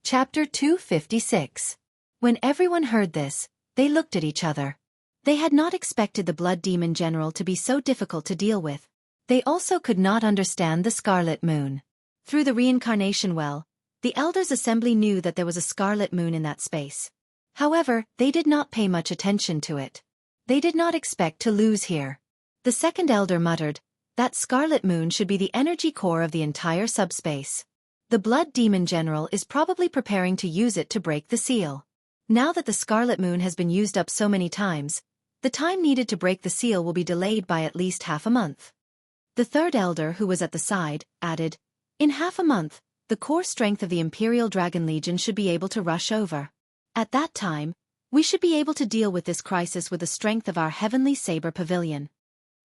Chapter 256. When everyone heard this, they looked at each other. They had not expected the Blood Demon General to be so difficult to deal with. They also could not understand the Scarlet Moon. Through the reincarnation well, the Elders' Assembly knew that there was a scarlet moon in that space. However, they did not pay much attention to it. They did not expect to lose here. The second Elder muttered, "That scarlet moon should be the energy core of the entire subspace. The Blood Demon General is probably preparing to use it to break the seal. Now that the Scarlet Moon has been used up so many times, the time needed to break the seal will be delayed by at least half a month." The third Elder, who was at the side, added, "In half a month, the core strength of the Imperial Dragon Legion should be able to rush over. At that time, we should be able to deal with this crisis with the strength of our Heavenly Saber Pavilion."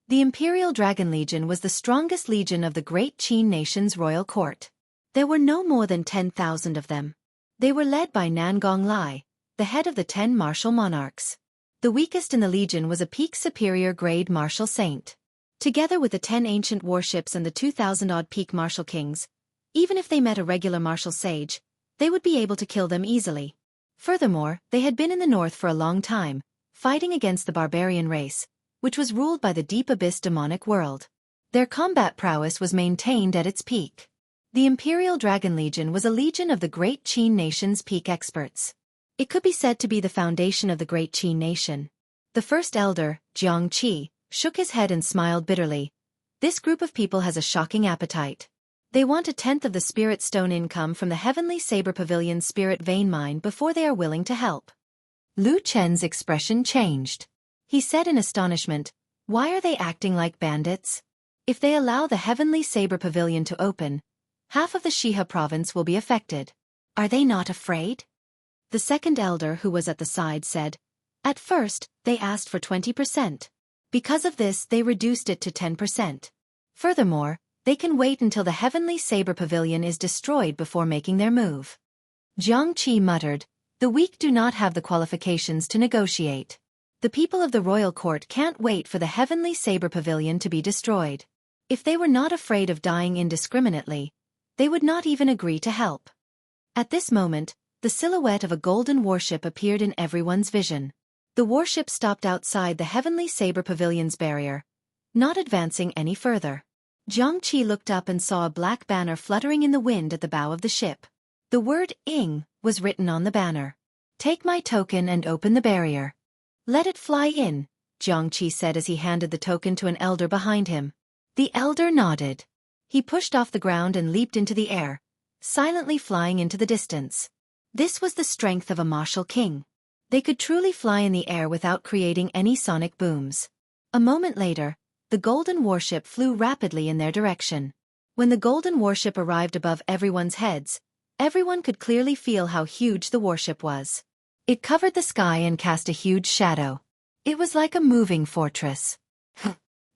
The Imperial Dragon Legion was the strongest legion of the Great Qin Nation's royal court. There were no more than 10,000 of them. They were led by Nangong Lai, the head of the 10 martial monarchs. The weakest in the legion was a peak superior grade martial saint. Together with the 10 ancient warships and the 2,000-odd peak martial kings, even if they met a regular martial sage, they would be able to kill them easily. Furthermore, they had been in the north for a long time, fighting against the barbarian race, which was ruled by the deep abyss demonic world. Their combat prowess was maintained at its peak. The Imperial Dragon Legion was a legion of the Great Qin Nation's peak experts. It could be said to be the foundation of the Great Qin Nation. The first Elder, Jiang Qi, shook his head and smiled bitterly. "This group of people has a shocking appetite. They want 1/10 of the Spirit Stone income from the Heavenly Saber Pavilion's Spirit Vein Mine before they are willing to help." Lu Chen's expression changed. He said in astonishment, "Why are they acting like bandits? If they allow the Heavenly Saber Pavilion to open, half of the Shiha province will be affected. Are they not afraid?" The second Elder, who was at the side, said, "At first, they asked for 20%. Because of this, they reduced it to 10%. Furthermore, they can wait until the Heavenly Saber Pavilion is destroyed before making their move." Jiang Qi muttered, "The weak do not have the qualifications to negotiate. The people of the royal court can't wait for the Heavenly Saber Pavilion to be destroyed. If they were not afraid of dying indiscriminately, they would not even agree to help." At this moment, the silhouette of a golden warship appeared in everyone's vision. The warship stopped outside the Heavenly Saber Pavilion's barrier, not advancing any further. Jiang Qi looked up and saw a black banner fluttering in the wind at the bow of the ship. The word "Ing" was written on the banner. "Take my token and open the barrier." "Let it fly in," Jiang Qi said as he handed the token to an elder behind him. The elder nodded. He pushed off the ground and leaped into the air, silently flying into the distance. This was the strength of a martial king. They could truly fly in the air without creating any sonic booms. A moment later, the golden warship flew rapidly in their direction. When the golden warship arrived above everyone's heads, everyone could clearly feel how huge the warship was. It covered the sky and cast a huge shadow. It was like a moving fortress.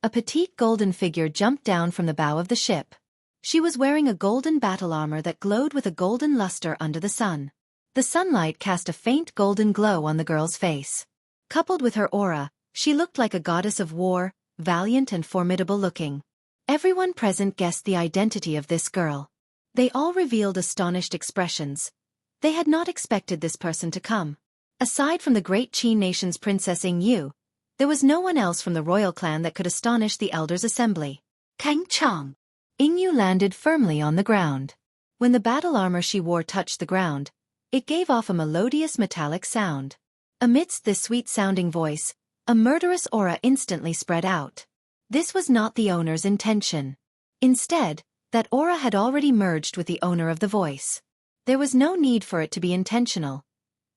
A petite golden figure jumped down from the bow of the ship. She was wearing a golden battle armor that glowed with a golden luster under the sun. The sunlight cast a faint golden glow on the girl's face. Coupled with her aura, she looked like a goddess of war, valiant and formidable looking. Everyone present guessed the identity of this girl. They all revealed astonished expressions. They had not expected this person to come. Aside from the Great Qin Nation's Princess Ing Yu, there was no one else from the royal clan that could astonish the Elders' Assembly. Kang Chang. Ing Yu landed firmly on the ground. When the battle armor she wore touched the ground, it gave off a melodious metallic sound. Amidst this sweet-sounding voice, a murderous aura instantly spread out. This was not the owner's intention. Instead, that aura had already merged with the owner of the voice. There was no need for it to be intentional.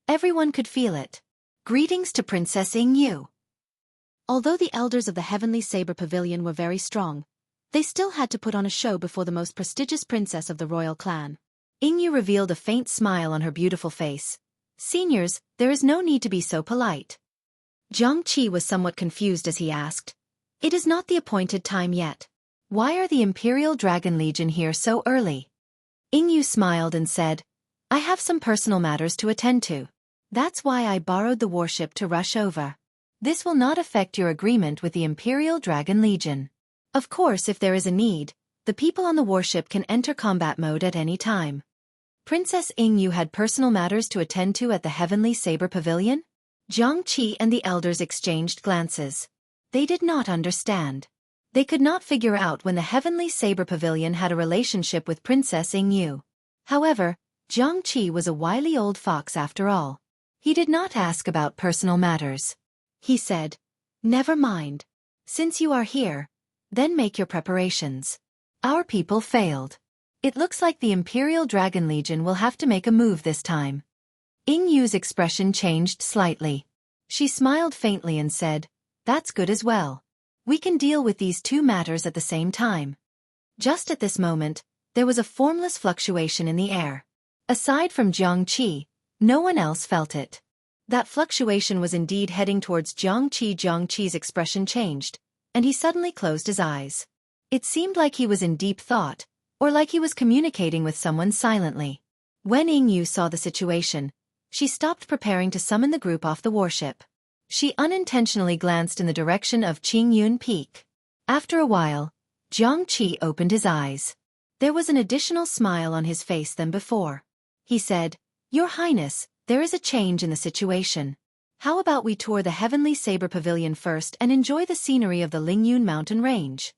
Everyone could feel it. Greetings to Princess Ing Yu. Although the elders of the Heavenly Saber Pavilion were very strong, they still had to put on a show before the most prestigious princess of the royal clan. Ing Yu revealed a faint smile on her beautiful face. "Seniors, there is no need to be so polite." Jiang Qi was somewhat confused as he asked, "It is not the appointed time yet. Why are the Imperial Dragon Legion here so early?" Ing Yu smiled and said, "I have some personal matters to attend to. That's why I borrowed the warship to rush over. This will not affect your agreement with the Imperial Dragon Legion. Of course, if there is a need, the people on the warship can enter combat mode at any time." Princess Yu had personal matters to attend to at the Heavenly Saber Pavilion? Jiang Qi and the elders exchanged glances. They did not understand. They could not figure out when the Heavenly Saber Pavilion had a relationship with Princess Yu. However, Jiang Qi was a wily old fox after all. He did not ask about personal matters. He said, "Never mind. Since you are here, then make your preparations. Our people failed. It looks like the Imperial Dragon Legion will have to make a move this time." Yu's expression changed slightly. She smiled faintly and said, "That's good as well. We can deal with these two matters at the same time." Just at this moment, there was a formless fluctuation in the air. Aside from Jiang Qi, no one else felt it. That fluctuation was indeed heading towards Jiang Qi. Jiang Qi's expression changed, and he suddenly closed his eyes. It seemed like he was in deep thought, or like he was communicating with someone silently. When Yu saw the situation, she stopped preparing to summon the group off the warship. She unintentionally glanced in the direction of Qingyun Peak. After a while, Jiang Qi opened his eyes. There was an additional smile on his face than before. He said, "Your Highness, there is a change in the situation. How about we tour the Heavenly Saber Pavilion first and enjoy the scenery of the Lingyun mountain range?"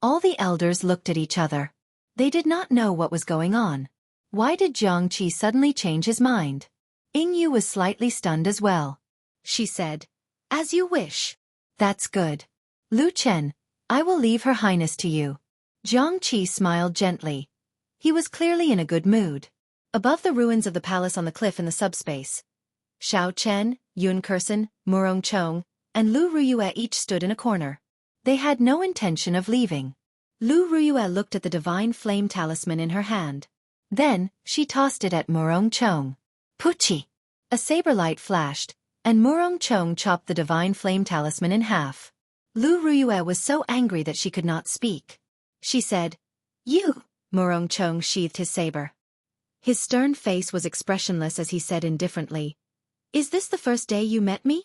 All the elders looked at each other. They did not know what was going on. Why did Jiang Qi suddenly change his mind? Yu was slightly stunned as well. She said, "As you wish." "That's good. Lu Chen, I will leave Her Highness to you." Jiang Qi smiled gently. He was clearly in a good mood. Above the ruins of the palace on the cliff in the subspace, Xiao Chen, Yun Kursen, Murong Chong, and Lu Ruyue each stood in a corner. They had no intention of leaving. Lu Ruyue looked at the divine flame talisman in her hand. Then, she tossed it at Murong Chong. Puchi! A saber light flashed, and Murong Chong chopped the divine flame talisman in half. Lu Ruyue was so angry that she could not speak. She said, "You!" Murong Chong sheathed his saber. His stern face was expressionless as he said indifferently, "Is this the first day you met me?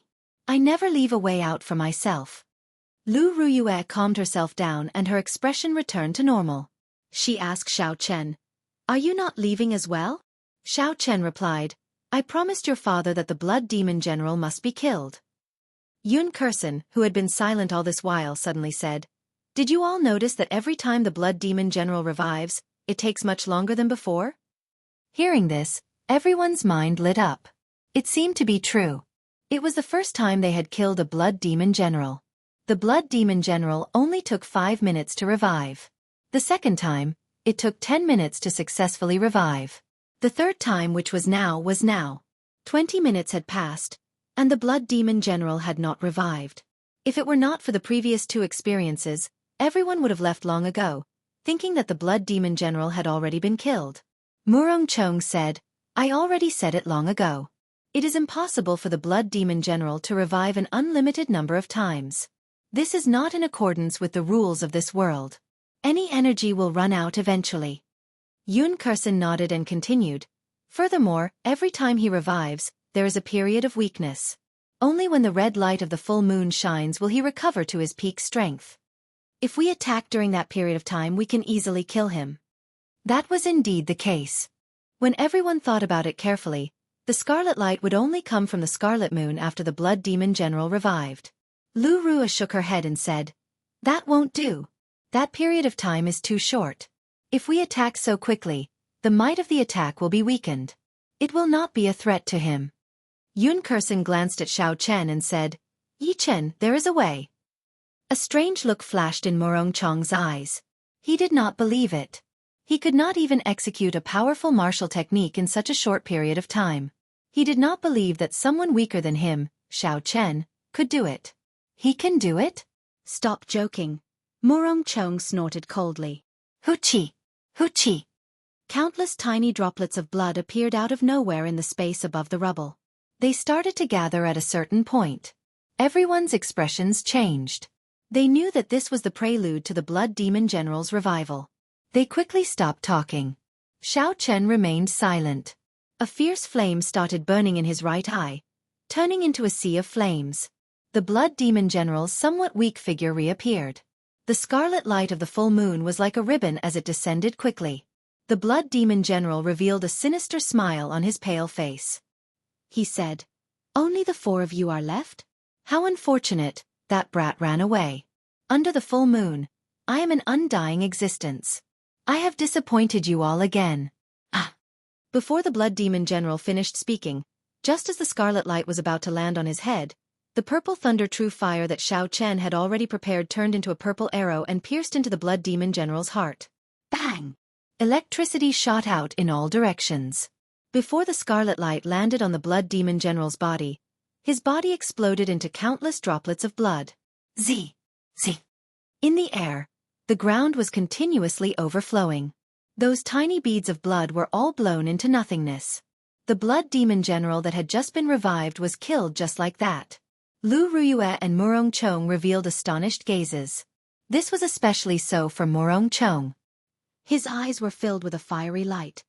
I never leave a way out for myself." Lu Ruyue calmed herself down and her expression returned to normal. She asked Xiao Chen, "Are you not leaving as well?" Xiao Chen replied, "I promised your father that the Blood Demon General must be killed." Yun Kursen, who had been silent all this while, suddenly said, "Did you all notice that every time the Blood Demon General revives, it takes much longer than before?" Hearing this, everyone's mind lit up. It seemed to be true. It was the first time they had killed a Blood Demon General. The Blood Demon General only took 5 minutes to revive. The second time, it took 10 minutes to successfully revive. The third time, which was now. 20 minutes had passed, and the Blood Demon General had not revived. If it were not for the previous two experiences, everyone would have left long ago, thinking that the Blood Demon General had already been killed. Murong Chong said, "I already said it long ago. It is impossible for the Blood Demon General to revive an unlimited number of times. This is not in accordance with the rules of this world. Any energy will run out eventually." Yun Kursen nodded and continued, "Furthermore, every time he revives, there is a period of weakness. Only when the red light of the full moon shines will he recover to his peak strength. If we attack during that period of time, we can easily kill him." That was indeed the case. When everyone thought about it carefully, the scarlet light would only come from the scarlet moon after the Blood Demon General revived. Lu Rua shook her head and said, "That won't do. That period of time is too short. If we attack so quickly, the might of the attack will be weakened. It will not be a threat to him." Yun Kursen glanced at Xiao Chen and said, "Yi Chen, there is a way." A strange look flashed in Murong Chong's eyes. He did not believe it. He could not even execute a powerful martial technique in such a short period of time. He did not believe that someone weaker than him, Xiao Chen, could do it. "He can do it?" "Stop joking." Murong Chong snorted coldly. "Hoochie! Hoochie!" Countless tiny droplets of blood appeared out of nowhere in the space above the rubble. They started to gather at a certain point. Everyone's expressions changed. They knew that this was the prelude to the Blood Demon General's revival. They quickly stopped talking. Xiao Chen remained silent. A fierce flame started burning in his right eye, turning into a sea of flames. The Blood Demon General's somewhat weak figure reappeared. The scarlet light of the full moon was like a ribbon as it descended quickly. The Blood Demon General revealed a sinister smile on his pale face. He said, "Only the 4 of you are left? How unfortunate, that brat ran away. Under the full moon, I am an undying existence. I have disappointed you all again." Ah! Before the Blood Demon General finished speaking, just as the scarlet light was about to land on his head, the purple thunder true fire that Xiao Chen had already prepared turned into a purple arrow and pierced into the Blood Demon General's heart. Bang! Electricity shot out in all directions. Before the scarlet light landed on the Blood Demon General's body, his body exploded into countless droplets of blood. Z! Z! In the air, the ground was continuously overflowing. Those tiny beads of blood were all blown into nothingness. The Blood Demon General that had just been revived was killed just like that. Lu Ruyue and Murong Chong revealed astonished gazes. This was especially so for Murong Chong. His eyes were filled with a fiery light.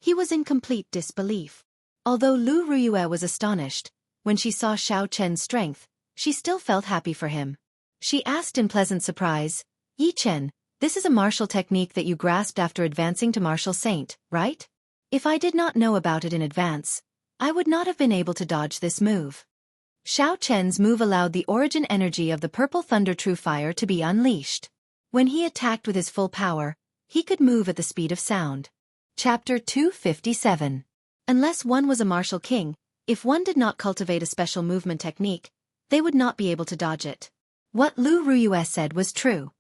He was in complete disbelief. Although Lu Ruyue was astonished, when she saw Xiao Chen's strength, she still felt happy for him. She asked in pleasant surprise, "Yi Chen, this is a martial technique that you grasped after advancing to Martial Saint, right? If I did not know about it in advance, I would not have been able to dodge this move." Xiao Chen's move allowed the origin energy of the Purple Thunder True Fire to be unleashed. When he attacked with his full power, he could move at the speed of sound. Chapter 257. Unless one was a martial king, if one did not cultivate a special movement technique, they would not be able to dodge it. What Lu Ruyue said was true.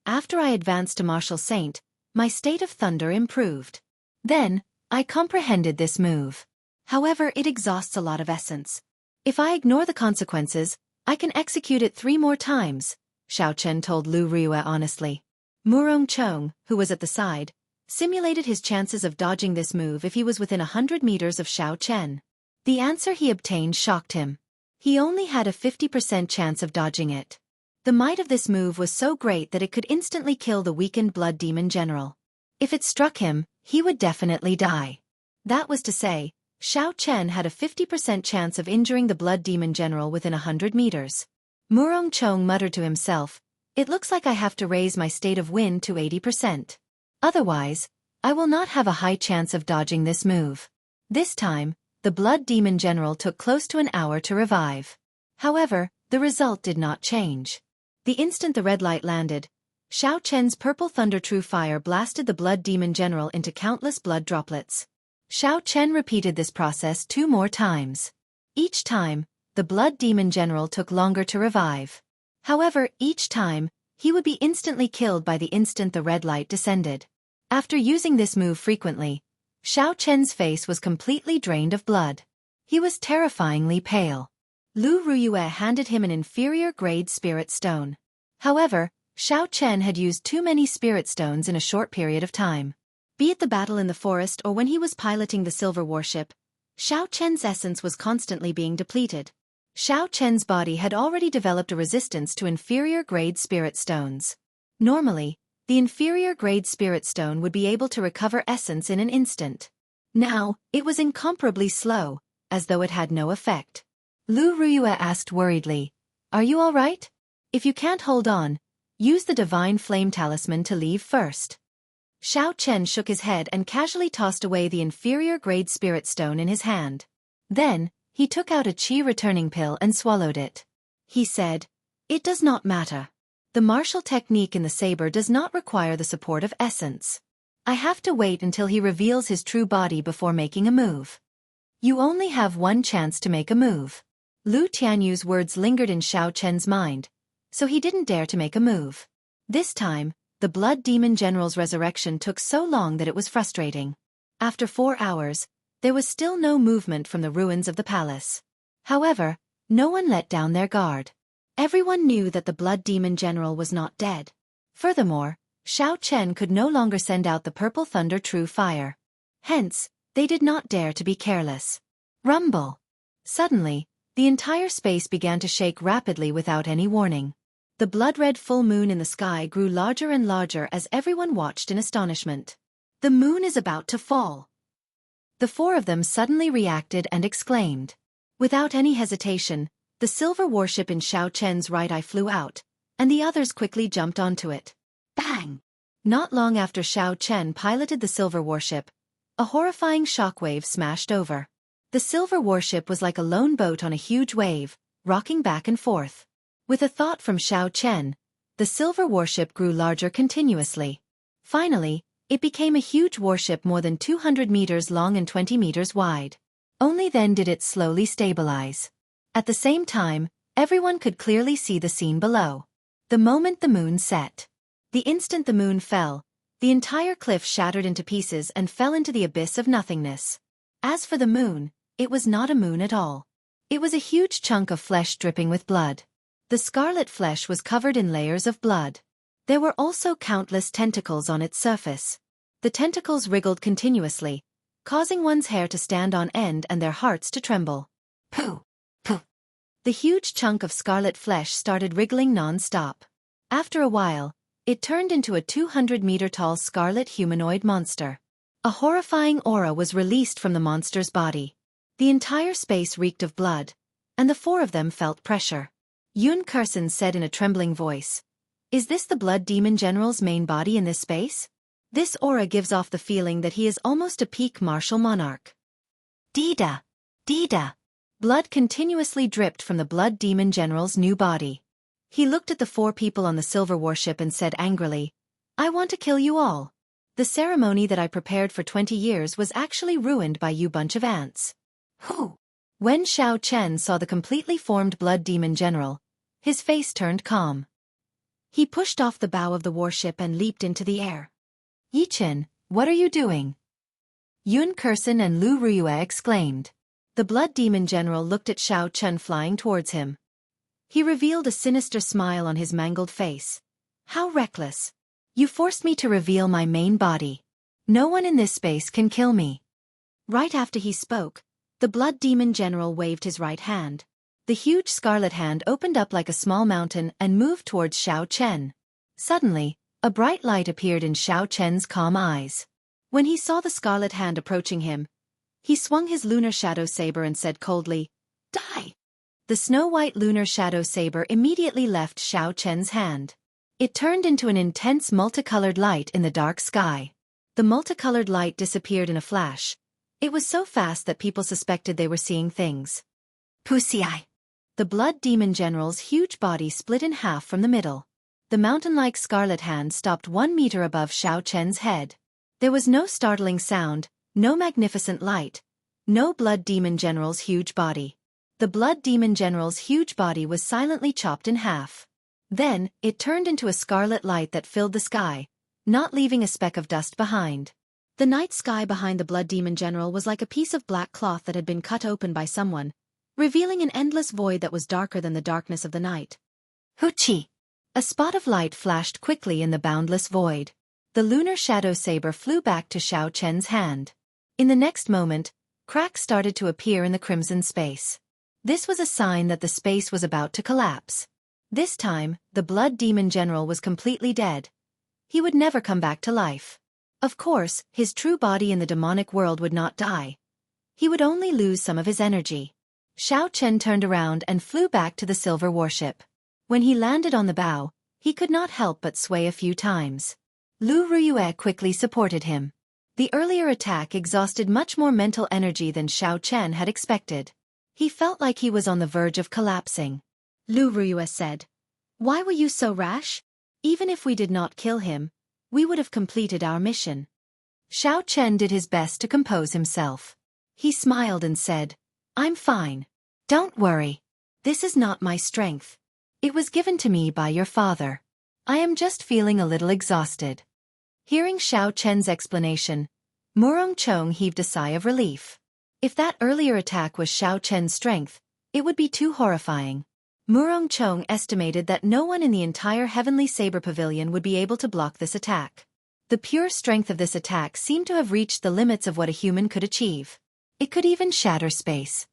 After I advanced to Martial Saint, my state of thunder improved. Then, I comprehended this move. However, it exhausts a lot of essence. If I ignore the consequences, I can execute it 3 more times, Xiao Chen told Lu Ruyue honestly. Murong Chong, who was at the side, simulated his chances of dodging this move if he was within 100 meters of Xiao Chen. The answer he obtained shocked him. He only had a 50% chance of dodging it. The might of this move was so great that it could instantly kill the weakened Blood Demon General. If it struck him, he would definitely die. That was to say, Xiao Chen had a 50% chance of injuring the Blood Demon General within 100 meters. Murong Chong muttered to himself, "It looks like I have to raise my state of wind to 80%. Otherwise, I will not have a high chance of dodging this move." This time, the Blood Demon General took close to an hour to revive. However, the result did not change. The instant the red light landed, Xiao Chen's Purple Thunder True Fire blasted the Blood Demon General into countless blood droplets. Xiao Chen repeated this process 2 more times. Each time, the Blood Demon General took longer to revive. However, each time, he would be instantly killed by the instant the red light descended. After using this move frequently, Xiao Chen's face was completely drained of blood. He was terrifyingly pale. Lu Ruyue handed him an inferior-grade spirit stone. However, Xiao Chen had used too many spirit stones in a short period of time. Be it the battle in the forest or when he was piloting the silver warship, Xiao Chen's essence was constantly being depleted. Xiao Chen's body had already developed a resistance to inferior-grade spirit stones. Normally, the inferior-grade spirit stone would be able to recover essence in an instant. Now, it was incomparably slow, as though it had no effect. Lu Ruyue asked worriedly, "Are you all right? If you can't hold on, use the Divine Flame Talisman to leave first." Xiao Chen shook his head and casually tossed away the inferior-grade spirit stone in his hand. Then, he took out a chi returning pill and swallowed it. He said, "It does not matter. The martial technique in the saber does not require the support of essence. I have to wait until he reveals his true body before making a move. You only have 1 chance to make a move." Lu Tianyu's words lingered in Xiao Chen's mind, so he didn't dare to make a move. This time, the Blood Demon General's resurrection took so long that it was frustrating. After 4 hours, there was still no movement from the ruins of the palace. However, no one let down their guard. Everyone knew that the Blood Demon General was not dead. Furthermore, Xiao Chen could no longer send out the Purple Thunder True Fire. Hence, they did not dare to be careless. Rumble! Suddenly, the entire space began to shake rapidly without any warning. The blood-red full moon in the sky grew larger and larger as everyone watched in astonishment. "The moon is about to fall." The 4 of them suddenly reacted and exclaimed. Without any hesitation, the silver warship in Xiao Chen's right eye flew out, and the others quickly jumped onto it. Bang! Not long after Xiao Chen piloted the silver warship, a horrifying shockwave smashed over. The silver warship was like a lone boat on a huge wave, rocking back and forth. With a thought from Xiao Chen, the silver warship grew larger continuously. Finally, it became a huge warship more than 200 meters long and 20 meters wide. Only then did it slowly stabilize. At the same time, everyone could clearly see the scene below. The moment the moon set. The instant the moon fell, the entire cliff shattered into pieces and fell into the abyss of nothingness. As for the moon, it was not a moon at all. It was a huge chunk of flesh dripping with blood. The scarlet flesh was covered in layers of blood. There were also countless tentacles on its surface. The tentacles wriggled continuously, causing one's hair to stand on end and their hearts to tremble. Pooh! Pooh! The huge chunk of scarlet flesh started wriggling non-stop. After a while, it turned into a 200-meter-tall scarlet humanoid monster. A horrifying aura was released from the monster's body. The entire space reeked of blood, and the four of them felt pressure. Yun Kursen said in a trembling voice, "Is this the Blood Demon General's main body in this space? This aura gives off the feeling that he is almost a peak martial monarch." Dida! Dida! Blood continuously dripped from the Blood Demon General's new body. He looked at the four people on the silver warship and said angrily, "I want to kill you all. The ceremony that I prepared for 20 years was actually ruined by you bunch of ants." Who? When Xiao Chen saw the completely formed Blood Demon General, his face turned calm. He pushed off the bow of the warship and leaped into the air. "Yichen, what are you doing?" Yun Kursen and Lu Ruyue exclaimed. The Blood Demon General looked at Xiao Chen flying towards him. He revealed a sinister smile on his mangled face. "How reckless! You forced me to reveal my main body. No one in this space can kill me." Right after he spoke, the Blood Demon General waved his right hand. The huge scarlet hand opened up like a small mountain and moved towards Xiao Chen. Suddenly, a bright light appeared in Xiao Chen's calm eyes. When he saw the scarlet hand approaching him, he swung his lunar shadow saber and said coldly, "Die!" The snow-white lunar shadow saber immediately left Xiao Chen's hand. It turned into an intense multicolored light in the dark sky. The multicolored light disappeared in a flash. It was so fast that people suspected they were seeing things. Pussy eye! The Blood Demon General's huge body split in half from the middle. The mountain-like scarlet hand stopped 1 meter above Xiao Chen's head. There was no startling sound, no magnificent light, no Blood Demon General's huge body. The Blood Demon General's huge body was silently chopped in half. Then, it turned into a scarlet light that filled the sky, not leaving a speck of dust behind. The night sky behind the Blood Demon General was like a piece of black cloth that had been cut open by someone, revealing an endless void that was darker than the darkness of the night. Hoochie! A spot of light flashed quickly in the boundless void. The lunar shadow saber flew back to Xiao Chen's hand. In the next moment, cracks started to appear in the crimson space. This was a sign that the space was about to collapse. This time, the Blood Demon General was completely dead. He would never come back to life. Of course, his true body in the demonic world would not die. He would only lose some of his energy. Xiao Chen turned around and flew back to the silver warship. When he landed on the bow, he could not help but sway a few times. Lu Ruyue quickly supported him. The earlier attack exhausted much more mental energy than Xiao Chen had expected. He felt like he was on the verge of collapsing. Lu Ruyue said, "Why were you so rash? Even if we did not kill him, we would have completed our mission." Xiao Chen did his best to compose himself. He smiled and said, "I'm fine. Don't worry. This is not my strength. It was given to me by your father. I am just feeling a little exhausted." Hearing Xiao Chen's explanation, Murong Chong heaved a sigh of relief. If that earlier attack was Xiao Chen's strength, it would be too horrifying. Murong Chong estimated that no one in the entire Heavenly Saber Pavilion would be able to block this attack. The pure strength of this attack seemed to have reached the limits of what a human could achieve. It could even shatter space.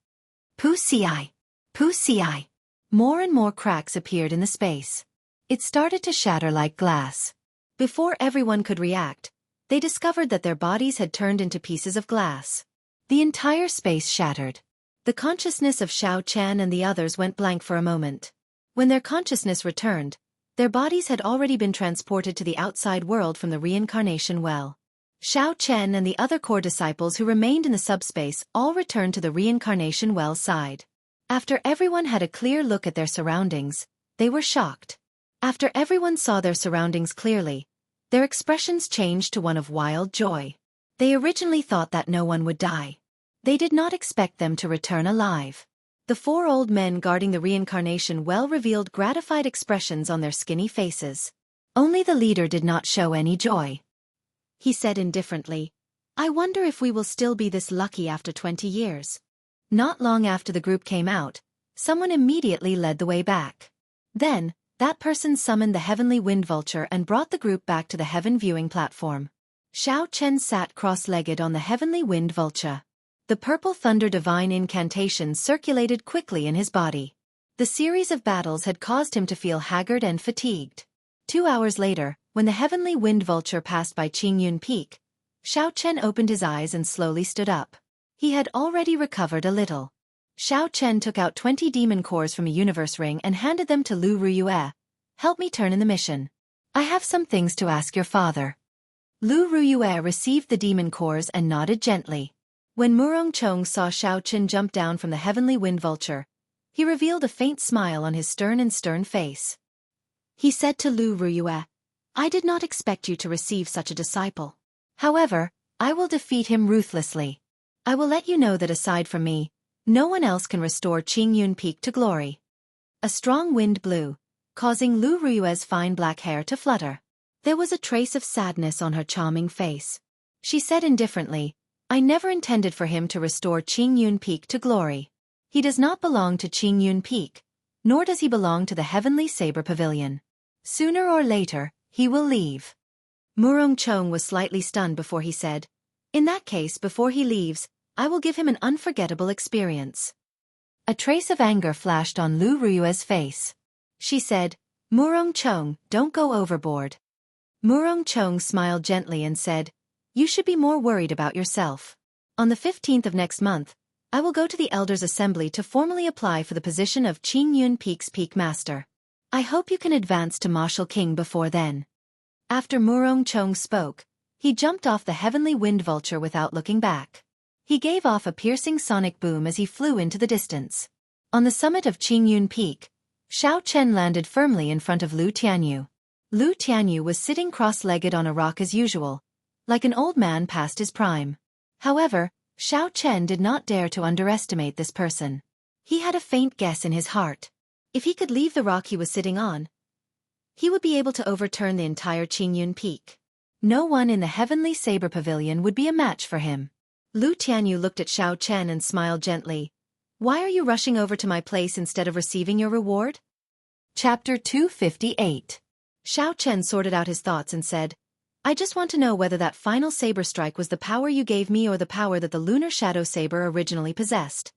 Pussy-eye! Pussy-eye! More and more cracks appeared in the space. It started to shatter like glass. Before everyone could react, they discovered that their bodies had turned into pieces of glass. The entire space shattered. The consciousness of Xiao Chen and the others went blank for a moment. When their consciousness returned, Their bodies had already been transported to the outside world from the reincarnation well. Xiao Chen and the other core disciples who remained in the subspace all returned to the reincarnation well side. After everyone had a clear look at their surroundings, they were shocked. After everyone saw their surroundings clearly, their expressions changed to one of wild joy. They originally thought that no one would die. They did not expect them to return alive. The four old men guarding the reincarnation well revealed gratified expressions on their skinny faces. Only the leader did not show any joy. He said indifferently, "I wonder if we will still be this lucky after 20 years. Not long after the group came out, someone immediately led the way back. Then, that person summoned the heavenly wind vulture and brought the group back to the heaven viewing platform. Xiao Chen sat cross-legged on the heavenly wind vulture. The purple thunder divine incantation circulated quickly in his body. The series of battles had caused him to feel haggard and fatigued. 2 hours later, when the heavenly wind vulture passed by Qingyun Peak, Xiao Chen opened his eyes and slowly stood up. He had already recovered a little. Xiao Chen took out 20 demon cores from a universe ring and handed them to Lu Ruyue. "Help me turn in the mission. I have some things to ask your father." Lu Ruyue received the demon cores and nodded gently. When Murong Chong saw Xiao Chen jump down from the heavenly wind vulture, he revealed a faint smile on his stern face. He said to Lu Ruyue, "I did not expect you to receive such a disciple. However, I will defeat him ruthlessly. I will let you know that aside from me, no one else can restore Qingyun Peak to glory." A strong wind blew, causing Lu Ruyue's fine black hair to flutter. There was a trace of sadness on her charming face. She said indifferently, "I never intended for him to restore Qingyun Peak to glory. He does not belong to Qingyun Peak, nor does he belong to the Heavenly Saber Pavilion. Sooner or later, he will leave." Murong Chong was slightly stunned before he said, "In that case, before he leaves, I will give him an unforgettable experience." A trace of anger flashed on Lu Ruyue's face. She said, "Murong Chong, don't go overboard." Murong Chong smiled gently and said, "You should be more worried about yourself. On the 15th of next month, I will go to the Elders' Assembly to formally apply for the position of Qingyun Peak's Peak Master. I hope you can advance to Martial King before then." After Murong Chong spoke, he jumped off the heavenly wind vulture without looking back. He gave off a piercing sonic boom as he flew into the distance. On the summit of Qingyun Peak, Xiao Chen landed firmly in front of Lu Tianyu. Lu Tianyu was sitting cross-legged on a rock as usual, like an old man past his prime. However, Xiao Chen did not dare to underestimate this person. He had a faint guess in his heart. If he could leave the rock he was sitting on, he would be able to overturn the entire Qingyun Peak. No one in the Heavenly Saber Pavilion would be a match for him. Lu Tianyu looked at Xiao Chen and smiled gently. "Why are you rushing over to my place instead of receiving your reward?" Chapter 258. Xiao Chen sorted out his thoughts and said, "I just want to know whether that final saber strike was the power you gave me or the power that the lunar shadow saber originally possessed."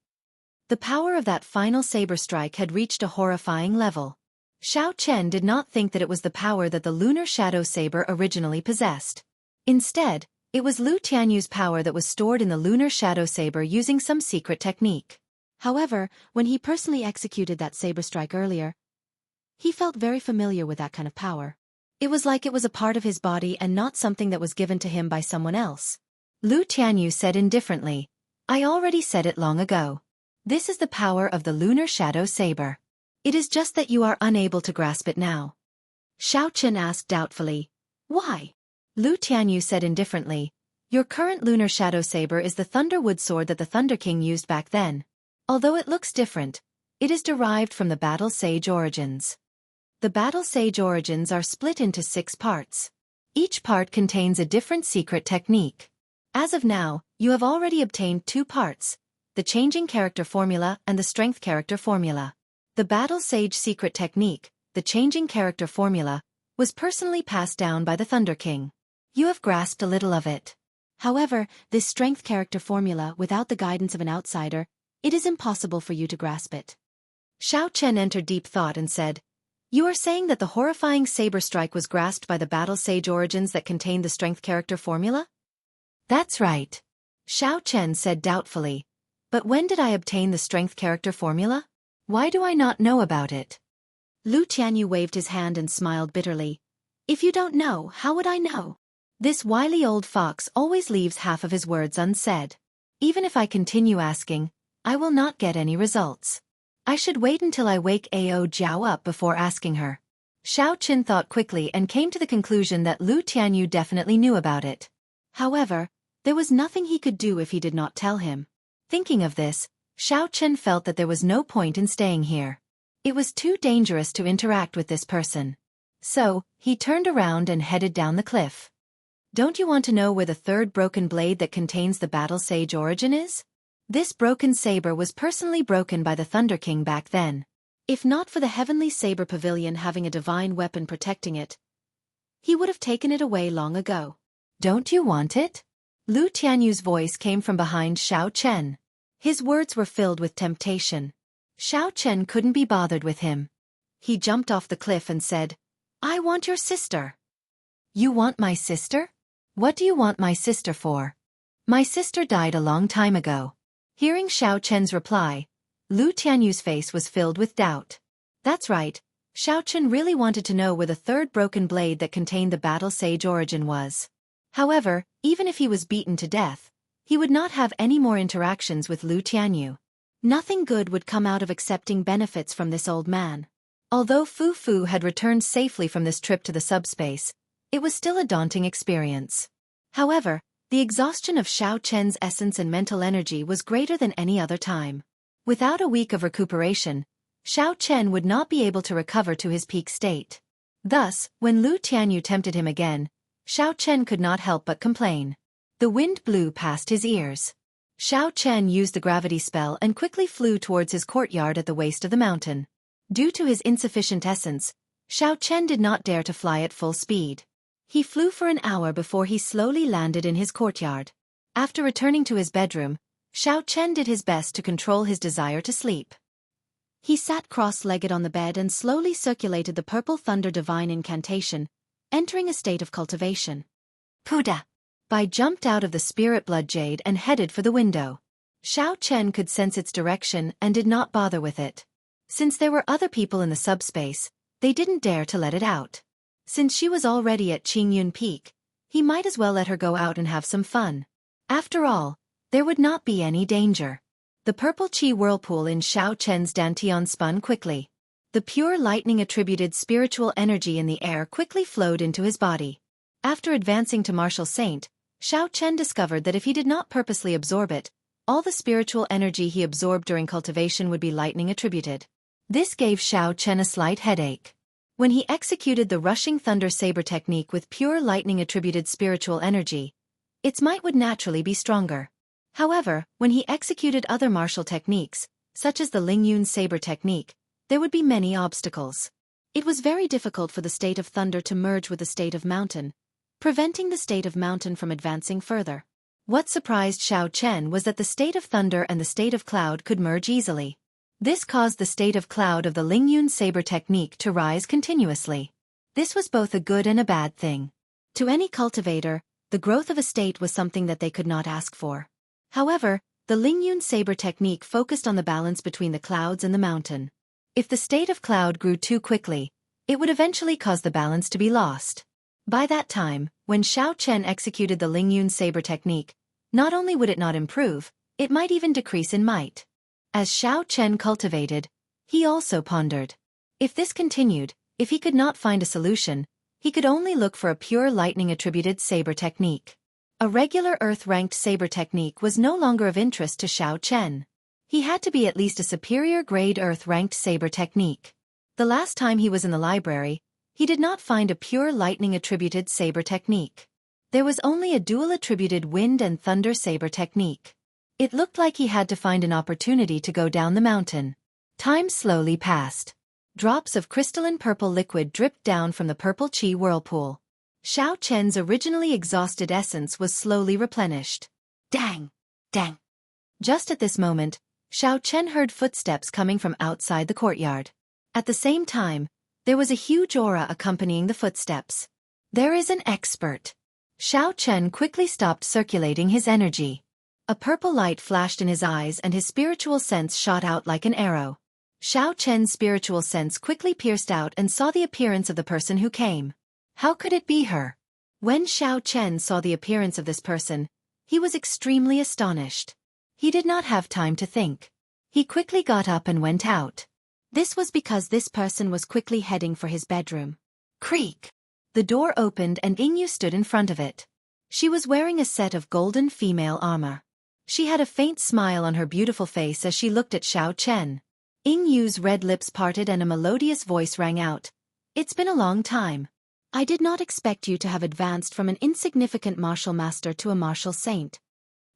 The power of that final saber strike had reached a horrifying level. Xiao Chen did not think that it was the power that the lunar shadow saber originally possessed. Instead, it was Lu Tianyu's power that was stored in the lunar shadow saber using some secret technique. However, when he personally executed that saber strike earlier, he felt very familiar with that kind of power. It was like it was a part of his body and not something that was given to him by someone else. Lu Tianyu said indifferently, "I already said it long ago. This is the power of the lunar shadow saber. It is just that you are unable to grasp it now." Xiao Chen asked doubtfully, "Why?" Lu Tianyu said indifferently, "Your current lunar shadow saber is the Thunderwood sword that the Thunder King used back then. Although it looks different, it is derived from the Battle Sage origins. The Battle Sage origins are split into 6 parts. Each part contains a different secret technique. As of now, you have already obtained 2 parts, the Changing Character Formula and the Strength Character Formula. The Battle Sage secret technique, the Changing Character Formula, was personally passed down by the Thunder King. You have grasped a little of it. However, this Strength Character Formula, without the guidance of an outsider, it is impossible for you to grasp it." Xiao Chen entered deep thought and said, "You are saying that the horrifying saber strike was grasped by the Battle Sage origins that contained the Strength Character Formula?" "That's right," Xiao Chen said doubtfully. "But when did I obtain the Strength Character Formula? Why do I not know about it?" Lu Tianyu waved his hand and smiled bitterly. If you don't know, how would I know? This wily old fox always leaves half of his words unsaid. Even if I continue asking, I will not get any results. I should wait until I wake Ao Jiao up before asking her. Xiao Qin thought quickly and came to the conclusion that Lu Tianyu definitely knew about it. However, there was nothing he could do if he did not tell him. Thinking of this, Xiao Qin felt that there was no point in staying here. It was too dangerous to interact with this person. So, he turned around and headed down the cliff. Don't you want to know where the third broken blade that contains the Battle Sage origin is? This broken saber was personally broken by the Thunder King back then. If not for the Heavenly Saber Pavilion having a divine weapon protecting it, he would have taken it away long ago. Don't you want it? Lu Tianyu's voice came from behind Xiao Chen. His words were filled with temptation. Xiao Chen couldn't be bothered with him. He jumped off the cliff and said, I want your sister. You want my sister? What do you want my sister for? My sister died a long time ago. Hearing Xiao Chen's reply, Lu Tianyu's face was filled with doubt. That's right, Xiao Chen really wanted to know where the third broken blade that contained the Battle Sage origin was. However, even if he was beaten to death, he would not have any more interactions with Lu Tianyu. Nothing good would come out of accepting benefits from this old man. Although Fu Fu had returned safely from this trip to the subspace, it was still a daunting experience. However, the exhaustion of Xiao Chen's essence and mental energy was greater than any other time. Without a week of recuperation, Xiao Chen would not be able to recover to his peak state. Thus, when Lu Tianyu tempted him again, Xiao Chen could not help but complain. The wind blew past his ears. Xiao Chen used the gravity spell and quickly flew towards his courtyard at the waist of the mountain. Due to his insufficient essence, Xiao Chen did not dare to fly at full speed. He flew for an hour before he slowly landed in his courtyard. After returning to his bedroom, Xiao Chen did his best to control his desire to sleep. He sat cross-legged on the bed and slowly circulated the Purple Thunder Divine Incantation, entering a state of cultivation. Puda! Bai jumped out of the Spirit Blood Jade and headed for the window. Xiao Chen could sense its direction and did not bother with it. Since there were other people in the subspace, they didn't dare to let it out. Since she was already at Qingyun Peak, he might as well let her go out and have some fun. After all, there would not be any danger. The purple chi whirlpool in Xiao Chen's dantian spun quickly. The pure lightning-attributed spiritual energy in the air quickly flowed into his body. After advancing to Martial Saint, Xiao Chen discovered that if he did not purposely absorb it, all the spiritual energy he absorbed during cultivation would be lightning-attributed. This gave Xiao Chen a slight headache. When he executed the Rushing Thunder Saber technique with pure lightning-attributed spiritual energy, its might would naturally be stronger. However, when he executed other martial techniques, such as the Lingyun Saber technique, there would be many obstacles. It was very difficult for the state of thunder to merge with the state of mountain, preventing the state of mountain from advancing further. What surprised Xiao Chen was that the state of thunder and the state of cloud could merge easily. This caused the state of cloud of the Lingyun Saber technique to rise continuously. This was both a good and a bad thing. To any cultivator, the growth of a state was something that they could not ask for. However, the Lingyun Saber technique focused on the balance between the clouds and the mountain. If the state of cloud grew too quickly, it would eventually cause the balance to be lost. By that time, when Xiao Chen executed the Lingyun Saber technique, not only would it not improve, it might even decrease in might. As Xiao Chen cultivated, he also pondered. If this continued, if he could not find a solution, he could only look for a pure lightning-attributed saber technique. A regular earth-ranked saber technique was no longer of interest to Xiao Chen. He had to be at least a superior-grade earth-ranked saber technique. The last time he was in the library, he did not find a pure lightning-attributed saber technique. There was only a dual-attributed wind and thunder saber technique. It looked like he had to find an opportunity to go down the mountain. Time slowly passed. Drops of crystalline purple liquid dripped down from the purple chi whirlpool. Xiao Chen's originally exhausted essence was slowly replenished. Dang! Dang! Just at this moment, Xiao Chen heard footsteps coming from outside the courtyard. At the same time, there was a huge aura accompanying the footsteps. There is an expert. Xiao Chen quickly stopped circulating his energy. A purple light flashed in his eyes and his spiritual sense shot out like an arrow. Xiao Chen's spiritual sense quickly pierced out and saw the appearance of the person who came. How could it be her? When Xiao Chen saw the appearance of this person, he was extremely astonished. He did not have time to think. He quickly got up and went out. This was because this person was quickly heading for his bedroom. Creak! The door opened and Yingyu stood in front of it. She was wearing a set of golden female armor. She had a faint smile on her beautiful face as she looked at Xiao Chen. Yingyu's red lips parted and a melodious voice rang out. It's been a long time. I did not expect you to have advanced from an insignificant martial master to a martial saint.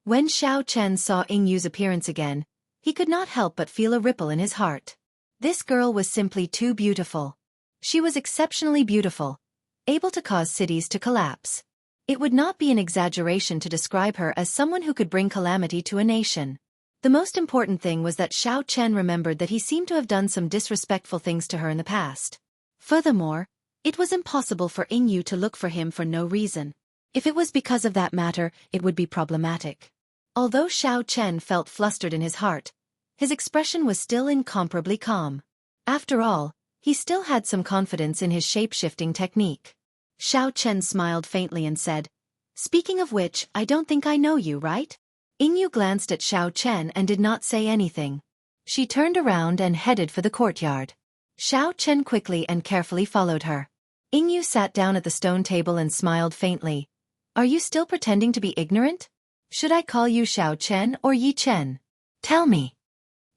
When Xiao Chen saw Yingyu's appearance again, he could not help but feel a ripple in his heart. This girl was simply too beautiful. She was exceptionally beautiful, able to cause cities to collapse. It would not be an exaggeration to describe her as someone who could bring calamity to a nation. The most important thing was that Xiao Chen remembered that he seemed to have done some disrespectful things to her in the past. Furthermore, it was impossible for Yingyu to look for him for no reason. If it was because of that matter, it would be problematic. Although Xiao Chen felt flustered in his heart, his expression was still incomparably calm. After all, he still had some confidence in his shape-shifting technique. Xiao Chen smiled faintly and said, "Speaking of which, I don't think I know you, right?" Yingyu glanced at Xiao Chen and did not say anything. She turned around and headed for the courtyard. Xiao Chen quickly and carefully followed her. Yingyu sat down at the stone table and smiled faintly. "Are you still pretending to be ignorant? Should I call you Xiao Chen or Yi Chen? Tell me."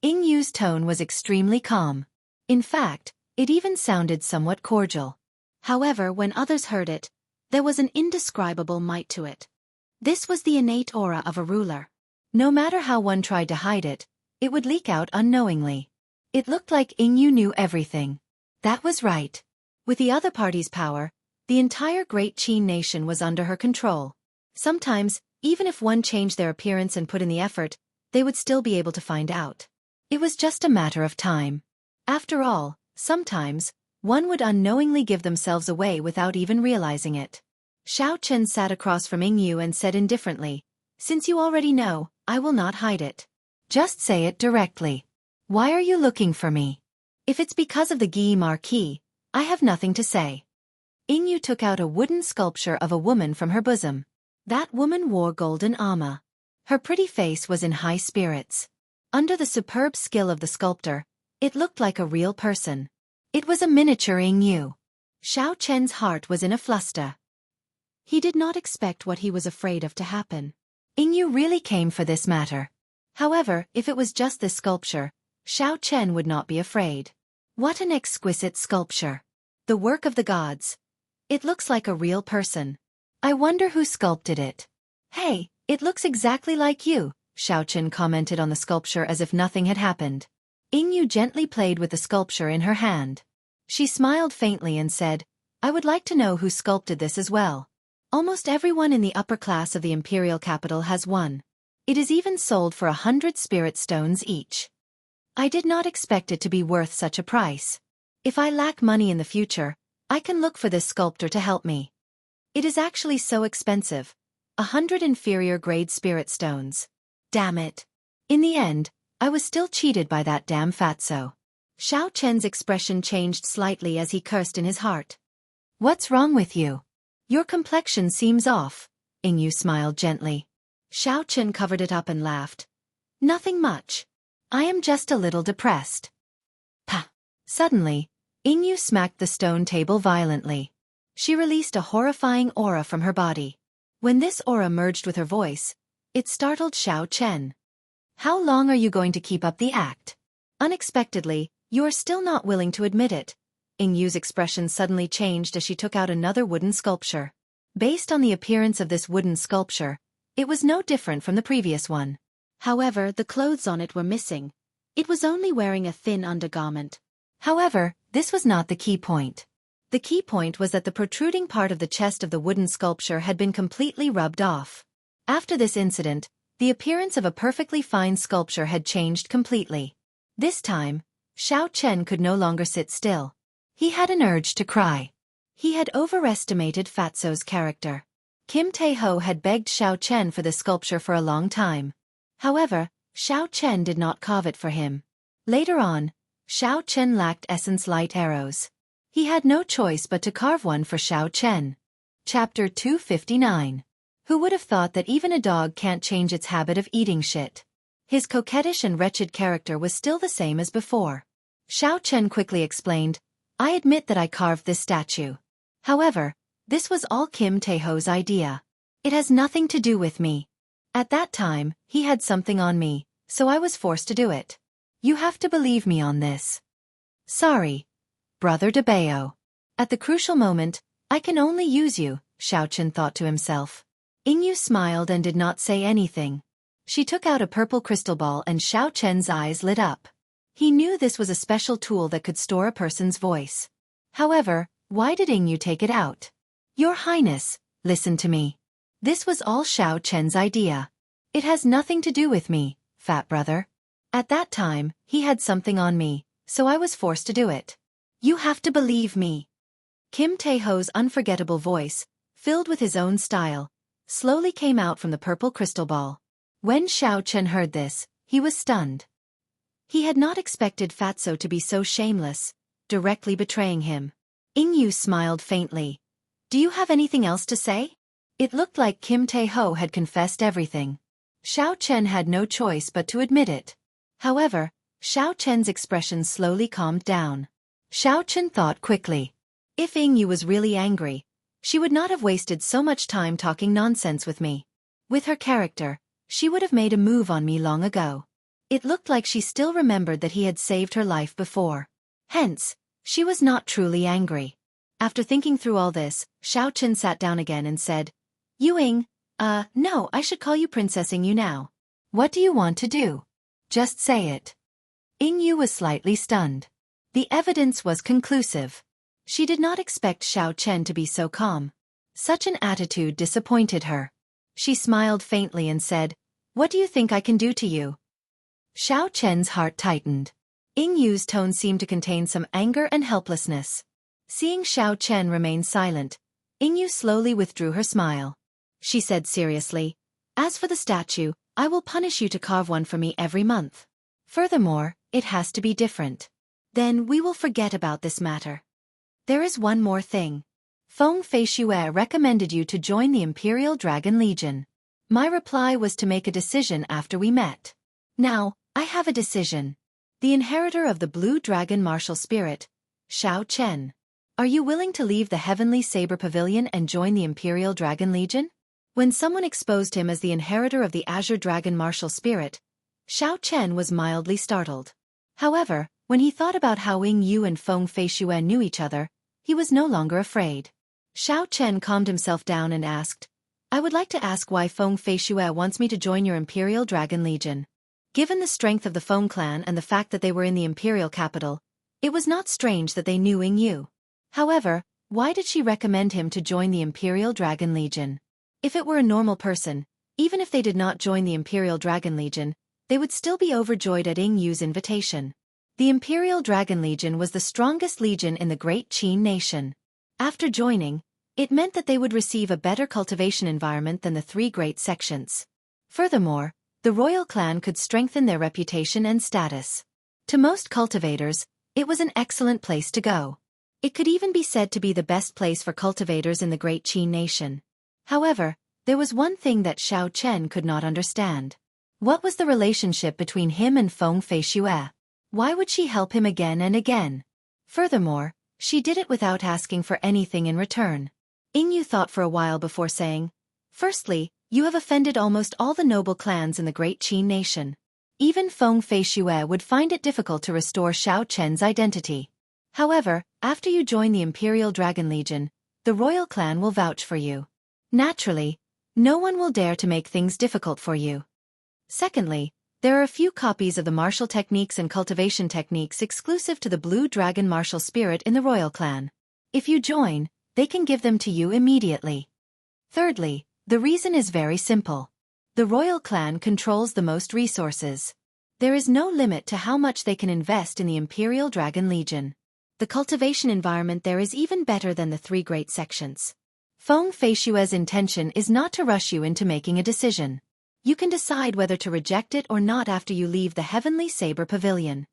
Yingyu's tone was extremely calm. In fact, it even sounded somewhat cordial. However, when others heard it, there was an indescribable might to it. This was the innate aura of a ruler. No matter how one tried to hide it, it would leak out unknowingly. It looked like Yingyu knew everything. That was right. With the other party's power, the entire Great Qin nation was under her control. Sometimes, even if one changed their appearance and put in the effort, they would still be able to find out. It was just a matter of time. After all, sometimes, one would unknowingly give themselves away without even realizing it. Xiao Chen sat across from Yingyu and said indifferently, "Since you already know, I will not hide it. Just say it directly. Why are you looking for me? If it's because of the Guy Marquis, I have nothing to say." Yingyu took out a wooden sculpture of a woman from her bosom. That woman wore golden armor. Her pretty face was in high spirits. Under the superb skill of the sculptor, it looked like a real person. It was a miniature Yingyu. Xiao Chen's heart was in a fluster. He did not expect what he was afraid of to happen. Yingyu really came for this matter. However, if it was just this sculpture, Xiao Chen would not be afraid. What an exquisite sculpture. The work of the gods. It looks like a real person. I wonder who sculpted it. Hey, it looks exactly like you, Xiao Chen commented on the sculpture as if nothing had happened. Yingyu gently played with the sculpture in her hand. She smiled faintly and said, "I would like to know who sculpted this as well. Almost everyone in the upper class of the imperial capital has one. It is even sold for 100 spirit stones each. I did not expect it to be worth such a price. If I lack money in the future, I can look for this sculptor to help me. It is actually so expensive. 100 inferior grade spirit stones. Damn it. In the end, I was still cheated by that damn fatso." Xiao Chen's expression changed slightly as he cursed in his heart. "What's wrong with you? Your complexion seems off," Yingyu smiled gently. Xiao Chen covered it up and laughed. "Nothing much. I am just a little depressed." Pah! Suddenly, Yingyu smacked the stone table violently. She released a horrifying aura from her body. When this aura merged with her voice, it startled Xiao Chen. "How long are you going to keep up the act? Unexpectedly, you are still not willing to admit it." Yingyu's expression suddenly changed as she took out another wooden sculpture. Based on the appearance of this wooden sculpture, it was no different from the previous one. However, the clothes on it were missing. It was only wearing a thin undergarment. However, this was not the key point. The key point was that the protruding part of the chest of the wooden sculpture had been completely rubbed off. After this incident, the appearance of a perfectly fine sculpture had changed completely. This time, Xiao Chen could no longer sit still. He had an urge to cry. He had overestimated Fatso's character. Kim Tae-ho had begged Xiao Chen for this sculpture for a long time. However, Xiao Chen did not carve it for him. Later on, Xiao Chen lacked essence light arrows. He had no choice but to carve one for Xiao Chen. Chapter 259. Who would have thought that even a dog can't change its habit of eating shit? His coquettish and wretched character was still the same as before. Xiao Chen quickly explained, I admit that I carved this statue. However, this was all Kim Tae-ho's idea. It has nothing to do with me. At that time, he had something on me, so I was forced to do it. You have to believe me on this. Sorry, Brother De Bao. At the crucial moment, I can only use you, Xiao Chen thought to himself. Yingyu smiled and did not say anything. She took out a purple crystal ball and Xiao Chen's eyes lit up. He knew this was a special tool that could store a person's voice. However, why did Yingyu take it out? Your Highness, listen to me. This was all Xiao Chen's idea. It has nothing to do with me, fat brother. At that time, he had something on me, so I was forced to do it. You have to believe me. Kim Tae-ho's unforgettable voice, filled with his own style, slowly came out from the purple crystal ball. When Xiao Chen heard this, he was stunned. He had not expected Fatso to be so shameless, directly betraying him. Yingyu smiled faintly. Do you have anything else to say? It looked like Kim Tae-ho had confessed everything. Xiao Chen had no choice but to admit it. However, Xiao Chen's expression slowly calmed down. Xiao Chen thought quickly. If Yingyu was really angry, she would not have wasted so much time talking nonsense with me. With her character, she would have made a move on me long ago. It looked like she still remembered that he had saved her life before. Hence, she was not truly angry. After thinking through all this, Xiao Chen sat down again and said, Ying, no, I should call you Princess Yingyu now. What do you want to do? Just say it. Yingyu was slightly stunned. The evidence was conclusive. She did not expect Xiao Chen to be so calm. Such an attitude disappointed her. She smiled faintly and said, What do you think I can do to you? Xiao Chen's heart tightened. Yingyu's tone seemed to contain some anger and helplessness. Seeing Xiao Chen remain silent, Yingyu slowly withdrew her smile. She said seriously, As for the statue, I will punish you to carve one for me every month. Furthermore, it has to be different. Then we will forget about this matter. There is one more thing. Feng Feishue recommended you to join the Imperial Dragon Legion. My reply was to make a decision after we met. Now, I have a decision. The inheritor of the Blue Dragon Martial Spirit, Xiao Chen. Are you willing to leave the Heavenly Saber Pavilion and join the Imperial Dragon Legion? When someone exposed him as the inheritor of the Azure Dragon Martial Spirit, Xiao Chen was mildly startled. However, when he thought about how Yingyu and Feng Feishue knew each other, he was no longer afraid. Xiao Chen calmed himself down and asked, I would like to ask why Feng Feishue wants me to join your Imperial Dragon Legion. Given the strength of the Feng clan and the fact that they were in the Imperial capital, it was not strange that they knew Yingyu. However, why did she recommend him to join the Imperial Dragon Legion? If it were a normal person, even if they did not join the Imperial Dragon Legion, they would still be overjoyed at Yingyu's invitation. The Imperial Dragon Legion was the strongest legion in the Great Qin nation. After joining, it meant that they would receive a better cultivation environment than the three great sections. Furthermore, the royal clan could strengthen their reputation and status. To most cultivators, it was an excellent place to go. It could even be said to be the best place for cultivators in the Great Qin nation. However, there was one thing that Xiao Chen could not understand. What was the relationship between him and Feng Feishue? Why would she help him again and again? Furthermore, she did it without asking for anything in return. Yingyu thought for a while before saying, Firstly, you have offended almost all the noble clans in the Great Qin nation. Even Feng Feishue would find it difficult to restore Xiao Chen's identity. However, after you join the Imperial Dragon Legion, the royal clan will vouch for you. Naturally, no one will dare to make things difficult for you. Secondly, there are a few copies of the martial techniques and cultivation techniques exclusive to the Blue Dragon Martial Spirit in the royal clan. If you join, they can give them to you immediately. Thirdly, the reason is very simple. The royal clan controls the most resources. There is no limit to how much they can invest in the Imperial Dragon Legion. The cultivation environment there is even better than the three great sections. Feng Feishue's intention is not to rush you into making a decision. You can decide whether to reject it or not after you leave the Heavenly Saber Pavilion.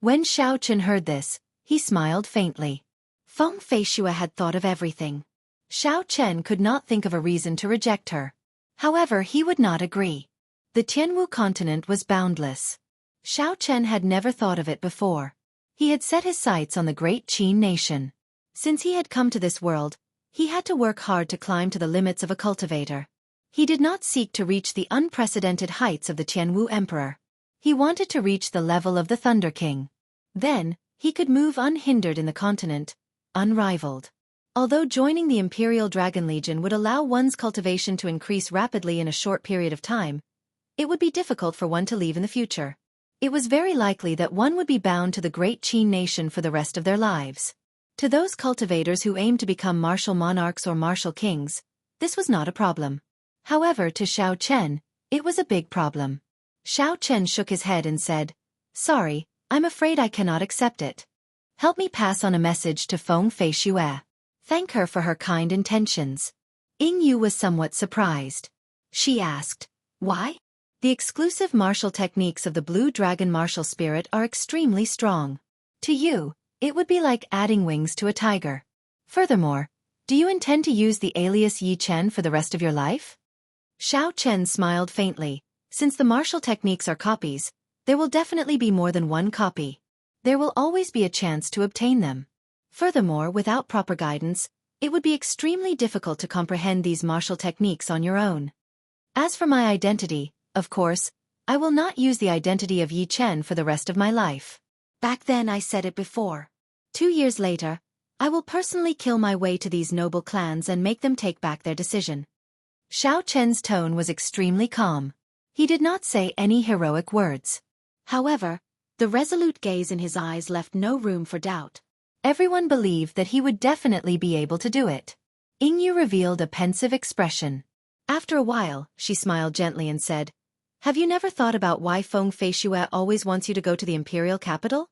When Xiao Chen heard this, he smiled faintly. Feng Feishue had thought of everything. Xiao Chen could not think of a reason to reject her. However, he would not agree. The Tianwu continent was boundless. Xiao Chen had never thought of it before. He had set his sights on the great Qin nation. Since he had come to this world, he had to work hard to climb to the limits of a cultivator. He did not seek to reach the unprecedented heights of the Tianwu Emperor. He wanted to reach the level of the Thunder King. Then, he could move unhindered in the continent, unrivaled. Although joining the Imperial Dragon Legion would allow one's cultivation to increase rapidly in a short period of time, it would be difficult for one to leave in the future. It was very likely that one would be bound to the great Qin nation for the rest of their lives. To those cultivators who aimed to become martial monarchs or martial kings, this was not a problem. However, to Xiao Chen, it was a big problem. Xiao Chen shook his head and said, "Sorry, I'm afraid I cannot accept it. Help me pass on a message to Feng Feishue. Thank her for her kind intentions." Ying Yu was somewhat surprised. She asked, "Why?" The exclusive martial techniques of the Blue Dragon martial spirit are extremely strong. To you, it would be like adding wings to a tiger. Furthermore, do you intend to use the alias Yi Chen for the rest of your life? Xiao Chen smiled faintly. Since the martial techniques are copies, there will definitely be more than one copy. There will always be a chance to obtain them. Furthermore, without proper guidance, it would be extremely difficult to comprehend these martial techniques on your own. As for my identity, of course, I will not use the identity of Yi Chen for the rest of my life. Back then I said it before. 2 years later, I will personally kill my way to these noble clans and make them take back their decision. Xiao Chen's tone was extremely calm. He did not say any heroic words. However, the resolute gaze in his eyes left no room for doubt. Everyone believed that he would definitely be able to do it. Ying Yu revealed a pensive expression. After a while, she smiled gently and said, "Have you never thought about why Feng Feishue always wants you to go to the imperial capital?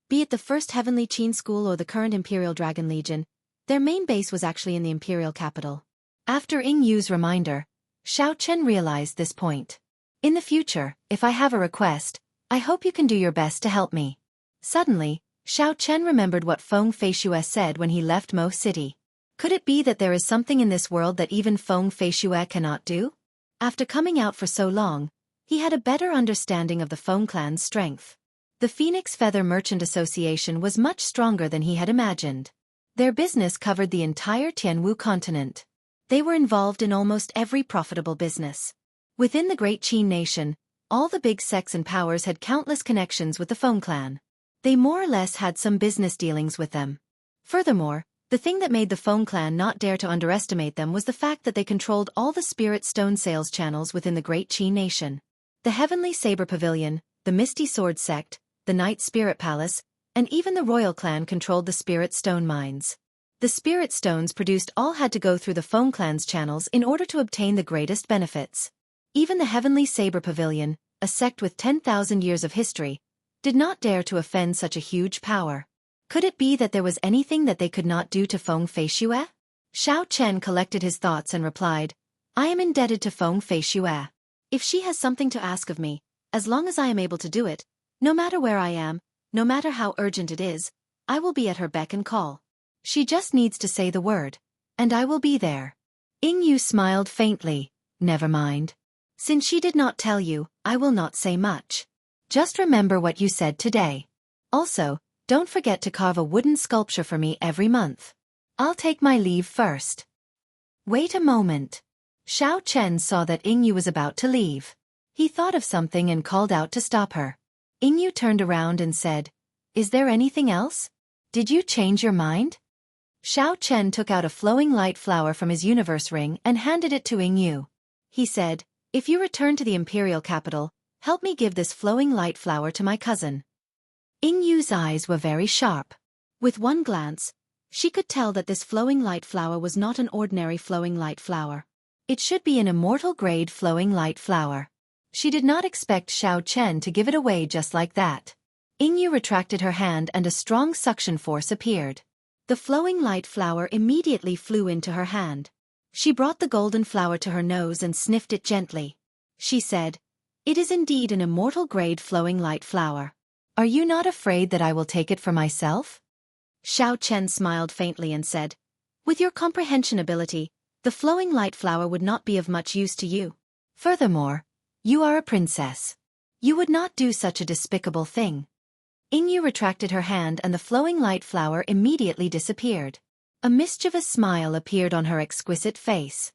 Be it the first Heavenly Qin School or the current Imperial Dragon Legion, their main base was actually in the imperial capital." After Ying Yu's reminder, Xiao Chen realized this point. "In the future, if I have a request, I hope you can do your best to help me." Suddenly, Xiao Chen remembered what Feng Feishue said when he left Mo City. Could it be that there is something in this world that even Feng Feishue cannot do? After coming out for so long, he had a better understanding of the Feng clan's strength. The Phoenix Feather Merchant Association was much stronger than he had imagined. Their business covered the entire Tianwu continent. They were involved in almost every profitable business. Within the Great Qin nation, all the big sects and powers had countless connections with the Feng clan. They more or less had some business dealings with them. Furthermore, the thing that made the Feng clan not dare to underestimate them was the fact that they controlled all the spirit stone sales channels within the Great Qin nation. The Heavenly Saber Pavilion, the Misty Sword Sect, the Night Spirit Palace, and even the Royal Clan controlled the spirit stone mines. The spirit stones produced all had to go through the Feng clan's channels in order to obtain the greatest benefits. Even the Heavenly Saber Pavilion, a sect with 10,000 years of history, did not dare to offend such a huge power. Could it be that there was anything that they could not do to Feng Feishue? Xiao Chen collected his thoughts and replied, "I am indebted to Feng Feishue. If she has something to ask of me, as long as I am able to do it, no matter where I am, no matter how urgent it is, I will be at her beck and call. She just needs to say the word, and I will be there." Ying Yu smiled faintly. "Never mind. Since she did not tell you, I will not say much. Just remember what you said today. Also, don't forget to carve a wooden sculpture for me every month. I'll take my leave first." Wait a moment. Xiao Chen saw that Ying Yu was about to leave. He thought of something and called out to stop her. Ying Yu turned around and said, "Is there anything else? Did you change your mind?" Xiao Chen took out a flowing light flower from his universe ring and handed it to Ying Yu. He said, "If you return to the imperial capital, help me give this flowing light flower to my cousin." Ying Yu's eyes were very sharp. With one glance, she could tell that this flowing light flower was not an ordinary flowing light flower. It should be an immortal-grade flowing light flower. She did not expect Xiao Chen to give it away just like that. Ying Yu retracted her hand and a strong suction force appeared. The flowing light flower immediately flew into her hand. She brought the golden flower to her nose and sniffed it gently. She said, "It is indeed an immortal-grade flowing light flower. Are you not afraid that I will take it for myself? Xiao Chen smiled faintly and said, with your comprehension ability, the flowing light flower would not be of much use to you. Furthermore, you are a princess. You would not do such a despicable thing. Yingyu retracted her hand and the flowing light flower immediately disappeared. A mischievous smile appeared on her exquisite face.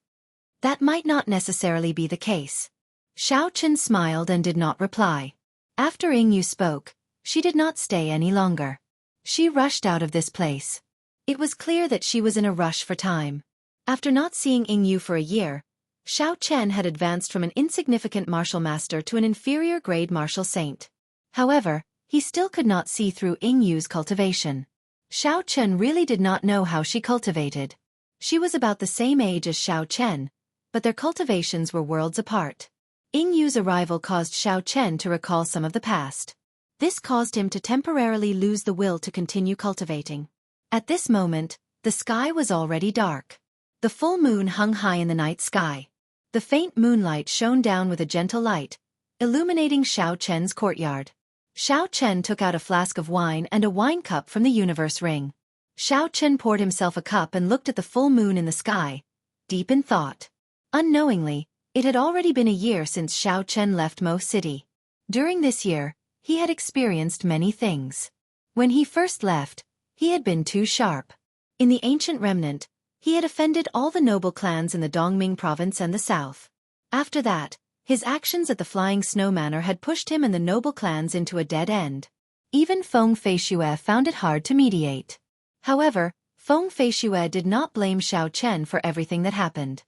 That might not necessarily be the case. Xiao Chen smiled and did not reply. After Yingyu spoke, she did not stay any longer. She rushed out of this place. It was clear that she was in a rush for time. After not seeing Yingyu for a year, Xiao Chen had advanced from an insignificant martial master to an inferior grade martial saint. However, he still could not see through Yingyu's cultivation. Xiao Chen really did not know how she cultivated. She was about the same age as Xiao Chen, but their cultivations were worlds apart. Yingyu's arrival caused Xiao Chen to recall some of the past. This caused him to temporarily lose the will to continue cultivating. At this moment, the sky was already dark. The full moon hung high in the night sky. The faint moonlight shone down with a gentle light, illuminating Xiao Chen's courtyard. Xiao Chen took out a flask of wine and a wine cup from the universe ring. Xiao Chen poured himself a cup and looked at the full moon in the sky, deep in thought. Unknowingly, it had already been a year since Xiao Chen left Mo City. During this year, he had experienced many things. When he first left, he had been too sharp. In the ancient remnant, he had offended all the noble clans in the Dongming province and the south. After that, his actions at the Flying Snow Manor had pushed him and the noble clans into a dead end. Even Feng Feishue found it hard to mediate. However, Feng Feishue did not blame Xiao Chen for everything that happened.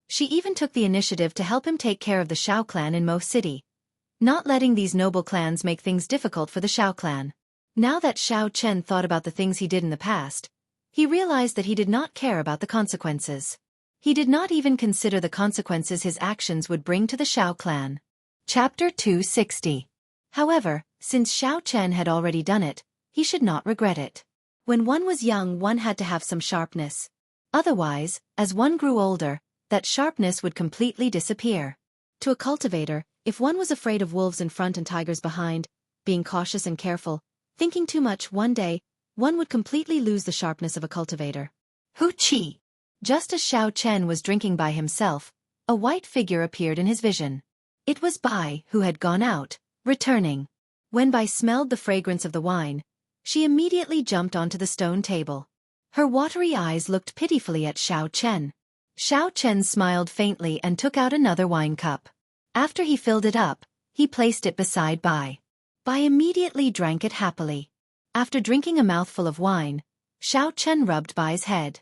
She even took the initiative to help him take care of the Xiao clan in Mo City, not letting these noble clans make things difficult for the Xiao clan. Now that Xiao Chen thought about the things he did in the past, he realized that he did not care about the consequences. He did not even consider the consequences his actions would bring to the Xiao clan. Chapter 260. However, since Xiao Chen had already done it, he should not regret it. When one was young, one had to have some sharpness. Otherwise, as one grew older, that sharpness would completely disappear. To a cultivator, if one was afraid of wolves in front and tigers behind, being cautious and careful, thinking too much one day, one would completely lose the sharpness of a cultivator. Hu Qi. Just as Xiao Chen was drinking by himself, a white figure appeared in his vision. It was Bai, who had gone out, returning. When Bai smelled the fragrance of the wine, she immediately jumped onto the stone table. Her watery eyes looked pitifully at Xiao Chen. Xiao Chen smiled faintly and took out another wine cup. After he filled it up, he placed it beside Bai. Bai immediately drank it happily. After drinking a mouthful of wine, Xiao Chen rubbed Bai's head.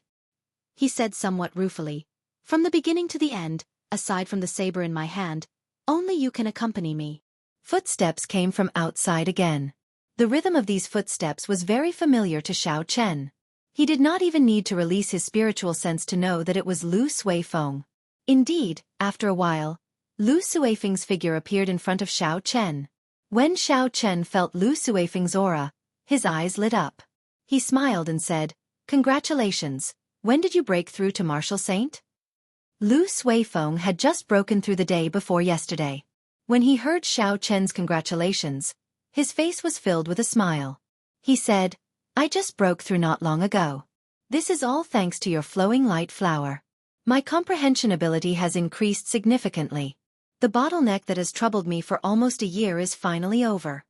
He said somewhat ruefully, "From the beginning to the end, aside from the saber in my hand, only you can accompany me." Footsteps came from outside again. The rhythm of these footsteps was very familiar to Xiao Chen. He did not even need to release his spiritual sense to know that it was Lu Suifeng. Indeed, after a while, Lu Suifeng's figure appeared in front of Xiao Chen. When Xiao Chen felt Lu Suifeng's aura, his eyes lit up. He smiled and said, "Congratulations, when did you break through to Martial Saint?" Lu Suifeng had just broken through the day before yesterday. When he heard Xiao Chen's congratulations, his face was filled with a smile. He said, "I just broke through not long ago. This is all thanks to your flowing light flower. My comprehension ability has increased significantly. The bottleneck that has troubled me for almost a year is finally over."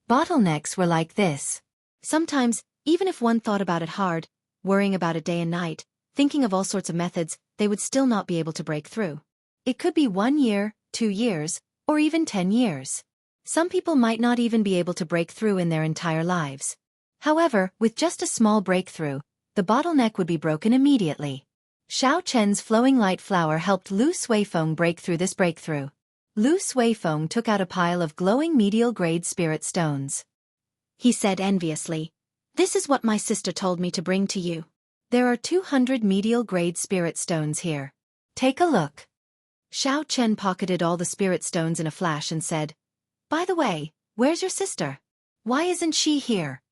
Bottlenecks were like this. Sometimes, even if one thought about it hard, worrying about it day and night, thinking of all sorts of methods, they would still not be able to break through. It could be 1 year, 2 years, or even 10 years. Some people might not even be able to break through in their entire lives. However, with just a small breakthrough, the bottleneck would be broken immediately. Xiao Chen's flowing light flower helped Lu Suifeng break through this breakthrough. Lu Suifeng took out a pile of glowing medial-grade spirit stones. He said enviously, "This is what my sister told me to bring to you. There are 200 medial-grade spirit stones here. Take a look." Xiao Chen pocketed all the spirit stones in a flash and said, "By the way, where's your sister? Why isn't she here?"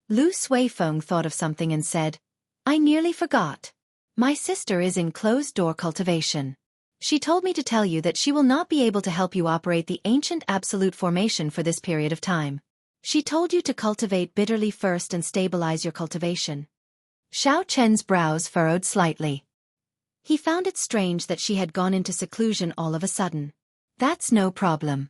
Lu Suifeng thought of something and said, "I nearly forgot. My sister is in closed-door cultivation. She told me to tell you that she will not be able to help you operate the ancient absolute formation for this period of time. She told you to cultivate bitterly first and stabilize your cultivation. Xiao Chen's brows furrowed slightly. He found it strange that she had gone into seclusion all of a sudden. That's no problem.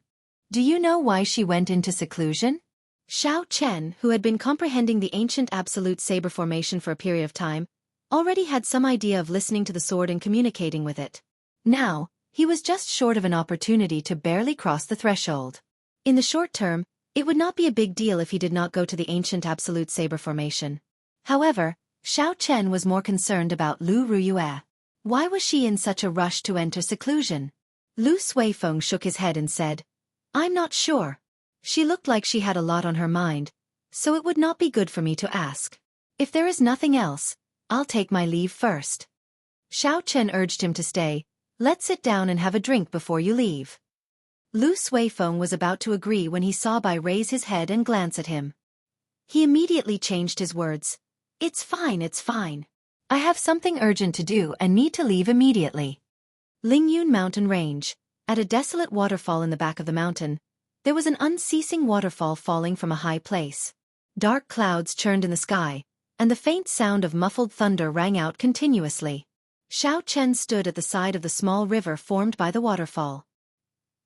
Do you know why she went into seclusion? Xiao Chen, who had been comprehending the ancient absolute saber formation for a period of time, already had some idea of listening to the sword and communicating with it. Now, he was just short of an opportunity to barely cross the threshold. In the short term, it would not be a big deal if he did not go to the ancient absolute saber formation. However, Xiao Chen was more concerned about Lu Ruyue. Why was she in such a rush to enter seclusion? Lu Suifeng shook his head and said, I'm not sure. She looked like she had a lot on her mind, so it would not be good for me to ask. If there is nothing else, I'll take my leave first. Xiao Chen urged him to stay. Let's sit down and have a drink before you leave. Lu Suifeng was about to agree when he saw Bai raise his head and glance at him. He immediately changed his words. It's fine. I have something urgent to do and need to leave immediately. Lingyun Mountain Range. At a desolate waterfall in the back of the mountain, there was an unceasing waterfall falling from a high place. Dark clouds churned in the sky, and the faint sound of muffled thunder rang out continuously. Xiao Chen stood at the side of the small river formed by the waterfall.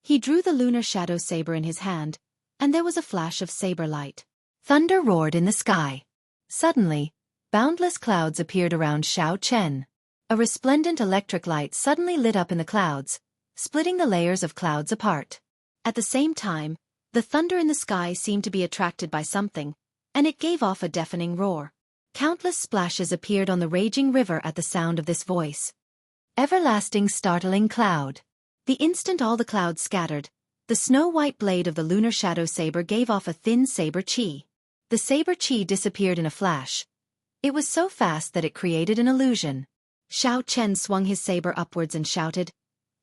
He drew the lunar shadow saber in his hand, and there was a flash of saber light. Thunder roared in the sky. Suddenly, boundless clouds appeared around Xiao Chen. A resplendent electric light suddenly lit up in the clouds, splitting the layers of clouds apart. At the same time, the thunder in the sky seemed to be attracted by something, and it gave off a deafening roar. Countless splashes appeared on the raging river at the sound of this voice. Everlasting startling cloud. The instant all the clouds scattered, the snow-white blade of the lunar shadow saber gave off a thin saber chi. The saber chi disappeared in a flash. It was so fast that it created an illusion. Xiao Chen swung his saber upwards and shouted,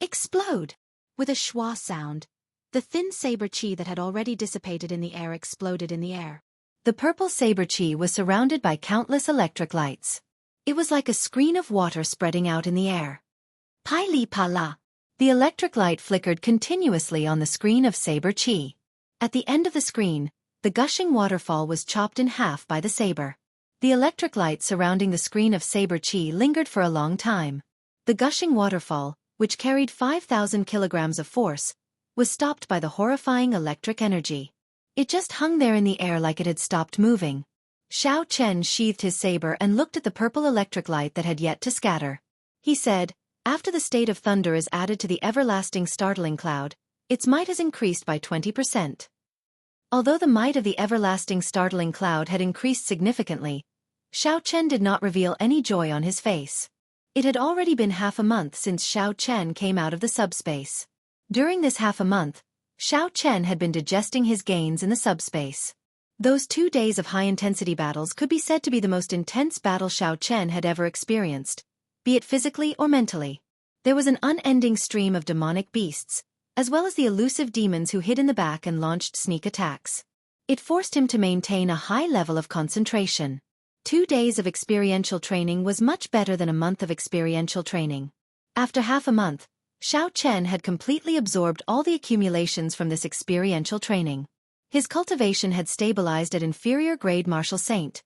Explode! With a schwa sound, the thin saber chi that had already dissipated in the air exploded in the air. The purple saber chi was surrounded by countless electric lights. It was like a screen of water spreading out in the air. Pai li pa la. The electric light flickered continuously on the screen of saber chi. At the end of the screen, the gushing waterfall was chopped in half by the saber. The electric light surrounding the screen of saber chi lingered for a long time. The gushing waterfall, which carried 5,000 kilograms of force, was stopped by the horrifying electric energy. It just hung there in the air like it had stopped moving. Xiao Chen sheathed his saber and looked at the purple electric light that had yet to scatter. He said, After the state of thunder is added to the everlasting startling cloud, its might has increased by 20%. Although the might of the everlasting startling cloud had increased significantly, Xiao Chen did not reveal any joy on his face. It had already been half a month since Xiao Chen came out of the subspace. During this half a month, Xiao Chen had been digesting his gains in the subspace. Those 2 days of high-intensity battles could be said to be the most intense battle Xiao Chen had ever experienced, be it physically or mentally. There was an unending stream of demonic beasts, as well as the elusive demons who hid in the back and launched sneak attacks. It forced him to maintain a high level of concentration. 2 days of experiential training was much better than a month of experiential training. After half a month, Xiao Chen had completely absorbed all the accumulations from this experiential training. His cultivation had stabilized at inferior grade Martial Saint.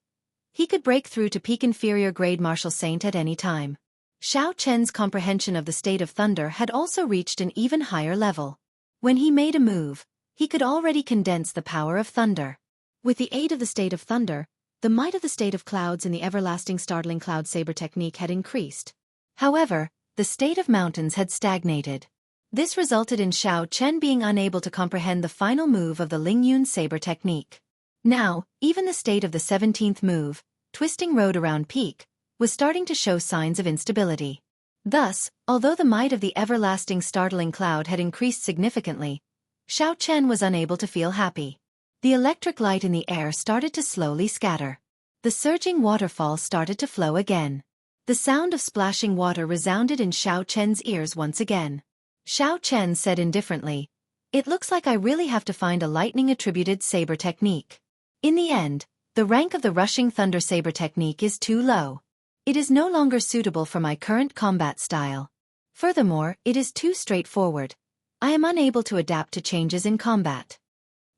He could break through to peak inferior grade Martial Saint at any time. Xiao Chen's comprehension of the state of thunder had also reached an even higher level. When he made a move, he could already condense the power of thunder. With the aid of the state of thunder, the might of the state of clouds in the everlasting startling cloud saber technique had increased. However, the state of mountains had stagnated. This resulted in Xiao Chen being unable to comprehend the final move of the Lingyun saber technique. Now, even the state of the 17th move, twisting road around peak, was starting to show signs of instability. Thus, although the might of the everlasting startling cloud had increased significantly, Xiao Chen was unable to feel happy. The electric light in the air started to slowly scatter. The surging waterfall started to flow again. The sound of splashing water resounded in Xiao Chen's ears once again. Xiao Chen said indifferently, "It looks like I really have to find a lightning-attributed saber technique. In the end, the rank of the rushing thunder saber technique is too low. It is no longer suitable for my current combat style. Furthermore, it is too straightforward. I am unable to adapt to changes in combat."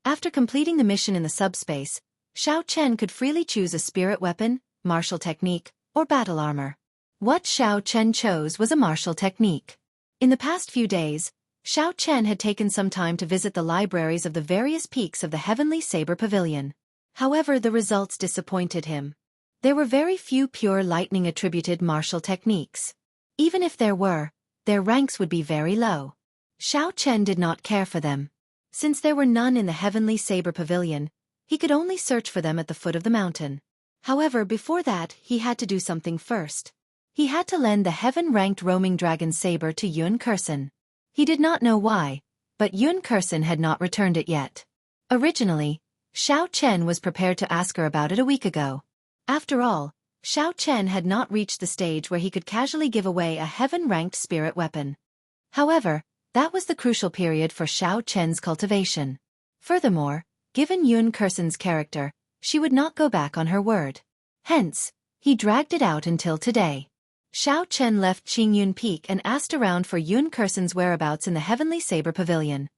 After completing the mission in the subspace, Xiao Chen could freely choose a spirit weapon, martial technique, or battle armor. What Xiao Chen chose was a martial technique. In the past few days, Xiao Chen had taken some time to visit the libraries of the various peaks of the Heavenly Saber Pavilion. However, the results disappointed him. There were very few pure lightning-attributed martial techniques. Even if there were, their ranks would be very low. Xiao Chen did not care for them. Since there were none in the Heavenly Saber Pavilion, he could only search for them at the foot of the mountain. However, before that, he had to do something first. He had to lend the heaven-ranked roaming dragon saber to Yun Kursen. He did not know why, but Yun Kursen had not returned it yet. Originally, Xiao Chen was prepared to ask her about it a week ago. After all, Xiao Chen had not reached the stage where he could casually give away a heaven-ranked spirit weapon. However, that was the crucial period for Xiao Chen's cultivation. Furthermore, given Yun Kursen's character, she would not go back on her word. Hence, he dragged it out until today. Xiao Chen left Qingyun Peak and asked around for Yun Kursen's whereabouts in the Heavenly Saber Pavilion.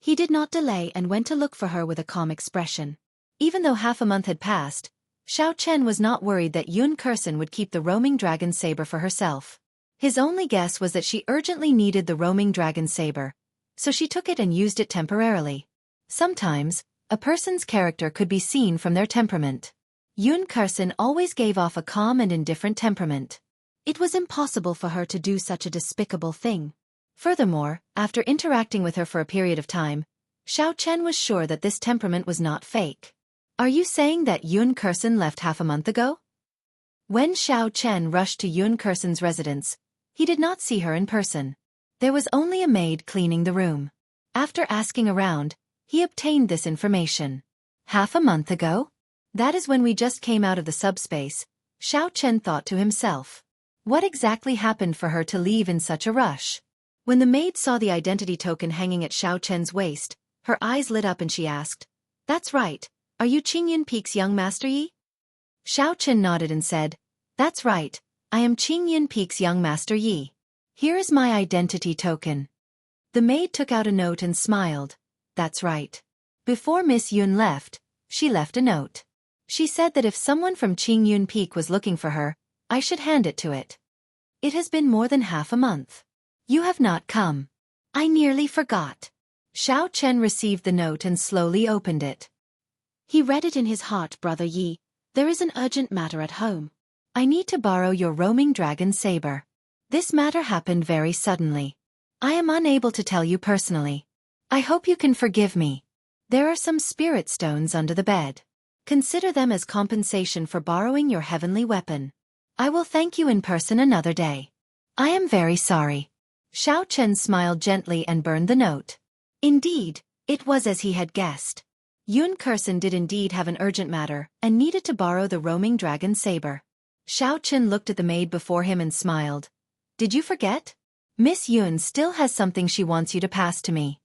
He did not delay and went to look for her with a calm expression. Even though half a month had passed, Xiao Chen was not worried that Yun Kursen would keep the roaming dragon saber for herself. His only guess was that she urgently needed the roaming dragon saber, so she took it and used it temporarily. Sometimes, a person's character could be seen from their temperament. Yun Kursen always gave off a calm and indifferent temperament. It was impossible for her to do such a despicable thing. Furthermore, after interacting with her for a period of time, Xiao Chen was sure that this temperament was not fake. Are you saying that Yun Kursen left half a month ago? When Xiao Chen rushed to Yun Kursen's residence, he did not see her in person. There was only a maid cleaning the room. After asking around, he obtained this information. Half a month ago? That is when we just came out of the subspace, Xiao Chen thought to himself. What exactly happened for her to leave in such a rush? When the maid saw the identity token hanging at Xiao Chen's waist, her eyes lit up and she asked, "That's right. Are you Qingyun Peak's young master Yi?" Xiao Chen nodded and said, "That's right, I am Qingyun Peak's young master Yi. Here is my identity token." The maid took out a note and smiled. "That's right." Before Miss Yun left, she left a note. She said that if someone from Qingyun Peak was looking for her, I should hand it to it. It has been more than half a month. You have not come. I nearly forgot. Xiao Chen received the note and slowly opened it. He read it in his heart. "Brother Yi, there is an urgent matter at home. I need to borrow your roaming dragon saber. This matter happened very suddenly. I am unable to tell you personally. I hope you can forgive me. There are some spirit stones under the bed. Consider them as compensation for borrowing your heavenly weapon. I will thank you in person another day. I am very sorry." Xiao Chen smiled gently and burned the note. Indeed, it was as he had guessed. Yun Kursen did indeed have an urgent matter and needed to borrow the roaming dragon saber. Xiao Chen looked at the maid before him and smiled. "Did you forget? Miss Yun still has something she wants you to pass to me."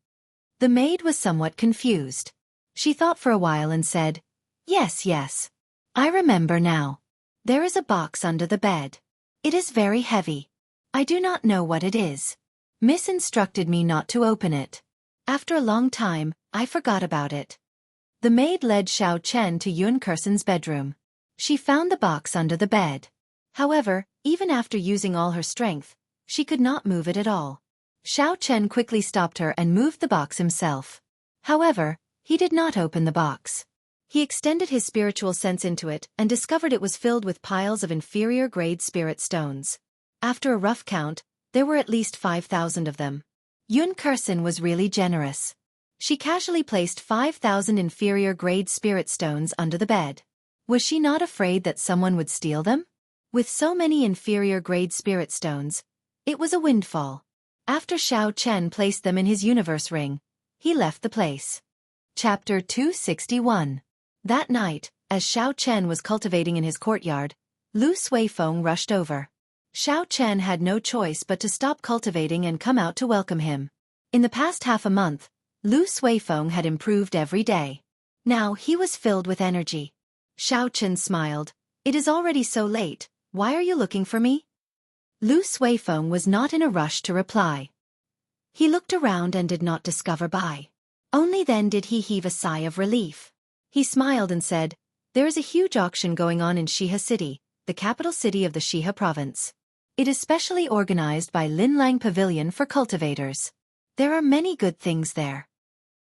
The maid was somewhat confused. She thought for a while and said, Yes. I remember now. There is a box under the bed. It is very heavy. I do not know what it is. Miss instructed me not to open it. After a long time, I forgot about it." The maid led Xiao Chen to Yun Kursen's bedroom. She found the box under the bed. However, even after using all her strength, she could not move it at all. Xiao Chen quickly stopped her and moved the box himself. However, he did not open the box. He extended his spiritual sense into it and discovered it was filled with piles of inferior-grade spirit stones. After a rough count, there were at least 5,000 of them. Yun Kursen was really generous. She casually placed 5,000 inferior-grade spirit stones under the bed. Was she not afraid that someone would steal them? With so many inferior-grade spirit stones, it was a windfall. After Xiao Chen placed them in his universe ring, he left the place. Chapter 261. That night, as Xiao Chen was cultivating in his courtyard, Lu Suifeng rushed over. Xiao Chen had no choice but to stop cultivating and come out to welcome him. In the past half a month, Lu Suifeng had improved every day. Now he was filled with energy. Xiao Chen smiled. "It is already so late, why are you looking for me?" Lu Suifeng was not in a rush to reply. He looked around and did not discover Bai. Only then did he heave a sigh of relief. He smiled and said, "There is a huge auction going on in Shiha City, the capital city of the Shiha province. It is specially organized by Linlang Pavilion for cultivators. There are many good things there.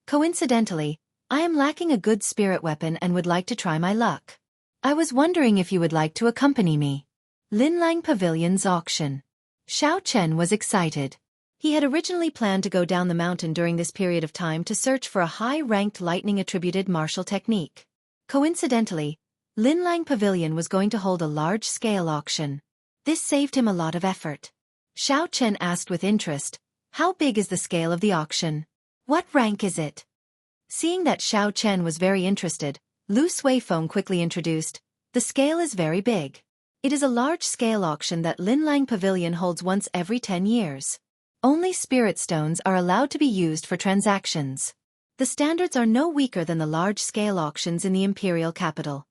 Coincidentally, I am lacking a good spirit weapon and would like to try my luck. I was wondering if you would like to accompany me." Linlang Pavilion's auction. Xiao Chen was excited. He had originally planned to go down the mountain during this period of time to search for a high-ranked lightning-attributed martial technique. Coincidentally, Linlang Pavilion was going to hold a large-scale auction. This saved him a lot of effort. Xiao Chen asked with interest, "How big is the scale of the auction? What rank is it?" Seeing that Xiao Chen was very interested, Lu Suifeng quickly introduced, "The scale is very big. It is a large-scale auction that Linlang Pavilion holds once every 10 years. Only spirit stones are allowed to be used for transactions. The standards are no weaker than the large-scale auctions in the imperial capital.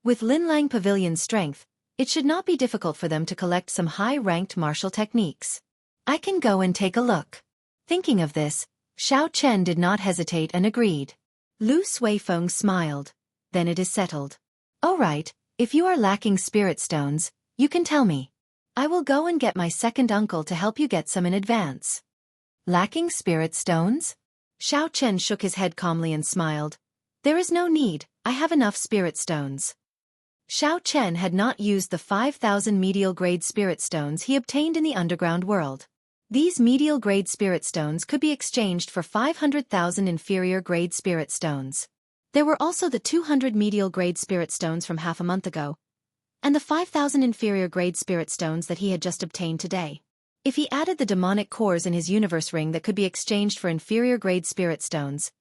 With Linlang Pavilion's strength, it should not be difficult for them to collect some high-ranked martial techniques. I can go and take a look." Thinking of this, Xiao Chen did not hesitate and agreed. Lu Suifeng smiled. "Then it is settled. All right, if you are lacking spirit stones, you can tell me. I will go and get my second uncle to help you get some in advance." Lacking spirit stones? Xiao Chen shook his head calmly and smiled. "There is no need, I have enough spirit stones." Xiao Chen had not used the 5,000 medial-grade spirit stones he obtained in the underground world. These medial-grade spirit stones could be exchanged for 500,000 inferior-grade spirit stones. There were also the 200 medial-grade spirit stones from half a month ago, and the 5,000 inferior-grade spirit stones that he had just obtained today. If he added the demonic cores in his universe ring that could be exchanged for inferior-grade spirit stones,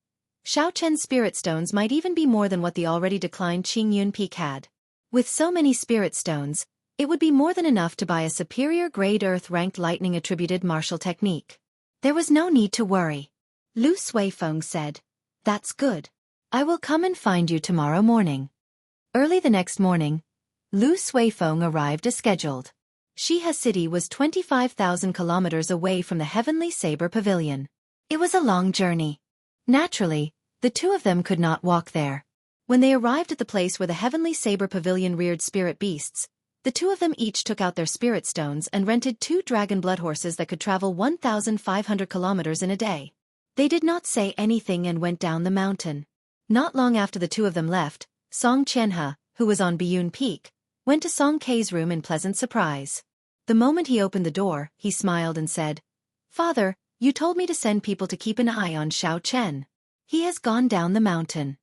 Xiao Chen's spirit stones might even be more than what the already declined Qingyun Peak had. With so many spirit stones, it would be more than enough to buy a superior-grade Earth-ranked lightning-attributed martial technique. There was no need to worry. Lu Suifeng said, "That's good. I will come and find you tomorrow morning." Early the next morning, Lu Suifeng arrived as scheduled. Shiha City was 25,000 kilometers away from the Heavenly Saber Pavilion. It was a long journey. Naturally, the two of them could not walk there. When they arrived at the place where the Heavenly Saber Pavilion reared spirit beasts, the two of them each took out their spirit stones and rented 2 dragon blood horses that could travel 1,500 kilometers in a day. They did not say anything and went down the mountain. Not long after the two of them left, Song Qianhe, who was on Biyun Peak, went to Song Kei's room in pleasant surprise. The moment he opened the door, he smiled and said, "Father, you told me to send people to keep an eye on Xiao Chen. He has gone down the mountain."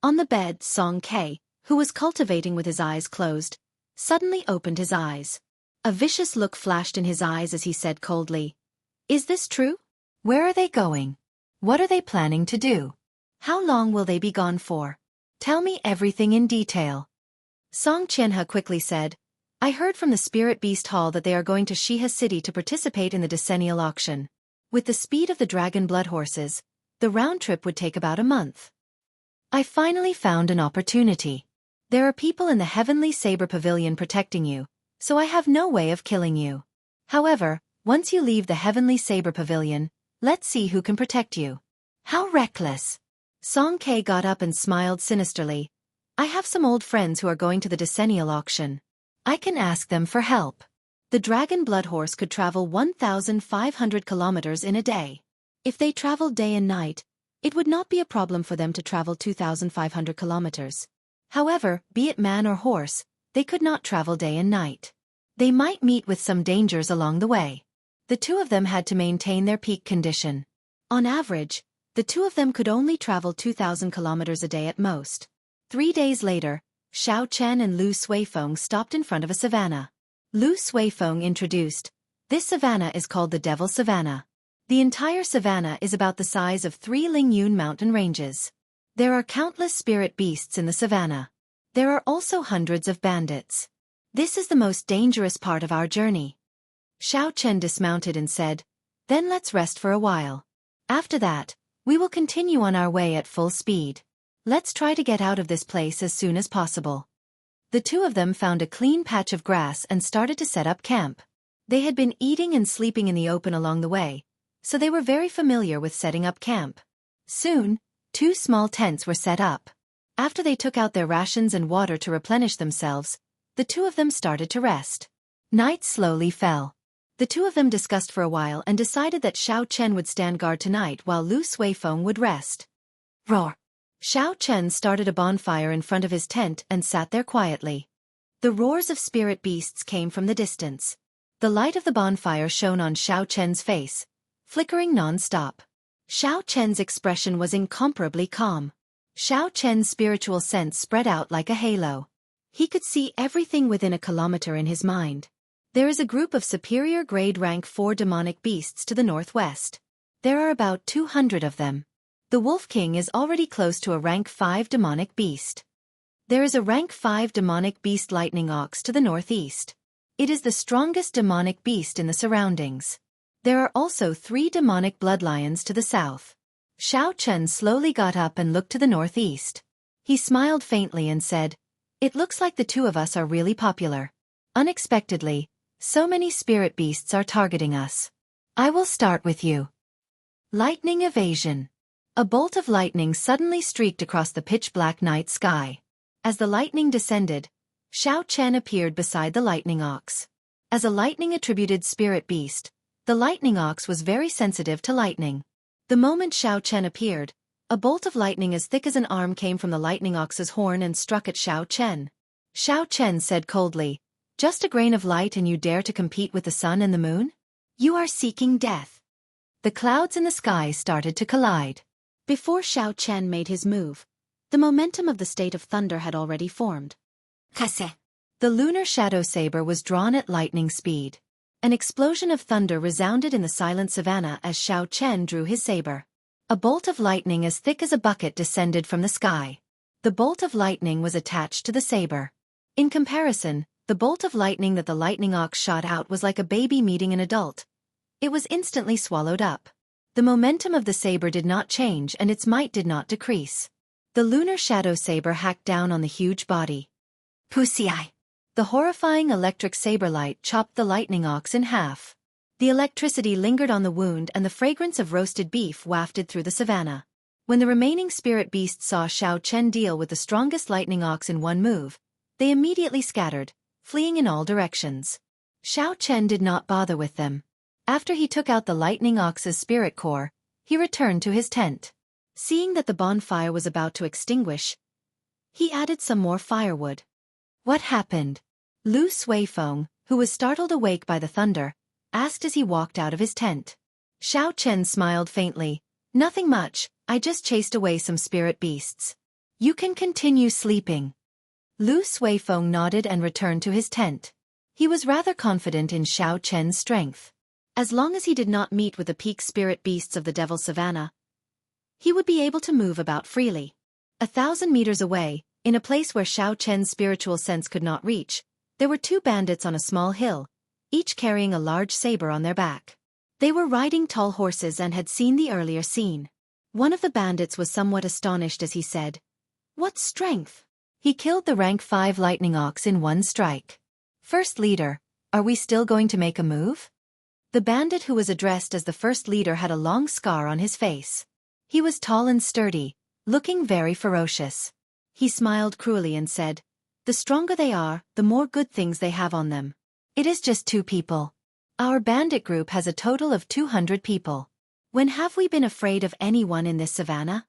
On the bed, Song Kei, who was cultivating with his eyes closed, suddenly opened his eyes. A vicious look flashed in his eyes as he said coldly, "Is this true? Where are they going? What are they planning to do? How long will they be gone for? Tell me everything in detail." Song Qianhe quickly said, "I heard from the Spirit Beast Hall that they are going to Shiha City to participate in the decennial auction. With the speed of the dragon blood horses, the round trip would take about a month. I finally found an opportunity. There are people in the Heavenly Saber Pavilion protecting you, so I have no way of killing you. However, once you leave the Heavenly Saber Pavilion, let's see who can protect you." How reckless! Song Kei got up and smiled sinisterly. "I have some old friends who are going to the decennial auction. I can ask them for help." The dragon blood horse could travel 1,500 kilometers in a day. If they traveled day and night, it would not be a problem for them to travel 2,500 kilometers. However, be it man or horse, they could not travel day and night. They might meet with some dangers along the way. The two of them had to maintain their peak condition. On average, the two of them could only travel 2,000 kilometers a day at most. 3 days later, Xiao Chen and Lu Suifeng stopped in front of a savanna. Lu Suifeng introduced, "This savanna is called the Devil Savanna. The entire savanna is about the size of 3 Lingyun mountain ranges. There are countless spirit beasts in the savanna. There are also hundreds of bandits. This is the most dangerous part of our journey." Xiao Chen dismounted and said, "Then let's rest for a while. After that, we will continue on our way at full speed. Let's try to get out of this place as soon as possible." The two of them found a clean patch of grass and started to set up camp. They had been eating and sleeping in the open along the way, so they were very familiar with setting up camp. Soon, 2 small tents were set up. After they took out their rations and water to replenish themselves, the 2 of them started to rest. Night slowly fell. The 2 of them discussed for a while and decided that Xiao Chen would stand guard tonight while Lu Suifeng would rest. Roar! Xiao Chen started a bonfire in front of his tent and sat there quietly. The roars of spirit beasts came from the distance. The light of the bonfire shone on Xiao Chen's face, flickering non-stop. Xiao Chen's expression was incomparably calm. Xiao Chen's spiritual sense spread out like a halo. He could see everything within a kilometer in his mind. There is a group of superior grade rank 4 demonic beasts to the northwest. There are about 200 of them. The Wolf King is already close to a rank 5 demonic beast. There is a rank 5 demonic beast lightning ox to the northeast. It is the strongest demonic beast in the surroundings. There are also 3 demonic bloodlions to the south. Xiao Chen slowly got up and looked to the northeast. He smiled faintly and said, "It looks like the 2 of us are really popular. Unexpectedly, so many spirit beasts are targeting us. I will start with you." Lightning evasion. A bolt of lightning suddenly streaked across the pitch-black night sky. As the lightning descended, Xiao Chen appeared beside the lightning ox. As a lightning-attributed spirit beast, the lightning ox was very sensitive to lightning. The moment Xiao Chen appeared, a bolt of lightning as thick as an arm came from the lightning ox's horn and struck at Xiao Chen. Xiao Chen said coldly, "Just a grain of light and you dare to compete with the sun and the moon? You are seeking death." The clouds in the sky started to collide. Before Xiao Chen made his move, the momentum of the state of thunder had already formed. Kase. The lunar shadow saber was drawn at lightning speed. An explosion of thunder resounded in the silent savannah as Xiao Chen drew his saber. A bolt of lightning as thick as a bucket descended from the sky. The bolt of lightning was attached to the saber. In comparison, the bolt of lightning that the lightning ox shot out was like a baby meeting an adult. It was instantly swallowed up. The momentum of the saber did not change and its might did not decrease. The lunar shadow saber hacked down on the huge body. Pussy-eye! The horrifying electric saber light chopped the lightning ox in half. The electricity lingered on the wound and the fragrance of roasted beef wafted through the savannah. When the remaining spirit beasts saw Xiao Chen deal with the strongest lightning ox in one move, they immediately scattered, fleeing in all directions. Xiao Chen did not bother with them. After he took out the lightning ox's spirit core, he returned to his tent. Seeing that the bonfire was about to extinguish, he added some more firewood. What happened? Lu Suifeng, who was startled awake by the thunder, asked as he walked out of his tent. Xiao Chen smiled faintly. "Nothing much, I just chased away some spirit beasts. You can continue sleeping." Lu Suifeng nodded and returned to his tent. He was rather confident in Xiao Chen's strength. As long as he did not meet with the peak spirit beasts of the Devil Savannah, he would be able to move about freely. 1,000 meters away, in a place where Xiao Chen's spiritual sense could not reach, there were 2 bandits on a small hill, each carrying a large saber on their back. They were riding tall horses and had seen the earlier scene. One of the bandits was somewhat astonished as he said, "What strength!" He killed the rank 5 lightning ox in one strike. "First leader, are we still going to make a move?" The bandit who was addressed as the first leader had a long scar on his face. He was tall and sturdy, looking very ferocious. He smiled cruelly and said, "The stronger they are, the more good things they have on them. It is just 2 people. Our bandit group has a total of 200 people. When have we been afraid of anyone in this savannah?"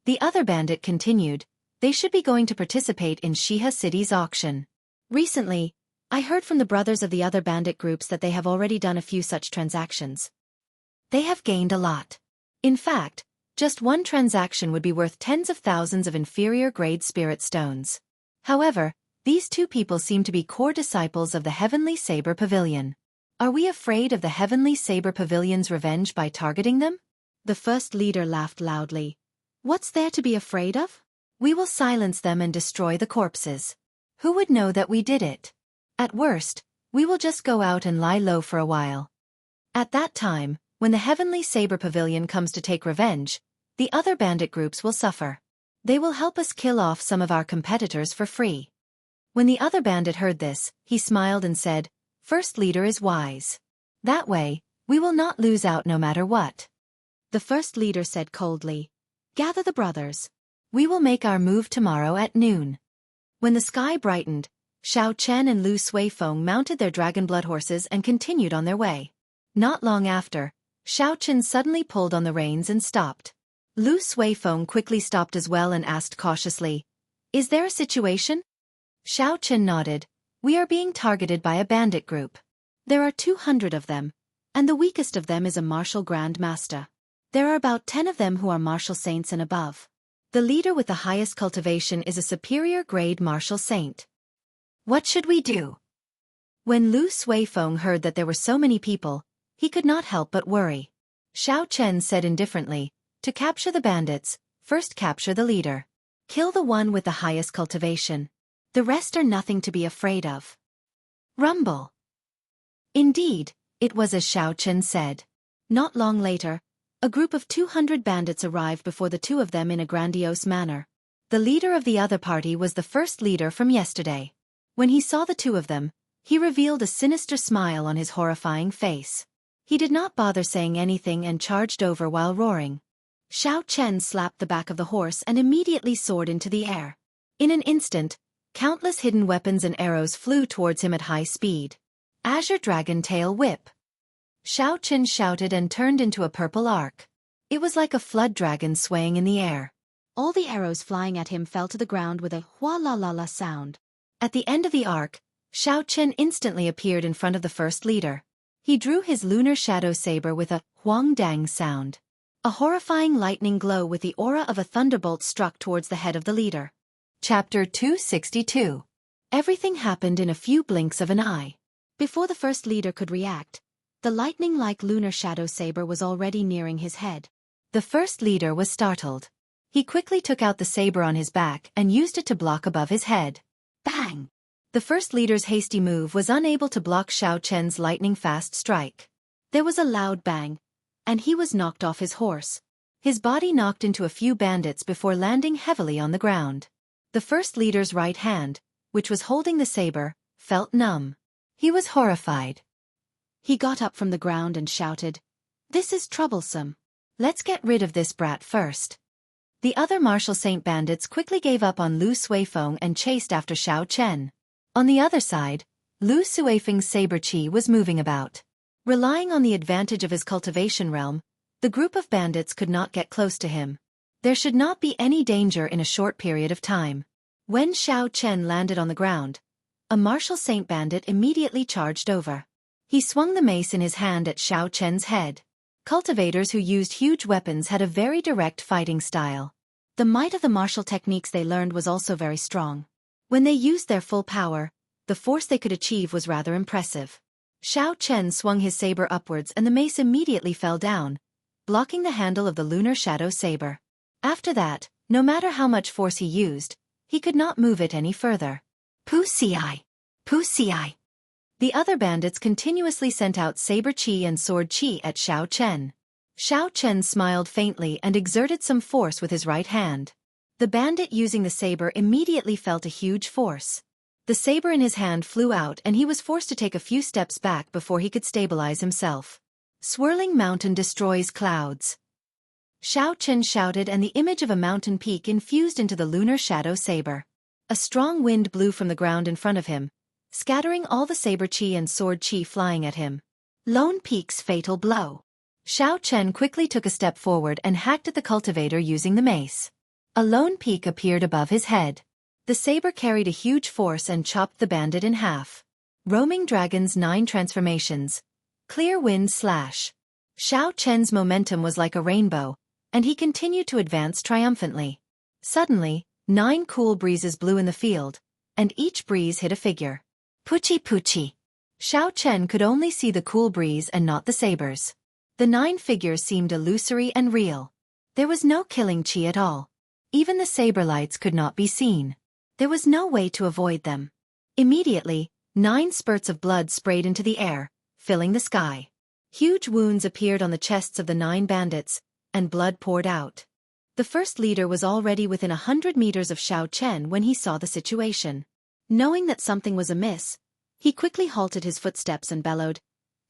The other bandit continued, "They should be going to participate in Shiha City's auction. Recently, I heard from the brothers of the other bandit groups that they have already done a few such transactions. They have gained a lot. In fact, just one transaction would be worth tens of thousands of inferior-grade spirit stones. However, these 2 people seem to be core disciples of the Heavenly Saber Pavilion. Are we afraid of the Heavenly Saber Pavilion's revenge by targeting them?" The first leader laughed loudly. "What's there to be afraid of? We will silence them and destroy the corpses. Who would know that we did it? At worst, we will just go out and lie low for a while. At that time, when the Heavenly Saber Pavilion comes to take revenge, the other bandit groups will suffer. They will help us kill off some of our competitors for free." When the other bandit heard this, he smiled and said, "First leader is wise. That way, we will not lose out no matter what." The first leader said coldly, Gather the brothers. We will make our move tomorrow at noon. When the sky brightened, Xiao Chen and Lu Suifeng mounted their dragon blood horses and continued on their way. Not long after, Xiao Chen suddenly pulled on the reins and stopped. Lu Suifeng quickly stopped as well and asked cautiously, "Is there a situation?" Xiao Chen nodded. "We are being targeted by a bandit group. There are 200 of them, and the weakest of them is a martial Grand Master. There are about 10 of them who are martial saints and above. The leader with the highest cultivation is a superior grade martial saint. What should we do?" When Lu Suifeng heard that there were so many people, he could not help but worry. Xiao Chen said indifferently, "To capture the bandits, first capture the leader. Kill the one with the highest cultivation. The rest are nothing to be afraid of." Rumble. Indeed, it was as Xiao Chen said. Not long later, a group of 200 bandits arrived before the two of them in a grandiose manner. The leader of the other party was the first leader from yesterday. When he saw the two of them, he revealed a sinister smile on his horrifying face. He did not bother saying anything and charged over while roaring. Xiao Chen slapped the back of the horse and immediately soared into the air. In an instant, countless hidden weapons and arrows flew towards him at high speed. Azure Dragon Tail Whip. Xiao Chen shouted and turned into a purple arc. It was like a flood dragon swaying in the air. All the arrows flying at him fell to the ground with a hua-la-la-la sound. At the end of the arc, Xiao Chen instantly appeared in front of the first leader. He drew his lunar shadow saber with a huang-dang sound. A horrifying lightning glow with the aura of a thunderbolt struck towards the head of the leader. Chapter 262. Everything happened in a few blinks of an eye. Before the first leader could react, the lightning-like lunar shadow saber was already nearing his head. The first leader was startled. He quickly took out the saber on his back and used it to block above his head. Bang! The first leader's hasty move was unable to block Xiao Chen's lightning-fast strike. There was a loud bang, and he was knocked off his horse. His body knocked into a few bandits before landing heavily on the ground. The first leader's right hand, which was holding the saber, felt numb. He was horrified. He got up from the ground and shouted, "This is troublesome. Let's get rid of this brat first." The other martial saint bandits quickly gave up on Lu Suifeng and chased after Xiao Chen. On the other side, Lu Suifeng's saber chi was moving about. Relying on the advantage of his cultivation realm, the group of bandits could not get close to him. There should not be any danger in a short period of time. When Xiao Chen landed on the ground, a martial saint bandit immediately charged over. He swung the mace in his hand at Xiao Chen's head. Cultivators who used huge weapons had a very direct fighting style. The might of the martial techniques they learned was also very strong. When they used their full power, the force they could achieve was rather impressive. Xiao Chen swung his saber upwards and the mace immediately fell down, blocking the handle of the lunar shadow saber. After that, no matter how much force he used, he could not move it any further. Pu-si-ai! Pu-si-ai! The other bandits continuously sent out saber chi and sword chi at Xiao Chen. Xiao Chen smiled faintly and exerted some force with his right hand. The bandit using the saber immediately felt a huge force. The saber in his hand flew out and he was forced to take a few steps back before he could stabilize himself. Swirling mountain destroys clouds. Xiao Chen shouted and the image of a mountain peak infused into the lunar shadow saber. A strong wind blew from the ground in front of him, scattering all the saber chi and sword chi flying at him. Lone Peak's fatal blow. Xiao Chen quickly took a step forward and hacked at the cultivator using the mace. A lone peak appeared above his head. The saber carried a huge force and chopped the bandit in half. Roaming Dragon's 9 transformations. Clear Wind Slash. Xiao Chen's momentum was like a rainbow, and he continued to advance triumphantly. Suddenly, 9 cool breezes blew in the field, and each breeze hit a figure. Puchi Puchi. Xiao Chen could only see the cool breeze and not the sabers. The 9 figures seemed illusory and real. There was no killing chi at all. Even the saber lights could not be seen. There was no way to avoid them. Immediately, 9 spurts of blood sprayed into the air, filling the sky. Huge wounds appeared on the chests of the 9 bandits, and blood poured out. The first leader was already within 100 meters of Xiao Chen when he saw the situation. Knowing that something was amiss, he quickly halted his footsteps and bellowed,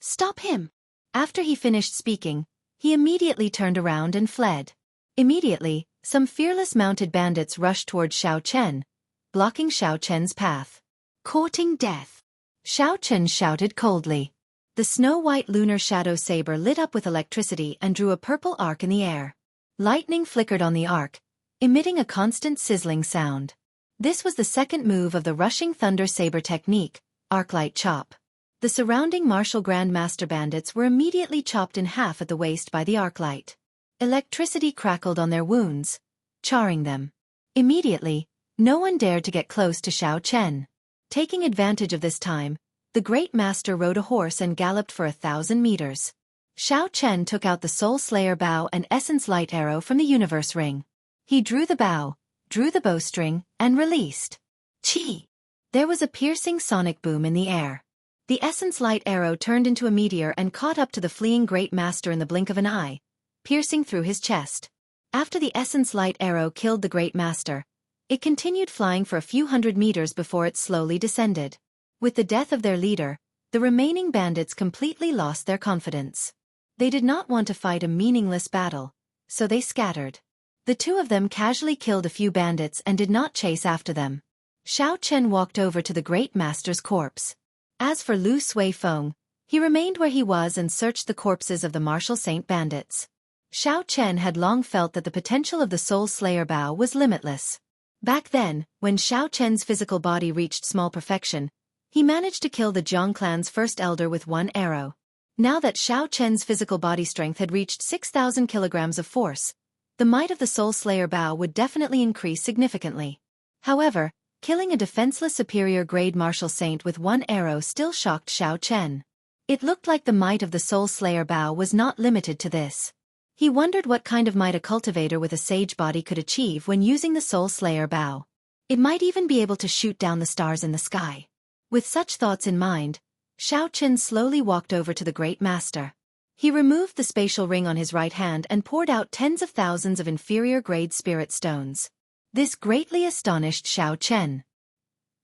"Stop him!" After he finished speaking, he immediately turned around and fled. Immediately, Some fearless mounted bandits rushed toward Xiao Chen, blocking Xiao Chen's path. Courting death. Xiao Chen shouted coldly. The snow-white lunar shadow saber lit up with electricity and drew a purple arc in the air. Lightning flickered on the arc, emitting a constant sizzling sound. This was the second move of the rushing thunder saber technique, Arclight Chop. The surrounding martial grandmaster bandits were immediately chopped in half at the waist by the arclight. Electricity crackled on their wounds, charring them. Immediately, no one dared to get close to Xiao Chen. Taking advantage of this time, the great master rode a horse and galloped for 1,000 meters. Xiao Chen took out the Soul Slayer bow and Essence Light Arrow from the Universe Ring. He drew the bow, drew the bowstring, and released. Chi! There was a piercing sonic boom in the air. The Essence Light Arrow turned into a meteor and caught up to the fleeing Great Master in the blink of an eye, piercing through his chest. After the Essence Light Arrow killed the Great Master, it continued flying for a few hundred meters before it slowly descended. With the death of their leader, the remaining bandits completely lost their confidence. They did not want to fight a meaningless battle, so they scattered. The two of them casually killed a few bandits and did not chase after them. Xiao Chen walked over to the Great Master's corpse. As for Lu Sui Feng, he remained where he was and searched the corpses of the martial saint bandits. Xiao Chen had long felt that the potential of the Soul Slayer bow was limitless. Back then, when Xiao Chen's physical body reached small perfection, he managed to kill the Jiang clan's first elder with one arrow. Now that Xiao Chen's physical body strength had reached 6,000 kilograms of force, the might of the Soul Slayer bow would definitely increase significantly. However, killing a defenseless superior-grade martial saint with one arrow still shocked Xiao Chen. It looked like the might of the Soul Slayer bow was not limited to this. He wondered what kind of might a cultivator with a sage body could achieve when using the Soul Slayer bow. It might even be able to shoot down the stars in the sky. With such thoughts in mind, Xiao Chen slowly walked over to the Great Master. He removed the spatial ring on his right hand and poured out tens of thousands of inferior-grade spirit stones. This greatly astonished Xiao Chen.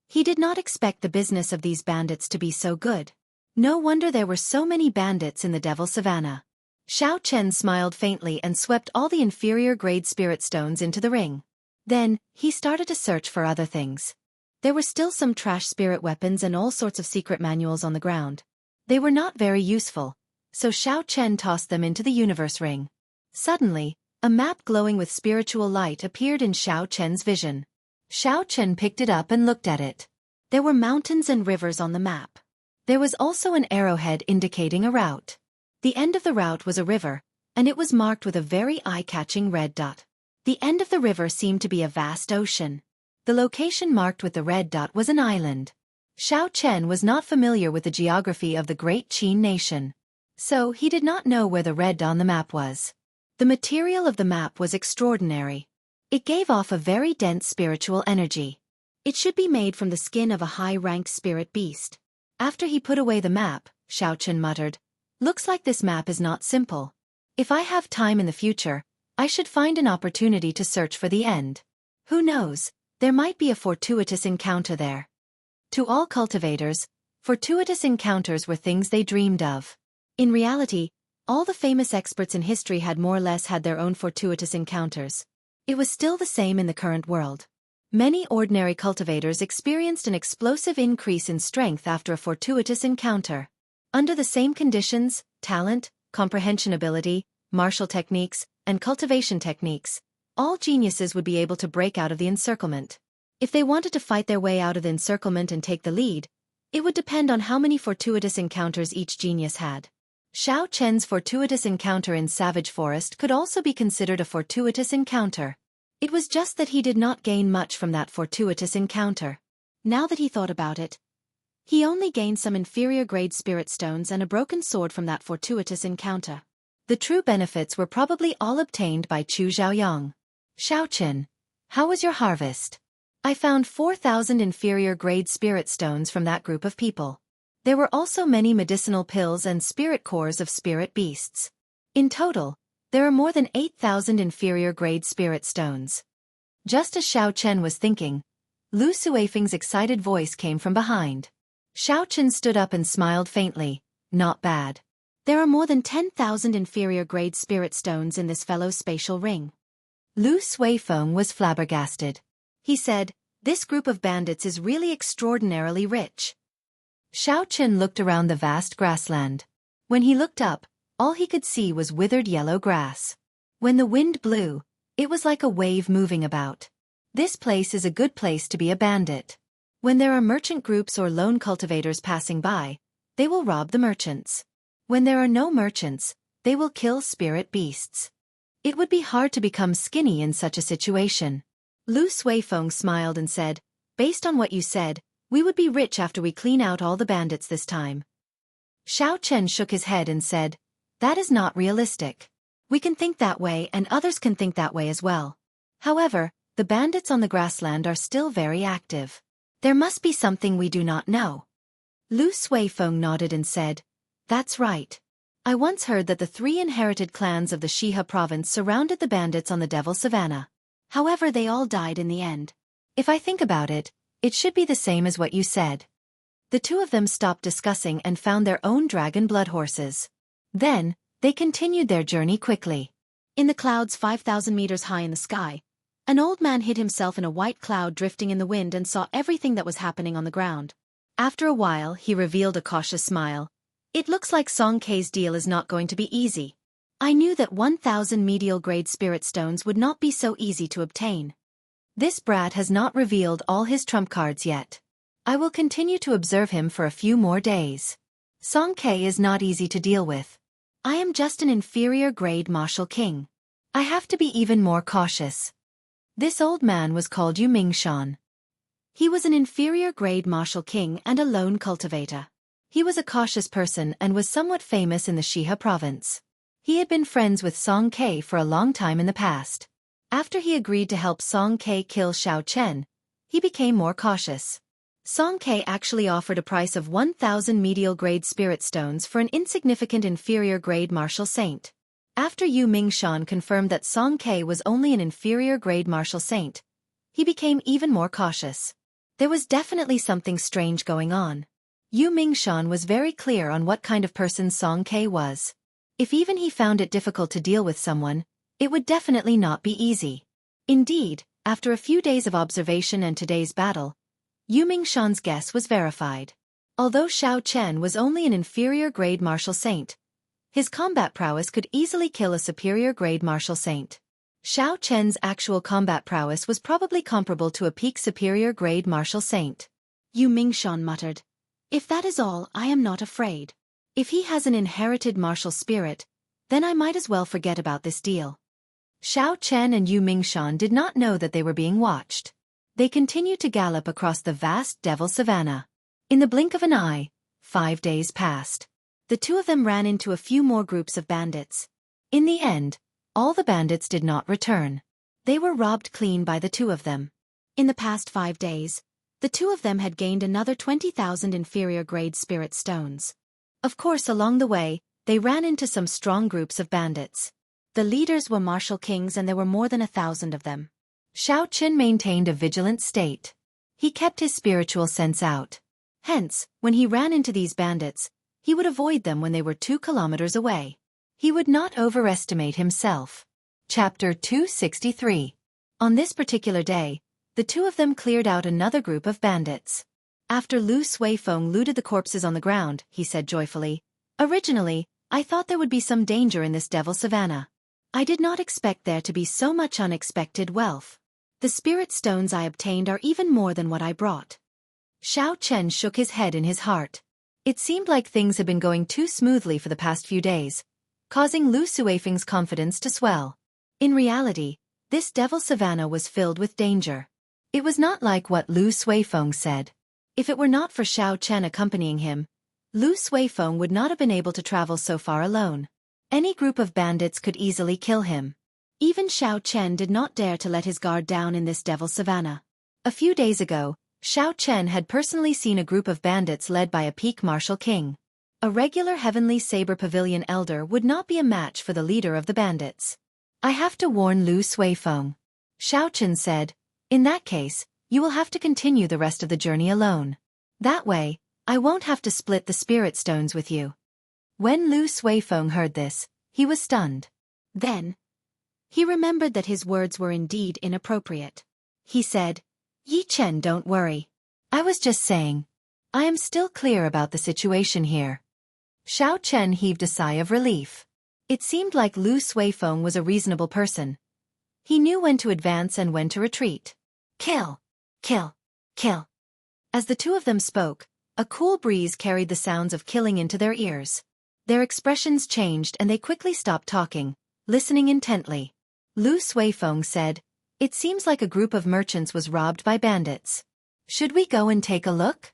He did not expect the business of these bandits to be so good. No wonder there were so many bandits in the Devil Savannah. Xiao Chen smiled faintly and swept all the inferior-grade spirit stones into the ring. Then, he started to search for other things. There were still some trash spirit weapons and all sorts of secret manuals on the ground. They were not very useful, so Xiao Chen tossed them into the Universe Ring. Suddenly, a map glowing with spiritual light appeared in Xiao Chen's vision. Xiao Chen picked it up and looked at it. There were mountains and rivers on the map. There was also an arrowhead indicating a route. The end of the route was a river, and it was marked with a very eye-catching red dot. The end of the river seemed to be a vast ocean. The location marked with the red dot was an island. Xiao Chen was not familiar with the geography of the Great Qin nation, so he did not know where the red dot on the map was. The material of the map was extraordinary. It gave off a very dense spiritual energy. It should be made from the skin of a high-ranked spirit beast. After he put away the map, Xiao Chen muttered, "Looks like this map is not simple. If I have time in the future, I should find an opportunity to search for the end. Who knows, there might be a fortuitous encounter there." To all cultivators, fortuitous encounters were things they dreamed of. In reality, all the famous experts in history had more or less had their own fortuitous encounters. It was still the same in the current world. Many ordinary cultivators experienced an explosive increase in strength after a fortuitous encounter. Under the same conditions, talent, comprehension ability, martial techniques, and cultivation techniques, all geniuses would be able to break out of the encirclement. If they wanted to fight their way out of the encirclement and take the lead, it would depend on how many fortuitous encounters each genius had. Xiao Chen's fortuitous encounter in Savage Forest could also be considered a fortuitous encounter. It was just that he did not gain much from that fortuitous encounter. Now that he thought about it, he only gained some inferior-grade spirit stones and a broken sword from that fortuitous encounter. The true benefits were probably all obtained by Chu Xiaoyang. "Xiao Chen, how was your harvest?" "I found 4,000 inferior-grade spirit stones from that group of people. There were also many medicinal pills and spirit cores of spirit beasts. In total, there are more than 8,000 inferior-grade spirit stones." Just as Xiao Chen was thinking, Lu Suifeng's excited voice came from behind. Xiao Chen stood up and smiled faintly. "Not bad. There are more than 10,000 inferior-grade spirit stones in this fellow's spatial ring. Lu Suifeng was flabbergasted. He said, "This group of bandits is really extraordinarily rich." Xiao Chen looked around the vast grassland. When he looked up, all he could see was withered yellow grass. When the wind blew, it was like a wave moving about. This place is a good place to be a bandit. When there are merchant groups or lone cultivators passing by, they will rob the merchants. When there are no merchants, they will kill spirit beasts. It would be hard to become skinny in such a situation. Lu Suifeng smiled and said, "Based on what you said, we would be rich after we clean out all the bandits this time." Xiao Chen shook his head and said, "That is not realistic. We can think that way and others can think that way as well. However, the bandits on the grassland are still very active. There must be something we do not know." Lu Suifeng nodded and said, "That's right. I once heard that the 3 inherited clans of the Shihe province surrounded the bandits on the Devil Savannah. However, they all died in the end. If I think about it, it should be the same as what you said." The two of them stopped discussing and found their own dragon blood horses. Then, they continued their journey quickly. In the clouds 5,000 meters high in the sky, an old man hid himself in a white cloud drifting in the wind and saw everything that was happening on the ground. After a while, he revealed a cautious smile. "It looks like Song Kei's deal is not going to be easy. I knew that 1,000 medial-grade spirit stones would not be so easy to obtain. This brat has not revealed all his trump cards yet. I will continue to observe him for a few more days. Song Kei is not easy to deal with. I am just an inferior-grade martial king. I have to be even more cautious." This old man was called Yu Mingshan. He was an inferior-grade martial king and a lone cultivator. He was a cautious person and was somewhat famous in the Shihe province. He had been friends with Song Kei for a long time in the past. After he agreed to help Song Kei kill Xiao Chen, he became more cautious. Song Kei actually offered a price of 1,000 medial-grade spirit stones for an insignificant inferior-grade martial saint. After Yu Mingshan confirmed that Song Kei was only an inferior-grade martial saint, he became even more cautious. There was definitely something strange going on. Yu Mingshan was very clear on what kind of person Song Kei was. If even he found it difficult to deal with someone, it would definitely not be easy. Indeed, after a few days of observation and today's battle, Yu Mingshan's guess was verified. Although Xiao Chen was only an inferior-grade martial saint, his combat prowess could easily kill a superior-grade martial saint. Xiao Chen's actual combat prowess was probably comparable to a peak superior-grade martial saint. Yu Mingshan muttered, "If that is all, I am not afraid. If he has an inherited martial spirit, then I might as well forget about this deal." Xiao Chen and Yu Mingshan did not know that they were being watched. They continued to gallop across the vast Devil Savannah. In the blink of an eye, 5 days passed. The two of them ran into a few more groups of bandits. In the end, all the bandits did not return. They were robbed clean by the two of them. In the past 5 days, the two of them had gained another 20,000 inferior-grade spirit stones. Of course, along the way, they ran into some strong groups of bandits. The leaders were martial kings and there were more than 1,000 of them. Xiao Chen maintained a vigilant state. He kept his spiritual sense out. Hence, when he ran into these bandits, he would avoid them when they were 2 kilometers away. He would not overestimate himself. Chapter 263. On this particular day, the two of them cleared out another group of bandits. After Lu Suifeng looted the corpses on the ground, he said joyfully, "Originally, I thought there would be some danger in this Devil Savannah. I did not expect there to be so much unexpected wealth. The spirit stones I obtained are even more than what I brought." Xiao Chen shook his head in his heart. It seemed like things had been going too smoothly for the past few days, causing Lu Suifeng's confidence to swell. In reality, this Devil Savannah was filled with danger. It was not like what Lu Suifeng said. If it were not for Xiao Chen accompanying him, Lu Suifeng would not have been able to travel so far alone. Any group of bandits could easily kill him. Even Xiao Chen did not dare to let his guard down in this Devil Savannah. A few days ago, Xiao Chen had personally seen a group of bandits led by a peak martial king. A regular Heavenly Saber Pavilion elder would not be a match for the leader of the bandits. "I have to warn Lu Suifeng," Xiao Chen said. "In that case, you will have to continue the rest of the journey alone. That way, I won't have to split the spirit stones with you." When Lu Suifeng heard this, he was stunned. Then, He remembered that his words were indeed inappropriate. He said, "Yi Chen, don't worry. I was just saying. I am still clear about the situation here." Xiao Chen heaved a sigh of relief. It seemed like Lu Suifeng was a reasonable person. He knew when to advance and when to retreat. Kill! Kill! Kill! As the two of them spoke, a cool breeze carried the sounds of killing into their ears. Their expressions changed and they quickly stopped talking, listening intently. Lu Suifeng said, "It seems like a group of merchants was robbed by bandits. Should we go and take a look?"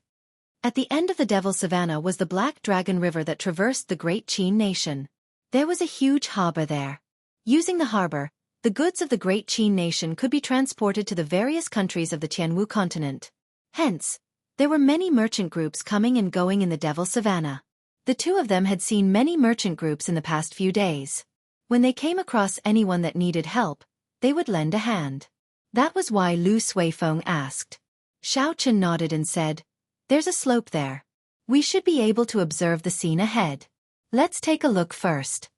At the end of the Devil Savannah was the Black Dragon River that traversed the Great Qin Nation. There was a huge harbor there. Using the harbor, the goods of the Great Qin Nation could be transported to the various countries of the Tianwu continent. Hence, there were many merchant groups coming and going in the Devil Savannah. The two of them had seen many merchant groups in the past few days. When they came across anyone that needed help, they would lend a hand. That was why Lu Suifeng asked. Xiao Chen nodded and said, "There's a slope there. We should be able to observe the scene ahead. Let's take a look first."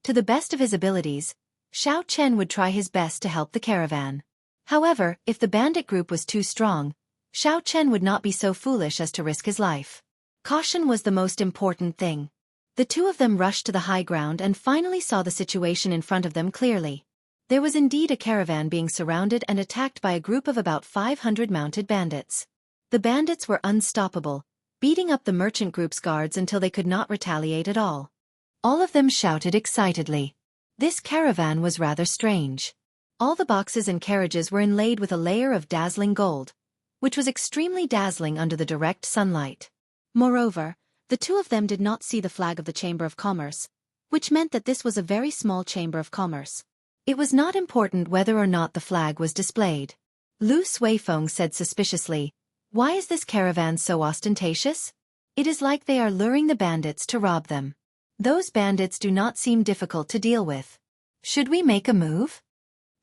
To the best of his abilities, Xiao Chen would try his best to help the caravan. However, if the bandit group was too strong, Xiao Chen would not be so foolish as to risk his life. Caution was the most important thing. The two of them rushed to the high ground and finally saw the situation in front of them clearly. There was indeed a caravan being surrounded and attacked by a group of about 500 mounted bandits. The bandits were unstoppable, beating up the merchant group's guards until they could not retaliate at all. All of them shouted excitedly. This caravan was rather strange. All the boxes and carriages were inlaid with a layer of dazzling gold, which was extremely dazzling under the direct sunlight. Moreover, the two of them did not see the flag of the Chamber of Commerce, which meant that this was a very small Chamber of Commerce. It was not important whether or not the flag was displayed. Lu Suifeng said suspiciously, "Why is this caravan so ostentatious? It is like they are luring the bandits to rob them. Those bandits do not seem difficult to deal with. Should we make a move?"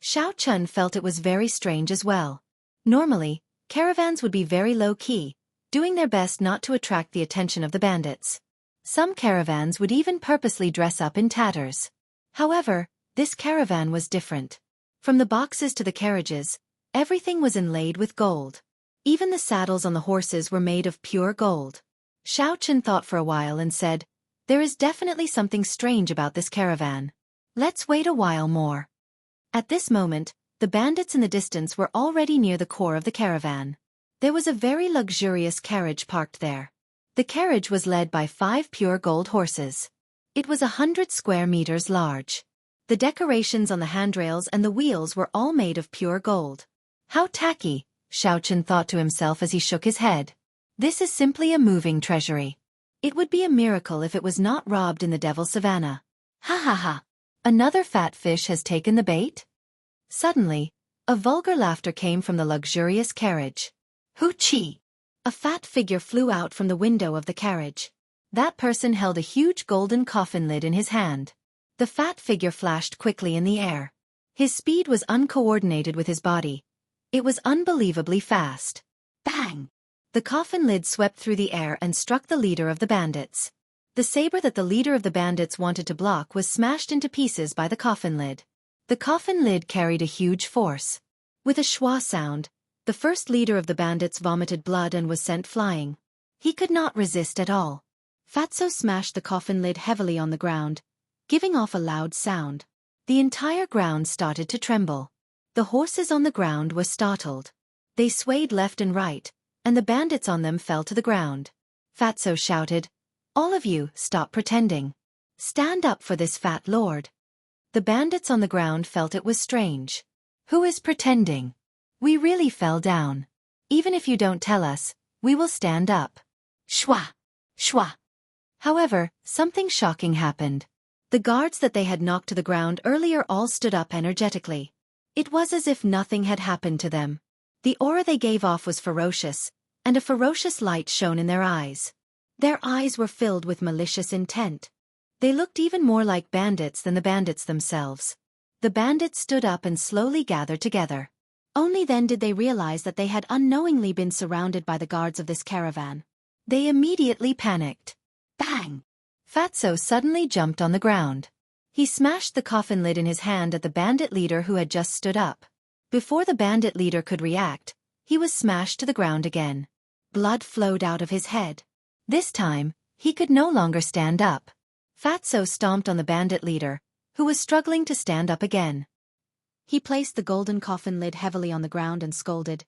Xiao Chen felt it was very strange as well. Normally, caravans would be very low-key, doing their best not to attract the attention of the bandits. Some caravans would even purposely dress up in tatters. However, this caravan was different. From the boxes to the carriages, everything was inlaid with gold. Even the saddles on the horses were made of pure gold. Xiao Chen thought for a while and said, "There is definitely something strange about this caravan. Let's wait a while more." At this moment, the bandits in the distance were already near the core of the caravan. There was a very luxurious carriage parked there. The carriage was led by 5 pure gold horses. It was 100 square meters large. The decorations on the handrails and the wheels were all made of pure gold. How tacky, Xiao Chen thought to himself as he shook his head. This is simply a moving treasury. It would be a miracle if it was not robbed in the Devil Savannah. Ha ha ha! Another fat fish has taken the bait? Suddenly, a vulgar laughter came from the luxurious carriage. Hoo-chee! A fat figure flew out from the window of the carriage. That person held a huge golden coffin lid in his hand. The fat figure flashed quickly in the air. His speed was uncoordinated with his body. It was unbelievably fast. Bang! The coffin lid swept through the air and struck the leader of the bandits. The saber that the leader of the bandits wanted to block was smashed into pieces by the coffin lid. The coffin lid carried a huge force. With a schwa sound, the first leader of the bandits vomited blood and was sent flying. He could not resist at all. Fatso smashed the coffin lid heavily on the ground, giving off a loud sound. The entire ground started to tremble. The horses on the ground were startled. They swayed left and right, and the bandits on them fell to the ground. Fatso shouted, "All of you, stop pretending. Stand up for this fat lord." The bandits on the ground felt it was strange. Who is pretending? We really fell down. Even if you don't tell us, we will stand up. Shwa! Shwa! However, something shocking happened. The guards that they had knocked to the ground earlier all stood up energetically. It was as if nothing had happened to them. The aura they gave off was ferocious, and a ferocious light shone in their eyes. Their eyes were filled with malicious intent. They looked even more like bandits than the bandits themselves. The bandits stood up and slowly gathered together. Only then did they realize that they had unknowingly been surrounded by the guards of this caravan. They immediately panicked. Bang! Fatso suddenly jumped on the ground. He smashed the coffin lid in his hand at the bandit leader who had just stood up. Before the bandit leader could react, he was smashed to the ground again. Blood flowed out of his head. This time, he could no longer stand up. Fatso stomped on the bandit leader, who was struggling to stand up again. He placed the golden coffin lid heavily on the ground and scolded.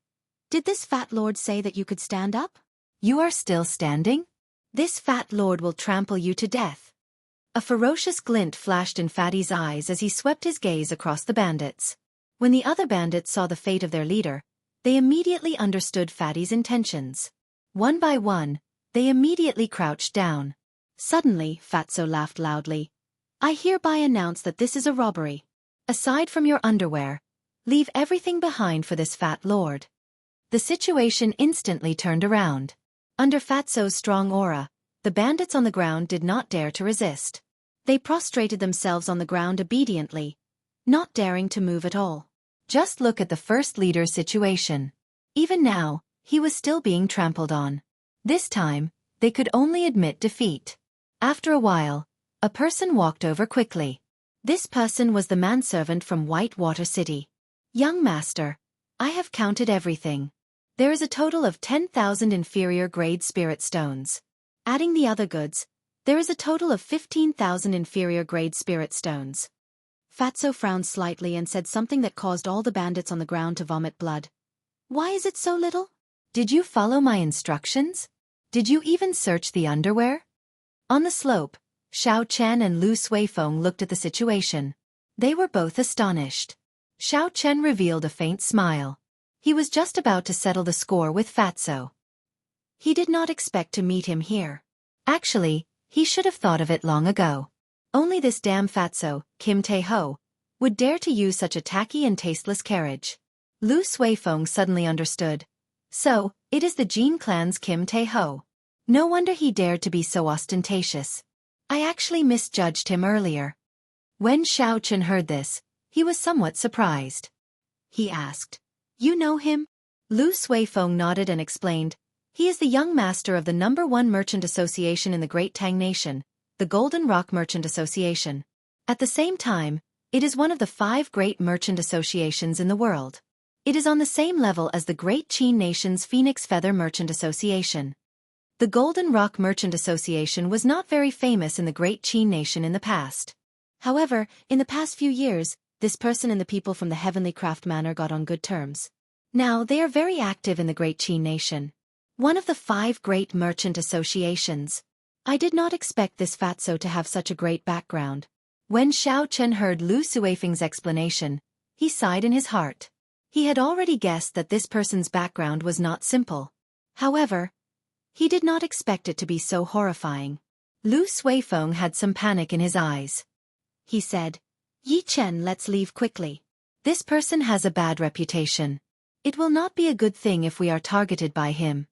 "Did this fat lord say that you could stand up? You are still standing? This fat lord will trample you to death." A ferocious glint flashed in Fatty's eyes as he swept his gaze across the bandits. When the other bandits saw the fate of their leader, they immediately understood Fatty's intentions. One by one, they immediately crouched down. Suddenly, Fatso laughed loudly. "I hereby announce that this is a robbery. Aside from your underwear, leave everything behind for this fat lord." The situation instantly turned around. Under Fatso's strong aura, the bandits on the ground did not dare to resist. They prostrated themselves on the ground obediently, not daring to move at all. Just look at the first leader's situation. Even now, he was still being trampled on. This time, they could only admit defeat. After a while, a person walked over quickly. This person was the manservant from Whitewater City. "Young master, I have counted everything. There is a total of 10,000 inferior grade spirit stones. Adding the other goods, there is a total of 15,000 inferior grade spirit stones." Fatso frowned slightly and said something that caused all the bandits on the ground to vomit blood. "Why is it so little? Did you follow my instructions? Did you even search the underwear?" On the slope, Xiao Chen and Lu Suifeng looked at the situation. They were both astonished. Xiao Chen revealed a faint smile. He was just about to settle the score with Fatso. He did not expect to meet him here. Actually, he should have thought of it long ago. Only this damn Fatso, Kim Tae-ho, would dare to use such a tacky and tasteless carriage. Lu Suifeng suddenly understood. So, it is the Jin clan's Kim Tae-ho. No wonder he dared to be so ostentatious. I actually misjudged him earlier. When Xiao Chen heard this, he was somewhat surprised. He asked, "You know him?" Lu Suifeng nodded and explained, "He is the young master of the #1 merchant association in the Great Tang Nation, the Golden Rock Merchant Association. At the same time, it is one of the 5 great merchant associations in the world. It is on the same level as the Great Qin Nation's Phoenix Feather Merchant Association." The Golden Rock Merchant Association was not very famous in the Great Qin Nation in the past. However, in the past few years, this person and the people from the Heavenly Craft Manor got on good terms. Now they are very active in the Great Qin Nation. One of the 5 great merchant associations. I did not expect this Fatso to have such a great background. When Xiao Chen heard Lu Suifeng's explanation, he sighed in his heart. He had already guessed that this person's background was not simple. However, he did not expect it to be so horrifying. Lu Suifeng had some panic in his eyes. He said, "Yi Chen, let's leave quickly. This person has a bad reputation. It will not be a good thing if we are targeted by him."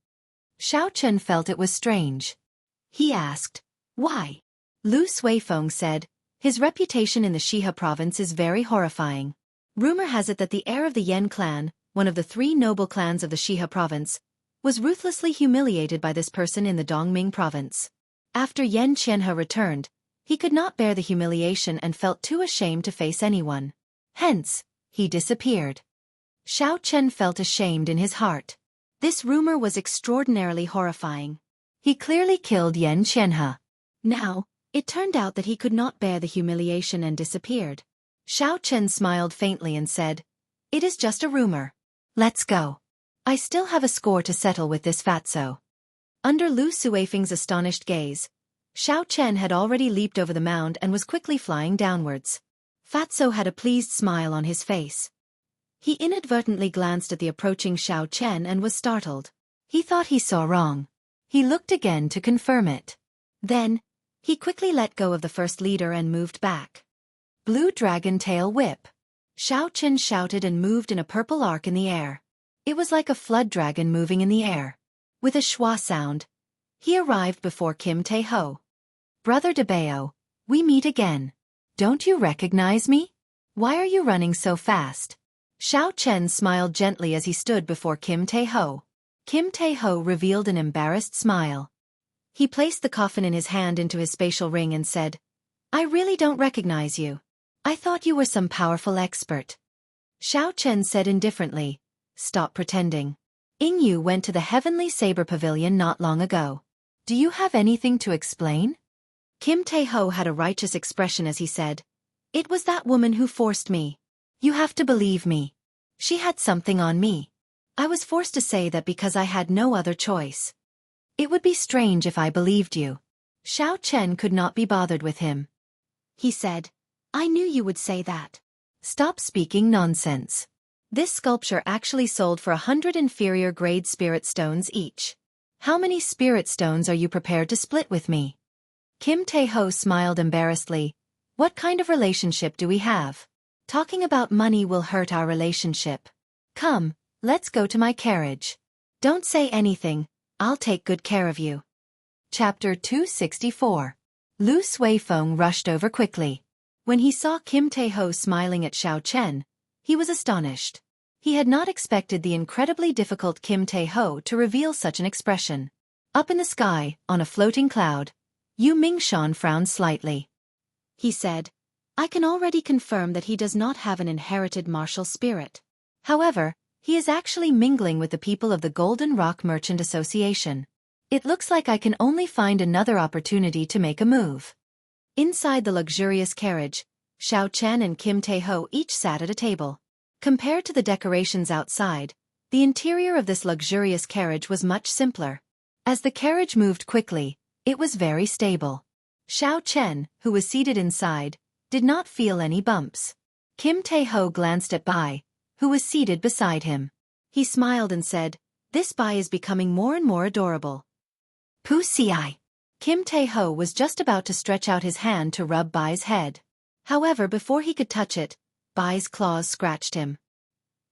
Xiao Chen felt it was strange. He asked, "Why?" Lu Suifeng said, "His reputation in the Shiha province is very horrifying. Rumor has it that the heir of the Yen clan, one of the 3 noble clans of the Shiha province, was ruthlessly humiliated by this person in the Dongming province. After Yen Qianhe returned, he could not bear the humiliation and felt too ashamed to face anyone. Hence, he disappeared." Xiao Chen felt ashamed in his heart. This rumor was extraordinarily horrifying. He clearly killed Yen Qianhe. Now, it turned out that he could not bear the humiliation and disappeared. Xiao Chen smiled faintly and said, "It is just a rumor. Let's go. I still have a score to settle with this Fatso." Under Lu Suifeng's astonished gaze, Xiao Chen had already leaped over the mound and was quickly flying downwards. Fatso had a pleased smile on his face. He inadvertently glanced at the approaching Xiao Chen and was startled. He thought he saw wrong. He looked again to confirm it. Then, he quickly let go of the first leader and moved back. Blue Dragon Tail Whip. Xiao Chen shouted and moved in a purple arc in the air. It was like a flood dragon moving in the air. With a schwa sound, he arrived before Kim Tae-ho. "Brother Debao, we meet again. Don't you recognize me? Why are you running so fast?" Xiao Chen smiled gently as he stood before Kim Tae-ho. Kim Tae-ho revealed an embarrassed smile. He placed the coffin in his hand into his spatial ring and said, I really don't recognize you. I thought you were some powerful expert. Xiao Chen said indifferently. Stop pretending. Ying Yu went to the Heavenly Saber Pavilion not long ago. Do you have anything to explain? Kim Tae-ho had a righteous expression as he said, It was that woman who forced me. You have to believe me. She had something on me. I was forced to say that because I had no other choice. It would be strange if I believed you. Xiao Chen could not be bothered with him. He said, I knew you would say that. Stop speaking nonsense. This sculpture actually sold for 100 inferior grade spirit stones each. How many spirit stones are you prepared to split with me? Kim Tae-ho smiled embarrassedly. What kind of relationship do we have? Talking about money will hurt our relationship. Come, let's go to my carriage. Don't say anything, I'll take good care of you. Chapter 264. Lu Suifeng rushed over quickly. When he saw Kim Tae-ho smiling at Xiao Chen, he was astonished. He had not expected the incredibly difficult Kim Tae-ho to reveal such an expression. Up in the sky, on a floating cloud, Yu Mingshan frowned slightly. He said, I can already confirm that he does not have an inherited martial spirit. However, he is actually mingling with the people of the Golden Rock Merchant Association. It looks like I can only find another opportunity to make a move. Inside the luxurious carriage, Xiao Chen and Kim Tae-ho each sat at a table. Compared to the decorations outside, the interior of this luxurious carriage was much simpler. As the carriage moved quickly, it was very stable. Xiao Chen, who was seated inside, did not feel any bumps. Kim Tae-ho glanced at Bai, who was seated beside him. He smiled and said, This Bai is becoming more and more adorable. Pussy. Kim Tae-ho was just about to stretch out his hand to rub Bai's head. However, before he could touch it, Bai's claws scratched him.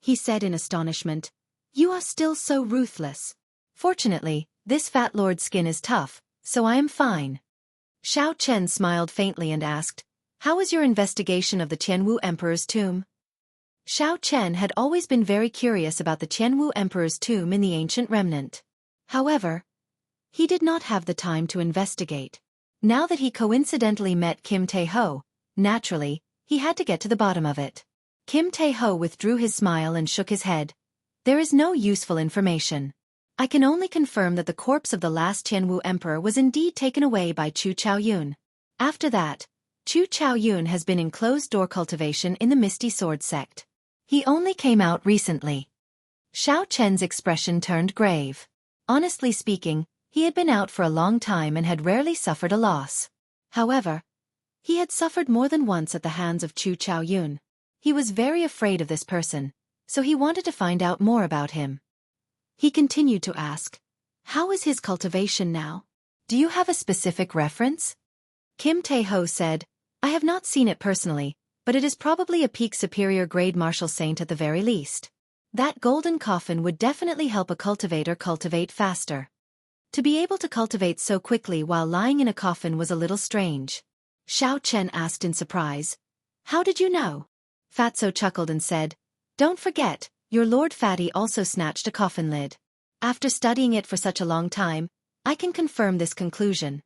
He said in astonishment, You are still so ruthless. Fortunately, this fat lord's skin is tough, so I am fine. Xiao Chen smiled faintly and asked, How was your investigation of the Qianwu Emperor's tomb? Xiao Chen had always been very curious about the Qianwu Emperor's tomb in the ancient remnant. However, he did not have the time to investigate. Now that he coincidentally met Kim Tae-ho, naturally, he had to get to the bottom of it. Kim Tae-ho withdrew his smile and shook his head. There is no useful information. I can only confirm that the corpse of the last Qianwu Emperor was indeed taken away by Chu Chaoyun. After that, Chu Chaoyun has been in closed-door cultivation in the Misty Sword sect. He only came out recently. Xiao Chen's expression turned grave. Honestly speaking, he had been out for a long time and had rarely suffered a loss. However, he had suffered more than once at the hands of Chu Chaoyun. He was very afraid of this person, so he wanted to find out more about him. He continued to ask, How is his cultivation now? Do you have a specific reference? Kim Tae-ho said, I have not seen it personally, but it is probably a peak superior grade martial saint at the very least. That golden coffin would definitely help a cultivator cultivate faster. To be able to cultivate so quickly while lying in a coffin was a little strange. Xiao Chen asked in surprise, How did you know? Fatso chuckled and said, Don't forget, your Lord Fatty also snatched a coffin lid. After studying it for such a long time, I can confirm this conclusion.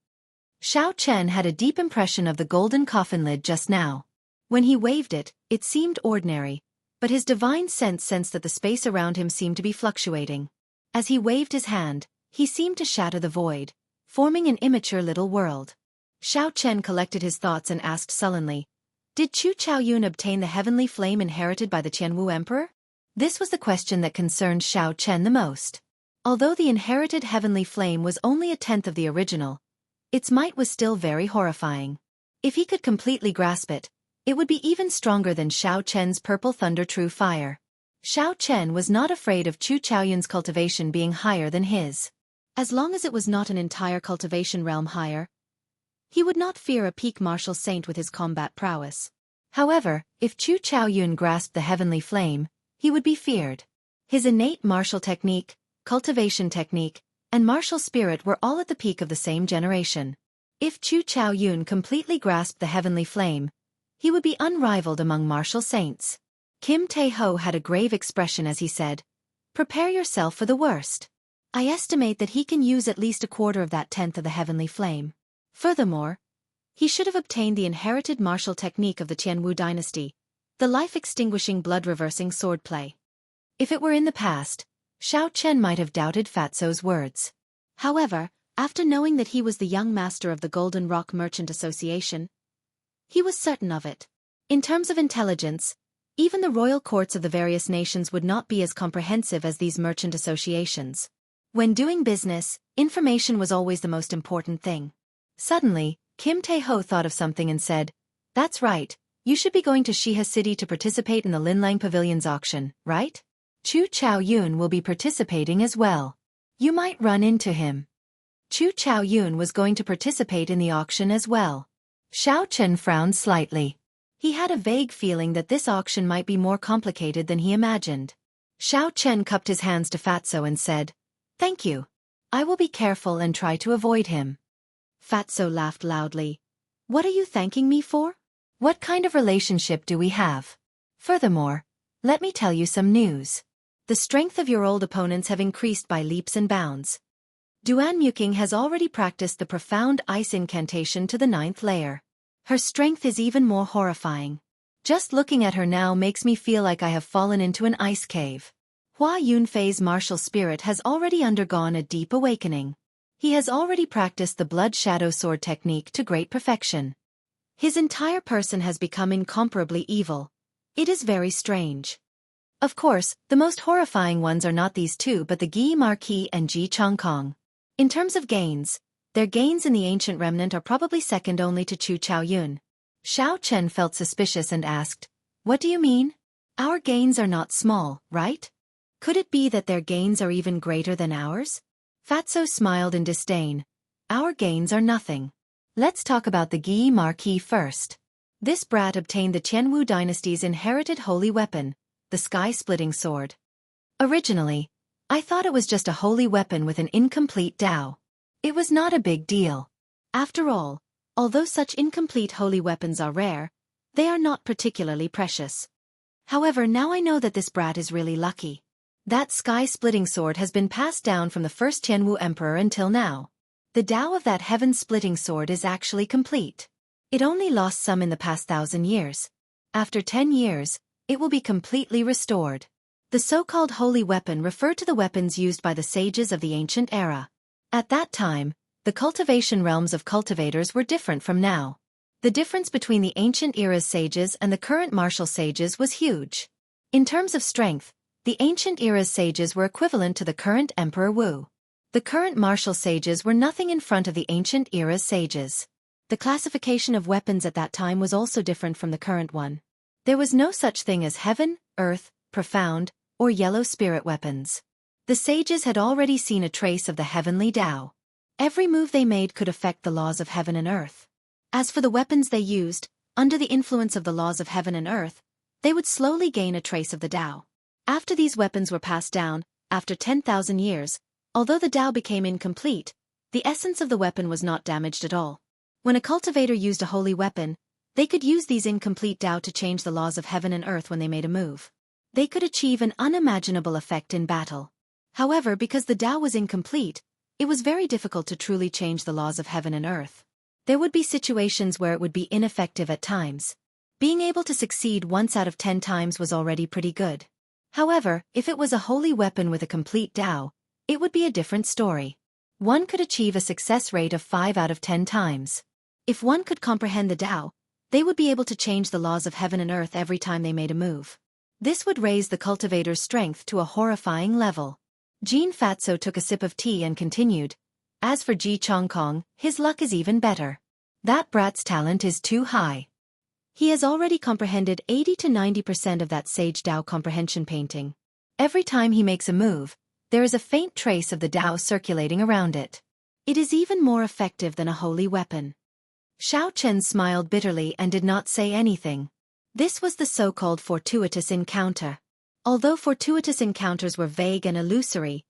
Xiao Chen had a deep impression of the golden coffin lid just now. When he waved it, it seemed ordinary, but his divine sense sensed that the space around him seemed to be fluctuating. As he waved his hand, he seemed to shatter the void, forming an immature little world. Xiao Chen collected his thoughts and asked sullenly, Did Chu Chaoyun obtain the heavenly flame inherited by the Qianwu Emperor? This was the question that concerned Xiao Chen the most. Although the inherited heavenly flame was only a tenth of the original, its might was still very horrifying. If he could completely grasp it, it would be even stronger than Xiao Chen's purple thunder true fire. Xiao Chen was not afraid of Chu Chaoyun's cultivation being higher than his. As long as it was not an entire cultivation realm higher, he would not fear a peak martial saint with his combat prowess. However, if Chu Chaoyun grasped the heavenly flame, he would be feared. His innate martial technique, cultivation technique, and martial spirit were all at the peak of the same generation. If Chu Chaoyun completely grasped the heavenly flame, he would be unrivaled among martial saints. Kim Tae-ho had a grave expression as he said, Prepare yourself for the worst. I estimate that he can use at least a quarter of that tenth of the heavenly flame. Furthermore, He should have obtained the inherited martial technique of the Tianwu dynasty, the life-extinguishing blood-reversing swordplay. If it were in the past, Xiao Chen might have doubted Fatso's words. However, after knowing that he was the young master of the Golden Rock Merchant Association, he was certain of it. In terms of intelligence, even the royal courts of the various nations would not be as comprehensive as these merchant associations. When doing business, information was always the most important thing. Suddenly, Kim Tae-ho thought of something and said, "That's right, you should be going to Shiha City to participate in the Linlang Pavilion's auction, right? Chu Chao-yun will be participating as well. You might run into him." Chu Chao-yun was going to participate in the auction as well. Xiao Chen frowned slightly. He had a vague feeling that this auction might be more complicated than he imagined. Xiao Chen cupped his hands to Fatso and said, "Thank you. I will be careful and try to avoid him." Fatso laughed loudly. "What are you thanking me for? What kind of relationship do we have? Furthermore, let me tell you some news. The strength of your old opponents have increased by leaps and bounds. Duan Muking has already practiced the profound ice incantation to the 9th layer. Her strength is even more horrifying. Just looking at her now makes me feel like I have fallen into an ice cave. Hua Yunfei's martial spirit has already undergone a deep awakening. He has already practiced the blood shadow sword technique to great perfection. His entire person has become incomparably evil. It is very strange. Of course, the most horrifying ones are not these two but the Gi Marquis and Ji Chongkong. In terms of gains, their gains in the ancient remnant are probably second only to Chu Chaoyun. Xiao Chen felt suspicious and asked, "What do you mean? Our gains are not small, right? Could it be that their gains are even greater than ours?" Fatso smiled in disdain. "Our gains are nothing. Let's talk about the Gi Marquis first. This brat obtained the Tianwu dynasty's inherited holy weapon, the sky-splitting sword. Originally, I thought it was just a holy weapon with an incomplete Dao. It was not a big deal. After all, although such incomplete holy weapons are rare, they are not particularly precious. However, now I know that this brat is really lucky. That sky-splitting sword has been passed down from the first Tianwu emperor until now. The Dao of that heaven-splitting sword is actually complete. It only lost some in the past 1,000 years. After 10 years, it will be completely restored. The so-called holy weapon referred to the weapons used by the sages of the ancient era. At that time, the cultivation realms of cultivators were different from now. The difference between the ancient era's sages and the current martial sages was huge. In terms of strength, the ancient era's sages were equivalent to the current Emperor Wu. The current martial sages were nothing in front of the ancient era's sages. The classification of weapons at that time was also different from the current one. There was no such thing as heaven, earth, profound, or yellow spirit weapons. The sages had already seen a trace of the heavenly Tao. Every move they made could affect the laws of heaven and earth. As for the weapons they used, under the influence of the laws of heaven and earth, they would slowly gain a trace of the Tao. After these weapons were passed down, after 10,000 years, although the Tao became incomplete, the essence of the weapon was not damaged at all. When a cultivator used a holy weapon, they could use these incomplete Tao to change the laws of heaven and earth when they made a move. They could achieve an unimaginable effect in battle. However, because the Tao was incomplete, it was very difficult to truly change the laws of heaven and earth. There would be situations where it would be ineffective at times. Being able to succeed once out of 10 times was already pretty good. However, if it was a holy weapon with a complete Tao, it would be a different story. One could achieve a success rate of 5 out of 10 times. If one could comprehend the Tao, they would be able to change the laws of heaven and earth every time they made a move. This would raise the cultivator's strength to a horrifying level. Jean Fatso took a sip of tea and continued, "As for Ji Chongkong, his luck is even better. That brat's talent is too high. He has already comprehended 80 to 90% of that sage Tao comprehension painting. Every time he makes a move, there is a faint trace of the Tao circulating around it. It is even more effective than a holy weapon." Xiao Chen smiled bitterly and did not say anything. This was the so-called fortuitous encounter. Although fortuitous encounters were vague and illusory,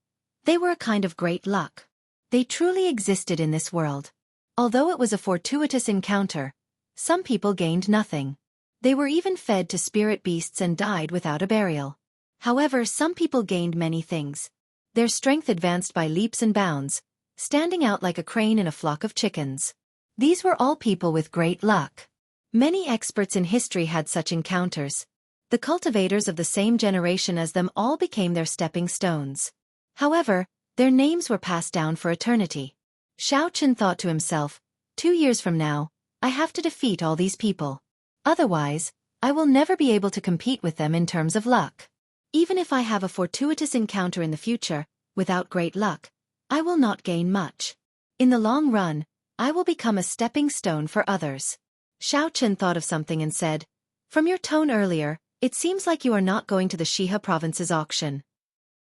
they were a kind of great luck. They truly existed in this world. Although it was a fortuitous encounter, some people gained nothing. They were even fed to spirit beasts and died without a burial. However, some people gained many things. Their strength advanced by leaps and bounds, standing out like a crane in a flock of chickens. These were all people with great luck. Many experts in history had such encounters. The cultivators of the same generation as them all became their stepping stones. However, their names were passed down for eternity. Xiao Chen thought to himself, 2 years from now, I have to defeat all these people. Otherwise, I will never be able to compete with them in terms of luck. Even if I have a fortuitous encounter in the future, without great luck, I will not gain much. In the long run, I will become a stepping stone for others. Xiao Chen thought of something and said, From your tone earlier, it seems like you are not going to the Shiha province's auction.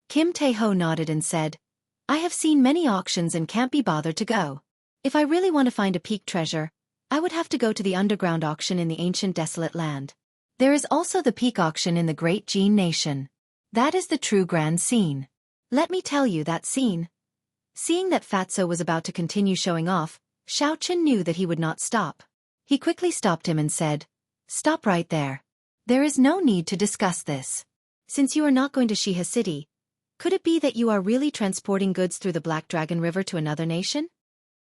Kim Tae-ho nodded and said, I have seen many auctions and can't be bothered to go. If I really want to find a peak treasure, I would have to go to the underground auction in the ancient desolate land. There is also the peak auction in the great Jin nation. That is the true grand scene. Let me tell you that scene. Seeing that Fatso was about to continue showing off, Xiao Chen knew that he would not stop. He quickly stopped him and said, Stop right there. There is no need to discuss this. Since you are not going to Shiha City, could it be that you are really transporting goods through the Black Dragon River to another nation?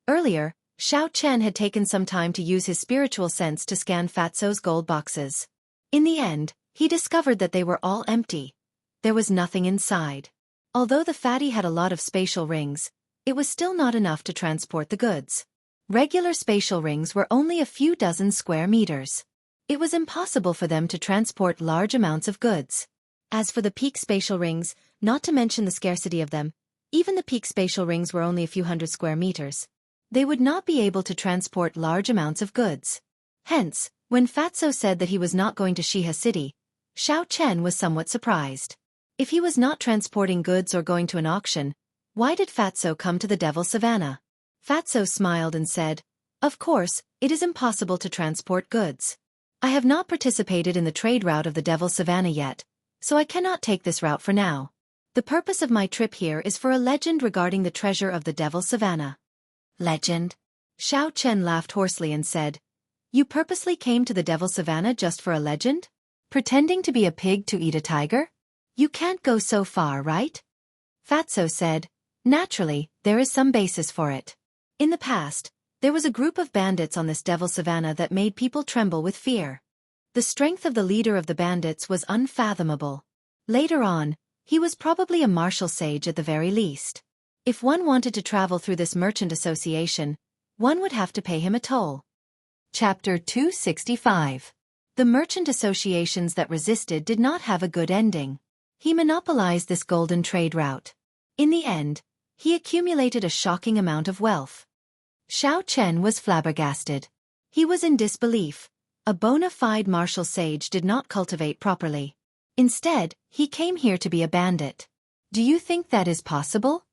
Earlier, Xiao Chen had taken some time to use his spiritual sense to scan Fatso's gold boxes. In the end, he discovered that they were all empty. There was nothing inside. Although the fatty had a lot of spatial rings, it was still not enough to transport the goods. Regular spatial rings were only a few dozen square meters. It was impossible for them to transport large amounts of goods. As for the peak spatial rings, not to mention the scarcity of them, even the peak spatial rings were only a few hundred square meters. They would not be able to transport large amounts of goods. Hence, when Fatso said that he was not going to Shiha City, Xiao Chen was somewhat surprised. If he was not transporting goods or going to an auction, why did Fatso come to the Devil Savannah? Fatso smiled and said, Of course, it is impossible to transport goods. I have not participated in the trade route of the Devil Savannah yet, so I cannot take this route for now. The purpose of my trip here is for a legend regarding the treasure of the Devil Savannah. Legend? Xiao Chen laughed hoarsely and said, You purposely came to the Devil Savannah just for a legend? Pretending to be a pig to eat a tiger? You can't go so far, right? Fatso said, Naturally, there is some basis for it. In the past, there was a group of bandits on this Devil Savannah that made people tremble with fear. The strength of the leader of the bandits was unfathomable. Later on, he was probably a martial sage at the very least. If one wanted to travel through this merchant association, one would have to pay him a toll. Chapter 265. The merchant associations that resisted did not have a good ending. He monopolized this golden trade route. In the end, he accumulated a shocking amount of wealth. Xiao Chen was flabbergasted. He was in disbelief. A bona fide martial sage did not cultivate properly. Instead, he came here to be a bandit. Do you think that is possible?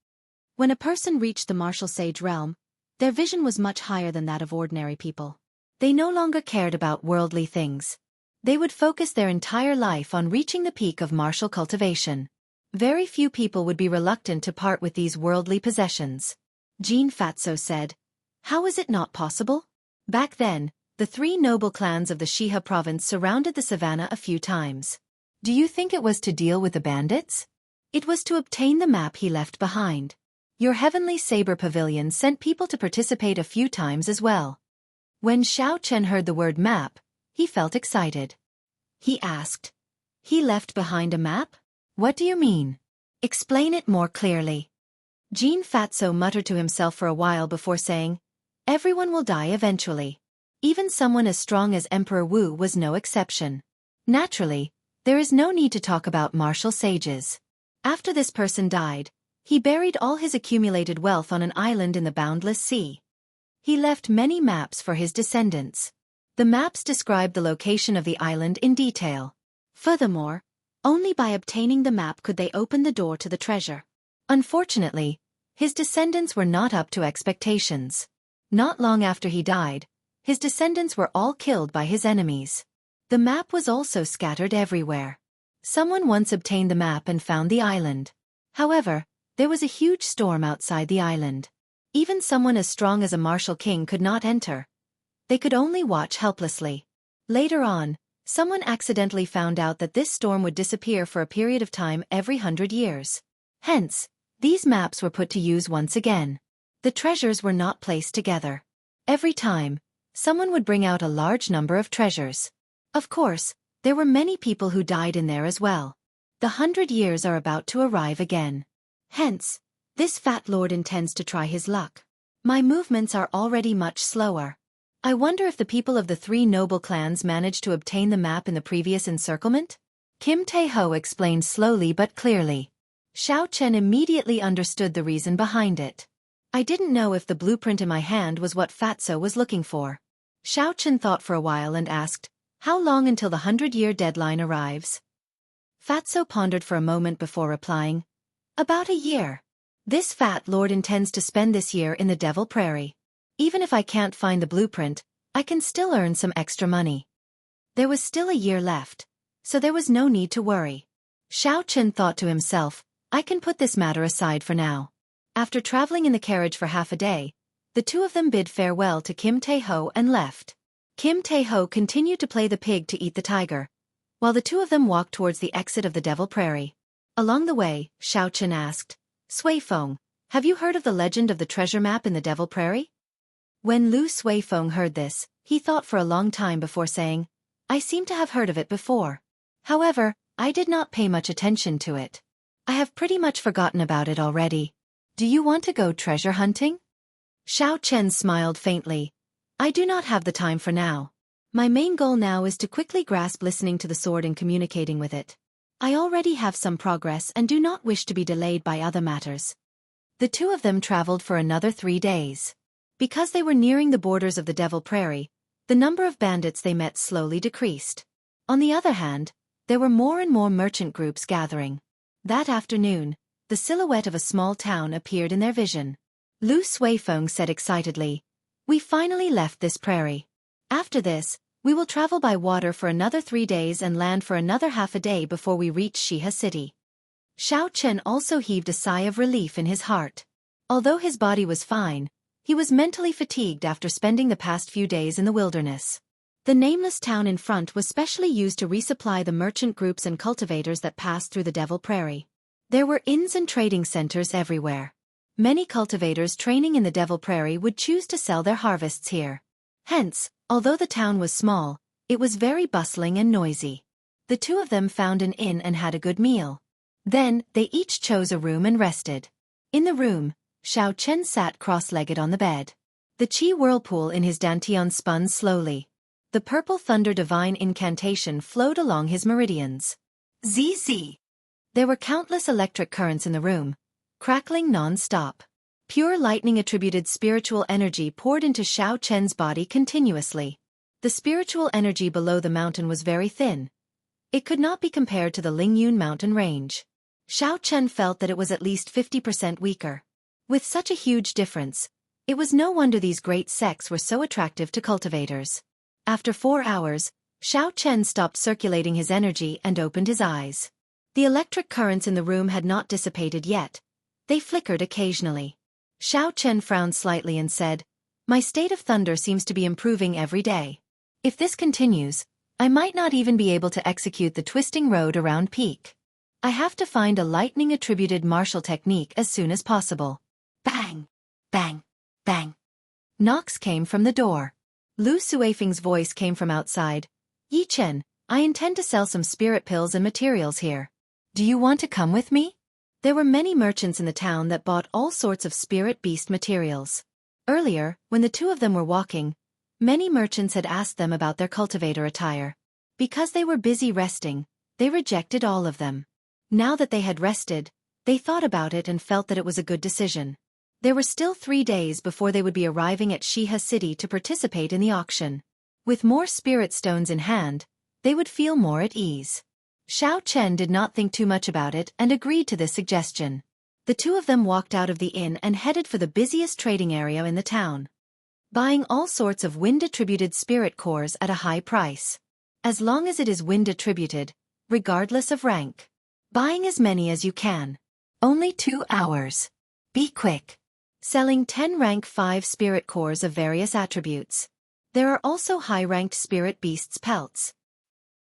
When a person reached the martial sage realm, their vision was much higher than that of ordinary people. They no longer cared about worldly things. They would focus their entire life on reaching the peak of martial cultivation. Very few people would be reluctant to part with these worldly possessions. Jean Fatso said, How is it not possible? Back then, the 3 noble clans of the Shiha province surrounded the savannah a few times. Do you think it was to deal with the bandits? It was to obtain the map he left behind. Your heavenly saber pavilion sent people to participate a few times as well. When Xiao Chen heard the word map, he felt excited. He asked, He left behind a map? What do you mean? Explain it more clearly. Jean Fatso muttered to himself for a while before saying, Everyone will die eventually. Even someone as strong as Emperor Wu was no exception. Naturally, there is no need to talk about martial sages. After this person died, he buried all his accumulated wealth on an island in the boundless sea. He left many maps for his descendants. The maps described the location of the island in detail. Furthermore, only by obtaining the map could they open the door to the treasure. Unfortunately, his descendants were not up to expectations. Not long after he died, his descendants were all killed by his enemies. The map was also scattered everywhere. Someone once obtained the map and found the island. However, there was a huge storm outside the island. Even someone as strong as a martial king could not enter. They could only watch helplessly. Later on, someone accidentally found out that this storm would disappear for a period of time every 100 years. Hence, these maps were put to use once again. The treasures were not placed together. Every time, someone would bring out a large number of treasures. Of course, there were many people who died in there as well. The 100 years are about to arrive again. Hence, this fat lord intends to try his luck. My movements are already much slower. I wonder if the people of the 3 noble clans managed to obtain the map in the previous encirclement? Kim Tae-ho explained slowly but clearly. Xiao Chen immediately understood the reason behind it. I didn't know if the blueprint in my hand was what Fatso was looking for. Xiao Chen thought for a while and asked, how long until the 100-year deadline arrives? Fatso pondered for a moment before replying, about a year. This fat lord intends to spend this year in the Devil Prairie. Even if I can't find the blueprint, I can still earn some extra money. There was still a year left, so there was no need to worry. Xiao Chen thought to himself, I can put this matter aside for now. After traveling in the carriage for half a day, the 2 of them bid farewell to Kim Tae-ho and left. Kim Tae-ho continued to play the pig to eat the tiger, while the 2 of them walked towards the exit of the Devil Prairie. Along the way, Xiao Chen asked, Sui Feng, have you heard of the legend of the treasure map in the Devil Prairie? When Lu Sui Feng heard this, he thought for a long time before saying, I seem to have heard of it before. However, I did not pay much attention to it. I have pretty much forgotten about it already. Do you want to go treasure hunting? Xiao Chen smiled faintly. I do not have the time for now. My main goal now is to quickly grasp listening to the sword and communicating with it. I already have some progress and do not wish to be delayed by other matters. The 2 of them traveled for another 3 days. Because they were nearing the borders of the Devil Prairie, the number of bandits they met slowly decreased. On the other hand, there were more and more merchant groups gathering. That afternoon, the silhouette of a small town appeared in their vision. Lu Suifeng said excitedly, we finally left this prairie. After this, we will travel by water for another 3 days and land for another half a day before we reach Shiha City. Xiao Chen also heaved a sigh of relief in his heart. Although his body was fine, he was mentally fatigued after spending the past few days in the wilderness. The nameless town in front was specially used to resupply the merchant groups and cultivators that passed through the Devil Prairie. There were inns and trading centers everywhere. Many cultivators training in the Devil Prairie would choose to sell their harvests here. Hence, although the town was small, it was very bustling and noisy. The 2 of them found an inn and had a good meal. Then, they each chose a room and rested. In the room, Xiao Chen sat cross-legged on the bed. The Qi whirlpool in his dantian spun slowly. The purple thunder divine incantation flowed along his meridians. ZZ. There were countless electric currents in the room, crackling non-stop. Pure lightning-attributed spiritual energy poured into Xiao Chen's body continuously. The spiritual energy below the mountain was very thin. It could not be compared to the Lingyun mountain range. Xiao Chen felt that it was at least 50% weaker. With such a huge difference, it was no wonder these great sects were so attractive to cultivators. After 4 hours, Xiao Chen stopped circulating his energy and opened his eyes. The electric currents in the room had not dissipated yet. They flickered occasionally. Xiao Chen frowned slightly and said, my state of thunder seems to be improving every day. If this continues, I might not even be able to execute the twisting road around peak. I have to find a lightning-attributed martial technique as soon as possible. Bang! Bang! Bang! Knocks came from the door. Lu Suifeng's voice came from outside. Yi Chen, I intend to sell some spirit pills and materials here. Do you want to come with me? There were many merchants in the town that bought all sorts of spirit beast materials. Earlier, when the 2 of them were walking, many merchants had asked them about their cultivator attire. Because they were busy resting, they rejected all of them. Now that they had rested, they thought about it and felt that it was a good decision. There were still 3 days before they would be arriving at Shiha City to participate in the auction. With more spirit stones in hand, they would feel more at ease. Xiao Chen did not think too much about it and agreed to this suggestion. The 2 of them walked out of the inn and headed for the busiest trading area in the town, buying all sorts of wind-attributed spirit cores at a high price. As long as it is wind-attributed, regardless of rank. Buying as many as you can. Only 2 hours. Be quick. Selling 10 rank 5 spirit cores of various attributes. There are also high-ranked spirit beasts pelts.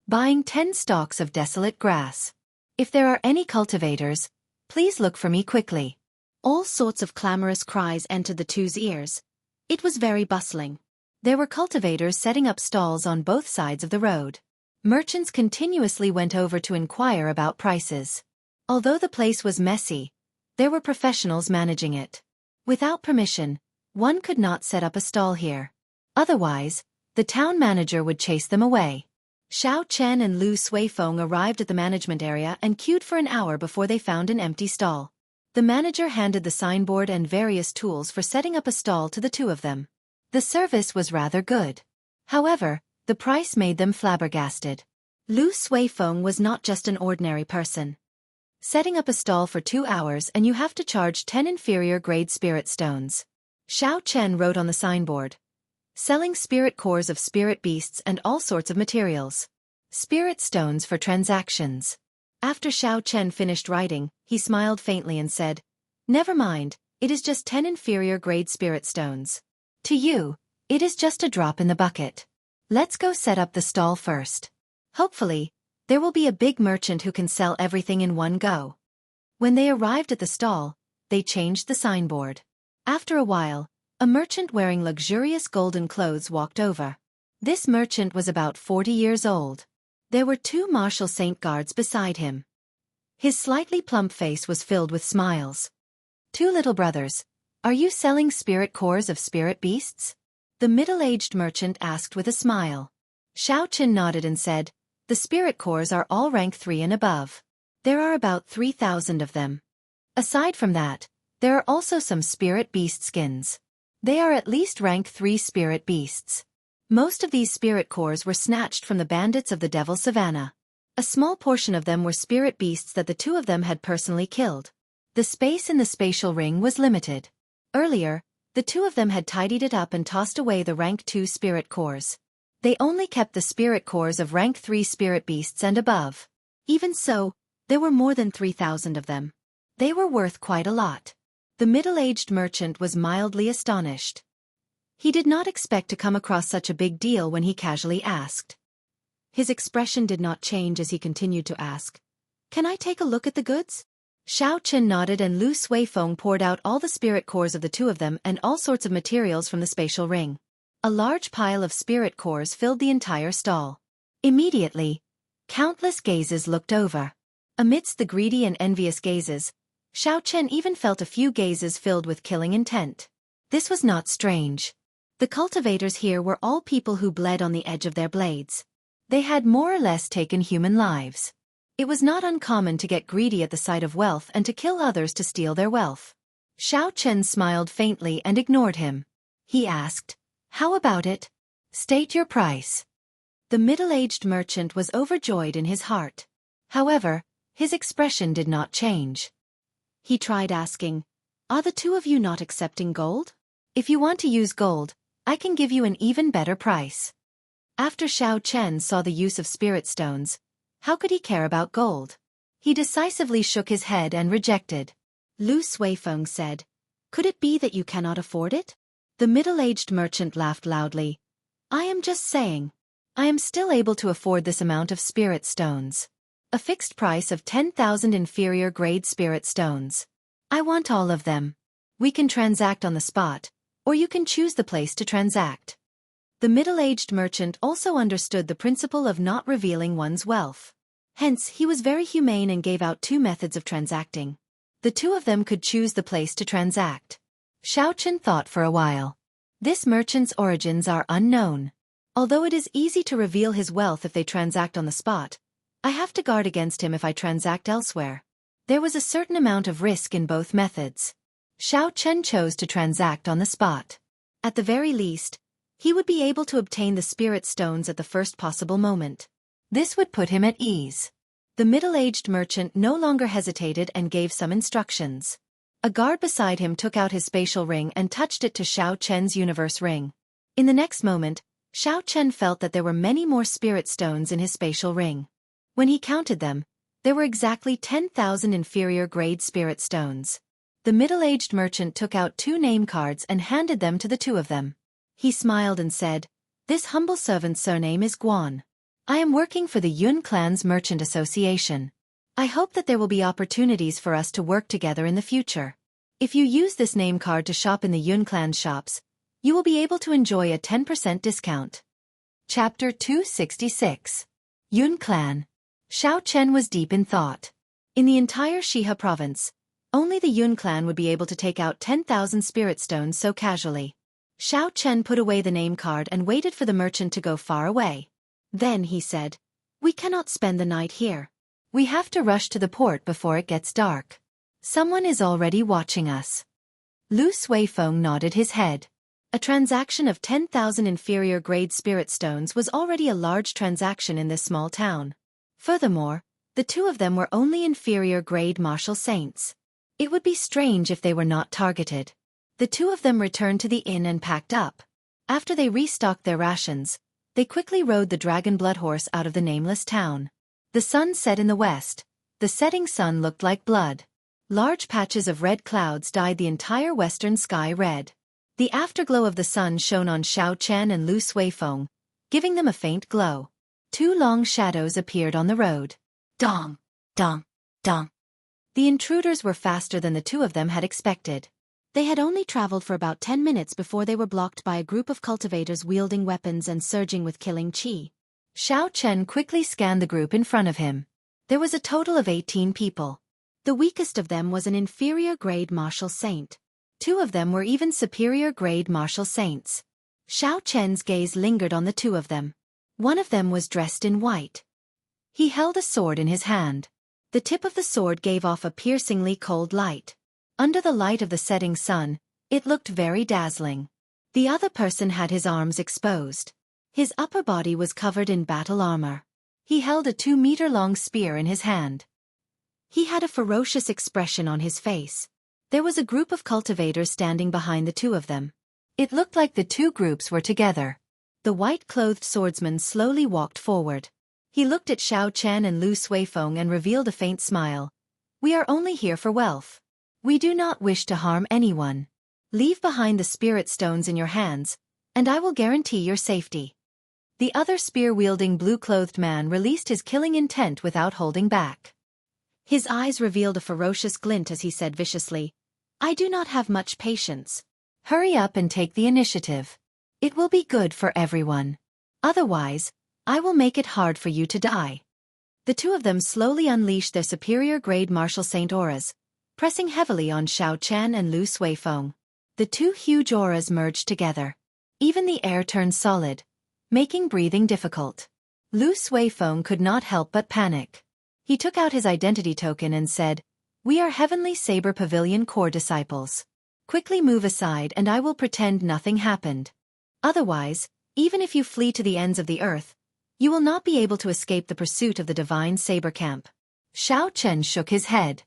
Buying 10 stalks of desolate grass. If there are any cultivators, please look for me quickly. All sorts of clamorous cries entered the 2's ears. It was very bustling. There were cultivators setting up stalls on both sides of the road. Merchants continuously went over to inquire about prices. Although the place was messy, there were professionals managing it. Without permission, one could not set up a stall here. Otherwise, the town manager would chase them away. Xiao Chen and Lu Suifeng arrived at the management area and queued for an hour before they found an empty stall. The manager handed the signboard and various tools for setting up a stall to the two of them. The service was rather good. However, the price made them flabbergasted. Lu Suifeng was not just an ordinary person. Setting up a stall for 2 hours and you have to charge 10 inferior grade spirit stones. Xiao Chen wrote on the signboard. Selling spirit cores of spirit beasts and all sorts of materials. Spirit stones for transactions. After Xiao Chen finished writing, he smiled faintly and said, "Never mind, it is just 10 inferior grade spirit stones. To you, it is just a drop in the bucket. Let's go set up the stall first. Hopefully, there will be a big merchant who can sell everything in one go." When they arrived at the stall, they changed the signboard. After a while, a merchant wearing luxurious golden clothes walked over. This merchant was about 40 years old. There were 2 martial saint guards beside him. His slightly plump face was filled with smiles. "2 little brothers, are you selling spirit cores of spirit beasts?" The middle-aged merchant asked with a smile. Xiao Chen nodded and said, "The spirit cores are all rank 3 and above. There are about 3,000 of them. Aside from that, there are also some spirit beast skins. They are at least rank 3 spirit beasts. Most of these spirit cores were snatched from the bandits of the Devil Savannah. A small portion of them were spirit beasts that the two of them had personally killed. The space in the spatial ring was limited. Earlier, the two of them had tidied it up and tossed away the rank 2 spirit cores. They only kept the spirit cores of rank 3 spirit beasts and above. Even so, there were more than 3,000 of them. They were worth quite a lot. The middle-aged merchant was mildly astonished. He did not expect to come across such a big deal when he casually asked. His expression did not change as he continued to ask, "Can I take a look at the goods?" Xiao Chen nodded and Lu Suifeng poured out all the spirit cores of the two of them and all sorts of materials from the spatial ring. A large pile of spirit cores filled the entire stall. Immediately, countless gazes looked over. Amidst the greedy and envious gazes, Xiao Chen even felt a few gazes filled with killing intent. This was not strange. The cultivators here were all people who bled on the edge of their blades. They had more or less taken human lives. It was not uncommon to get greedy at the sight of wealth and to kill others to steal their wealth. Xiao Chen smiled faintly and ignored him. He asked, "How about it? State your price." The middle-aged merchant was overjoyed in his heart. However, his expression did not change. He tried asking, "Are the two of you not accepting gold? If you want to use gold, I can give you an even better price." After Xiao Chen saw the use of spirit stones, how could he care about gold? He decisively shook his head and rejected. Lu Suifeng said, "Could it be that you cannot afford it?" The middle-aged merchant laughed loudly. "I am just saying. I am still able to afford this amount of spirit stones. A fixed price of 10,000 inferior grade spirit stones. I want all of them. We can transact on the spot, or you can choose the place to transact." The middle-aged merchant also understood the principle of not revealing one's wealth. Hence, he was very humane and gave out 2 methods of transacting. The two of them could choose the place to transact. Xiao Chen thought for a while. This merchant's origins are unknown. Although it is easy to reveal his wealth if they transact on the spot, I have to guard against him if I transact elsewhere. There was a certain amount of risk in both methods. Xiao Chen chose to transact on the spot. At the very least, he would be able to obtain the spirit stones at the first possible moment. This would put him at ease. The middle-aged merchant no longer hesitated and gave some instructions. A guard beside him took out his spatial ring and touched it to Xiao Chen's universe ring. In the next moment, Xiao Chen felt that there were many more spirit stones in his spatial ring. When he counted them, there were exactly 10,000 inferior grade spirit stones. The middle-aged merchant took out 2 name cards and handed them to the two of them. He smiled and said, "This humble servant's surname is Guan. I am working for the Yun Clan's Merchant Association. I hope that there will be opportunities for us to work together in the future. If you use this name card to shop in the Yun Clan's shops, You will be able to enjoy a 10% discount. Chapter 266. Yun Clan. Xiao Chen was deep in thought. In the entire Shiha province, only the Yun clan would be able to take out 10,000 spirit stones so casually. Xiao Chen put away the name card and waited for the merchant to go far away. Then he said, "We cannot spend the night here. We have to rush to the port before it gets dark. Someone is already watching us." Lu Suifeng nodded his head. A transaction of 10,000 inferior-grade spirit stones was already a large transaction in this small town. Furthermore, the two of them were only inferior-grade martial saints. It would be strange if they were not targeted. The two of them returned to the inn and packed up. After they restocked their rations, they quickly rode the dragon blood horse out of the nameless town. The sun set in the west. The setting sun looked like blood. Large patches of red clouds dyed the entire western sky red. The afterglow of the sun shone on Xiao Chen and Lu Suifeng, giving them a faint glow. Two long shadows appeared on the road. Dong! Dong! Dong! The intruders were faster than the two of them had expected. They had only traveled for about 10 minutes before they were blocked by a group of cultivators wielding weapons and surging with killing chi. Xiao Chen quickly scanned the group in front of him. There was a total of 18 people. The weakest of them was an inferior-grade martial saint. Two of them were even superior-grade martial saints. Xiao Chen's gaze lingered on the two of them. One of them was dressed in white. He held a sword in his hand. The tip of the sword gave off a piercingly cold light. Under the light of the setting sun, it looked very dazzling. The other person had his arms exposed. His upper body was covered in battle armor. He held a 2-meter-long spear in his hand. He had a ferocious expression on his face. There was a group of cultivators standing behind the two of them. It looked like the two groups were together. The white-clothed swordsman slowly walked forward. He looked at Xiao Chen and Lu Suifeng and revealed a faint smile. "We are only here for wealth. We do not wish to harm anyone. Leave behind the spirit stones in your hands, and I will guarantee your safety." The other spear-wielding blue-clothed man released his killing intent without holding back. His eyes revealed a ferocious glint as he said viciously, "I do not have much patience. Hurry up and take the initiative. It will be good for everyone. Otherwise, I will make it hard for you to die." The two of them slowly unleashed their superior-grade martial saint auras, pressing heavily on Xiao Chen and Lu Suifeng. The two huge auras merged together. Even the air turned solid, making breathing difficult. Lu Suifeng could not help but panic. He took out his identity token and said, "We are Heavenly Saber Pavilion core disciples. Quickly move aside and I will pretend nothing happened. Otherwise, even if you flee to the ends of the earth, you will not be able to escape the pursuit of the Divine Saber Camp." Xiao Chen shook his head.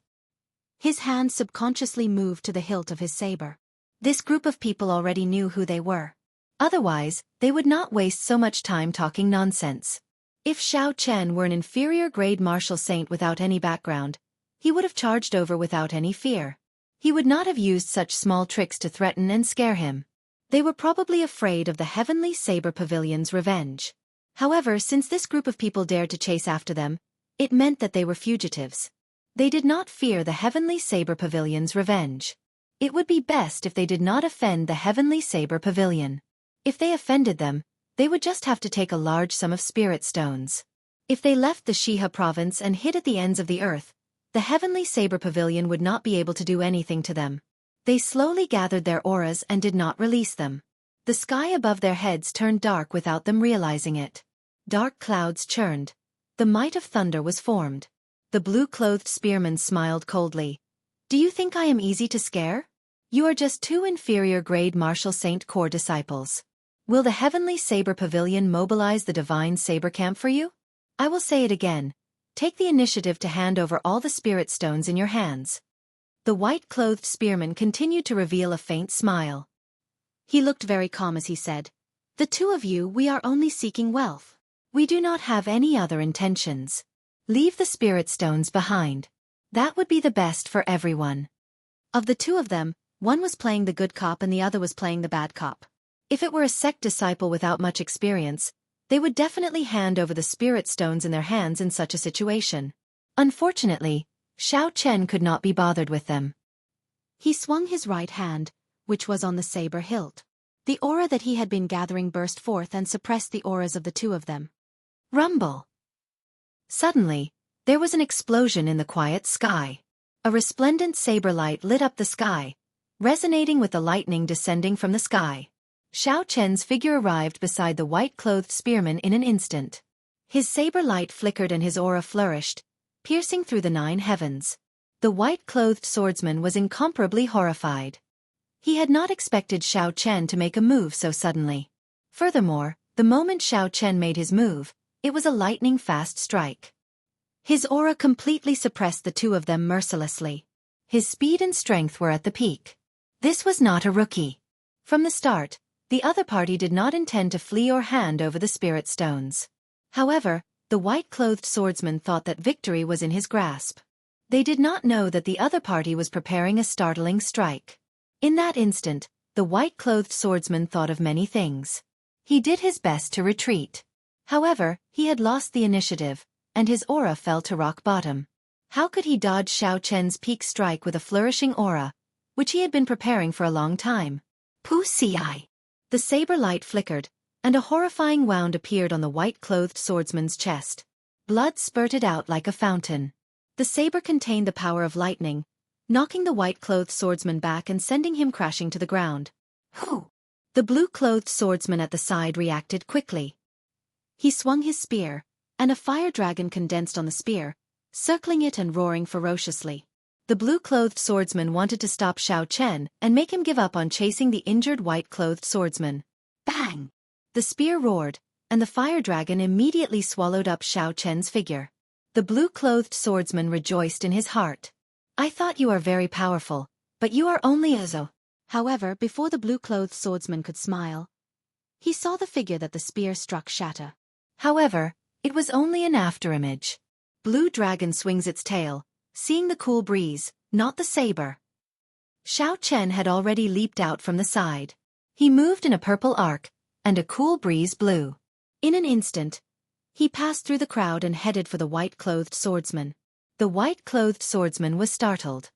His hand subconsciously moved to the hilt of his saber. This group of people already knew who they were. Otherwise, they would not waste so much time talking nonsense. If Xiao Chen were an inferior-grade martial saint without any background, he would have charged over without any fear. He would not have used such small tricks to threaten and scare him. They were probably afraid of the Heavenly Saber Pavilion's revenge. However, since this group of people dared to chase after them, it meant that they were fugitives. They did not fear the Heavenly Saber Pavilion's revenge. It would be best if they did not offend the Heavenly Saber Pavilion. If they offended them, they would just have to take a large sum of spirit stones. If they left the Shiha province and hid at the ends of the earth, the Heavenly Saber Pavilion would not be able to do anything to them. They slowly gathered their auras and did not release them. The sky above their heads turned dark without them realizing it. Dark clouds churned. The might of thunder was formed. The blue-clothed spearman smiled coldly. "Do you think I am easy to scare? You are just two inferior-grade martial saint core disciples. Will the Heavenly Saber Pavilion mobilize the Divine Saber Camp for you? I will say it again. Take the initiative to hand over all the spirit stones in your hands." The white-clothed spearman continued to reveal a faint smile. He looked very calm as he said, "The two of you, we are only seeking wealth. We do not have any other intentions. Leave the spirit stones behind. That would be the best for everyone." Of the two of them, one was playing the good cop and the other was playing the bad cop. If it were a sect disciple without much experience, they would definitely hand over the spirit stones in their hands in such a situation. Unfortunately, Xiao Chen could not be bothered with them. He swung his right hand, which was on the saber hilt. The aura that he had been gathering burst forth and suppressed the auras of the two of them. Rumble! Suddenly, there was an explosion in the quiet sky. A resplendent saber light lit up the sky, resonating with the lightning descending from the sky. Xiao Chen's figure arrived beside the white-clothed spearman in an instant. His saber light flickered and his aura flourished, piercing through the 9 heavens. The white-clothed swordsman was incomparably horrified. He had not expected Xiao Chen to make a move so suddenly. Furthermore, the moment Xiao Chen made his move, it was a lightning-fast strike. His aura completely suppressed the two of them mercilessly. His speed and strength were at the peak. This was not a rookie. From the start, the other party did not intend to flee or hand over the spirit stones. However, the white-clothed swordsman thought that victory was in his grasp. They did not know that the other party was preparing a startling strike. In that instant, the white-clothed swordsman thought of many things. He did his best to retreat. However, he had lost the initiative, and his aura fell to rock bottom. How could he dodge Xiao Chen's peak strike with a flourishing aura, which he had been preparing for a long time? Pu-ci! The saber light flickered, and a horrifying wound appeared on the white-clothed swordsman's chest. Blood spurted out like a fountain. The saber contained the power of lightning, knocking the white-clothed swordsman back and sending him crashing to the ground. Whew! The blue-clothed swordsman at the side reacted quickly. He swung his spear, and a fire dragon condensed on the spear, circling it and roaring ferociously. The blue-clothed swordsman wanted to stop Xiao Chen and make him give up on chasing the injured white-clothed swordsman. Bang! The spear roared, and the fire dragon immediately swallowed up Xiao Chen's figure. The blue-clothed swordsman rejoiced in his heart. I thought you are very powerful, but you are only a. However, before the blue-clothed swordsman could smile, he saw the figure that the spear struck shatter. However, it was only an afterimage. Blue dragon swings its tail, seeing the cool breeze, not the saber. Xiao Chen had already leaped out from the side. He moved in a purple arc, and a cool breeze blew. In an instant, he passed through the crowd and headed for the white-clothed swordsman. The white-clothed swordsman was startled.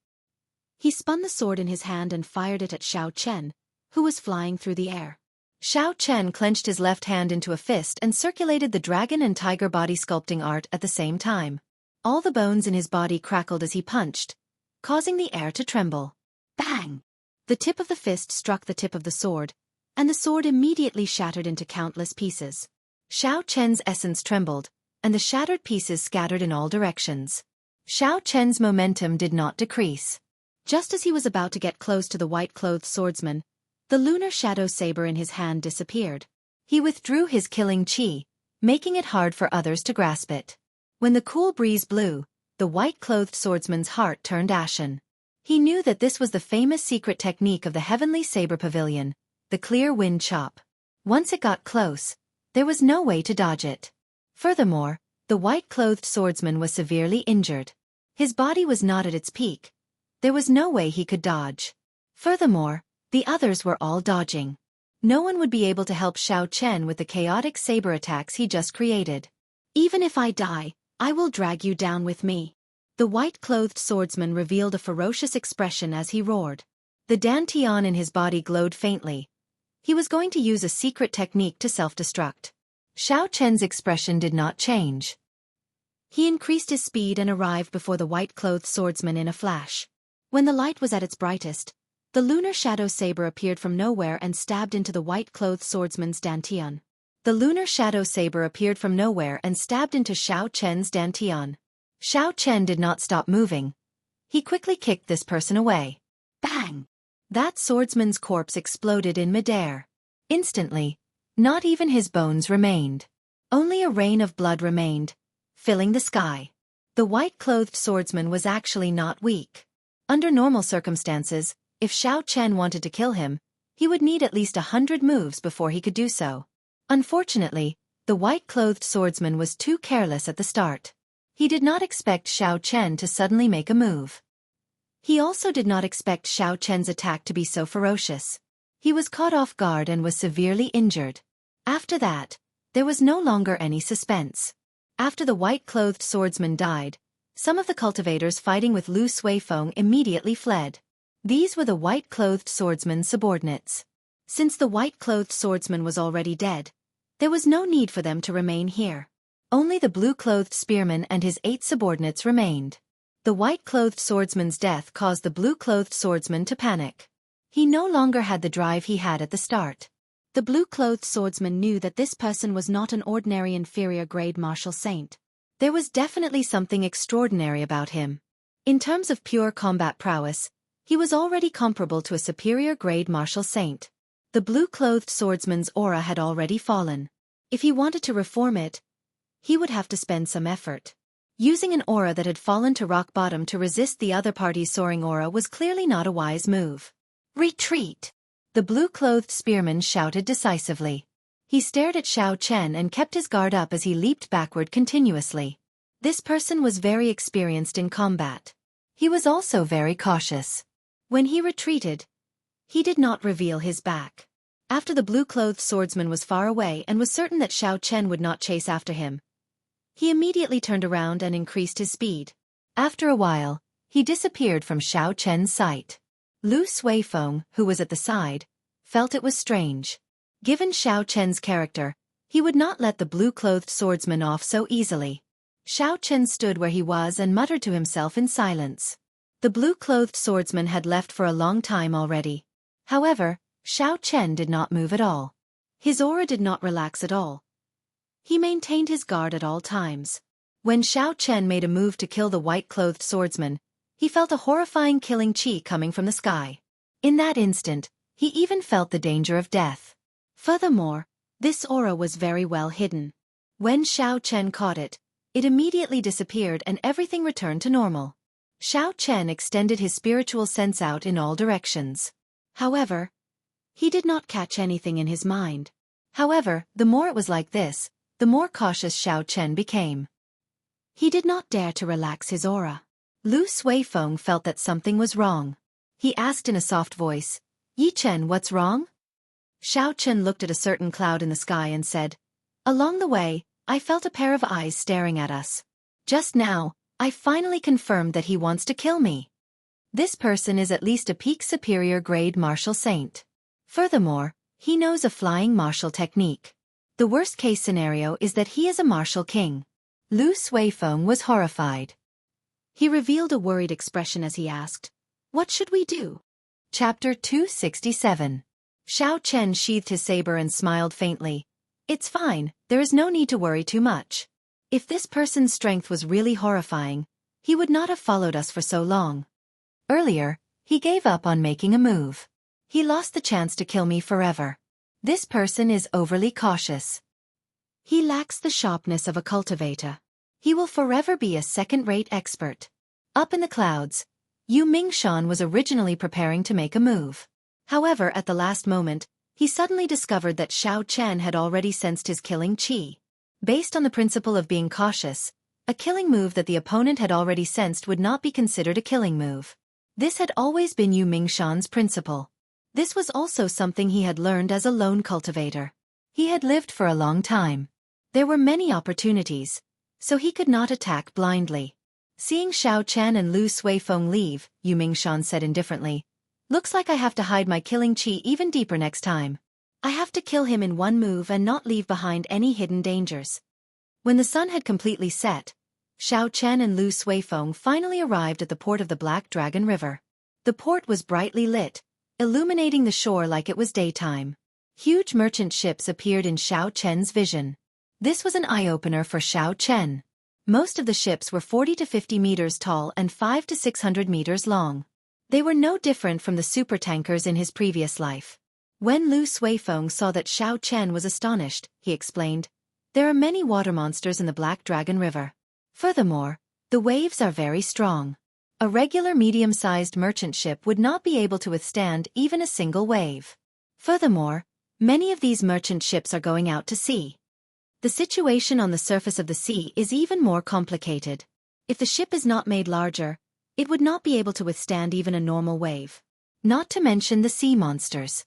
He spun the sword in his hand and fired it at Xiao Chen, who was flying through the air. Xiao Chen clenched his left hand into a fist and circulated the dragon and tiger body sculpting art at the same time. All the bones in his body crackled as he punched, causing the air to tremble. Bang! The tip of the fist struck the tip of the sword, and the sword immediately shattered into countless pieces. Xiao Chen's essence trembled, and the shattered pieces scattered in all directions. Xiao Chen's momentum did not decrease. Just as he was about to get close to the white-clothed swordsman, the lunar shadow saber in his hand disappeared. He withdrew his killing chi, making it hard for others to grasp it. When the cool breeze blew, the white-clothed swordsman's heart turned ashen. He knew that this was the famous secret technique of the heavenly saber pavilion, the clear wind chop. Once it got close, there was no way to dodge it. Furthermore, the white-clothed swordsman was severely injured. His body was not at its peak. There was no way he could dodge. Furthermore, the others were all dodging. No one would be able to help Xiao Chen with the chaotic saber attacks he just created. Even if I die, I will drag you down with me. The white-clothed swordsman revealed a ferocious expression as he roared. The dantian in his body glowed faintly. He was going to use a secret technique to self-destruct. Xiao Chen's expression did not change. He increased his speed and arrived before the white-clothed swordsman in a flash. When the light was at its brightest, the lunar shadow saber appeared from nowhere and stabbed into the white-clothed swordsman's dantian. The lunar shadow saber appeared from nowhere and stabbed into Xiao Chen's dantian. Xiao Chen did not stop moving. He quickly kicked this person away. Bang! That swordsman's corpse exploded in midair. Instantly, not even his bones remained. Only a rain of blood remained, filling the sky. The white-clothed swordsman was actually not weak. Under normal circumstances, if Xiao Chen wanted to kill him, he would need at least 100 moves before he could do so. Unfortunately, the white-clothed swordsman was too careless at the start. He did not expect Xiao Chen to suddenly make a move. He also did not expect Xiao Chen's attack to be so ferocious. He was caught off guard and was severely injured. After that, there was no longer any suspense. After the white-clothed swordsman died, some of the cultivators fighting with Lu Suifeng immediately fled. These were the white-clothed swordsman's subordinates. Since the white-clothed swordsman was already dead, there was no need for them to remain here. Only the blue-clothed spearman and his 8 subordinates remained. The white-clothed swordsman's death caused the blue-clothed swordsman to panic. He no longer had the drive he had at the start. The blue-clothed swordsman knew that this person was not an ordinary inferior-grade martial saint. There was definitely something extraordinary about him. In terms of pure combat prowess, he was already comparable to a superior-grade martial saint. The blue-clothed swordsman's aura had already fallen. If he wanted to reform it, he would have to spend some effort. Using an aura that had fallen to rock bottom to resist the other party's soaring aura was clearly not a wise move. Retreat! The blue-clothed spearman shouted decisively. He stared at Xiao Chen and kept his guard up as he leaped backward continuously. This person was very experienced in combat. He was also very cautious. When he retreated, he did not reveal his back. After the blue-clothed swordsman was far away and was certain that Xiao Chen would not chase after him, he immediately turned around and increased his speed. After a while, he disappeared from Xiao Chen's sight. Lu Suifeng, who was at the side, felt it was strange. Given Xiao Chen's character, he would not let the blue-clothed swordsman off so easily. Xiao Chen stood where he was and muttered to himself in silence. The blue-clothed swordsman had left for a long time already. However, Xiao Chen did not move at all. His aura did not relax at all. He maintained his guard at all times. When Xiao Chen made a move to kill the white-clothed swordsman, he felt a horrifying killing chi coming from the sky. In that instant, he even felt the danger of death. Furthermore, this aura was very well hidden. When Xiao Chen caught it, it immediately disappeared and everything returned to normal. Xiao Chen extended his spiritual sense out in all directions. However, he did not catch anything in his mind. However, the more it was like this, the more cautious Xiao Chen became. He did not dare to relax his aura. Lu Suifeng felt that something was wrong. He asked in a soft voice, "Yi Chen, what's wrong?" Xiao Chen looked at a certain cloud in the sky and said, "Along the way, I felt a pair of eyes staring at us. Just now, I finally confirmed that he wants to kill me. This person is at least a peak superior grade martial saint. Furthermore, he knows a flying martial technique. The worst-case scenario is that he is a martial king." Lu Suifeng was horrified. He revealed a worried expression as he asked, "What should we do?" Chapter 267. Xiao Chen sheathed his saber and smiled faintly. "It's fine, there is no need to worry too much. If this person's strength was really horrifying, he would not have followed us for so long. Earlier, he gave up on making a move. He lost the chance to kill me forever. This person is overly cautious. He lacks the sharpness of a cultivator. He will forever be a second-rate expert." Up in the clouds, Yu Mingshan was originally preparing to make a move. However, at the last moment, he suddenly discovered that Xiao Chen had already sensed his killing chi. Based on the principle of being cautious, a killing move that the opponent had already sensed would not be considered a killing move. This had always been Yu Mingshan's principle. This was also something he had learned as a lone cultivator. He had lived for a long time. There were many opportunities, so he could not attack blindly. Seeing Xiao Chen and Lu Suifeng leave, Yu Mingshan said indifferently, "Looks like I have to hide my killing chi even deeper next time. I have to kill him in one move and not leave behind any hidden dangers." When the sun had completely set, Xiao Chen and Lu Suifeng finally arrived at the port of the Black Dragon River. The port was brightly lit, illuminating the shore like it was daytime. Huge merchant ships appeared in Xiao Chen's vision. This was an eye-opener for Xiao Chen. Most of the ships were 40 to 50 meters tall and 500 to 600 meters long. They were no different from the supertankers in his previous life. When Lu Suifeng saw that Xiao Chen was astonished, he explained, "There are many water monsters in the Black Dragon River. Furthermore, the waves are very strong. A regular medium-sized merchant ship would not be able to withstand even a single wave. Furthermore, many of these merchant ships are going out to sea. The situation on the surface of the sea is even more complicated. If the ship is not made larger, it would not be able to withstand even a normal wave. Not to mention the sea monsters.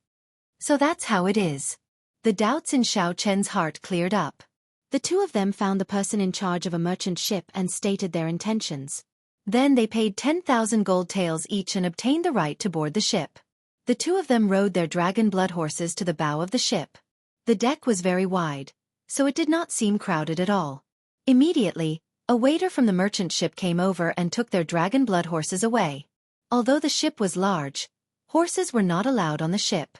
So that's how it is." The doubts in Xiao Chen's heart cleared up. The two of them found the person in charge of a merchant ship and stated their intentions. Then they paid 10,000 gold taels each and obtained the right to board the ship. The two of them rode their dragon blood horses to the bow of the ship. The deck was very wide, so it did not seem crowded at all. Immediately, a waiter from the merchant ship came over and took their dragon blood horses away. Although the ship was large, horses were not allowed on the ship.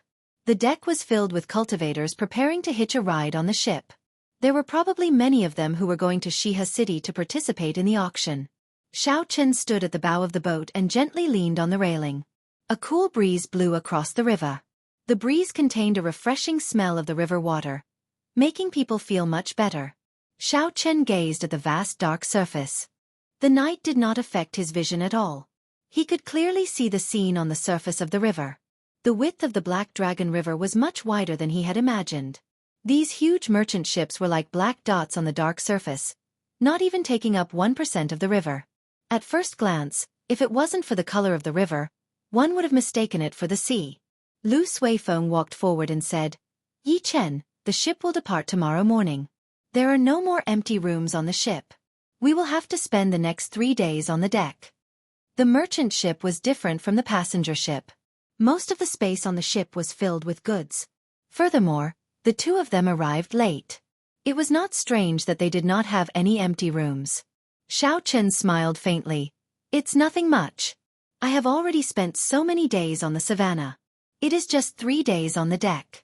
The deck was filled with cultivators preparing to hitch a ride on the ship. There were probably many of them who were going to Shiha City to participate in the auction. Xiao Chen stood at the bow of the boat and gently leaned on the railing. A cool breeze blew across the river. The breeze contained a refreshing smell of the river water, making people feel much better. Xiao Chen gazed at the vast dark surface. The night did not affect his vision at all. He could clearly see the scene on the surface of the river. The width of the Black Dragon River was much wider than he had imagined. These huge merchant ships were like black dots on the dark surface, not even taking up 1% of the river. At first glance, if it wasn't for the color of the river, one would have mistaken it for the sea. Lu Suifeng walked forward and said, "Yi Chen, the ship will depart tomorrow morning. There are no more empty rooms on the ship. We will have to spend the next 3 days on the deck." The merchant ship was different from the passenger ship. Most of the space on the ship was filled with goods. Furthermore, the two of them arrived late. It was not strange that they did not have any empty rooms. Xiao Chen smiled faintly. "It's nothing much. I have already spent so many days on the savannah. It is just 3 days on the deck."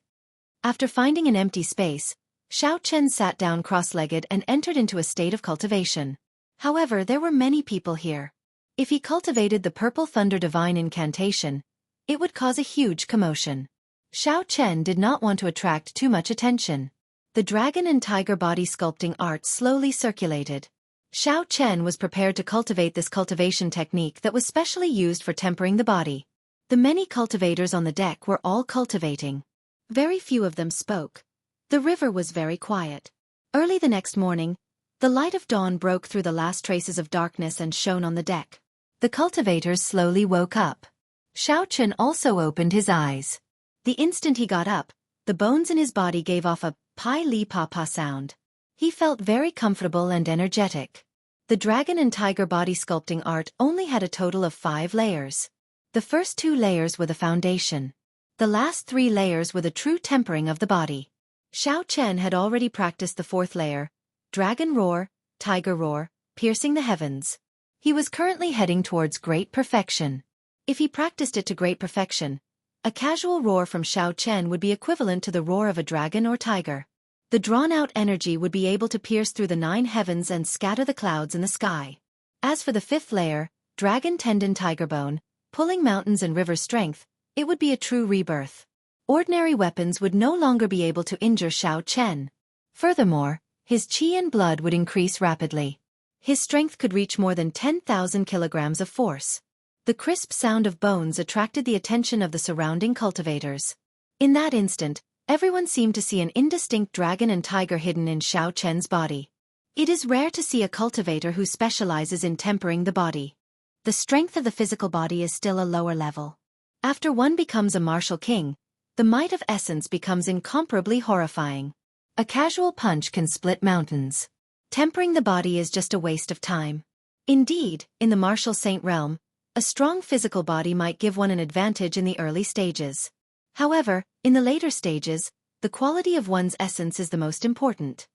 After finding an empty space, Xiao Chen sat down cross-legged and entered into a state of cultivation. However, there were many people here. If he cultivated the Purple Thunder Divine Incantation, it would cause a huge commotion. Xiao Chen did not want to attract too much attention. The dragon and tiger body sculpting art slowly circulated. Xiao Chen was prepared to cultivate this cultivation technique that was specially used for tempering the body. The many cultivators on the deck were all cultivating. Very few of them spoke. The river was very quiet. Early the next morning, the light of dawn broke through the last traces of darkness and shone on the deck. The cultivators slowly woke up. Xiao Chen also opened his eyes. The instant he got up, the bones in his body gave off a pai li pa pa sound. He felt very comfortable and energetic. The dragon and tiger body sculpting art only had a total of 5 layers. The first 2 layers were the foundation. The last 3 layers were the true tempering of the body. Xiao Chen had already practiced the 4th layer, Dragon Roar, Tiger Roar, piercing the heavens. He was currently heading towards great perfection. If he practiced it to great perfection, a casual roar from Xiao Chen would be equivalent to the roar of a dragon or tiger. The drawn-out energy would be able to pierce through the 9 heavens and scatter the clouds in the sky. As for the 5th layer, Dragon Tendon Tiger Bone, pulling mountains and rivers strength, it would be a true rebirth. Ordinary weapons would no longer be able to injure Xiao Chen. Furthermore, his qi and blood would increase rapidly. His strength could reach more than 10,000 kilograms of force. The crisp sound of bones attracted the attention of the surrounding cultivators. In that instant, everyone seemed to see an indistinct dragon and tiger hidden in Xiao Chen's body. It is rare to see a cultivator who specializes in tempering the body. The strength of the physical body is still a lower level. After one becomes a martial king, the might of essence becomes incomparably horrifying. A casual punch can split mountains. Tempering the body is just a waste of time. Indeed, in the martial saint realm, a strong physical body might give one an advantage in the early stages. However, in the later stages, the quality of one's essence is the most important.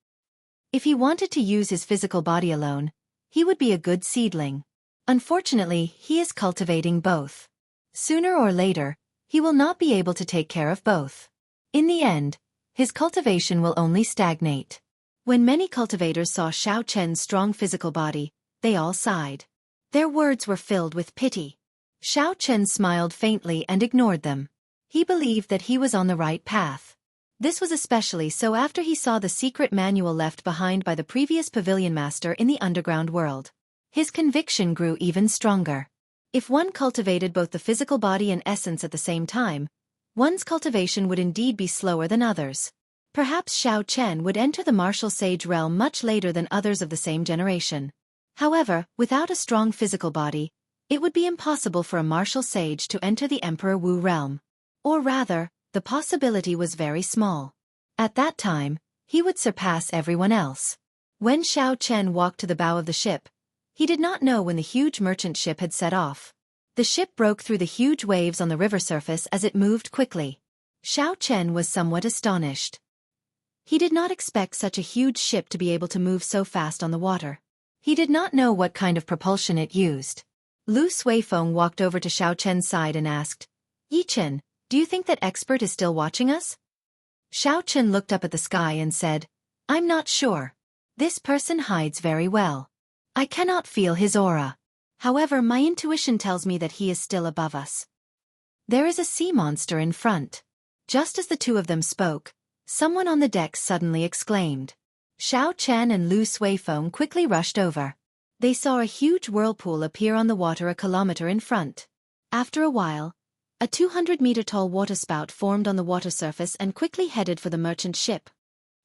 If he wanted to use his physical body alone, he would be a good seedling. Unfortunately, he is cultivating both. Sooner or later, he will not be able to take care of both. In the end, his cultivation will only stagnate. When many cultivators saw Xiao Chen's strong physical body, they all sighed. Their words were filled with pity. Xiao Chen smiled faintly and ignored them. He believed that he was on the right path. This was especially so after he saw the secret manual left behind by the previous pavilion master in the underground world. His conviction grew even stronger. If one cultivated both the physical body and essence at the same time, one's cultivation would indeed be slower than others. Perhaps Xiao Chen would enter the martial sage realm much later than others of the same generation. However, without a strong physical body, it would be impossible for a martial sage to enter the Emperor Wu realm. Or rather, the possibility was very small. At that time, he would surpass everyone else. When Xiao Chen walked to the bow of the ship, he did not know when the huge merchant ship had set off. The ship broke through the huge waves on the river surface as it moved quickly. Xiao Chen was somewhat astonished. He did not expect such a huge ship to be able to move so fast on the water. He did not know what kind of propulsion it used. Lu Suifeng walked over to Xiao Chen's side and asked, "Yi Chen, do you think that expert is still watching us?" Xiao Chen looked up at the sky and said, "I'm not sure. This person hides very well. I cannot feel his aura. However, my intuition tells me that he is still above us." There is a sea monster in front. Just as the two of them spoke, someone on the deck suddenly exclaimed. Xiao Chen and Lu Suifeng quickly rushed over. They saw a huge whirlpool appear on the water a kilometer in front. After a while, a 200-meter-tall waterspout formed on the water surface and quickly headed for the merchant ship.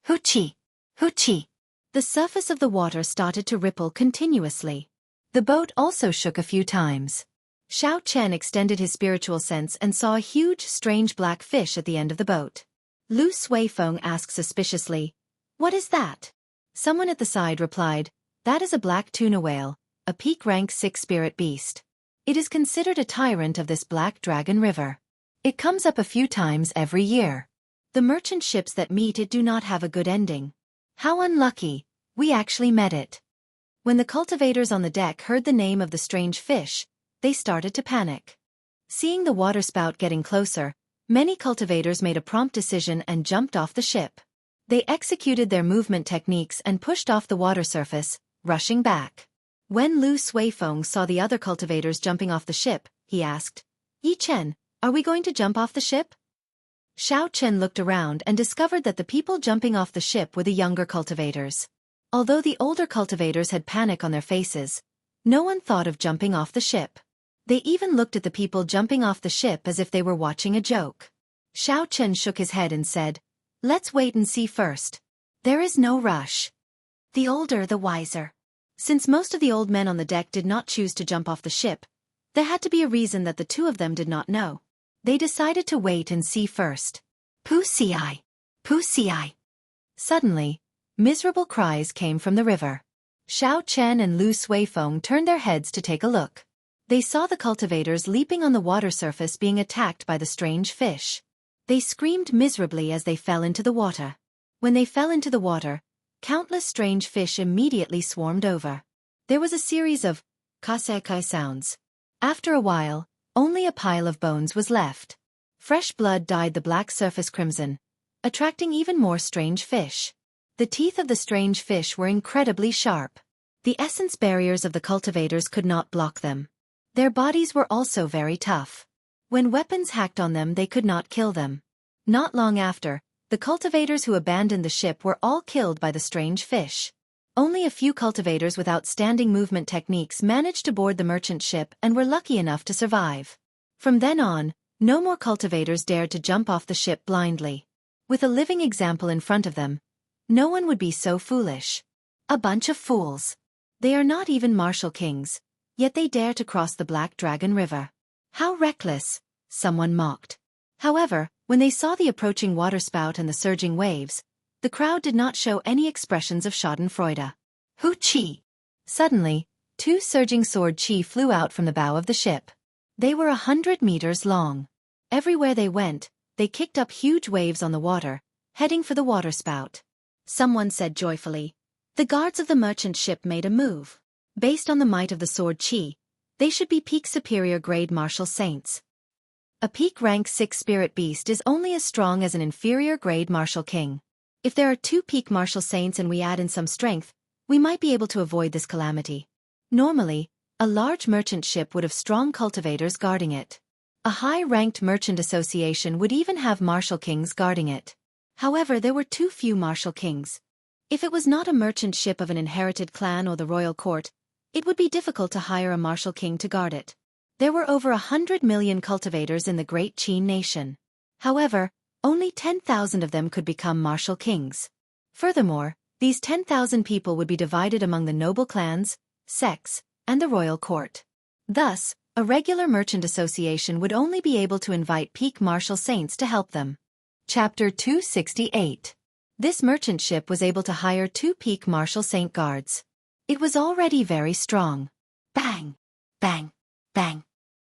Hoochie! Hoochie! The surface of the water started to ripple continuously. The boat also shook a few times. Xiao Chen extended his spiritual sense and saw a huge, strange black fish at the end of the boat. Lu Suifeng asked suspiciously, "What is that?" Someone at the side replied, "That is a black tuna whale, a peak rank 6 spirit beast. It is considered a tyrant of this Black Dragon River. It comes up a few times every year. The merchant ships that meet it do not have a good ending. How unlucky, we actually met it." When the cultivators on the deck heard the name of the strange fish, they started to panic. Seeing the waterspout getting closer, many cultivators made a prompt decision and jumped off the ship. They executed their movement techniques and pushed off the water surface, rushing back. When Lu Suifeng saw the other cultivators jumping off the ship, he asked, "Yi Chen, are we going to jump off the ship?" Xiao Chen looked around and discovered that the people jumping off the ship were the younger cultivators. Although the older cultivators had panic on their faces, no one thought of jumping off the ship. They even looked at the people jumping off the ship as if they were watching a joke. Xiao Chen shook his head and said, "Let's wait and see first. There is no rush." The older the wiser. Since most of the old men on the deck did not choose to jump off the ship, there had to be a reason that the two of them did not know. They decided to wait and see first. Poo-see-I! Poo-see-I! Suddenly, miserable cries came from the river. Xiao Chen and Lu Suifeng turned their heads to take a look. They saw the cultivators leaping on the water surface being attacked by the strange fish. They screamed miserably as they fell into the water. When they fell into the water, countless strange fish immediately swarmed over. There was a series of kasekai sounds. After a while, only a pile of bones was left. Fresh blood dyed the black surface crimson, attracting even more strange fish. The teeth of the strange fish were incredibly sharp. The essence barriers of the cultivators could not block them. Their bodies were also very tough. When weapons hacked on them, they could not kill them. Not long after, the cultivators who abandoned the ship were all killed by the strange fish. Only a few cultivators with outstanding movement techniques managed to board the merchant ship and were lucky enough to survive. From then on, no more cultivators dared to jump off the ship blindly. With a living example in front of them, no one would be so foolish. A bunch of fools. They are not even martial kings, yet they dare to cross the Black Dragon River. How reckless, someone mocked. However, when they saw the approaching waterspout and the surging waves, the crowd did not show any expressions of schadenfreude. Hoo-chi! Suddenly, two surging sword chi flew out from the bow of the ship. They were 100 meters long. Everywhere they went, they kicked up huge waves on the water, heading for the waterspout. Someone said joyfully, "The guards of the merchant ship made a move. Based on the might of the sword chi, they should be peak superior grade martial saints." A peak rank 6 spirit beast is only as strong as an inferior grade martial king. If there are 2 peak martial saints and we add in some strength, we might be able to avoid this calamity. Normally, a large merchant ship would have strong cultivators guarding it. A high-ranked merchant association would even have martial kings guarding it. However, there were too few martial kings. If it was not a merchant ship of an inherited clan or the royal court, it would be difficult to hire a martial king to guard it. There were over 100 million cultivators in the Great Qin nation. However, only 10,000 of them could become martial kings. Furthermore, these 10,000 people would be divided among the noble clans, sects, and the royal court. Thus, a regular merchant association would only be able to invite peak martial saints to help them. Chapter 268. This merchant ship was able to hire 2 peak martial saint guards. It was already very strong. Bang! Bang! Bang!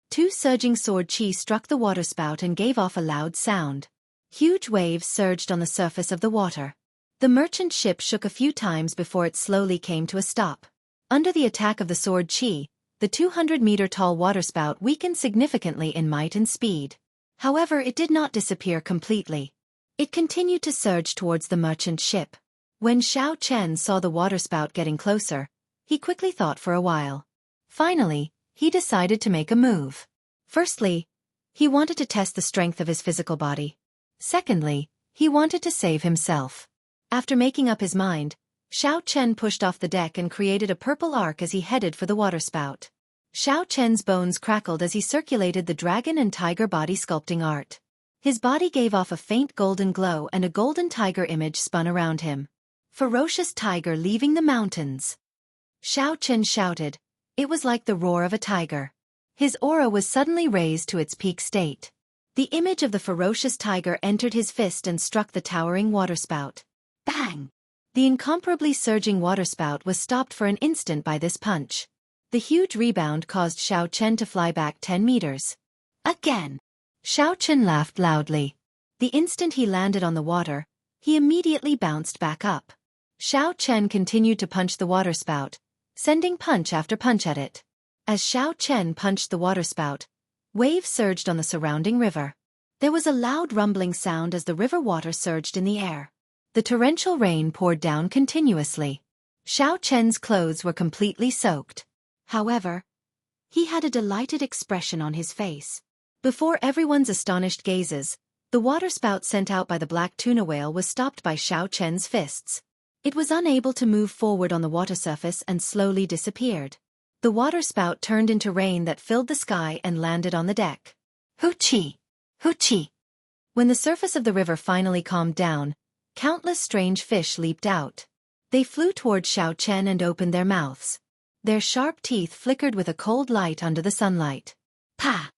Two surging sword chi struck the waterspout and gave off a loud sound. Huge waves surged on the surface of the water. The merchant ship shook a few times before it slowly came to a stop. Under the attack of the sword chi, the 200-meter-tall waterspout weakened significantly in might and speed. However, it did not disappear completely. It continued to surge towards the merchant ship. When Xiao Chen saw the waterspout getting closer, he quickly thought for a while. Finally, he decided to make a move. Firstly, he wanted to test the strength of his physical body. Secondly, he wanted to save himself. After making up his mind, Xiao Chen pushed off the deck and created a purple arc as he headed for the waterspout. Xiao Chen's bones crackled as he circulated the dragon and tiger body sculpting art. His body gave off a faint golden glow and a golden tiger image spun around him. Ferocious tiger leaving the mountains. Xiao Chen shouted. It was like the roar of a tiger. His aura was suddenly raised to its peak state. The image of the ferocious tiger entered his fist and struck the towering waterspout. Bang! The incomparably surging waterspout was stopped for an instant by this punch. The huge rebound caused Xiao Chen to fly back 10 meters. Again! Xiao Chen laughed loudly. The instant he landed on the water, he immediately bounced back up. Xiao Chen continued to punch the waterspout, sending punch after punch at it. As Xiao Chen punched the waterspout, waves surged on the surrounding river. There was a loud rumbling sound as the river water surged in the air. The torrential rain poured down continuously. Xiao Chen's clothes were completely soaked. However, he had a delighted expression on his face. Before everyone's astonished gazes, the waterspout sent out by the black tuna whale was stopped by Xiao Chen's fists. It was unable to move forward on the water surface and slowly disappeared. The waterspout turned into rain that filled the sky and landed on the deck. Hoo-chee! Hoo-chee! When the surface of the river finally calmed down, countless strange fish leaped out. They flew toward Xiao Chen and opened their mouths. Their sharp teeth flickered with a cold light under the sunlight. Pa!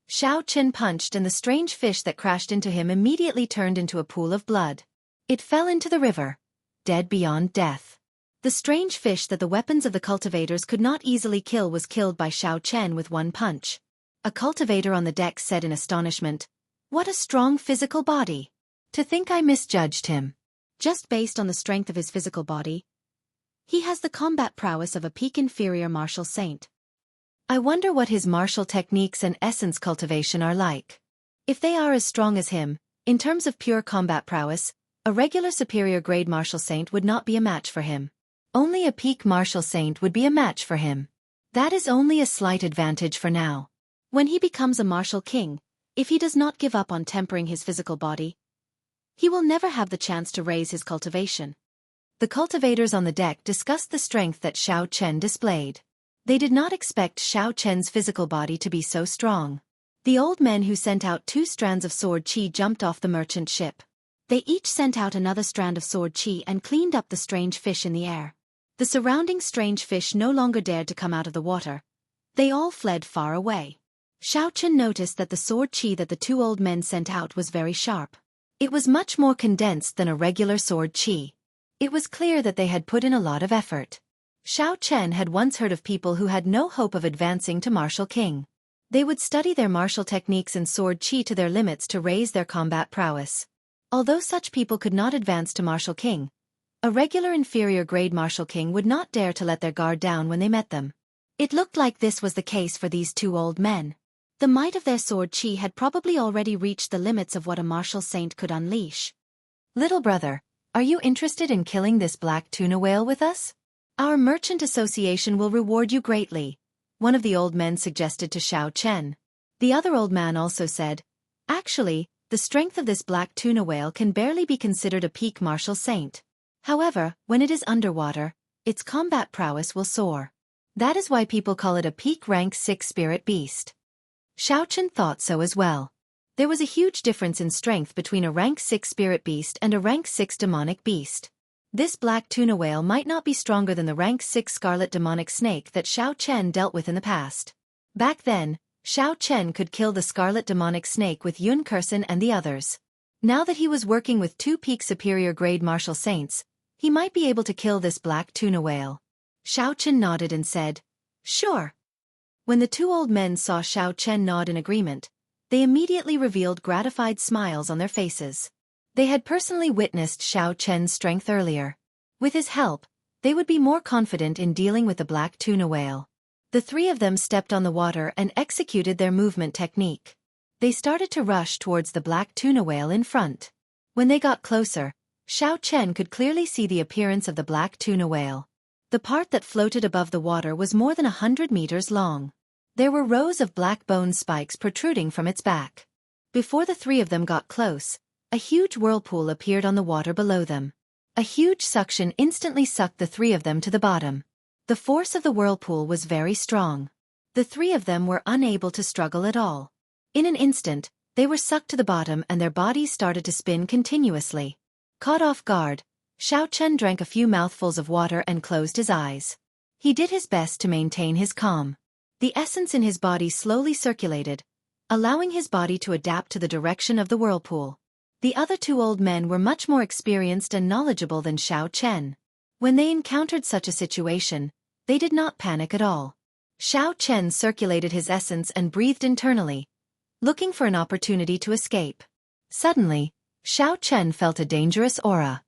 Xiao Chen punched and the strange fish that crashed into him immediately turned into a pool of blood. It fell into the river, dead beyond death. The strange fish that the weapons of the cultivators could not easily kill was killed by Xiao Chen with one punch. A cultivator on the deck said in astonishment, "What a strong physical body! To think I misjudged him. Just based on the strength of his physical body, he has the combat prowess of a peak inferior martial saint. I wonder what his martial techniques and essence cultivation are like. If they are as strong as him, in terms of pure combat prowess, a regular superior grade martial saint would not be a match for him. Only a peak martial saint would be a match for him. That is only a slight advantage for now. When he becomes a martial king, if he does not give up on tempering his physical body, he will never have the chance to raise his cultivation." The cultivators on the deck discussed the strength that Xiao Chen displayed. They did not expect Xiao Chen's physical body to be so strong. The old men who sent out 2 strands of sword chi jumped off the merchant ship. They each sent out another strand of sword chi and cleaned up the strange fish in the air. The surrounding strange fish no longer dared to come out of the water. They all fled far away. Xiao Chen noticed that the sword chi that the 2 old men sent out was very sharp. It was much more condensed than a regular sword chi. It was clear that they had put in a lot of effort. Xiao Chen had once heard of people who had no hope of advancing to martial king. They would study their martial techniques and sword chi to their limits to raise their combat prowess. Although such people could not advance to martial king, a regular inferior grade martial king would not dare to let their guard down when they met them. It looked like this was the case for these 2 old men. The might of their sword chi had probably already reached the limits of what a martial saint could unleash. "Little brother, are you interested in killing this black tuna whale with us? Our merchant association will reward you greatly," one of the old men suggested to Xiao Chen. The other old man also said, "Actually, the strength of this black tuna whale can barely be considered a peak martial saint. However, when it is underwater, its combat prowess will soar. That is why people call it a peak rank 6 spirit beast." Xiao Chen thought so as well. There was a huge difference in strength between a rank 6 spirit beast and a rank 6 demonic beast. This black tuna whale might not be stronger than the rank 6 scarlet demonic snake that Xiao Chen dealt with in the past. Back then, Xiao Chen could kill the scarlet demonic snake with Yun Kursen and the others. Now that he was working with 2 peak superior grade martial saints, he might be able to kill this black tuna whale. Xiao Chen nodded and said, "Sure. When the two old men saw Xiao Chen nod in agreement, they immediately revealed gratified smiles on their faces. They had personally witnessed Xiao Chen's strength earlier. With his help, they would be more confident in dealing with the black tuna whale. The three of them stepped on the water and executed their movement technique. They started to rush towards the black tuna whale in front. When they got closer, Xiao Chen could clearly see the appearance of the black tuna whale. The part that floated above the water was more than 100 meters long. There were rows of black bone spikes protruding from its back. Before the three of them got close, a huge whirlpool appeared on the water below them. A huge suction instantly sucked the three of them to the bottom. The force of the whirlpool was very strong. The three of them were unable to struggle at all. In an instant, they were sucked to the bottom and their bodies started to spin continuously. Caught off guard, Xiao Chen drank a few mouthfuls of water and closed his eyes. He did his best to maintain his calm. The essence in his body slowly circulated, allowing his body to adapt to the direction of the whirlpool. The other two old men were much more experienced and knowledgeable than Xiao Chen. When they encountered such a situation, they did not panic at all. Xiao Chen circulated his essence and breathed internally, looking for an opportunity to escape. Suddenly, Xiao Chen felt a dangerous aura.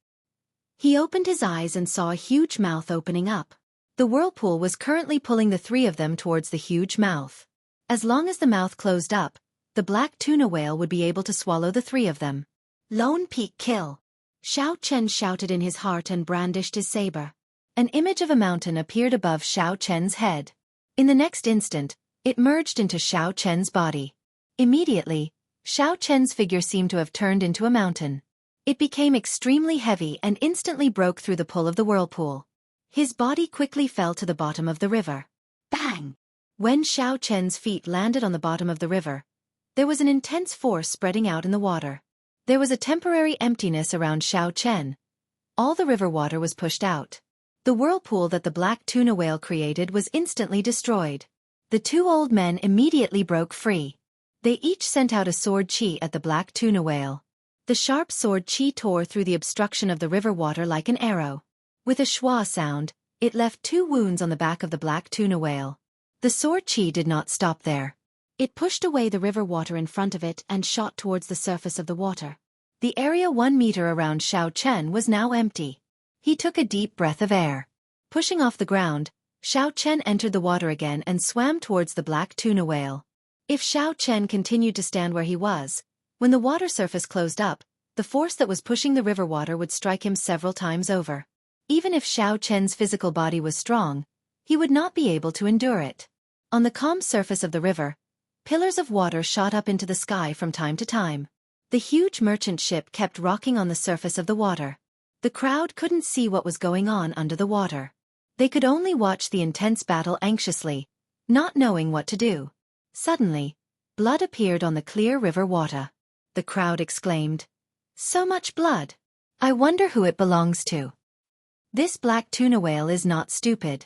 He opened his eyes and saw a huge mouth opening up. The whirlpool was currently pulling the three of them towards the huge mouth. As long as the mouth closed up, the black tuna whale would be able to swallow the three of them. Lone peak kill. Xiao Chen shouted in his heart and brandished his saber. An image of a mountain appeared above Xiao Chen's head. In the next instant, it merged into Xiao Chen's body. Immediately, Xiao Chen's figure seemed to have turned into a mountain. It became extremely heavy and instantly broke through the pull of the whirlpool. His body quickly fell to the bottom of the river. Bang! When Xiao Chen's feet landed on the bottom of the river, there was an intense force spreading out in the water. There was a temporary emptiness around Xiao Chen. All the river water was pushed out. The whirlpool that the black tuna whale created was instantly destroyed. The two old men immediately broke free. They each sent out a sword chi at the black tuna whale. The sharp sword chi tore through the obstruction of the river water like an arrow. With a schwa sound, it left 2 wounds on the back of the black tuna whale. The sword chi did not stop there. It pushed away the river water in front of it and shot towards the surface of the water. The area 1 meter around Xiao Chen was now empty. He took a deep breath of air. Pushing off the ground, Xiao Chen entered the water again and swam towards the black tuna whale. If Xiao Chen continued to stand where he was, when the water surface closed up, the force that was pushing the river water would strike him several times over. Even if Xiao Chen's physical body was strong, he would not be able to endure it. On the calm surface of the river, pillars of water shot up into the sky from time to time. The huge merchant ship kept rocking on the surface of the water. The crowd couldn't see what was going on under the water. They could only watch the intense battle anxiously, not knowing what to do. Suddenly, blood appeared on the clear river water. The crowd exclaimed, "So much blood! I wonder who it belongs to." This black tuna whale is not stupid.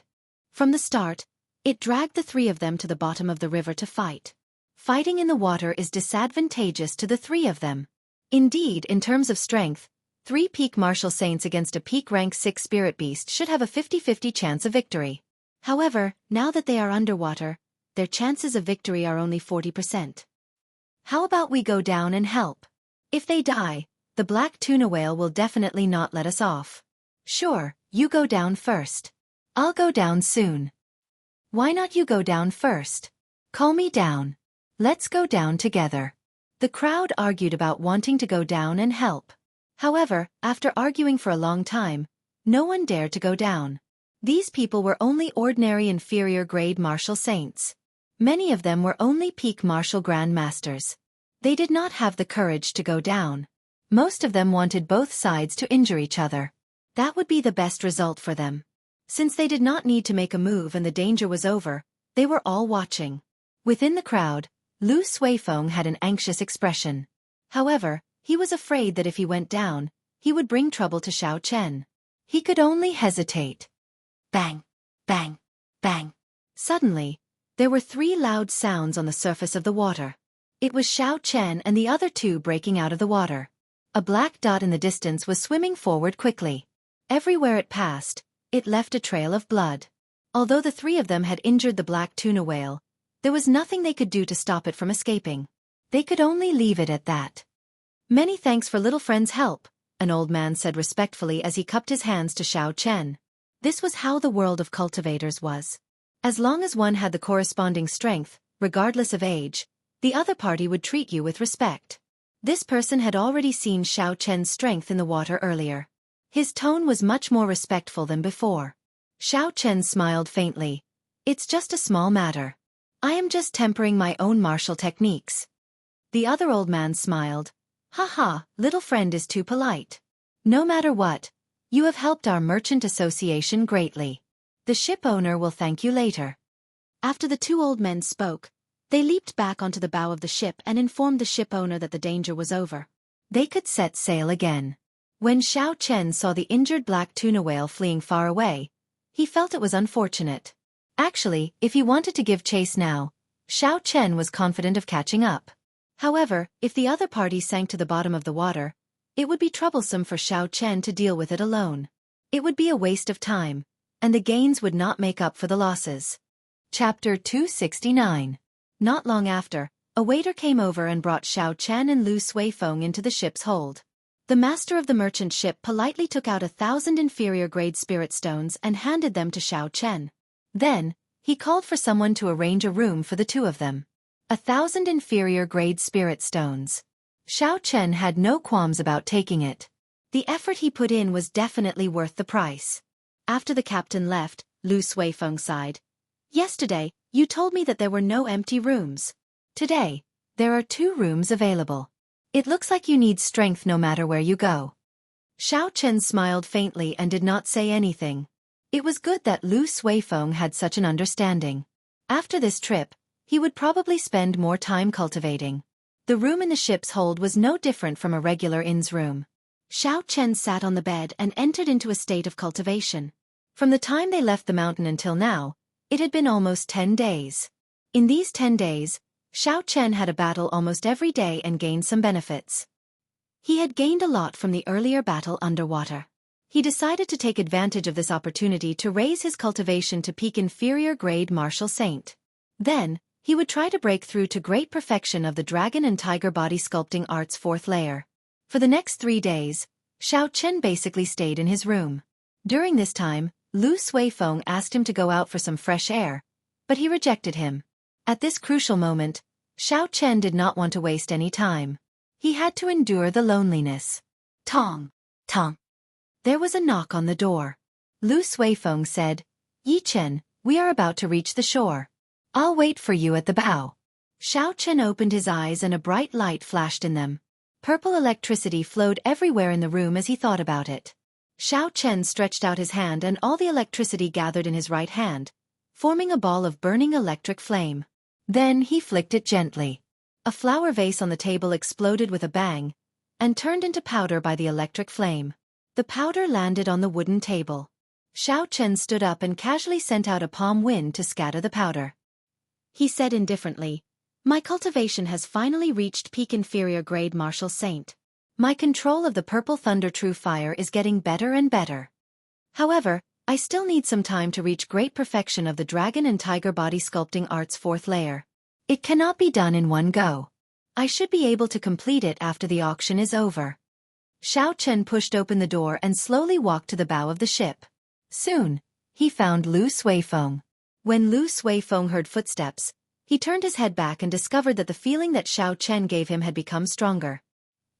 From the start, it dragged the 3 of them to the bottom of the river to fight. Fighting in the water is disadvantageous to the 3 of them. Indeed, in terms of strength, 3 peak martial saints against a peak rank 6 spirit beast should have a 50-50 chance of victory. However, now that they are underwater, their chances of victory are only 40%. How about we go down and help? If they die, the black tuna whale will definitely not let us off. Sure, you go down first. I'll go down soon. Why not you go down first? Call me down. Let's go down together. The crowd argued about wanting to go down and help. However, after arguing for a long time, no one dared to go down. These people were only ordinary inferior grade martial saints. Many of them were only peak martial grand masters. They did not have the courage to go down. Most of them wanted both sides to injure each other. That would be the best result for them. Since they did not need to make a move and the danger was over, they were all watching. Within the crowd, Lu Suifeng had an anxious expression. However, he was afraid that if he went down, he would bring trouble to Xiao Chen. He could only hesitate. Bang! Bang! Bang! Suddenly, there were 3 loud sounds on the surface of the water. It was Xiao Chen and the other 2 breaking out of the water. A black dot in the distance was swimming forward quickly. Everywhere it passed, it left a trail of blood. Although the 3 of them had injured the black tuna whale, There was nothing they could do to stop it from escaping. They could only leave it at that. Many thanks for little friend's help, an old man said respectfully as he cupped his hands to Xiao Chen. This was how the world of cultivators was. As long as one had the corresponding strength, regardless of age, the other party would treat you with respect. This person had already seen Xiao Chen's strength in the water earlier. His tone was much more respectful than before. Xiao Chen smiled faintly. It's just a small matter. I am just tempering my own martial techniques. The other old man smiled. Haha, little friend is too polite. No matter what, you have helped our merchant association greatly. The ship owner will thank you later. After the two old men spoke, they leaped back onto the bow of the ship and informed the ship owner that the danger was over. They could set sail again. When Xiao Chen saw the injured black tuna whale fleeing far away, he felt it was unfortunate. Actually, if he wanted to give chase now, Xiao Chen was confident of catching up. However, if the other party sank to the bottom of the water, it would be troublesome for Xiao Chen to deal with it alone. It would be a waste of time, and the gains would not make up for the losses. Chapter 269. Not long after, a waiter came over and brought Xiao Chen and Lu Suifeng into the ship's hold. The master of the merchant ship politely took out 1,000 inferior-grade spirit stones and handed them to Xiao Chen. Then, he called for someone to arrange a room for the two of them. 1,000 inferior-grade spirit stones. Xiao Chen had no qualms about taking it. The effort he put in was definitely worth the price. After the captain left, Lu Suifeng sighed. Yesterday, you told me that there were no empty rooms. Today, there are 2 rooms available. It looks like you need strength no matter where you go. Xiao Chen smiled faintly and did not say anything. It was good that Lu Suifeng had such an understanding. After this trip, he would probably spend more time cultivating. The room in the ship's hold was no different from a regular inn's room. Xiao Chen sat on the bed and entered into a state of cultivation. From the time they left the mountain until now, it had been almost 10 days. In these 10 days, Xiao Chen had a battle almost every day and gained some benefits. He had gained a lot from the earlier battle underwater. He decided to take advantage of this opportunity to raise his cultivation to peak inferior grade martial saint. Then, he would try to break through to great perfection of the dragon and tiger body sculpting art's 4th layer. For the next 3 days, Xiao Chen basically stayed in his room. During this time, Lu Suifeng asked him to go out for some fresh air, but he rejected him. At this crucial moment, Xiao Chen did not want to waste any time. He had to endure the loneliness. Tong! Tong! There was a knock on the door. Lu Suifeng said, Yi Chen, we are about to reach the shore. I'll wait for you at the bow. Xiao Chen opened his eyes and a bright light flashed in them. Purple electricity flowed everywhere in the room as he thought about it. Xiao Chen stretched out his hand and all the electricity gathered in his right hand, forming a ball of burning electric flame. Then he flicked it gently. A flower vase on the table exploded with a bang, and turned into powder by the electric flame. The powder landed on the wooden table. Xiao Chen stood up and casually sent out a palm wind to scatter the powder. He said indifferently, My cultivation has finally reached peak inferior grade martial saint. My control of the purple thunder true fire is getting better and better. However, I still need some time to reach great perfection of the dragon and tiger body sculpting art's 4th layer. It cannot be done in one go. I should be able to complete it after the auction is over. Xiao Chen pushed open the door and slowly walked to the bow of the ship. Soon, he found Lu Suifeng. When Lu Suifeng heard footsteps, he turned his head back and discovered that the feeling that Xiao Chen gave him had become stronger.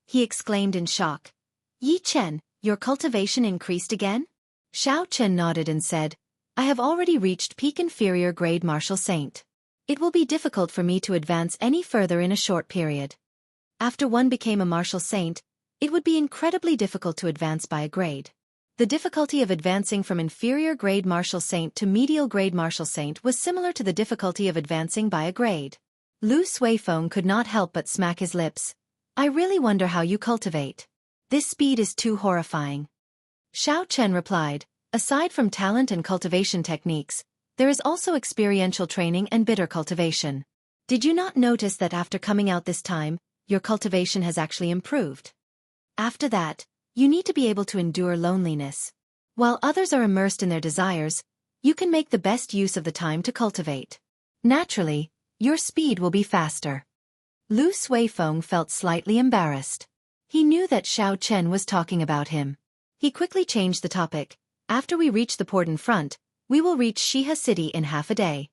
He exclaimed in shock, Yi Chen, your cultivation increased again? Xiao Chen nodded and said, I have already reached peak inferior grade martial saint. It will be difficult for me to advance any further in a short period. After one became a martial saint, it would be incredibly difficult to advance by a grade. The difficulty of advancing from inferior grade martial saint to medial grade martial saint was similar to the difficulty of advancing by a grade. Lu Suifeng could not help but smack his lips. I really wonder how you cultivate. This speed is too horrifying. Xiao Chen replied, aside from talent and cultivation techniques, there is also experiential training and bitter cultivation. Did you not notice that after coming out this time, your cultivation has actually improved? After that, you need to be able to endure loneliness. While others are immersed in their desires, you can make the best use of the time to cultivate. Naturally, Your speed will be faster. Lu Suifeng felt slightly embarrassed. He knew that Xiao Chen was talking about him. He quickly changed the topic. After we reach the port in front, we will reach Shihe City in half a day.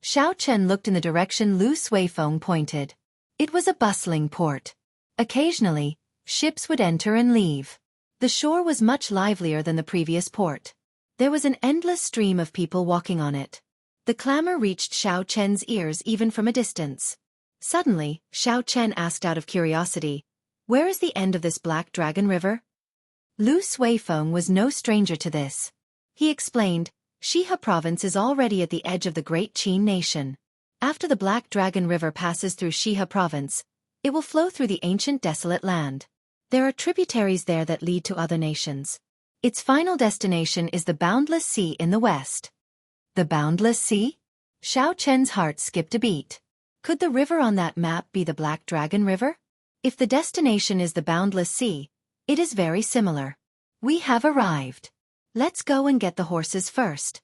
Xiao Chen looked in the direction Lu Suifeng pointed. It was a bustling port. Occasionally, ships would enter and leave. The shore was much livelier than the previous port. There was an endless stream of people walking on it. The clamor reached Xiao Chen's ears even from a distance. Suddenly, Xiao Chen asked out of curiosity, "Where is the end of this Black Dragon River?" Lu Suifeng was no stranger to this. He explained, Shihe province is already at the edge of the great Qin nation. After the Black Dragon River passes through Shihe province, it will flow through the ancient desolate land. There are tributaries there that lead to other nations. Its final destination is the Boundless Sea in the west. The Boundless Sea? Xiao Chen's heart skipped a beat. Could the river on that map be the Black Dragon River? If the destination is the Boundless Sea, it is very similar. We have arrived. Let's go and get the horses first.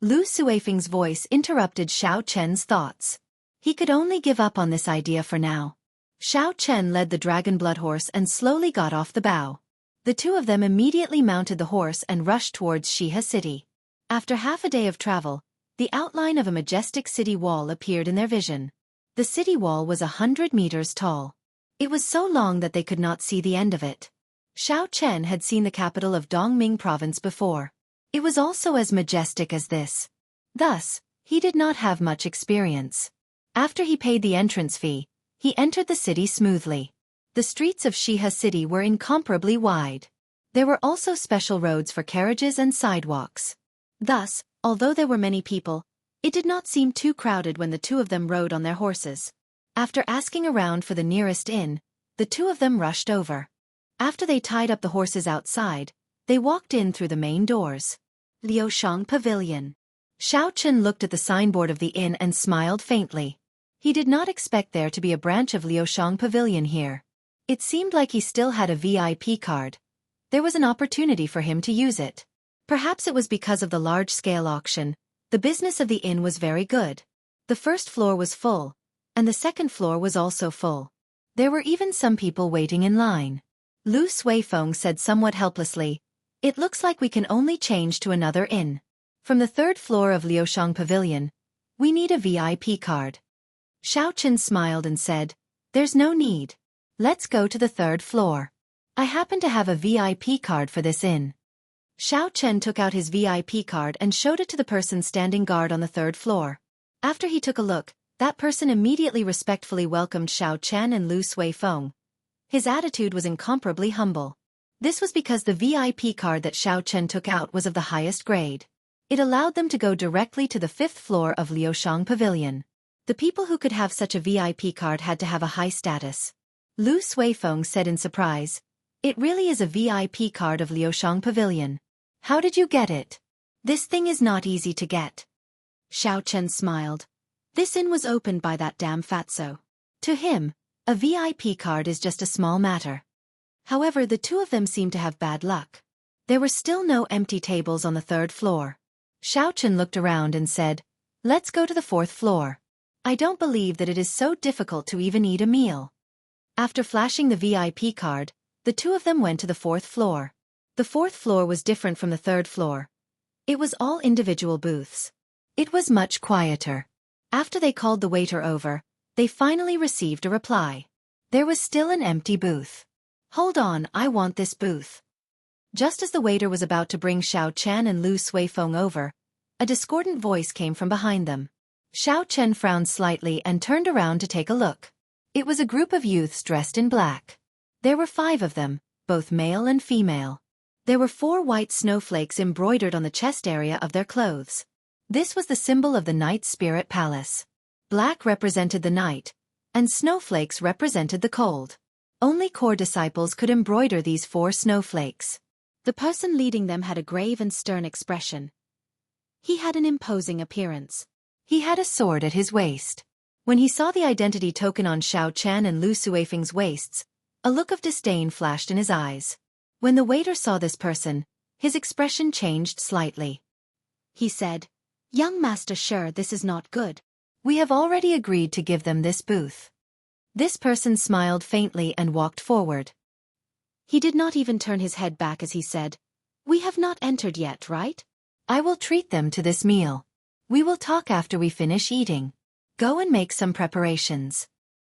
Lu Suifeng's voice interrupted Xiao Chen's thoughts. He could only give up on this idea for now. Xiao Chen led the dragon blood horse and slowly got off the bow. The two of them immediately mounted the horse and rushed towards Shihe City. After half a day of travel, the outline of a majestic city wall appeared in their vision. The city wall was 100 meters tall. It was so long that they could not see the end of it. Xiao Chen had seen the capital of Dongming province before. It was also as majestic as this. Thus, he did not have much experience. After he paid the entrance fee, he entered the city smoothly. The streets of Shihe City were incomparably wide. There were also special roads for carriages and sidewalks. Thus, although there were many people, it did not seem too crowded when the two of them rode on their horses. After asking around for the nearest inn, the two of them rushed over. After they tied up the horses outside, they walked in through the main doors. Liushang Pavilion. Xiao Chen looked at the signboard of the inn and smiled faintly. He did not expect there to be a branch of Liushang Pavilion here. It seemed like he still had a VIP card. There was an opportunity for him to use it. Perhaps it was because of the large-scale auction. The business of the inn was very good. The first floor was full, and the second floor was also full. There were even some people waiting in line. Lu Suifeng said somewhat helplessly, "It looks like we can only change to another inn. From the third floor of Liushang Pavilion, we need a VIP card." Xiao Chen smiled and said, "There's no need. Let's go to the third floor. I happen to have a VIP card for this inn." Xiao Chen took out his VIP card and showed it to the person standing guard on the third floor. After he took a look, that person immediately respectfully welcomed Xiao Chen and Lu Suifeng. His attitude was incomparably humble. This was because the VIP card that Xiao Chen took out was of the highest grade. It allowed them to go directly to the fifth floor of Liushang Pavilion. The people who could have such a VIP card had to have a high status. Lu Suifeng said in surprise, "It really is a VIP card of Liushang Pavilion. How did you get it? This thing is not easy to get." Xiao Chen smiled. This inn was opened by that damn fatso. To him, a VIP card is just a small matter. However, the two of them seemed to have bad luck. There were still no empty tables on the third floor. Xiao Chen looked around and said, "Let's go to the fourth floor. I don't believe that it is so difficult to even eat a meal." After flashing the VIP card, the two of them went to the fourth floor. The fourth floor was different from the third floor. It was all individual booths. It was much quieter. After they called the waiter over, they finally received a reply. There was still an empty booth. "Hold on, I want this booth." Just as the waiter was about to bring Xiao Chen and Lu Suifeng over, a discordant voice came from behind them. Xiao Chen frowned slightly and turned around to take a look. It was a group of youths dressed in black. There were 5 of them, both male and female. There were 4 white snowflakes embroidered on the chest area of their clothes. This was the symbol of the Night Spirit Palace. Black represented the night, and snowflakes represented the cold. Only core disciples could embroider these 4 snowflakes. The person leading them had a grave and stern expression. He had an imposing appearance. He had a sword at his waist. When he saw the identity token on Xiao Chen and Lu Suifeng's waists, a look of disdain flashed in his eyes. When the waiter saw this person, his expression changed slightly. He said, "Young master, sure this is not good. We have already agreed to give them this booth. This person smiled faintly and walked forward. He did not even turn his head back as he said, "We have not entered yet, right? I will treat them to this meal. We will talk after we finish eating. Go and make some preparations."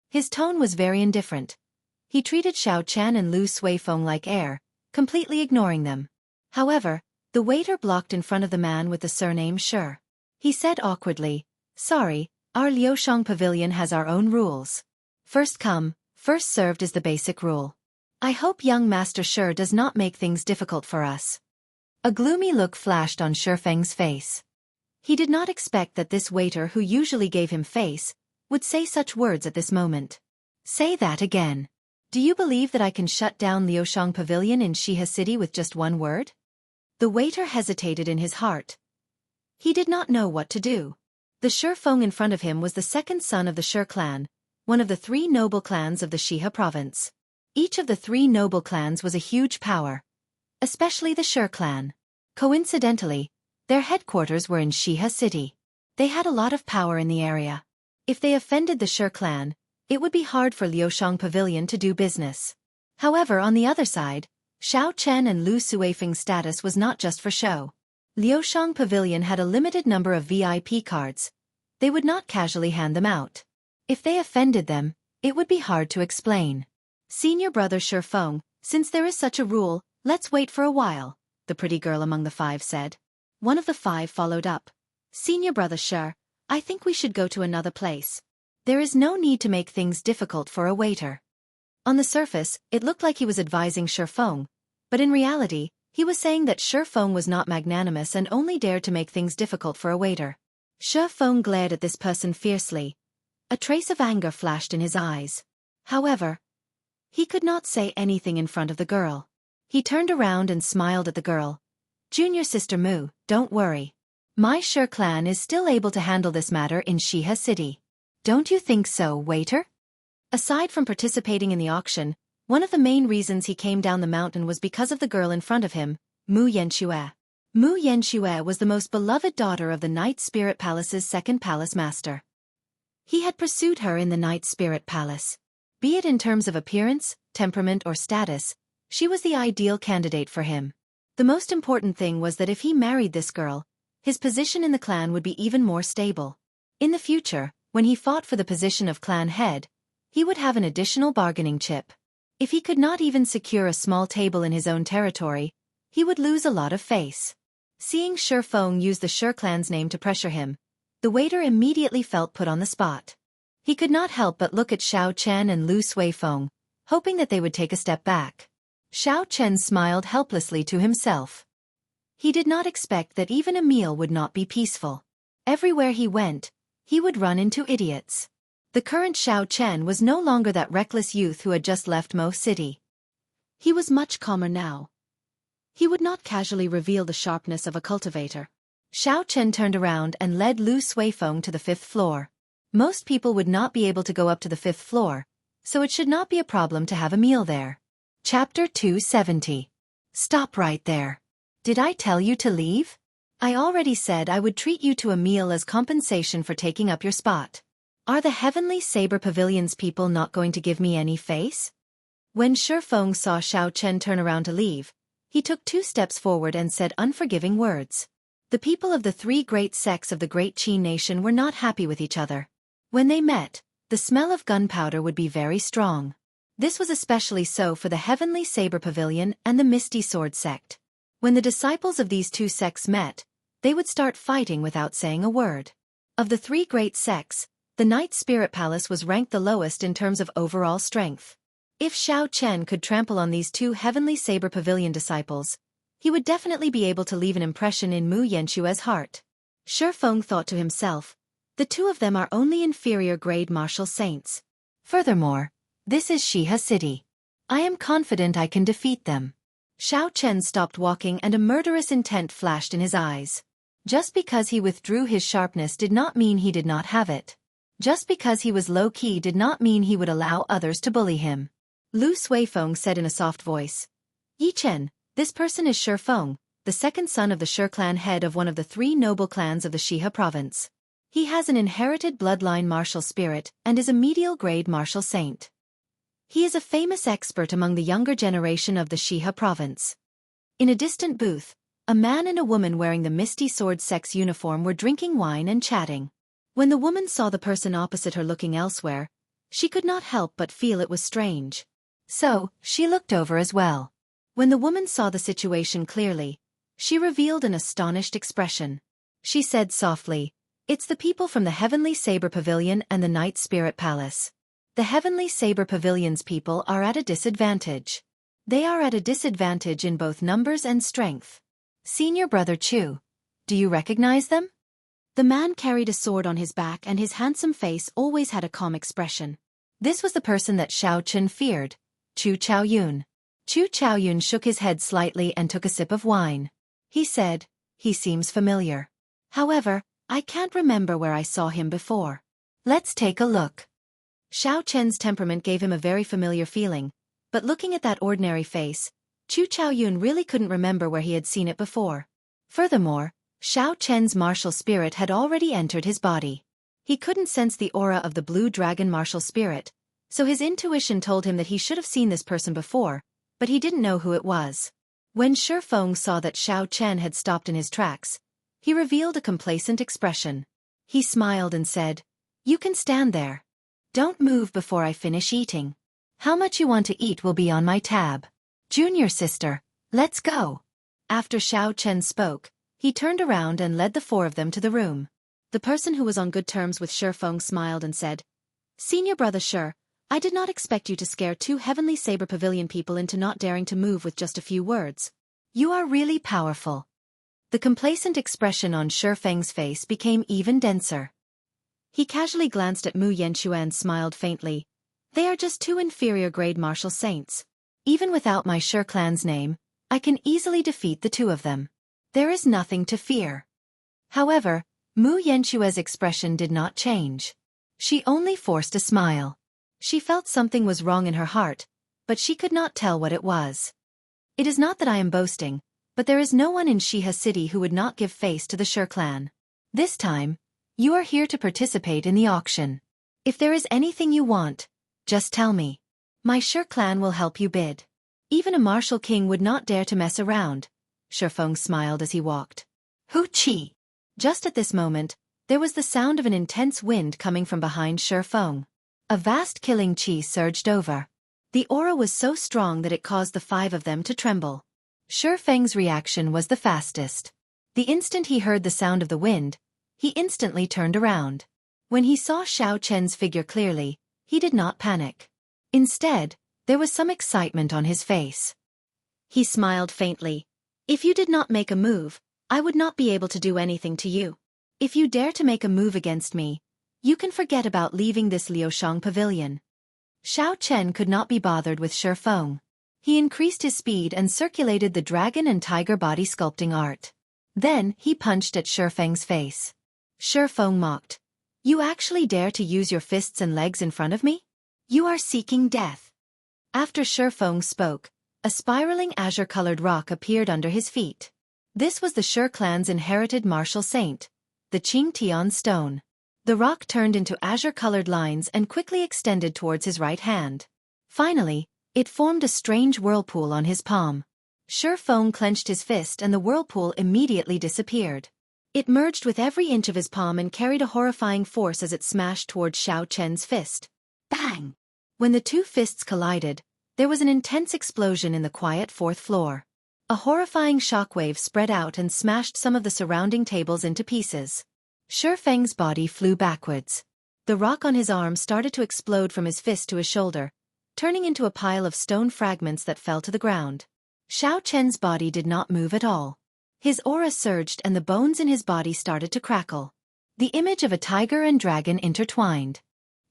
His tone was very indifferent. He treated Xiao Chen and Lu Suifeng like air, completely ignoring them. However, the waiter blocked in front of the man with the surname Shi. He said awkwardly, "Sorry, our Liushang pavilion has our own rules. First come, first served is the basic rule. I hope young Master Shi does not make things difficult for us." A gloomy look flashed on Shi Feng's face. He did not expect that this waiter who usually gave him face would say such words at this moment. "Say that again. Do you believe that I can shut down Liushang Pavilion in Shihe City with just one word?" The waiter hesitated in his heart. He did not know what to do. The Shi Feng in front of him was the second son of the Shi clan, one of the three noble clans of the Shihe province. Each of the three noble clans was a huge power, especially the Shi clan. Coincidentally, their headquarters were in Shihe City. They had a lot of power in the area. If they offended the Shi clan, it would be hard for Liushang Pavilion to do business. However, on the other side, Xiao Chen and Lu Suifeng's status was not just for show. Liushang Pavilion had a limited number of VIP cards. They would not casually hand them out. If they offended them, it would be hard to explain. "Senior brother Shi Feng, since there is such a rule, let's wait for a while," the pretty girl among the five said. One of the five followed up. "Senior brother Shi, I think we should go to another place. There is no need to make things difficult for a waiter." On the surface, it looked like he was advising Shi Feng, but in reality, he was saying that Shi Feng was not magnanimous and only dared to make things difficult for a waiter. Shi Feng glared at this person fiercely. A trace of anger flashed in his eyes. However, he could not say anything in front of the girl. He turned around and smiled at the girl. "Junior sister Mu, don't worry. My Shi clan is still able to handle this matter in Shihe City. Don't you think so, waiter?" Aside from participating in the auction, one of the main reasons he came down the mountain was because of the girl in front of him, Mu Yanxue. Mu Yanxue was the most beloved daughter of the Night Spirit Palace's second palace master. He had pursued her in the Night Spirit Palace. Be it in terms of appearance, temperament or status, she was the ideal candidate for him. The most important thing was that if he married this girl, his position in the clan would be even more stable. In the future, when he fought for the position of clan head, he would have an additional bargaining chip. If he could not even secure a small table in his own territory, he would lose a lot of face. Seeing Shi Feng use the Shi clan's name to pressure him, the waiter immediately felt put on the spot. He could not help but look at Xiao Chen and Lu Suifeng, hoping that they would take a step back. Xiao Chen smiled helplessly to himself. He did not expect that even a meal would not be peaceful. Everywhere he went, he would run into idiots. The current Xiao Chen was no longer that reckless youth who had just left Mo City. He was much calmer now. He would not casually reveal the sharpness of a cultivator. Xiao Chen turned around and led Lu Suifeng to the 5th floor. Most people would not be able to go up to the 5th floor, so it should not be a problem to have a meal there. Chapter 270. Stop right there. Did I tell you to leave? I already said I would treat you to a meal as compensation for taking up your spot. Are the Heavenly Saber Pavilion's people not going to give me any face? When Shi Feng saw Xiao Chen turn around to leave, he took 2 steps forward and said unforgiving words. The people of the 3 great sects of the Great Qi nation were not happy with each other. When they met, the smell of gunpowder would be very strong. This was especially so for the Heavenly Saber Pavilion and the Misty Sword sect. When the disciples of these 2 sects met, they would start fighting without saying a word. Of the 3 great sects, the Night Spirit Palace was ranked the lowest in terms of overall strength. If Xiao Chen could trample on these 2 Heavenly Saber Pavilion disciples, he would definitely be able to leave an impression in Mu Yanxue's heart. Shi Feng thought to himself, the 2 of them are only inferior grade martial saints. Furthermore, this is Shihe City. I am confident I can defeat them. Xiao Chen stopped walking and a murderous intent flashed in his eyes. Just because he withdrew his sharpness did not mean he did not have it. Just because he was low-key did not mean he would allow others to bully him. Lu Suifeng said in a soft voice. Yi Chen, this person is Shi Feng, the second son of the Shi clan head of one of the 3 noble clans of the Shihe province. He has an inherited bloodline martial spirit and is a medial grade martial saint. He is a famous expert among the younger generation of the Shiha province. In a distant booth, a man and a woman wearing the Misty Sword sex uniform were drinking wine and chatting. When the woman saw the person opposite her looking elsewhere, she could not help but feel it was strange. So, she looked over as well. When the woman saw the situation clearly, she revealed an astonished expression. She said softly, "It's the people from the Heavenly Saber Pavilion and the Night Spirit Palace. The Heavenly Saber Pavilion's people are at a disadvantage. They are at a disadvantage in both numbers and strength. Senior Brother Chu, do you recognize them?" The man carried a sword on his back and his handsome face always had a calm expression. This was the person that Xiao Chen feared, Chu Chaoyun. Chu Chaoyun shook his head slightly and took a sip of wine. He said, "He seems familiar. However, I can't remember where I saw him before. Let's take a look." Xiao Chen's temperament gave him a very familiar feeling, but looking at that ordinary face, Chu Chaoyun really couldn't remember where he had seen it before. Furthermore, Xiao Chen's martial spirit had already entered his body. He couldn't sense the aura of the blue dragon martial spirit, so his intuition told him that he should have seen this person before, but he didn't know who it was. When Shi Feng saw that Xiao Chen had stopped in his tracks, he revealed a complacent expression. He smiled and said, "You can stand there. Don't move before I finish eating. How much you want to eat will be on my tab. Junior sister, let's go." After Xiao Chen spoke, he turned around and led the four of them to the room. The person who was on good terms with Shi Feng smiled and said, "Senior Brother Shi, I did not expect you to scare two Heavenly Saber Pavilion people into not daring to move with just a few words. You are really powerful." The complacent expression on Shi Feng's face became even denser. He casually glanced at Mu Yanxue and smiled faintly. "They are just two inferior grade martial saints. Even without my Shi clan's name, I can easily defeat the two of them. There is nothing to fear." However, Mu Yanxue's expression did not change. She only forced a smile. She felt something was wrong in her heart, but she could not tell what it was. "It is not that I am boasting, but there is no one in Shiha City who would not give face to the Shi clan. This time, you are here to participate in the auction. If there is anything you want, just tell me. My Shi clan will help you bid. Even a martial king would not dare to mess around." Shi Feng smiled as he walked. "Hu Qi." Just at this moment, there was the sound of an intense wind coming from behind Shi Feng. A vast killing qi surged over. The aura was so strong that it caused the five of them to tremble. Shi Feng's reaction was the fastest. The instant he heard the sound of the wind, he instantly turned around. When he saw Xiao Chen's figure clearly, he did not panic. Instead, there was some excitement on his face. He smiled faintly. "If you did not make a move, I would not be able to do anything to you. If you dare to make a move against me, you can forget about leaving this Liushang pavilion." Xiao Chen could not be bothered with Shi Feng. He increased his speed and circulated the dragon and tiger body sculpting art. Then, he punched at Shi Feng's face. Shi Feng mocked. "You actually dare to use your fists and legs in front of me? You are seeking death." After Shi Feng spoke, a spiraling azure-colored rock appeared under his feet. This was the Shi clan's inherited martial saint, the Qing Tian stone. The rock turned into azure-colored lines and quickly extended towards his right hand. Finally, it formed a strange whirlpool on his palm. Shi Feng clenched his fist and the whirlpool immediately disappeared. It merged with every inch of his palm and carried a horrifying force as it smashed towards Xiao Chen's fist. Bang! When the two fists collided, there was an intense explosion in the quiet fourth floor. A horrifying shockwave spread out and smashed some of the surrounding tables into pieces. Shi Feng's body flew backwards. The rock on his arm started to explode from his fist to his shoulder, turning into a pile of stone fragments that fell to the ground. Xiao Chen's body did not move at all. His aura surged and the bones in his body started to crackle. The image of a tiger and dragon intertwined.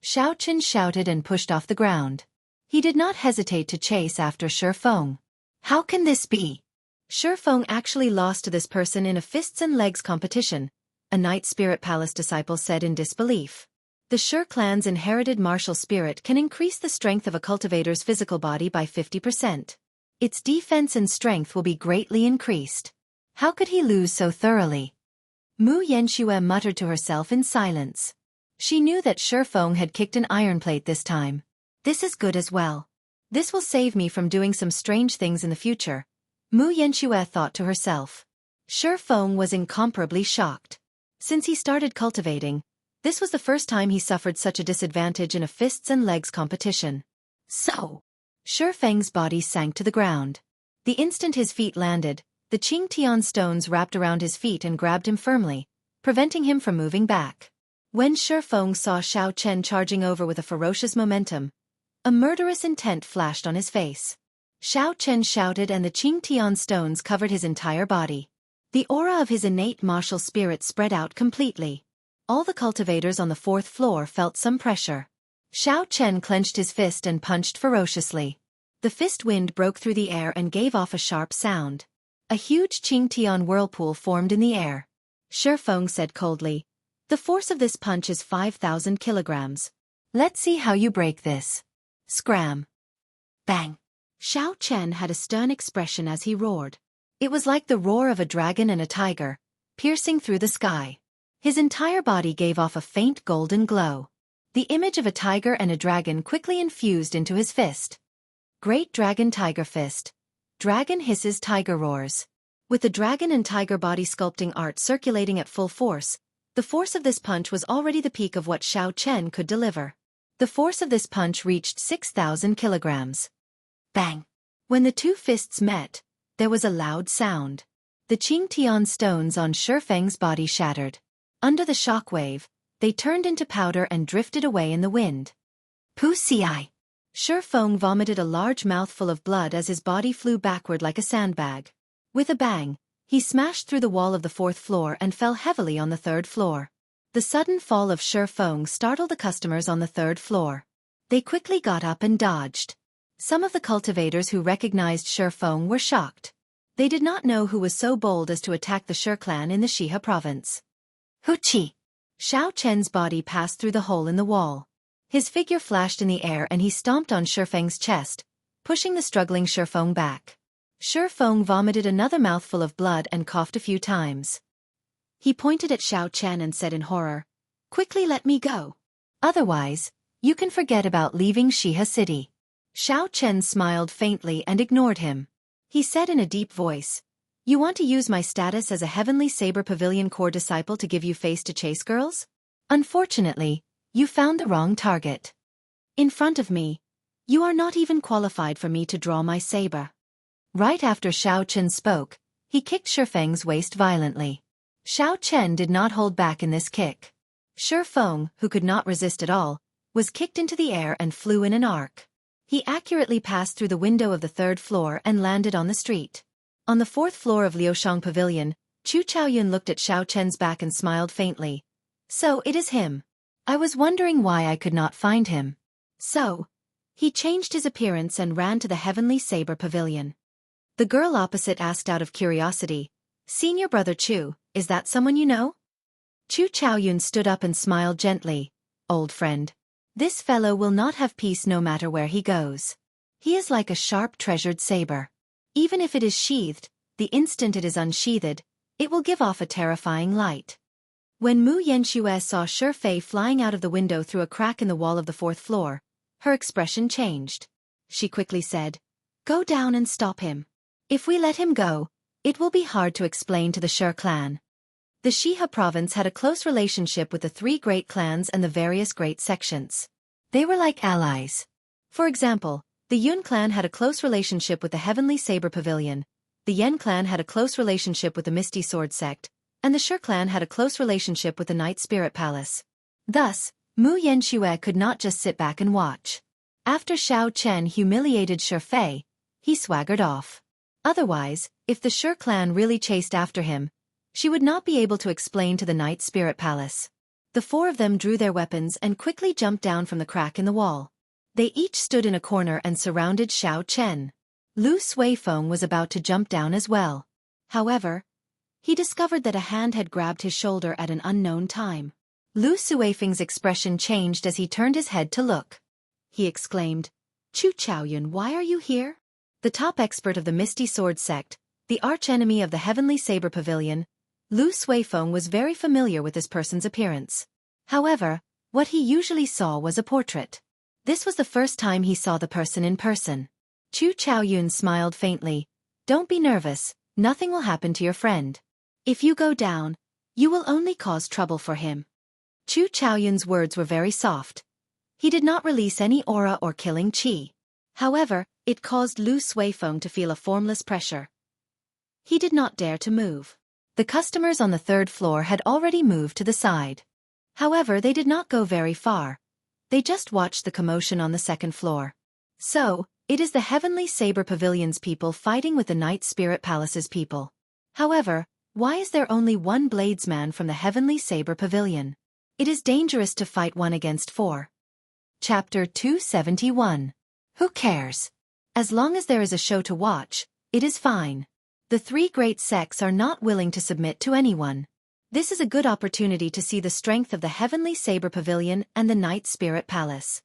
Xiao Chen shouted and pushed off the ground. He did not hesitate to chase after Shi Feng. "How can this be? Shi Feng actually lost to this person in a fists and legs competition," a Night Spirit Palace disciple said in disbelief. The Shi clan's inherited martial spirit can increase the strength of a cultivator's physical body by 50%. Its defense and strength will be greatly increased. How could he lose so thoroughly? Mu Yanxue muttered to herself in silence. She knew that Shifeng had kicked an iron plate this time. This is good as well. This will save me from doing some strange things in the future, Mu Yanxue thought to herself. Shifeng was incomparably shocked. Since he started cultivating, this was the first time he suffered such a disadvantage in a fists and legs competition. So, Shifeng's body sank to the ground. The instant his feet landed, the Qingtian stones wrapped around his feet and grabbed him firmly, preventing him from moving back. When Shifeng saw Xiao Chen charging over with a ferocious momentum, a murderous intent flashed on his face. Xiao Chen shouted and the Qingtian stones covered his entire body. The aura of his innate martial spirit spread out completely. All the cultivators on the 4th floor felt some pressure. Xiao Chen clenched his fist and punched ferociously. The fist wind broke through the air and gave off a sharp sound. A huge Qingtian whirlpool formed in the air. Shifeng said coldly, "The force of this punch is 5,000 kilograms. Let's see how you break this." Scram. Bang. Xiao Chen had a stern expression as he roared. It was like the roar of a dragon and a tiger, piercing through the sky. His entire body gave off a faint golden glow. The image of a tiger and a dragon quickly infused into his fist. Great Dragon Tiger Fist. Dragon hisses, tiger roars. With the dragon and tiger body sculpting art circulating at full force, the force of this punch was already the peak of what Xiao Chen could deliver. The force of this punch reached 6,000 kilograms. Bang! When the two fists met, there was a loud sound. The Qingtian stones on Shifeng's body shattered. Under the shockwave, they turned into powder and drifted away in the wind. Pussy! Shifeng vomited a large mouthful of blood as his body flew backward like a sandbag. With a bang, he smashed through the wall of the 4th floor and fell heavily on the 3rd floor. The sudden fall of Shifeng startled the customers on the 3rd floor. They quickly got up and dodged. Some of the cultivators who recognized Shifeng were shocked. They did not know who was so bold as to attack the Shi clan in the Shihe province. Huchi! Xiao Chen's body passed through the hole in the wall. His figure flashed in the air and he stomped on Shifeng's chest, pushing the struggling Shifeng back. Shifeng vomited another mouthful of blood and coughed a few times. He pointed at Xiao Chen and said in horror, "Quickly let me go. Otherwise, you can forget about leaving Shihe City." Xiao Chen smiled faintly and ignored him. He said in a deep voice, "You want to use my status as a Heavenly Saber Pavilion core disciple to give you face to chase girls? Unfortunately, you found the wrong target. In front of me, you are not even qualified for me to draw my saber." Right after Xiao Chen spoke, he kicked Shifeng's waist violently. Xiao Chen did not hold back in this kick. Shifeng, who could not resist at all, was kicked into the air and flew in an arc. He accurately passed through the window of the 3rd floor and landed on the street. On the 4th floor of Liushang Pavilion, Chu Chaoyun looked at Xiao Chen's back and smiled faintly. "So it is him. I was wondering why I could not find him." So, he changed his appearance and ran to the Heavenly Saber Pavilion. The girl opposite asked out of curiosity, "Senior brother Chu, is that someone you know?" Chu Chaoyun stood up and smiled gently. "Old friend. This fellow will not have peace no matter where he goes. He is like a sharp treasured saber. Even if it is sheathed, the instant it is unsheathed, it will give off a terrifying light." When Mu Yanxue saw Shifei flying out of the window through a crack in the wall of the 4th floor, her expression changed. She quickly said, "Go down and stop him. If we let him go, it will be hard to explain to the Shi clan." The Shihe province had a close relationship with the 3 great clans and the various great sections. They were like allies. For example, the Yun clan had a close relationship with the Heavenly Saber Pavilion, the Yen clan had a close relationship with the Misty Sword sect, and the Shi clan had a close relationship with the Night Spirit Palace. Thus, Mu Yanxue could not just sit back and watch. After Xiao Chen humiliated Shifei, he swaggered off. Otherwise, if the Shi clan really chased after him, she would not be able to explain to the Night Spirit Palace. The 4 of them drew their weapons and quickly jumped down from the crack in the wall. They each stood in a corner and surrounded Xiao Chen. Lu Suifeng was about to jump down as well. However, he discovered that a hand had grabbed his shoulder at an unknown time. Lu Suifeng's expression changed as he turned his head to look. He exclaimed, "Chu Chaoyun, why are you here?" The top expert of the Misty Sword sect, the archenemy of the Heavenly Saber Pavilion, Lu Suifeng was very familiar with this person's appearance. However, what he usually saw was a portrait. This was the first time he saw the person in person. Chu Chaoyun smiled faintly. Don't be nervous, nothing will happen to your friend. If you go down, you will only cause trouble for him. Chu Chaoyun's words were very soft. He did not release any aura or killing chi. However, it caused Lu Suifeng to feel a formless pressure. He did not dare to move. The customers on the third floor had already moved to the side. However, they did not go very far. They just watched the commotion on the second floor. So, it is the Heavenly Saber Pavilion's people fighting with the Night Spirit Palace's people. However, why is there only one bladesman from the Heavenly Saber Pavilion? It is dangerous to fight 1 against 4. Chapter 271. Who cares? As long as there is a show to watch, it is fine. The 3 great sects are not willing to submit to anyone. This is a good opportunity to see the strength of the Heavenly Saber Pavilion and the Night Spirit Palace.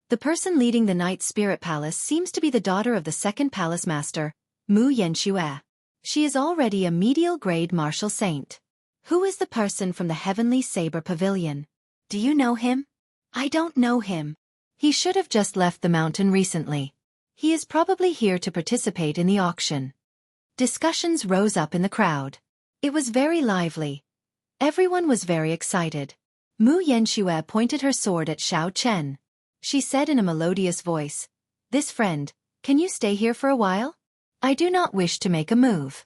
The person leading the Night Spirit Palace seems to be the daughter of the second palace master, Mu Yanxue. She is already a medial grade martial saint. Who is the person from the Heavenly Saber Pavilion? Do you know him? I don't know him. He should have just left the mountain recently. He is probably here to participate in the auction. Discussions rose up in the crowd. It was very lively. Everyone was very excited. Mu Yanxue pointed her sword at Xiao Chen. She said in a melodious voice, "This friend, can you stay here for a while? I do not wish to make a move."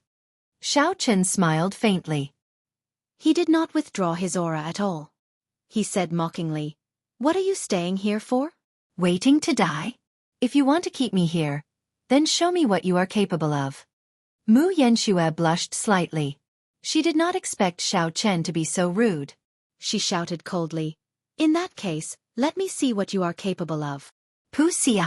Xiao Chen smiled faintly. He did not withdraw his aura at all. He said mockingly, "What are you staying here for? Waiting to die? If you want to keep me here, then show me what you are capable of." Mu Yanxue blushed slightly. She did not expect Xiao Chen to be so rude. She shouted coldly, "In that case, let me see what you are capable of." Pussy.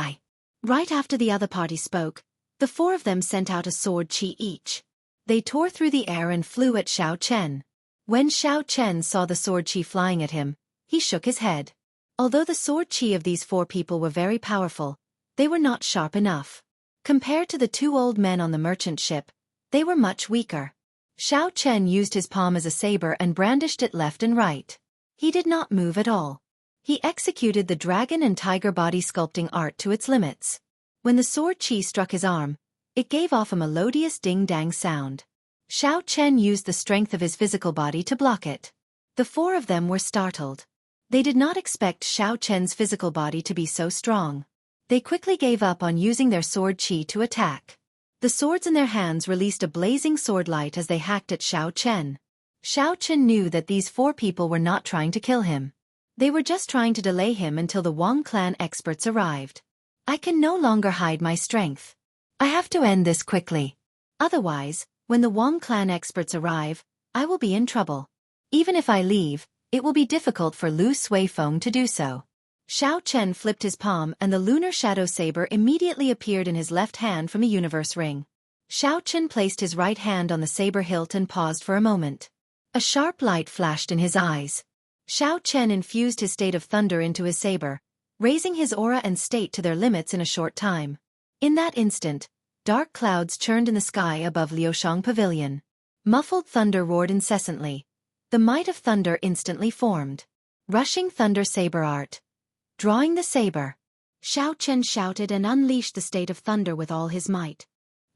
Right after the other party spoke, the 4 of them sent out a sword chi each. They tore through the air and flew at Xiao Chen. When Xiao Chen saw the sword chi flying at him, he shook his head. Although the sword chi of these 4 people were very powerful, they were not sharp enough. Compared to the 2 old men on the merchant ship, they were much weaker. Xiao Chen used his palm as a saber and brandished it left and right. He did not move at all. He executed the dragon and tiger body sculpting art to its limits. When the sword chi struck his arm, it gave off a melodious ding-dang sound. Xiao Chen used the strength of his physical body to block it. The 4 of them were startled. They did not expect Xiao Chen's physical body to be so strong. They quickly gave up on using their sword chi to attack. The swords in their hands released a blazing sword light as they hacked at Xiao Chen. Xiao Chen knew that these 4 people were not trying to kill him. They were just trying to delay him until the Wang clan experts arrived. I can no longer hide my strength. I have to end this quickly. Otherwise, when the Wang clan experts arrive, I will be in trouble. Even if I leave, it will be difficult for Lu Suifeng to do so. Xiao Chen flipped his palm and the lunar shadow saber immediately appeared in his left hand from a universe ring. Xiao Chen placed his right hand on the saber hilt and paused for a moment. A sharp light flashed in his eyes. Xiao Chen infused his state of thunder into his saber, raising his aura and state to their limits in a short time. In that instant, dark clouds churned in the sky above Liushang Pavilion. Muffled thunder roared incessantly. The might of thunder instantly formed. Rushing thunder saber art. Drawing the saber. Xiao Chen shouted and unleashed the state of thunder with all his might.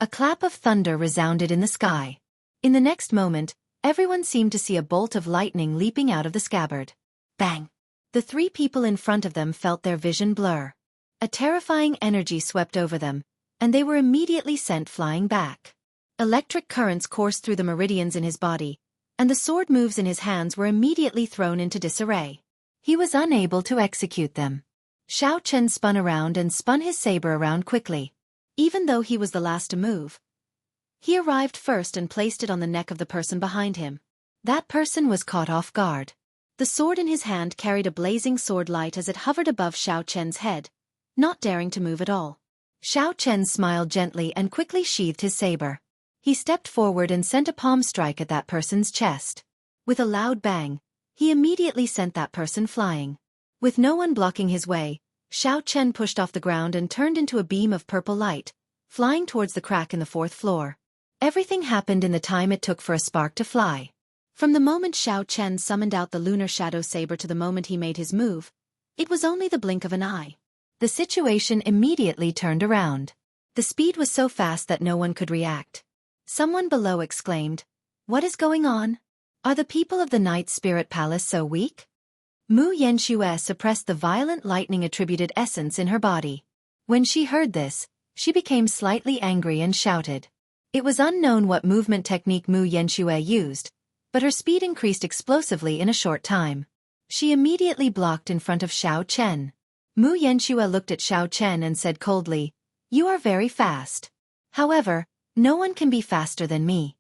A clap of thunder resounded in the sky. In the next moment, everyone seemed to see a bolt of lightning leaping out of the scabbard. Bang! The 3 people in front of them felt their vision blur. A terrifying energy swept over them, and they were immediately sent flying back. Electric currents coursed through the meridians in his body, and the sword moves in his hands were immediately thrown into disarray. He was unable to execute them. Xiao Chen spun around and spun his saber around quickly. Even though he was the last to move, he arrived first and placed it on the neck of the person behind him. That person was caught off guard. The sword in his hand carried a blazing sword light as it hovered above Xiao Chen's head, not daring to move at all. Xiao Chen smiled gently and quickly sheathed his saber. He stepped forward and sent a palm strike at that person's chest. With a loud bang, he immediately sent that person flying. With no one blocking his way, Xiao Chen pushed off the ground and turned into a beam of purple light, flying towards the crack in the 4th floor. Everything happened in the time it took for a spark to fly. From the moment Xiao Chen summoned out the lunar shadow saber to the moment he made his move, it was only the blink of an eye. The situation immediately turned around. The speed was so fast that no one could react. Someone below exclaimed, "What is going on? Are the people of the Night Spirit Palace so weak?" Mu Yanxue suppressed the violent lightning-attributed essence in her body. When she heard this, she became slightly angry and shouted. It was unknown what movement technique Mu Yanxue used, but her speed increased explosively in a short time. She immediately blocked in front of Xiao Chen. Mu Yanxue looked at Xiao Chen and said coldly, "You are very fast. However, no one can be faster than me."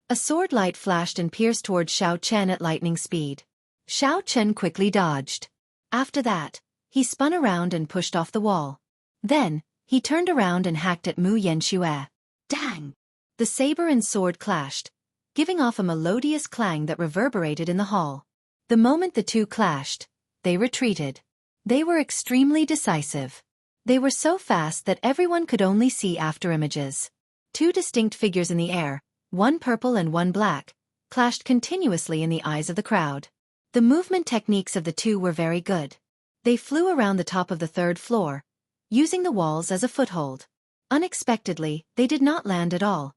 A sword light flashed and pierced towards Xiao Chen at lightning speed. Xiao Chen quickly dodged. After that, he spun around and pushed off the wall. Then, he turned around and hacked at Mu Yanxue. Dang! The saber and sword clashed, giving off a melodious clang that reverberated in the hall. The moment the two clashed, they retreated. They were extremely decisive. They were so fast that everyone could only see afterimages. Two distinct figures in the air, one purple and one black, clashed continuously in the eyes of the crowd. The movement techniques of the two were very good. They flew around the top of the third floor, using the walls as a foothold. Unexpectedly, they did not land at all.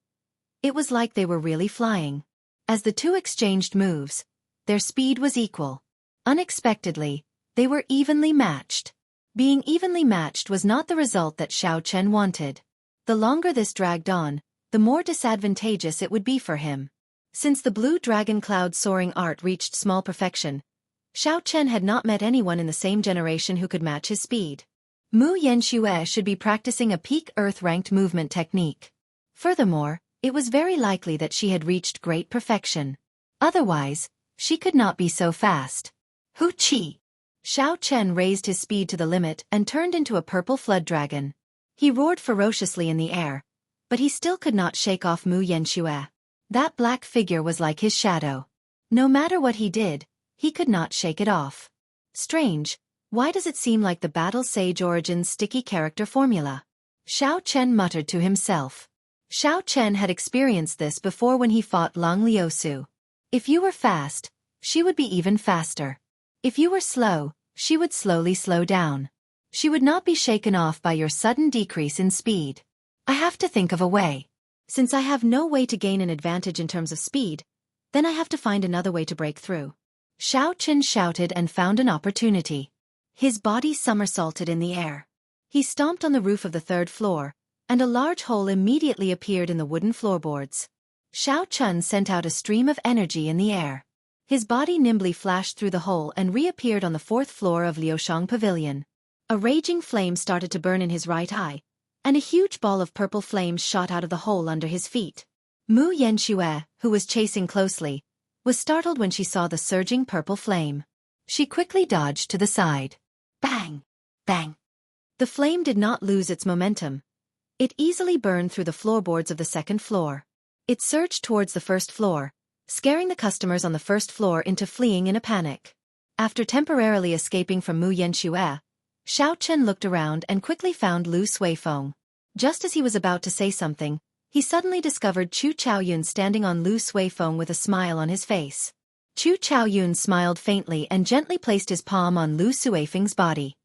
It was like they were really flying. As the two exchanged moves, their speed was equal. Unexpectedly, they were evenly matched. Being evenly matched was not the result that Xiao Chen wanted. The longer this dragged on, the more disadvantageous it would be for him. Since the blue dragon cloud soaring art reached small perfection, Xiao Chen had not met anyone in the same generation who could match his speed. Mu Yanxue should be practicing a peak Earth-ranked movement technique. Furthermore, it was very likely that she had reached great perfection. Otherwise, she could not be so fast. Hu Qi! Xiao Chen raised his speed to the limit and turned into a purple flood dragon. He roared ferociously in the air, but he still could not shake off Mu Yanxue. That black figure was like his shadow. No matter what he did, he could not shake it off. Strange, why does it seem like the Battle Sage Origins sticky character formula? Xiao Chen muttered to himself. Xiao Chen had experienced this before when he fought Long Liusu. If you were fast, she would be even faster. If you were slow, she would slowly slow down. She would not be shaken off by your sudden decrease in speed. I have to think of a way. Since I have no way to gain an advantage in terms of speed, then I have to find another way to break through. Xiao Chen shouted and found an opportunity. His body somersaulted in the air. He stomped on the roof of the third floor, and a large hole immediately appeared in the wooden floorboards. Xiao Chen sent out a stream of energy in the air. His body nimbly flashed through the hole and reappeared on the fourth floor of Liushang Pavilion. A raging flame started to burn in his right eye, and a huge ball of purple flames shot out of the hole under his feet. Mu Yanxue, who was chasing closely, was startled when she saw the surging purple flame. She quickly dodged to the side. Bang! Bang! The flame did not lose its momentum. It easily burned through the floorboards of the second floor. It surged towards the first floor, scaring the customers on the first floor into fleeing in a panic. After temporarily escaping from Mu Yanxue, Xiao Chen looked around and quickly found Lu Suifeng. Just as he was about to say something, he suddenly discovered Chu Chaoyun standing on Lu Suifeng with a smile on his face. Chu Chaoyun smiled faintly and gently placed his palm on Lu Suifeng's body.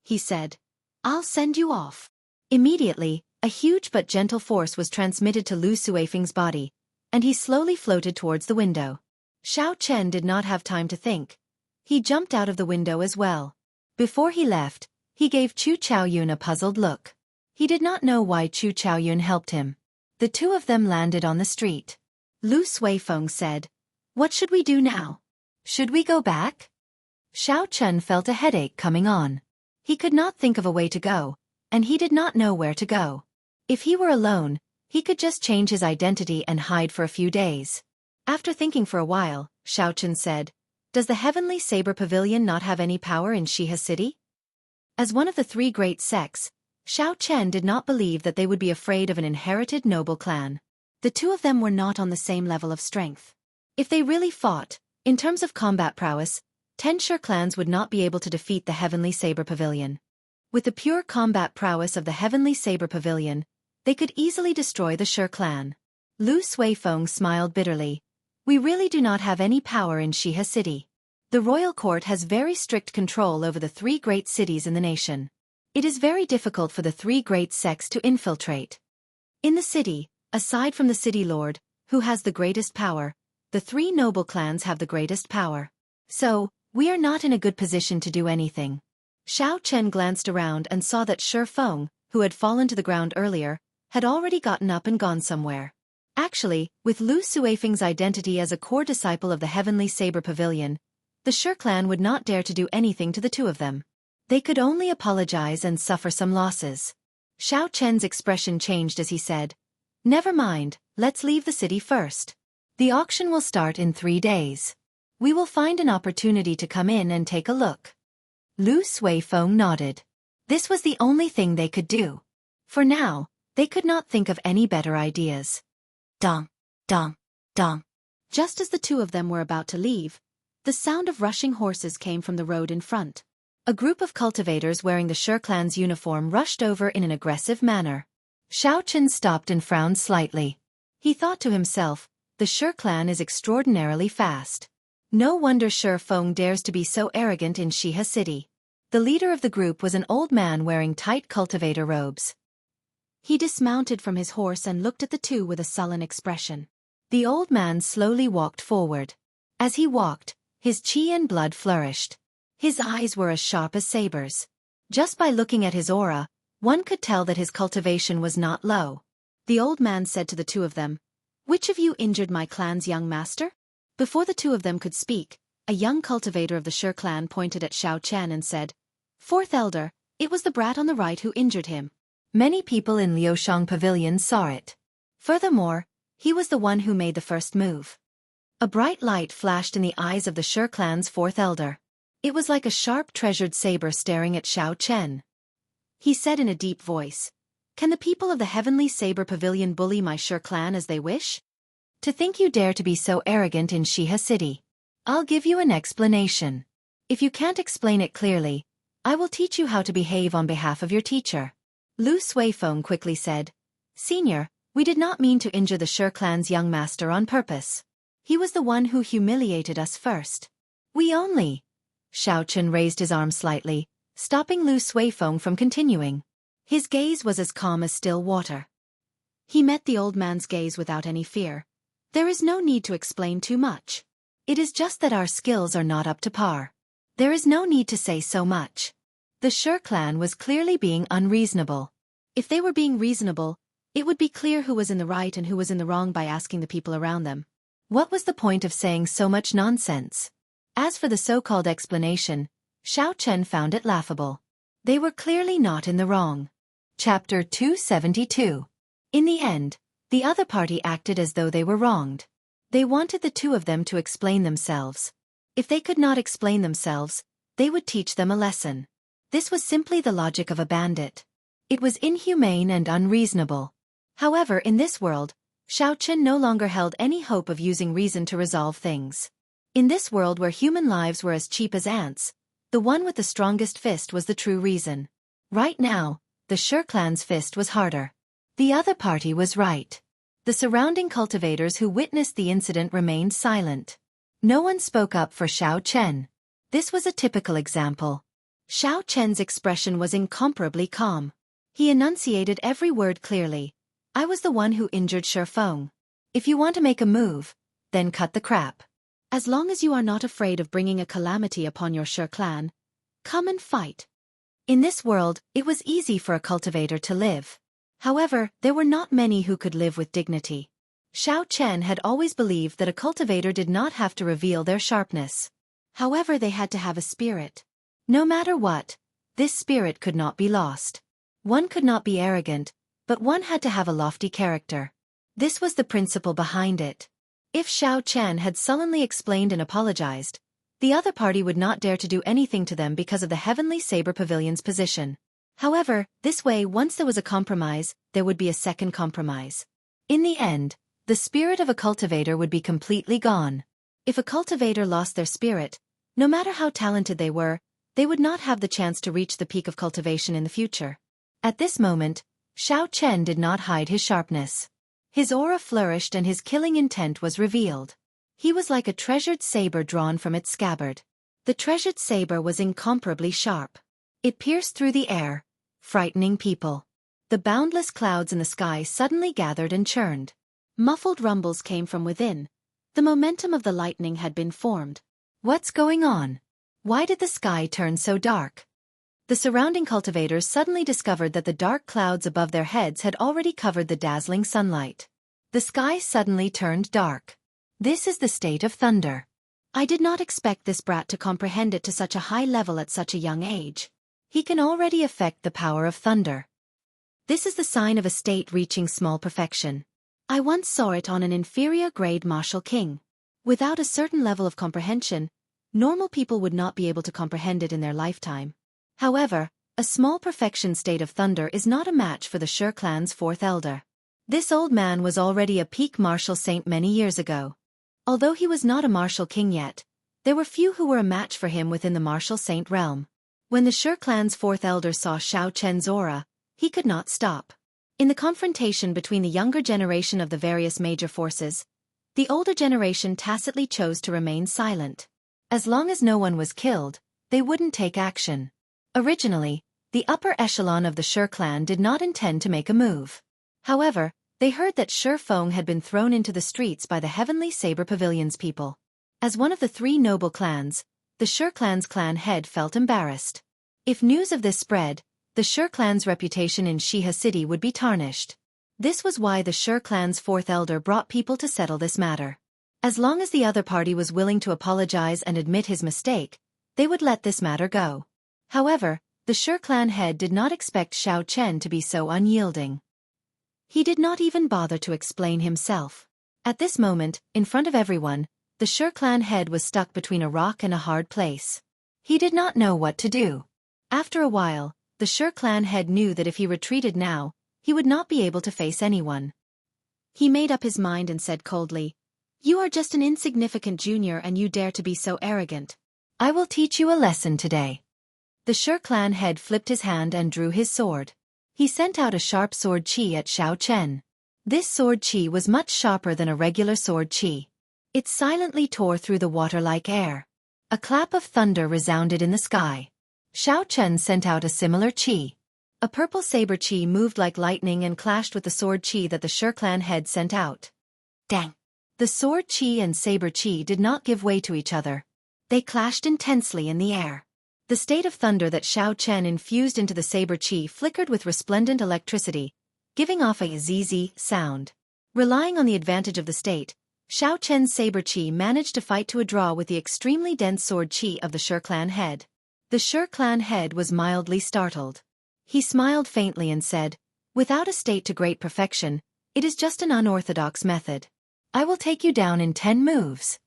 He said, "I'll send you off." Immediately, a huge but gentle force was transmitted to Lu Suifeng's body, and he slowly floated towards the window. Xiao Chen did not have time to think. He jumped out of the window as well. Before he left, he gave Chu Chaoyun a puzzled look. He did not know why Chu Chaoyun helped him. The two of them landed on the street. Lu Suifeng said, "What should we do now? Should we go back?" Xiao Chen felt a headache coming on. He could not think of a way to go, and he did not know where to go. If he were alone, he could just change his identity and hide for a few days. After thinking for a while, Xiao Chen said, "Does the Heavenly Saber Pavilion not have any power in Shiha City?" As one of the three great sects, Xiao Chen did not believe that they would be afraid of an inherited noble clan. The two of them were not on the same level of strength. If they really fought, in terms of combat prowess, 10 Sure clans would not be able to defeat the Heavenly Saber Pavilion. With the pure combat prowess of the Heavenly Saber Pavilion, they could easily destroy the Sure clan. Lu Suifeng smiled bitterly. We really do not have any power in Shiha City. The royal court has very strict control over the 3 great cities in the nation. It is very difficult for the 3 great sects to infiltrate. In the city, aside from the city lord, who has the greatest power, the 3 noble clans have the greatest power. So, we are not in a good position to do anything. Xiao Chen glanced around and saw that Shi Feng, who had fallen to the ground earlier, had already gotten up and gone somewhere. Actually, with Lu Suifeng's identity as a core disciple of the Heavenly Saber Pavilion, the Shi clan would not dare to do anything to the 2 of them. They could only apologize and suffer some losses. Xiao Chen's expression changed as he said, "Never mind, let's leave the city first. The auction will start in 3 days. We will find an opportunity to come in and take a look." Lu Suifeng nodded. This was the only thing they could do. For now, they could not think of any better ideas. Dong, dong, dong. Just as the 2 of them were about to leave, the sound of rushing horses came from the road in front. A group of cultivators wearing the Shi clan's uniform rushed over in an aggressive manner. Xiao Chen stopped and frowned slightly. He thought to himself, the Shi clan is extraordinarily fast. No wonder Shi Feng dares to be so arrogant in Shiha City. The leader of the group was an old man wearing tight cultivator robes. He dismounted from his horse and looked at the 2 with a sullen expression. The old man slowly walked forward. As he walked, his qi and blood flourished. His eyes were as sharp as sabers. Just by looking at his aura, one could tell that his cultivation was not low. The old man said to the 2 of them, "Which of you injured my clan's young master?" Before the 2 of them could speak, a young cultivator of the Shi clan pointed at Xiao Chen and said, "Fourth elder, it was the brat on the right who injured him." Many people in Liushang Pavilion saw it. Furthermore, he was the one who made the first move. A bright light flashed in the eyes of the Shi clan's 4th elder. It was like a sharp treasured saber staring at Xiao Chen. He said in a deep voice, "Can the people of the Heavenly Saber Pavilion bully my Shi clan as they wish? To think you dare to be so arrogant in Shiha City. I'll give you an explanation. If you can't explain it clearly, I will teach you how to behave on behalf of your teacher." Lu Suifeng quickly said, "Senior, we did not mean to injure the Shi clan's young master on purpose. He was the one who humiliated us first. We only—" Xiao Chen raised his arm slightly, stopping Lu Suifeng from continuing. His gaze was as calm as still water. He met the old man's gaze without any fear. "There is no need to explain too much. It is just that our skills are not up to par. There is no need to say so much." The Shi clan was clearly being unreasonable. If they were being reasonable, it would be clear who was in the right and who was in the wrong by asking the people around them. What was the point of saying so much nonsense? As for the so-called explanation, Xiao Chen found it laughable. They were clearly not in the wrong. Chapter 272. In the end, the other party acted as though they were wronged. They wanted the 2 of them to explain themselves. If they could not explain themselves, they would teach them a lesson. This was simply the logic of a bandit. It was inhumane and unreasonable. However, in this world, Xiao Chen no longer held any hope of using reason to resolve things. In this world where human lives were as cheap as ants, the one with the strongest fist was the true reason. Right now, the Shi clan's fist was harder. The other party was right. The surrounding cultivators who witnessed the incident remained silent. No one spoke up for Xiao Chen. This was a typical example. Xiao Chen's expression was incomparably calm. He enunciated every word clearly. "I was the one who injured Shi Feng. If you want to make a move, then cut the crap. As long as you are not afraid of bringing a calamity upon your Shi clan, come and fight." In this world, it was easy for a cultivator to live. However, there were not many who could live with dignity. Xiao Chen had always believed that a cultivator did not have to reveal their sharpness. However, they had to have a spirit. No matter what, this spirit could not be lost. One could not be arrogant, but one had to have a lofty character. This was the principle behind it. If Xiao Chen had sullenly explained and apologized, the other party would not dare to do anything to them because of the Heavenly Saber Pavilion's position. However, this way, once there was a compromise, there would be a second compromise. In the end, the spirit of a cultivator would be completely gone. If a cultivator lost their spirit, no matter how talented they were, they would not have the chance to reach the peak of cultivation in the future. At this moment, Xiao Chen did not hide his sharpness. His aura flourished and his killing intent was revealed. He was like a treasured saber drawn from its scabbard. The treasured saber was incomparably sharp. It pierced through the air, frightening people. The boundless clouds in the sky suddenly gathered and churned. Muffled rumbles came from within. The momentum of the lightning had been formed. What's going on? Why did the sky turn so dark? The surrounding cultivators suddenly discovered that the dark clouds above their heads had already covered the dazzling sunlight. The sky suddenly turned dark. This is the state of thunder. I did not expect this brat to comprehend it to such a high level at such a young age. He can already affect the power of thunder. This is the sign of a state reaching small perfection. I once saw it on an inferior grade martial king. Without a certain level of comprehension, normal people would not be able to comprehend it in their lifetime. However, a small perfection state of thunder is not a match for the Sher clan's fourth elder. This old man was already a peak martial saint many years ago. Although he was not a martial king yet, there were few who were a match for him within the martial saint realm. When the Sher clan's fourth elder saw Xiao Chen's aura, he could not stop. In the confrontation between the younger generation of the various major forces, the older generation tacitly chose to remain silent. As long as no one was killed, they wouldn't take action. Originally, the upper echelon of the Sher clan did not intend to make a move. However, they heard that Sher Feng had been thrown into the streets by the Heavenly Saber Pavilion's people. As one of the three noble clans, the Sher clan's clan head felt embarrassed. If news of this spread, the Sher clan's reputation in Shiha City would be tarnished. This was why the Sher clan's fourth elder brought people to settle this matter. As long as the other party was willing to apologize and admit his mistake, they would let this matter go. However, the Sher clan head did not expect Xiao Chen to be so unyielding. He did not even bother to explain himself. At this moment, in front of everyone, the Sher clan head was stuck between a rock and a hard place. He did not know what to do. After a while, the Sher clan head knew that if he retreated now, he would not be able to face anyone. He made up his mind and said coldly, "You are just an insignificant junior and you dare to be so arrogant. I will teach you a lesson today." The Sher clan head flipped his hand and drew his sword. He sent out a sharp sword chi at Xiao Chen. This sword chi was much sharper than a regular sword chi. It silently tore through the water-like air. A clap of thunder resounded in the sky. Xiao Chen sent out a similar chi. A purple saber chi moved like lightning and clashed with the sword chi that the Sher clan head sent out. Dang! The sword chi and saber chi did not give way to each other. They clashed intensely in the air. The state of thunder that Xiao Chen infused into the saber chi flickered with resplendent electricity, giving off a zzz sound. Relying on the advantage of the state, Xiao Chen's saber chi managed to fight to a draw with the extremely dense sword chi of the Sher clan head. The Sher clan head was mildly startled. He smiled faintly and said, "Without a state to great perfection, it is just an unorthodox method. I will take you down in 10 moves."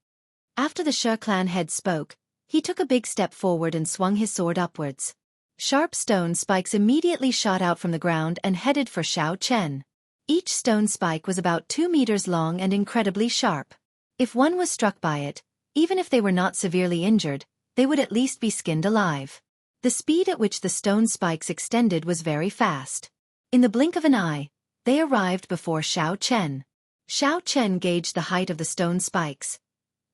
After the Sher clan head spoke, he took a big step forward and swung his sword upwards. Sharp stone spikes immediately shot out from the ground and headed for Xiao Chen. Each stone spike was about 2 meters long and incredibly sharp. If one was struck by it, even if they were not severely injured, they would at least be skinned alive. The speed at which the stone spikes extended was very fast. In the blink of an eye, they arrived before Xiao Chen. Xiao Chen gauged the height of the stone spikes.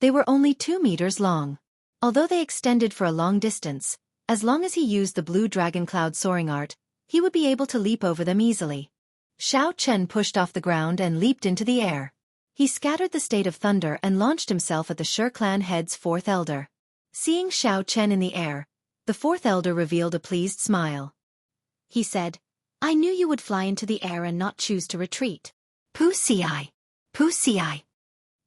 They were only 2 meters long. Although they extended for a long distance, as long as he used the blue dragon cloud soaring art, he would be able to leap over them easily. Xiao Chen pushed off the ground and leaped into the air. He scattered the state of thunder and launched himself at the Sher clan head's fourth elder. Seeing Xiao Chen in the air, the fourth elder revealed a pleased smile. He said, "I knew you would fly into the air and not choose to retreat. Pu-si-ai! Pu-si-ai!"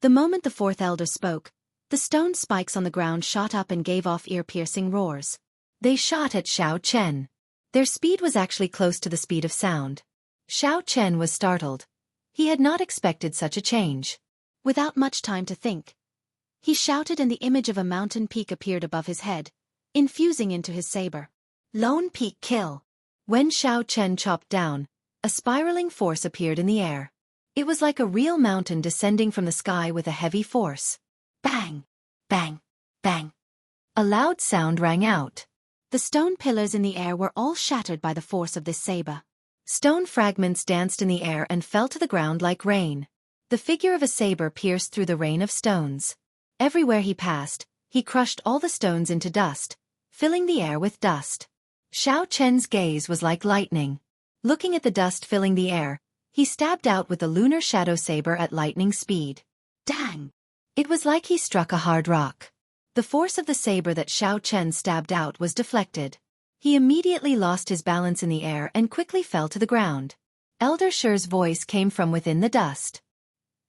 The moment the fourth elder spoke, the stone spikes on the ground shot up and gave off ear-piercing roars. They shot at Xiao Chen. Their speed was actually close to the speed of sound. Xiao Chen was startled. He had not expected such a change. Without much time to think, he shouted and the image of a mountain peak appeared above his head, infusing into his saber. Lone Peak Kill. When Xiao Chen chopped down, a spiraling force appeared in the air. It was like a real mountain descending from the sky with a heavy force. Bang! Bang! Bang! A loud sound rang out. The stone pillars in the air were all shattered by the force of this saber. Stone fragments danced in the air and fell to the ground like rain. The figure of a saber pierced through the rain of stones. Everywhere he passed, he crushed all the stones into dust, filling the air with dust. Xiao Chen's gaze was like lightning. Looking at the dust filling the air, he stabbed out with the lunar shadow saber at lightning speed. Dang! It was like he struck a hard rock. The force of the saber that Xiao Chen stabbed out was deflected. He immediately lost his balance in the air and quickly fell to the ground. Elder Shi's voice came from within the dust.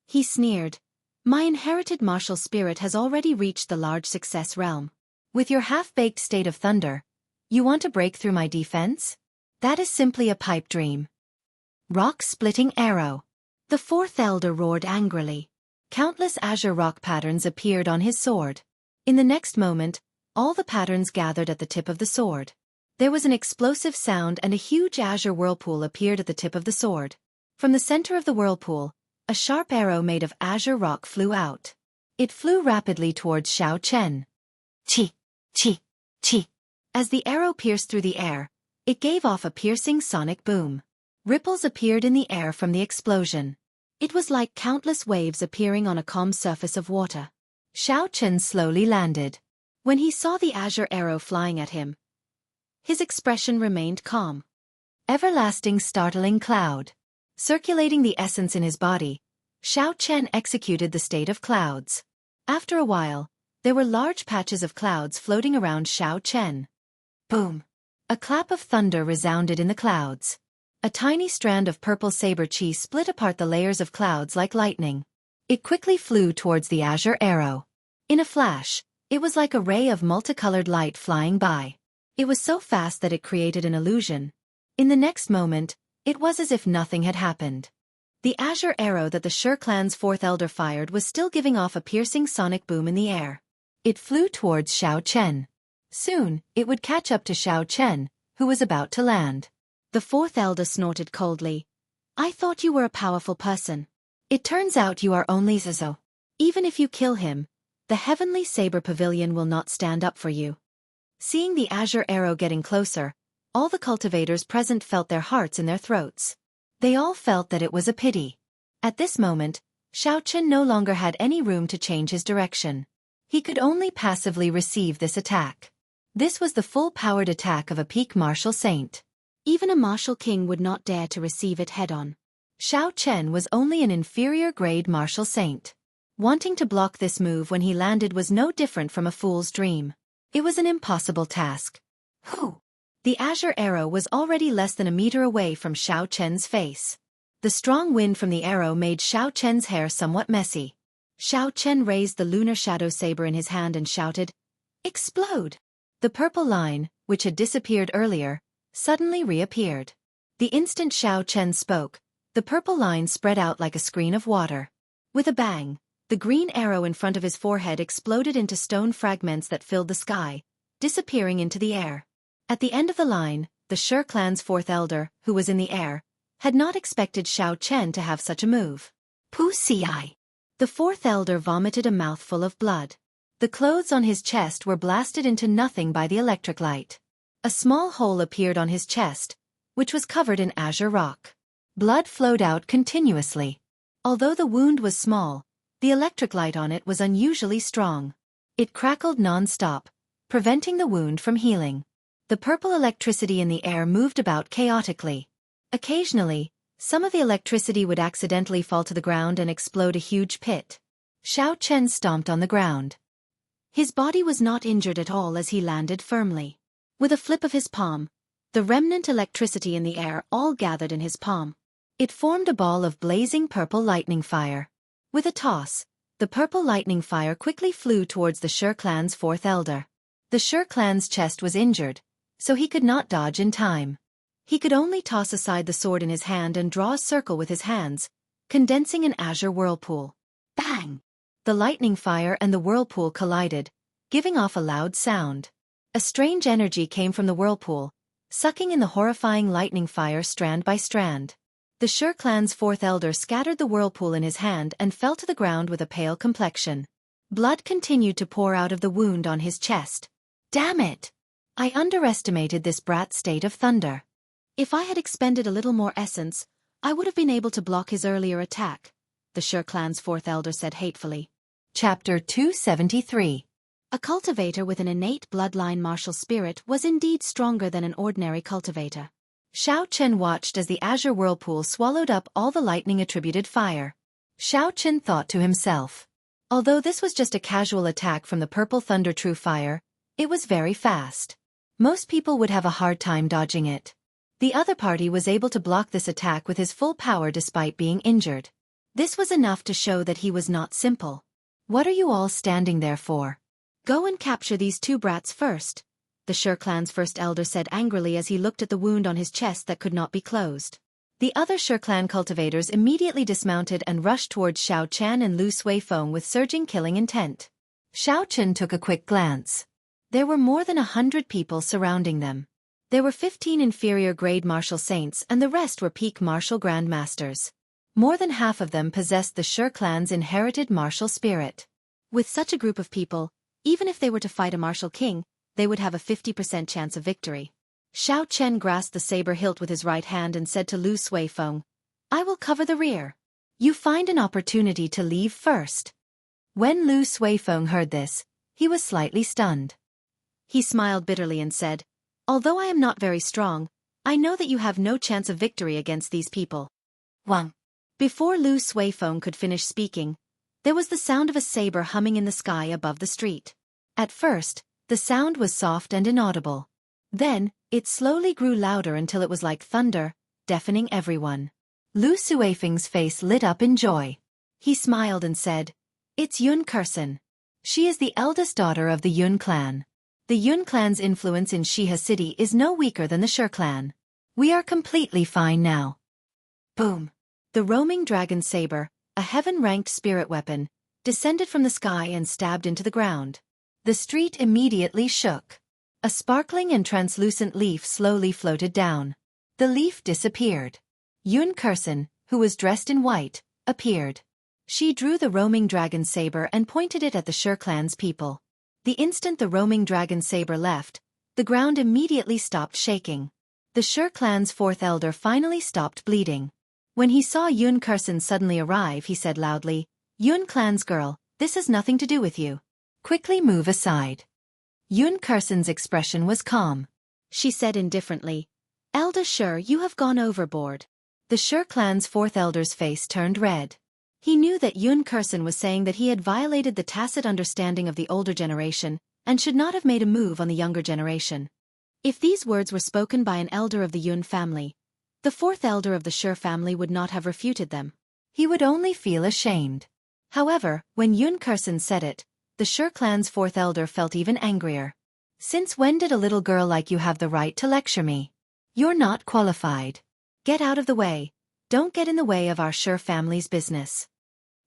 He sneered. My inherited martial spirit has already reached the large success realm. With your half-baked state of thunder, you want to break through my defense? That is simply a pipe dream. Rock-splitting arrow. The fourth elder roared angrily. Countless azure rock patterns appeared on his sword. In the next moment, all the patterns gathered at the tip of the sword. There was an explosive sound and a huge azure whirlpool appeared at the tip of the sword. From the center of the whirlpool, a sharp arrow made of azure rock flew out. It flew rapidly towards Xiao Chen. Chi, chi, chi. As the arrow pierced through the air, it gave off a piercing sonic boom. Ripples appeared in the air from the explosion. It was like countless waves appearing on a calm surface of water. Xiao Chen slowly landed. When he saw the azure arrow flying at him, his expression remained calm. Everlasting startling cloud. Circulating the essence in his body, Xiao Chen executed the state of clouds. After a while, there were large patches of clouds floating around Xiao Chen. Boom! A clap of thunder resounded in the clouds. A tiny strand of purple saber chi split apart the layers of clouds like lightning. It quickly flew towards the azure arrow. In a flash, it was like a ray of multicolored light flying by. It was so fast that it created an illusion. In the next moment, it was as if nothing had happened. The azure arrow that the Shi clan's fourth elder fired was still giving off a piercing sonic boom in the air. It flew towards Xiao Chen. Soon, it would catch up to Xiao Chen, who was about to land. The fourth elder snorted coldly. I thought you were a powerful person. It turns out you are only Zizo. Even if you kill him, the heavenly saber pavilion will not stand up for you. Seeing the azure arrow getting closer, all the cultivators present felt their hearts in their throats. They all felt that it was a pity. At this moment, Xiao Chen no longer had any room to change his direction. He could only passively receive this attack. This was the full-powered attack of a peak martial saint. Even a martial king would not dare to receive it head-on. Xiao Chen was only an inferior-grade martial saint. Wanting to block this move when he landed was no different from a fool's dream. It was an impossible task. Whew! The azure arrow was already less than a meter away from Xiao Chen's face. The strong wind from the arrow made Xiao Chen's hair somewhat messy. Xiao Chen raised the lunar shadow saber in his hand and shouted, "Explode!" The purple line, which had disappeared earlier, suddenly reappeared. The instant Xiao Chen spoke, the purple line spread out like a screen of water. With a bang, the green arrow in front of his forehead exploded into stone fragments that filled the sky, disappearing into the air. At the end of the line, the Shi clan's fourth elder, who was in the air, had not expected Xiao Chen to have such a move. Pu-ci. The fourth elder vomited a mouthful of blood. The clothes on his chest were blasted into nothing by the electric light. A small hole appeared on his chest, which was covered in azure rock. Blood flowed out continuously. Although the wound was small, the electric light on it was unusually strong. It crackled non-stop, preventing the wound from healing. The purple electricity in the air moved about chaotically. Occasionally, some of the electricity would accidentally fall to the ground and explode a huge pit. Xiao Chen stomped on the ground. His body was not injured at all as he landed firmly. With a flip of his palm, the remnant electricity in the air all gathered in his palm. It formed a ball of blazing purple lightning fire. With a toss, the purple lightning fire quickly flew towards the Shi clan's fourth elder. The Shi clan's chest was injured, so he could not dodge in time. He could only toss aside the sword in his hand and draw a circle with his hands, condensing an azure whirlpool. Bang! The lightning fire and the whirlpool collided, giving off a loud sound. A strange energy came from the whirlpool, sucking in the horrifying lightning fire strand by strand. The Shi clan's fourth elder scattered the whirlpool in his hand and fell to the ground with a pale complexion. Blood continued to pour out of the wound on his chest. Damn it! I underestimated this brat's state of thunder. If I had expended a little more essence, I would have been able to block his earlier attack. the Sher clan's fourth elder said hatefully. Chapter 273. A cultivator with an innate bloodline martial spirit was indeed stronger than an ordinary cultivator. Xiao Chen watched as the azure whirlpool swallowed up all the lightning-attributed fire. Xiao Chen thought to himself. Although this was just a casual attack from the purple thunder true fire, it was very fast. Most people would have a hard time dodging it. The other party was able to block this attack with his full power despite being injured. This was enough to show that he was not simple. What are you all standing there for? Go and capture these two brats first, the Sher clan's first elder said angrily as he looked at the wound on his chest that could not be closed. The other Sher clan cultivators immediately dismounted and rushed towards Xiao Chen and Lu Suifeng with surging killing intent. Xiao Chen took a quick glance. There were more than 100 people surrounding them. There were 15 inferior grade martial saints and the rest were peak martial grandmasters. More than half of them possessed the Sher clan's inherited martial spirit. With such a group of people, even if they were to fight a martial king, they would have a 50% chance of victory. Xiao Chen grasped the saber hilt with his right hand and said to Lu Suifeng, I will cover the rear. You find an opportunity to leave first. When Lu Suifeng heard this, he was slightly stunned. He smiled bitterly and said, Although I am not very strong, I know that you have no chance of victory against these people. Wang. Before Lu Suifeng could finish speaking, there was the sound of a saber humming in the sky above the street. At first, the sound was soft and inaudible. Then, it slowly grew louder until it was like thunder, deafening everyone. Lu Suifeng's face lit up in joy. He smiled and said, It's Yun Kursen. She is the eldest daughter of the Yun clan. The Yun clan's influence in Shiha City is no weaker than the Sher clan. We are completely fine now. Boom. The roaming dragon saber, a heaven-ranked spirit weapon, descended from the sky and stabbed into the ground. The street immediately shook. A sparkling and translucent leaf slowly floated down. The leaf disappeared. Yun Kursen, who was dressed in white, appeared. She drew the roaming dragon saber and pointed it at the Sher clan's people. The instant the roaming dragon saber left, the ground immediately stopped shaking. The Sher clan's fourth elder finally stopped bleeding. When he saw Yun Kursen suddenly arrive, he said loudly, Yun clan's girl, this has nothing to do with you. Quickly move aside. Yun Kursen's expression was calm. She said indifferently, Elder Sher, you have gone overboard. The Sher clan's fourth elder's face turned red. He knew that Yun Kursen was saying that he had violated the tacit understanding of the older generation, and should not have made a move on the younger generation. If these words were spoken by an elder of the Yun family, the fourth elder of the Sher family would not have refuted them. He would only feel ashamed. However, when Yun Kursen said it, the Sher clan's fourth elder felt even angrier. Since when did a little girl like you have the right to lecture me? You're not qualified. Get out of the way. Don't get in the way of our Sher family's business.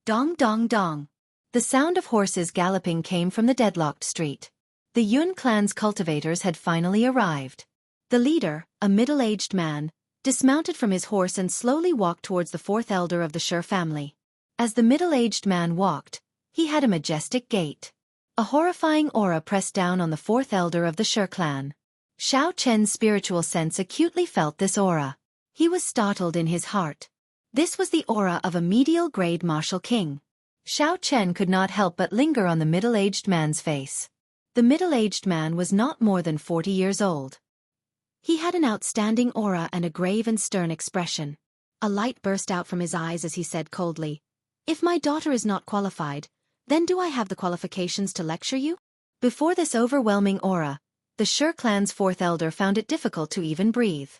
Dong dong dong. The sound of horses galloping came from the deadlocked street. The Yun clan's cultivators had finally arrived. The leader, a middle-aged man, dismounted from his horse and slowly walked towards the fourth elder of the Sher family. As the middle-aged man walked, he had a majestic gait. A horrifying aura pressed down on the fourth elder of the Sher clan. Xiao Chen's spiritual sense acutely felt this aura. He was startled in his heart. This was the aura of a medial-grade martial king. Xiao Chen could not help but linger on the middle-aged man's face. The middle-aged man was not more than 40 years old. He had an outstanding aura and a grave and stern expression. A light burst out from his eyes as he said coldly, If my daughter is not qualified, then do I have the qualifications to lecture you? Before this overwhelming aura, the Sher clan's fourth elder found it difficult to even breathe.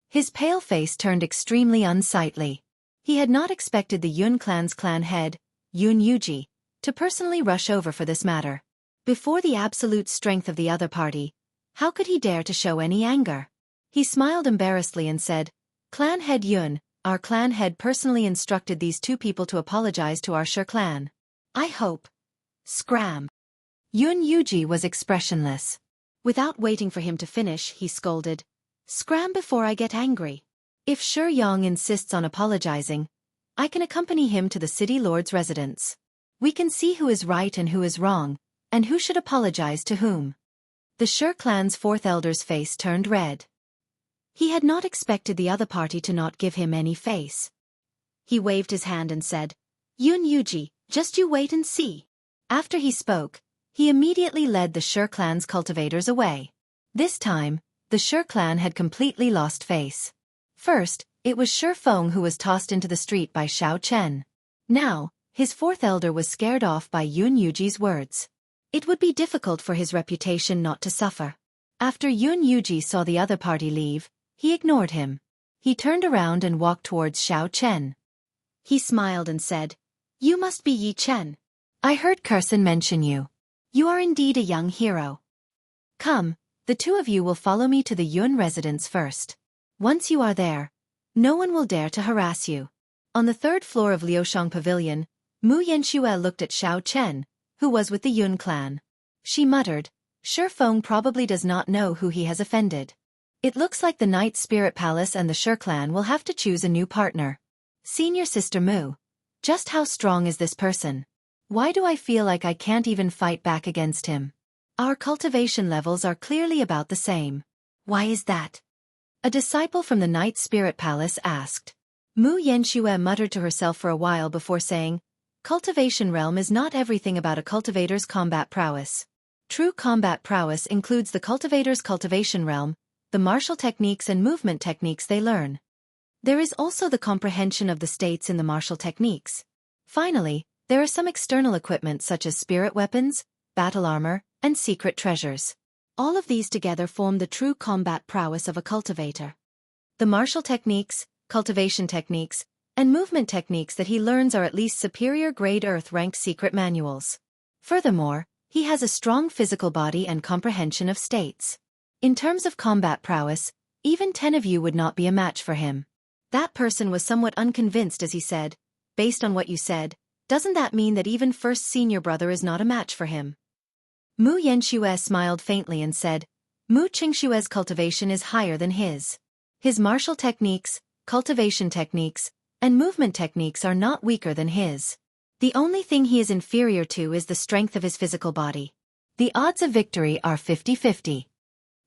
His pale face turned extremely unsightly. He had not expected the Yun clan's clan head, Yun Yuji, to personally rush over for this matter. Before the absolute strength of the other party, how could he dare to show any anger? He smiled embarrassedly and said, Clan head Yun, our clan head personally instructed these two people to apologize to our Sher clan. I hope. Scram. Yun Yuji was expressionless. Without waiting for him to finish, he scolded, Scram before I get angry. If Sher Yong insists on apologizing, I can accompany him to the city lord's residence. We can see who is right and who is wrong, and who should apologize to whom. The Sher clan's fourth elder's face turned red. He had not expected the other party to not give him any face. He waved his hand and said, Yun Yuji, just you wait and see. After he spoke, he immediately led the Shi clan's cultivators away. This time, the Shi clan had completely lost face. First, it was Shi Feng who was tossed into the street by Xiao Chen. Now, his fourth elder was scared off by Yun Yuji's words. It would be difficult for his reputation not to suffer. After Yun Yuji saw the other party leave, he ignored him. He turned around and walked towards Xiao Chen. He smiled and said, "You must be Yi Chen. I heard Curson mention you. You are indeed a young hero. Come, the two of you will follow me to the Yun residence first. Once you are there, no one will dare to harass you." On the third floor of Liushang Pavilion, Mu Yanxue looked at Xiao Chen, who was with the Yun clan. She muttered, "Shi Feng probably does not know who he has offended. It looks like the Night Spirit Palace and the Shi clan will have to choose a new partner. Senior Sister Mu, just how strong is this person? Why do I feel like I can't even fight back against him? Our cultivation levels are clearly about the same. Why is that?" A disciple from the Night Spirit Palace asked. Mu Yanxue muttered to herself for a while before saying, "Cultivation realm is not everything about a cultivator's combat prowess. True combat prowess includes the cultivator's cultivation realm, the martial techniques and movement techniques they learn. There is also the comprehension of the states in the martial techniques. Finally, there are some external equipment such as spirit weapons, battle armor, and secret treasures. All of these together form the true combat prowess of a cultivator. The martial techniques, cultivation techniques, and movement techniques that he learns are at least superior grade Earth-ranked secret manuals. Furthermore, he has a strong physical body and comprehension of states. In terms of combat prowess, even 10 of you would not be a match for him." That person was somewhat unconvinced as he said, "Based on what you said, doesn't that mean that even first senior brother is not a match for him?" Mu Yanxue smiled faintly and said, "Mu Qingshue's cultivation is higher than his. His martial techniques, cultivation techniques, and movement techniques are not weaker than his. The only thing he is inferior to is the strength of his physical body. The odds of victory are 50-50.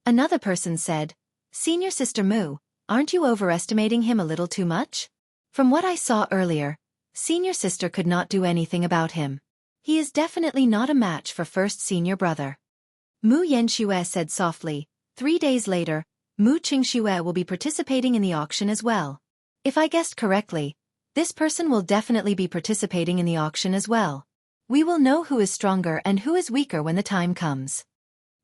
Another person said, "Senior Sister Mu, aren't you overestimating him a little too much? From what I saw earlier, Senior Sister could not do anything about him. He is definitely not a match for first senior brother." Mu Yanxue said softly, 3 days later, Mu Qingxue will be participating in the auction as well. If I guessed correctly, this person will definitely be participating in the auction as well. We will know who is stronger and who is weaker when the time comes.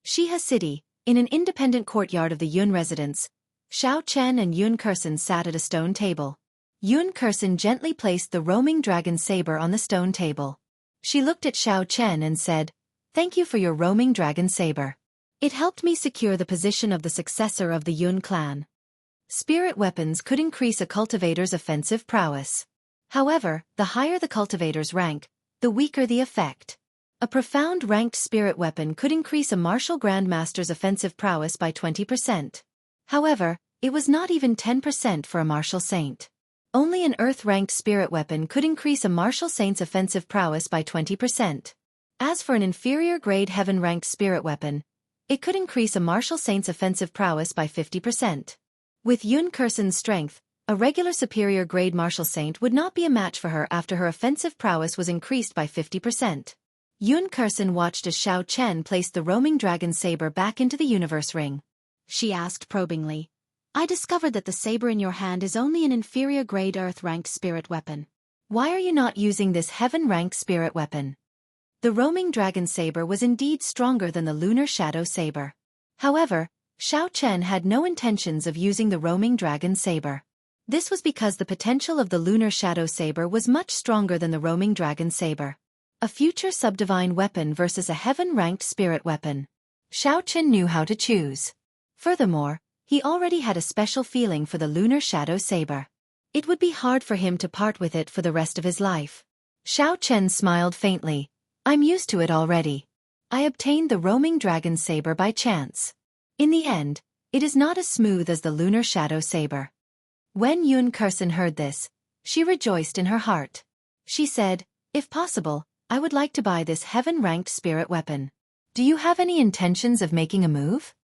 Shiha City, in an independent courtyard of the Yun residence, Xiao Chen and Yun Curson sat at a stone table. Yun Curson gently placed the roaming dragon saber on the stone table. She looked at Xiao Chen and said, "Thank you for your roaming dragon saber. It helped me secure the position of the successor of the Yun clan." Spirit weapons could increase a cultivator's offensive prowess. However, the higher the cultivator's rank, the weaker the effect. A profound ranked spirit weapon could increase a martial grandmaster's offensive prowess by 20%. However, it was not even 10% for a martial saint. Only an earth-ranked spirit weapon could increase a martial saint's offensive prowess by 20%. As for an inferior-grade heaven-ranked spirit weapon, it could increase a martial saint's offensive prowess by 50%. With Yun Curson's strength, a regular superior-grade martial saint would not be a match for her after her offensive prowess was increased by 50%. Yun Curson watched as Xiao Chen placed the roaming dragon saber back into the universe ring. She asked probingly, "I discovered that the saber in your hand is only an inferior-grade earth-ranked spirit weapon. Why are you not using this heaven-ranked spirit weapon?" The roaming dragon saber was indeed stronger than the lunar shadow saber. However, Xiao Chen had no intentions of using the roaming dragon saber. This was because the potential of the lunar shadow saber was much stronger than the roaming dragon saber. A future subdivine weapon versus a heaven-ranked spirit weapon. Xiao Chen knew how to choose. Furthermore, he already had a special feeling for the lunar shadow saber. It would be hard for him to part with it for the rest of his life. Xiao Chen smiled faintly. "I'm used to it already. I obtained the roaming dragon saber by chance. In the end, it is not as smooth as the lunar shadow saber." When Yun Curson heard this, she rejoiced in her heart. She said, "If possible, I would like to buy this heaven-ranked spirit weapon. Do you have any intentions of making a move?"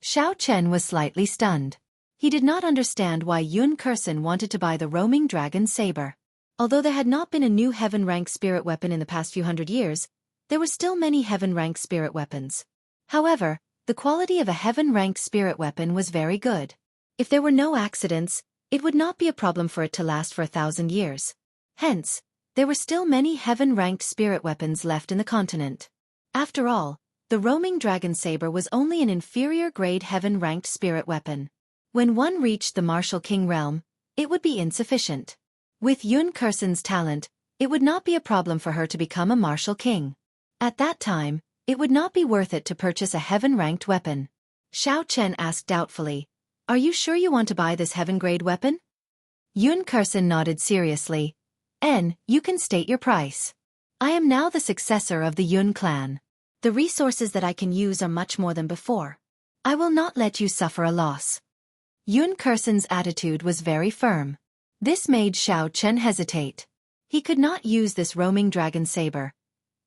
Xiao Chen was slightly stunned. He did not understand why Yun Curson wanted to buy the roaming dragon saber. Although there had not been a new heaven-rank spirit weapon in the past few hundred years, there were still many heaven-rank spirit weapons. However, the quality of a heaven-ranked spirit weapon was very good. If there were no accidents, it would not be a problem for it to last for 1,000 years. Hence, there were still many heaven-ranked spirit weapons left in the continent. After all, the roaming dragon saber was only an inferior-grade heaven-ranked spirit weapon. When one reached the Martial King realm, it would be insufficient. With Yun Kursen's talent, it would not be a problem for her to become a Martial King. At that time, it would not be worth it to purchase a heaven-ranked weapon. Xiao Chen asked doubtfully, "Are you sure you want to buy this heaven-grade weapon?" Yun Kursen nodded seriously. You can state your price. I am now the successor of the Yun clan. The resources that I can use are much more than before. I will not let you suffer a loss." Yun Kursen's attitude was very firm. This made Xiao Chen hesitate. He could not use this roaming dragon saber.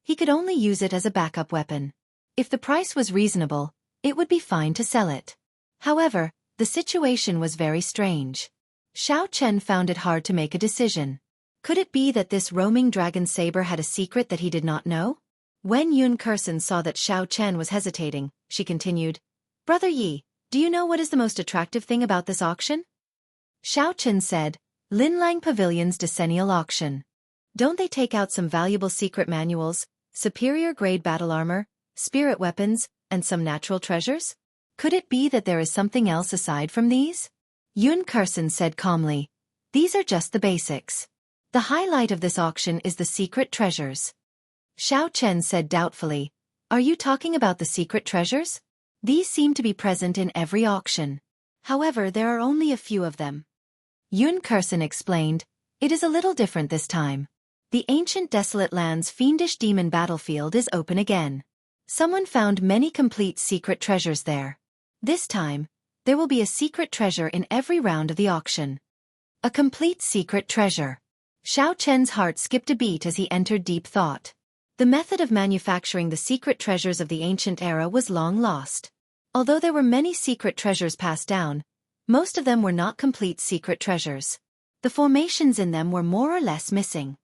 He could only use it as a backup weapon. If the price was reasonable, it would be fine to sell it. However, the situation was very strange. Xiao Chen found it hard to make a decision. Could it be that this roaming dragon saber had a secret that he did not know? When Yun Kursen saw that Xiao Chen was hesitating, she continued, "Brother Yi, do you know what is the most attractive thing about this auction?" Xiao Chen said, "Linlang Pavilion's decennial auction. Don't they take out some valuable secret manuals, superior-grade battle armor, spirit weapons, and some natural treasures? Could it be that there is something else aside from these?" Yun Kursen said calmly, "These are just the basics. The highlight of this auction is the secret treasures." Xiao Chen said doubtfully, "Are you talking about the secret treasures? These seem to be present in every auction. However, there are only a few of them." Yun Kursen explained, "It is a little different this time. The ancient desolate land's fiendish demon battlefield is open again. Someone found many complete secret treasures there. This time, there will be a secret treasure in every round of the auction." A complete secret treasure. Xiao Chen's heart skipped a beat as he entered deep thought. The method of manufacturing the secret treasures of the ancient era was long lost. Although there were many secret treasures passed down, most of them were not complete secret treasures. The formations in them were more or less missing.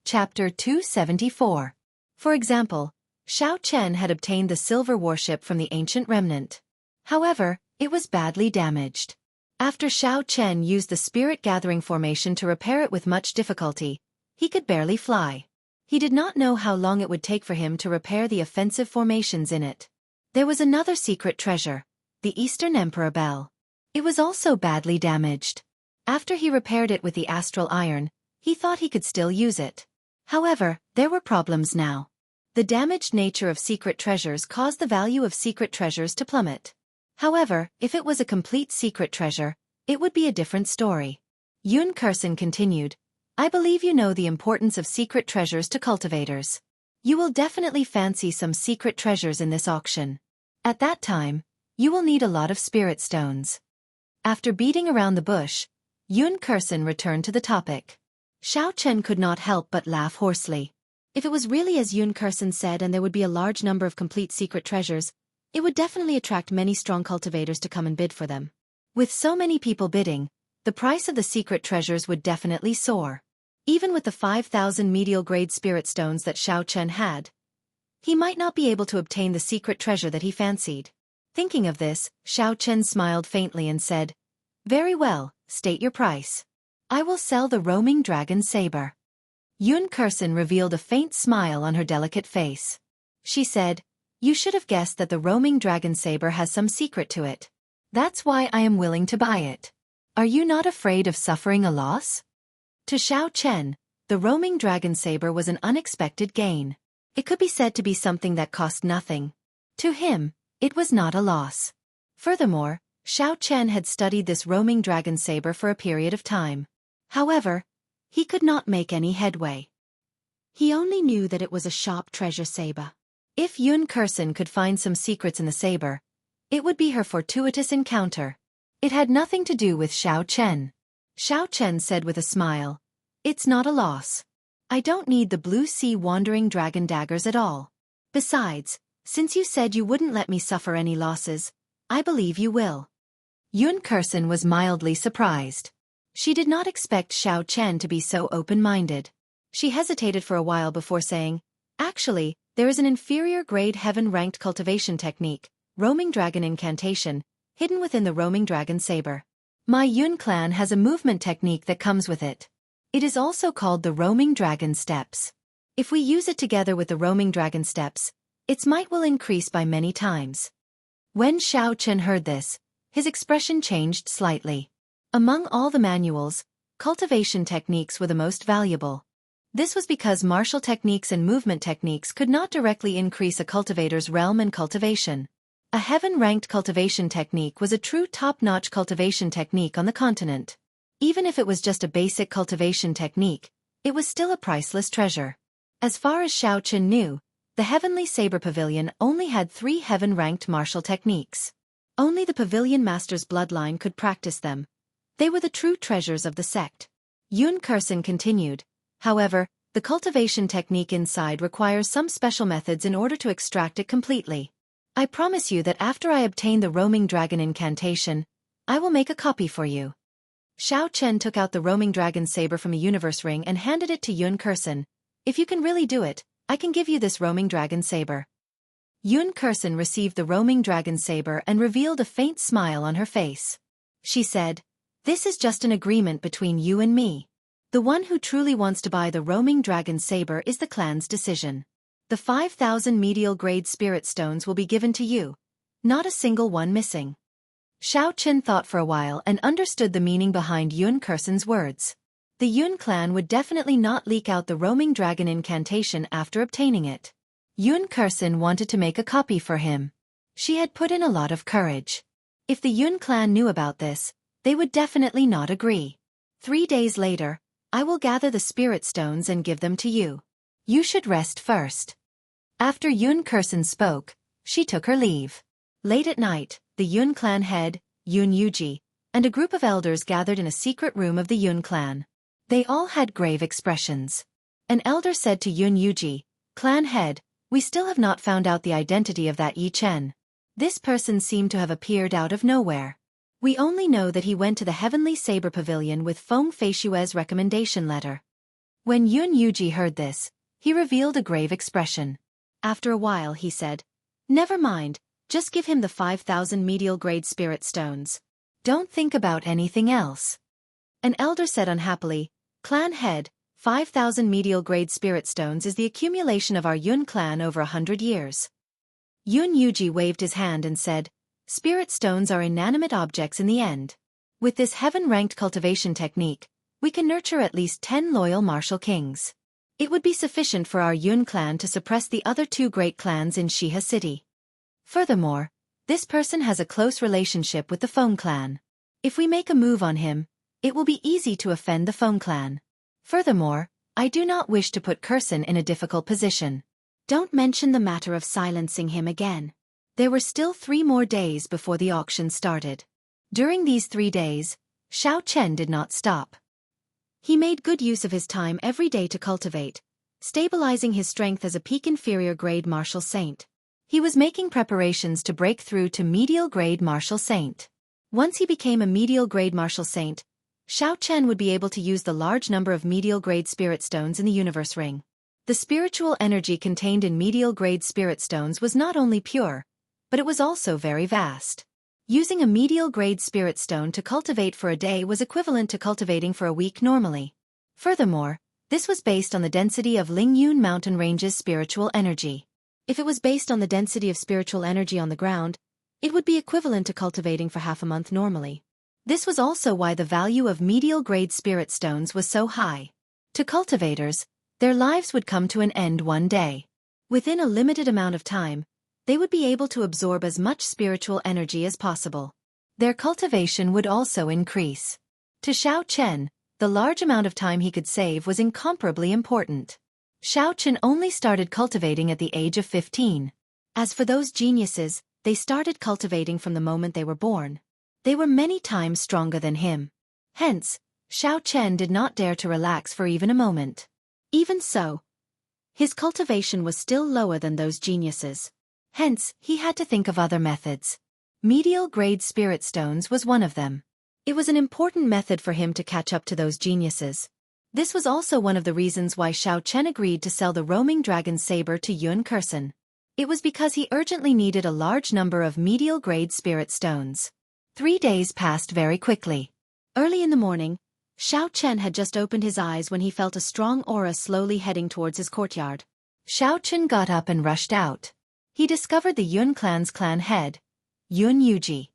Chapter 274. For example, Xiao Chen had obtained the silver warship from the ancient remnant. However, it was badly damaged. After Xiao Chen used the spirit-gathering formation to repair it with much difficulty, he could barely fly. He did not know how long it would take for him to repair the offensive formations in it. There was another secret treasure, the Eastern Emperor Bell. It was also badly damaged. After he repaired it with the astral iron, he thought he could still use it. However, there were problems now. The damaged nature of secret treasures caused the value of secret treasures to plummet. However, if it was a complete secret treasure, it would be a different story. Yun Kursen continued, "I believe you know the importance of secret treasures to cultivators. You will definitely fancy some secret treasures in this auction. At that time, you will need a lot of spirit stones." After beating around the bush, Yun Kursen returned to the topic. Xiao Chen could not help but laugh hoarsely. If it was really as Yun Kursen said and there would be a large number of complete secret treasures, it would definitely attract many strong cultivators to come and bid for them. With so many people bidding, the price of the secret treasures would definitely soar. Even with the 5,000 medial-grade spirit stones that Xiao Chen had, he might not be able to obtain the secret treasure that he fancied. Thinking of this, Xiao Chen smiled faintly and said, "Very well, state your price." "I will sell the roaming dragon saber." Yun Kursen revealed a faint smile on her delicate face. She said, "You should have guessed that the roaming dragon saber has some secret to it. That's why I am willing to buy it. Are you not afraid of suffering a loss?" To Xiao Chen, the roaming dragon saber was an unexpected gain. It could be said to be something that cost nothing. To him, it was not a loss. Furthermore, Xiao Chen had studied this roaming dragon saber for a period of time. However, he could not make any headway. He only knew that it was a sharp treasure saber. If Yun Kursen could find some secrets in the saber, it would be her fortuitous encounter. It had nothing to do with Xiao Chen. Xiao Chen said with a smile, "It's not a loss. I don't need the blue sea wandering dragon daggers at all. Besides, since you said you wouldn't let me suffer any losses, I believe you will." Yun Kursen was mildly surprised. She did not expect Xiao Chen to be so open-minded. She hesitated for a while before saying, "Actually, there is an inferior-grade heaven-ranked cultivation technique, Roaming Dragon Incantation, hidden within the Roaming Dragon Saber. My Yun clan has a movement technique that comes with it. It is also called the Roaming Dragon Steps. If we use it together with the Roaming Dragon Steps, its might will increase by many times." When Xiao Chen heard this, his expression changed slightly. Among all the manuals, cultivation techniques were the most valuable. This was because martial techniques and movement techniques could not directly increase a cultivator's realm and cultivation. A heaven-ranked cultivation technique was a true top-notch cultivation technique on the continent. Even if it was just a basic cultivation technique, it was still a priceless treasure. As far as Xiao Chen knew, the Heavenly Saber Pavilion only had 3 heaven-ranked martial techniques. Only the Pavilion Master's bloodline could practice them. They were the true treasures of the sect. Yun Kursen continued, "However, the cultivation technique inside requires some special methods in order to extract it completely. I promise you that after I obtain the Roaming Dragon Incantation, I will make a copy for you." Xiao Chen took out the Roaming Dragon Saber from a universe ring and handed it to Yun Kursen. "If you can really do it, I can give you this Roaming Dragon Saber." Yun Kursen received the Roaming Dragon Saber and revealed a faint smile on her face. She said, "This is just an agreement between you and me. The one who truly wants to buy the Roaming Dragon Saber is the clan's decision. The 5,000 medial grade spirit stones will be given to you. Not a single one missing." Xiao Chen thought for a while and understood the meaning behind Yun Kursen's words. The Yun clan would definitely not leak out the Roaming Dragon Incantation after obtaining it. Yun Kursen wanted to make a copy for him. She had put in a lot of courage. If the Yun clan knew about this, they would definitely not agree. 3 days later, I will gather the spirit stones and give them to you. You should rest first." After Yun Kursen spoke, she took her leave. Late at night, the Yun clan head, Yun Yuji, and a group of elders gathered in a secret room of the Yun clan. They all had grave expressions. An elder said to Yun Yuji, "Clan head, we still have not found out the identity of that Yi Chen. This person seemed to have appeared out of nowhere. We only know that he went to the Heavenly Saber Pavilion with Feng Feishue's recommendation letter." When Yun Yuji heard this, he revealed a grave expression. After a while he said, "Never mind, just give him the 5,000 medial grade spirit stones. Don't think about anything else." An elder said unhappily, "Clan head, 5,000 medial grade spirit stones is the accumulation of our Yun clan over 100 years. Yun Yuji waved his hand and said, "Spirit stones are inanimate objects in the end. With this heaven-ranked cultivation technique, we can nurture at least 10 loyal martial kings. It would be sufficient for our Yun clan to suppress the other 2 great clans in Shiha City. Furthermore, this person has a close relationship with the Feng clan. If we make a move on him, it will be easy to offend the Feng clan. Furthermore, I do not wish to put Kursen in a difficult position. Don't mention the matter of silencing him again." There were still 3 more days before the auction started. During these 3 days, Xiao Chen did not stop. He made good use of his time every day to cultivate, stabilizing his strength as a peak inferior grade martial saint. He was making preparations to break through to medial grade martial saint. Once he became a medial grade martial saint, Xiao Chen would be able to use the large number of medial grade spirit stones in the universe ring. The spiritual energy contained in medial grade spirit stones was not only pure, but it was also very vast. Using a medial grade spirit stone to cultivate for a day was equivalent to cultivating for a week normally. Furthermore, this was based on the density of Lingyun mountain range's spiritual energy. If it was based on the density of spiritual energy on the ground, it would be equivalent to cultivating for half a month normally. This was also why the value of medial grade spirit stones was so high. To cultivators, their lives would come to an end one day. Within a limited amount of time, they would be able to absorb as much spiritual energy as possible. Their cultivation would also increase. To Xiao Chen, the large amount of time he could save was incomparably important. Xiao Chen only started cultivating at the age of 15. As for those geniuses, they started cultivating from the moment they were born. They were many times stronger than him. Hence, Xiao Chen did not dare to relax for even a moment. Even so, his cultivation was still lower than those geniuses. Hence, he had to think of other methods. Medial grade spirit stones was one of them. It was an important method for him to catch up to those geniuses. This was also one of the reasons why Xiao Chen agreed to sell the roaming dragon saber to Yun Kursen. It was because he urgently needed a large number of medial-grade spirit stones. 3 days passed very quickly. Early in the morning, Xiao Chen had just opened his eyes when he felt a strong aura slowly heading towards his courtyard. Xiao Chen got up and rushed out. He discovered the Yun clan's clan head, Yun Yuji.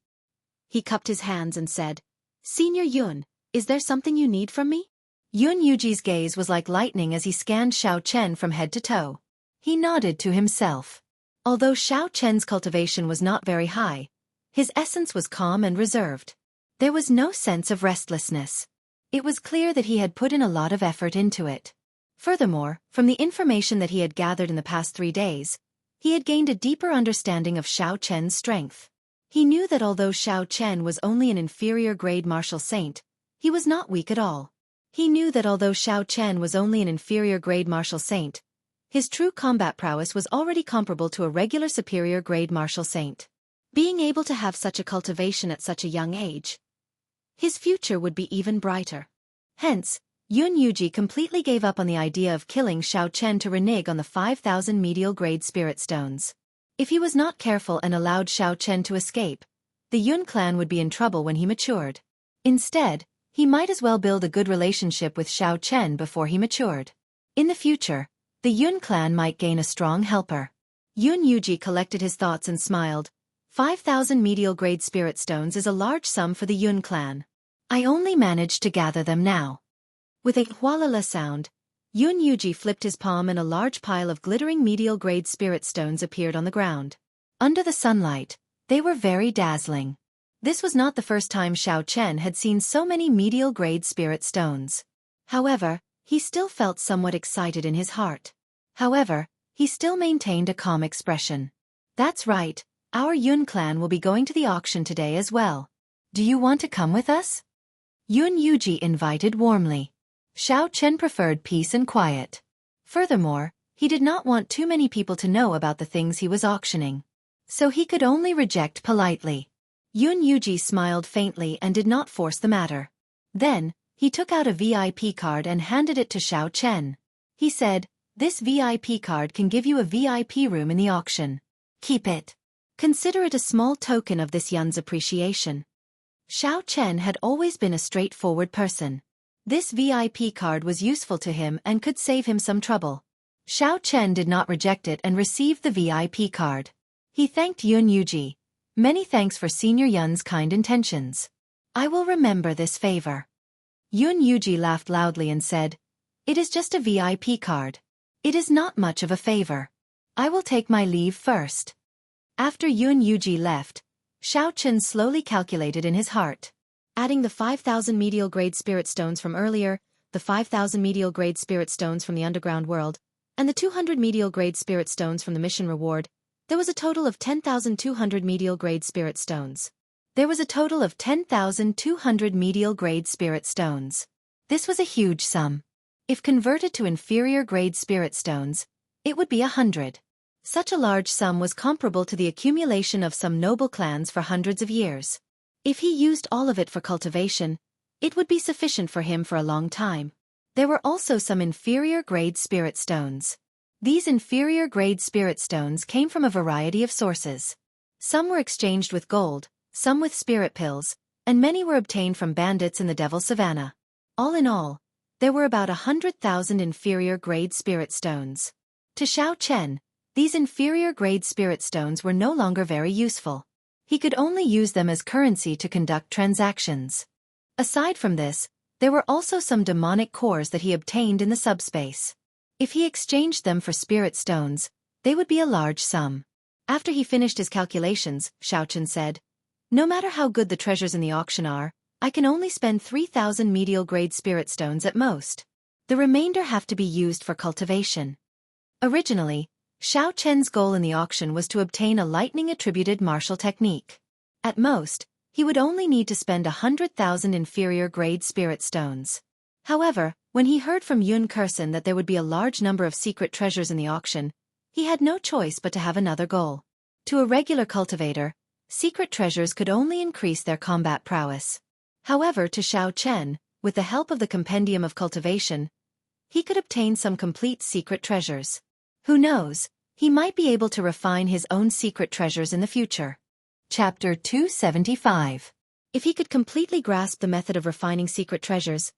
He cupped his hands and said, "Senior Yun, is there something you need from me?" Yun Yuji's gaze was like lightning as he scanned Xiao Chen from head to toe. He nodded to himself. Although Xiao Chen's cultivation was not very high, his essence was calm and reserved. There was no sense of restlessness. It was clear that he had put in a lot of effort into it. Furthermore, from the information that he had gathered in the past 3 days, he had gained a deeper understanding of Xiao Chen's strength. He knew that although Xiao Chen was only an inferior-grade martial saint, he was not weak at all. He knew that although Xiao Chen was only an inferior-grade martial saint, his true combat prowess was already comparable to a regular superior-grade martial saint. Being able to have such a cultivation at such a young age, his future would be even brighter. Hence, Yun Yuji completely gave up on the idea of killing Xiao Chen to renege on the 5,000 medial-grade spirit stones. If he was not careful and allowed Xiao Chen to escape, the Yun clan would be in trouble when he matured. Instead, he might as well build a good relationship with Xiao Chen before he matured. In the future, the Yun clan might gain a strong helper. Yun Yuji collected his thoughts and smiled. 5,000 medial-grade spirit stones is a large sum for the Yun clan. I only managed to gather them now. With a hualala sound, Yun Yuji flipped his palm and a large pile of glittering medial-grade spirit stones appeared on the ground. Under the sunlight, they were very dazzling. This was not the first time Xiao Chen had seen so many medial-grade spirit stones. However, he still felt somewhat excited in his heart. However, he still maintained a calm expression. That's right, our Yun clan will be going to the auction today as well. Do you want to come with us? Yun Yuji invited warmly. Xiao Chen preferred peace and quiet. Furthermore, he did not want too many people to know about the things he was auctioning. So he could only reject politely. Yun Yuji smiled faintly and did not force the matter. Then, he took out a VIP card and handed it to Xiao Chen. He said, "This VIP card can give you a VIP room in the auction. Keep it. Consider it a small token of this Yun's appreciation." Xiao Chen had always been a straightforward person. This VIP card was useful to him and could save him some trouble. Xiao Chen did not reject it and received the VIP card. He thanked Yun Yuji. "Many thanks for Senior Yun's kind intentions. I will remember this favor." Yun Yuji laughed loudly and said, "It is just a VIP card. It is not much of a favor. I will take my leave first." After Yun Yuji left, Xiao Chen slowly calculated in his heart. Adding the 5,000 medial-grade spirit stones from earlier, the 5,000 medial-grade spirit stones from the underground world, and the 200 medial-grade spirit stones from the mission reward, there was a total of 10,200 medial-grade spirit stones. There was a total of 10,200 medial-grade spirit stones. This was a huge sum. If converted to inferior-grade spirit stones, it would be 100. Such a large sum was comparable to the accumulation of some noble clans for hundreds of years. If he used all of it for cultivation, it would be sufficient for him for a long time. There were also some inferior-grade spirit stones. These inferior-grade spirit stones came from a variety of sources. Some were exchanged with gold, some with spirit pills, and many were obtained from bandits in the Devil Savannah. All in all, there were about 100,000 inferior-grade spirit stones. To Xiao Chen, these inferior-grade spirit stones were no longer very useful. He could only use them as currency to conduct transactions. Aside from this, there were also some demonic cores that he obtained in the subspace. If he exchanged them for spirit stones, they would be a large sum. After he finished his calculations, Xiao Chen said, "No matter how good the treasures in the auction are, I can only spend 3,000 medial-grade spirit stones at most. The remainder have to be used for cultivation." Originally, Xiao Chen's goal in the auction was to obtain a lightning-attributed martial technique. At most, he would only need to spend 100,000 inferior-grade spirit stones. However, when he heard from Yun Kursen that there would be a large number of secret treasures in the auction, he had no choice but to have another goal. To a regular cultivator, secret treasures could only increase their combat prowess. However, to Xiao Chen, with the help of the Compendium of Cultivation, he could obtain some complete secret treasures. Who knows, he might be able to refine his own secret treasures in the future. Chapter 275. If he could completely grasp the method of refining secret treasures,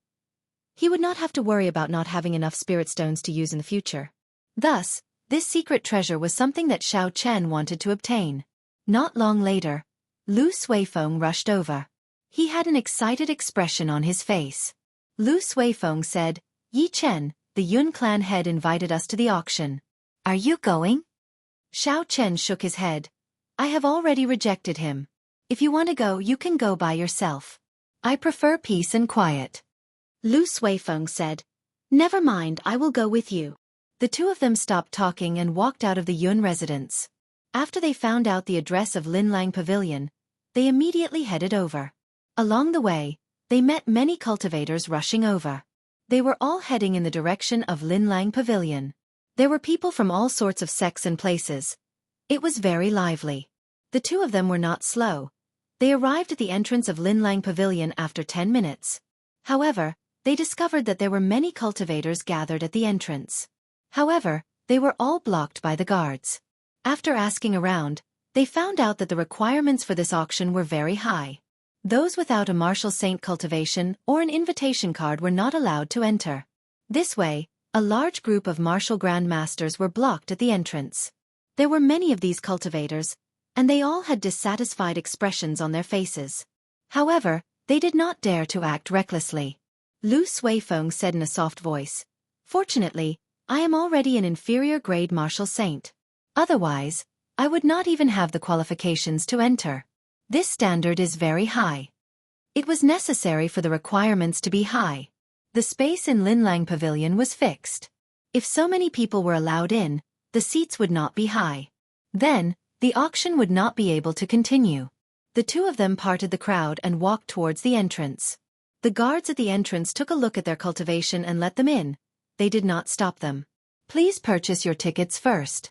he would not have to worry about not having enough spirit stones to use in the future. Thus, this secret treasure was something that Xiao Chen wanted to obtain. Not long later, Lu Suifeng rushed over. He had an excited expression on his face. Lu Suifeng said, "Yi Chen, the Yun clan head invited us to the auction. Are you going?" Xiao Chen shook his head. "I have already rejected him. If you want to go, you can go by yourself. I prefer peace and quiet." Lu Suifeng said, "Never mind, I will go with you." The two of them stopped talking and walked out of the Yun residence. After they found out the address of Linlang Pavilion, they immediately headed over. Along the way, they met many cultivators rushing over. They were all heading in the direction of Linlang Pavilion. There were people from all sorts of sects and places. It was very lively. The two of them were not slow. They arrived at the entrance of Linlang Pavilion after 10 minutes. However, they discovered that there were many cultivators gathered at the entrance. However, they were all blocked by the guards. After asking around, they found out that the requirements for this auction were very high. Those without a martial saint cultivation or an invitation card were not allowed to enter. This way, a large group of martial grandmasters were blocked at the entrance. There were many of these cultivators, and they all had dissatisfied expressions on their faces. However, they did not dare to act recklessly. Lu Suifeng said in a soft voice, "Fortunately, I am already an inferior grade martial saint. Otherwise, I would not even have the qualifications to enter. This standard is very high." It was necessary for the requirements to be high. The space in Linlang Pavilion was fixed. If so many people were allowed in, the seats would not be high. Then, the auction would not be able to continue. The two of them parted the crowd and walked towards the entrance. The guards at the entrance took a look at their cultivation and let them in. They did not stop them. "Please purchase your tickets first."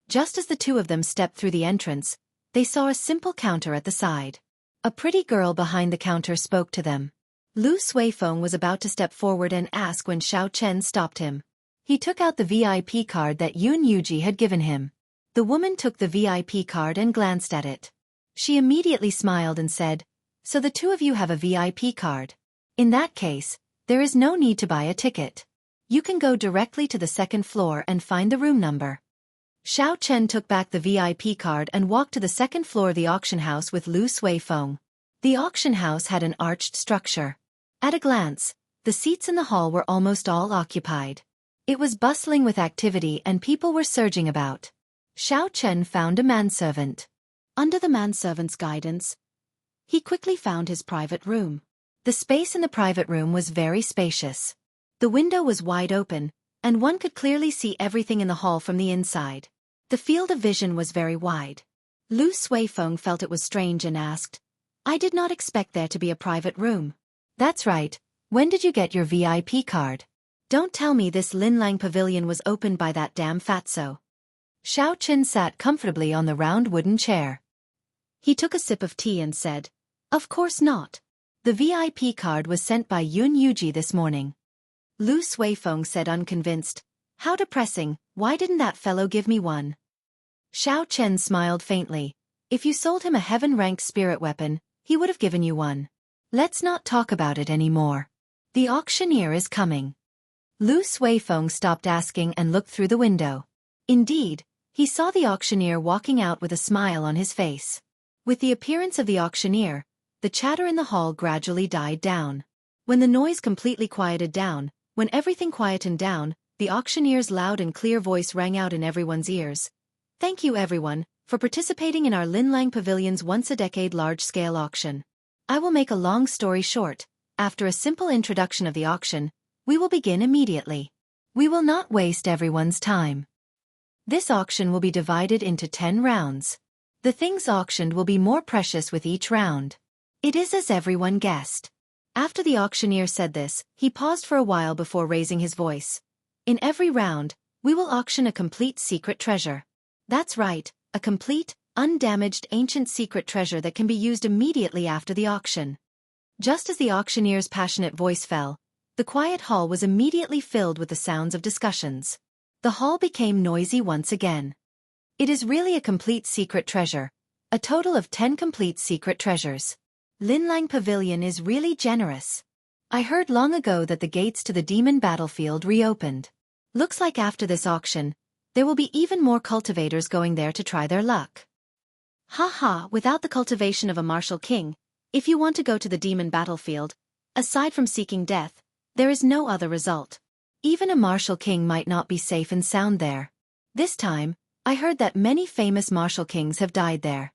Just as the two of them stepped through the entrance, they saw a simple counter at the side. A pretty girl behind the counter spoke to them. Lu Suifeng was about to step forward and ask when Xiao Chen stopped him. He took out the VIP card that Yun Yuji had given him. The woman took the VIP card and glanced at it. She immediately smiled and said, "So the two of you have a VIP card. In that case, there is no need to buy a ticket. You can go directly to the second floor and find the room number." Xiao Chen took back the VIP card and walked to the second floor of the auction house with Lu Suifeng. The auction house had an arched structure. At a glance, the seats in the hall were almost all occupied. It was bustling with activity and people were surging about. Xiao Chen found a manservant. Under the manservant's guidance, he quickly found his private room. The space in the private room was very spacious. The window was wide open, and one could clearly see everything in the hall from the inside. The field of vision was very wide. Lu Suifeng felt it was strange and asked, "I did not expect there to be a private room." "That's right. When did you get your VIP card? Don't tell me this Linlang Pavilion was opened by that damn fatso." Xiao Chen sat comfortably on the round wooden chair. He took a sip of tea and said, "Of course not. The VIP card was sent by Yun Yuji this morning." Lu Suifeng said unconvinced, "How depressing, why didn't that fellow give me one?" Xiao Chen smiled faintly. "If you sold him a heaven-ranked spirit weapon, he would have given you one. Let's not talk about it anymore. The auctioneer is coming." Lu Suifeng stopped asking and looked through the window. Indeed, he saw the auctioneer walking out with a smile on his face. With the appearance of the auctioneer, the chatter in the hall gradually died down. When the noise completely quieted down, when everything quietened down, the auctioneer's loud and clear voice rang out in everyone's ears. "Thank you everyone, for participating in our Linlang Pavilion's once-a-decade large-scale auction. I will make a long story short. After a simple introduction of the auction, we will begin immediately. We will not waste everyone's time. This auction will be divided into 10 rounds. The things auctioned will be more precious with each round. It is as everyone guessed." After the auctioneer said this, he paused for a while before raising his voice. "In every round, we will auction a complete secret treasure. That's right, a complete, undamaged ancient secret treasure that can be used immediately after the auction. Just as the auctioneer's passionate voice fell, the quiet hall was immediately filled with the sounds of discussions. The hall became noisy once again. It is really a complete secret treasure. A total of 10 complete secret treasures. Linlang Pavilion is really generous. I heard long ago that the gates to the demon battlefield reopened. Looks like after this auction, there will be even more cultivators going there to try their luck. Haha, without the cultivation of a martial king, if you want to go to the demon battlefield, aside from seeking death, there is no other result. Even a martial king might not be safe and sound there. This time, I heard that many famous martial kings have died there.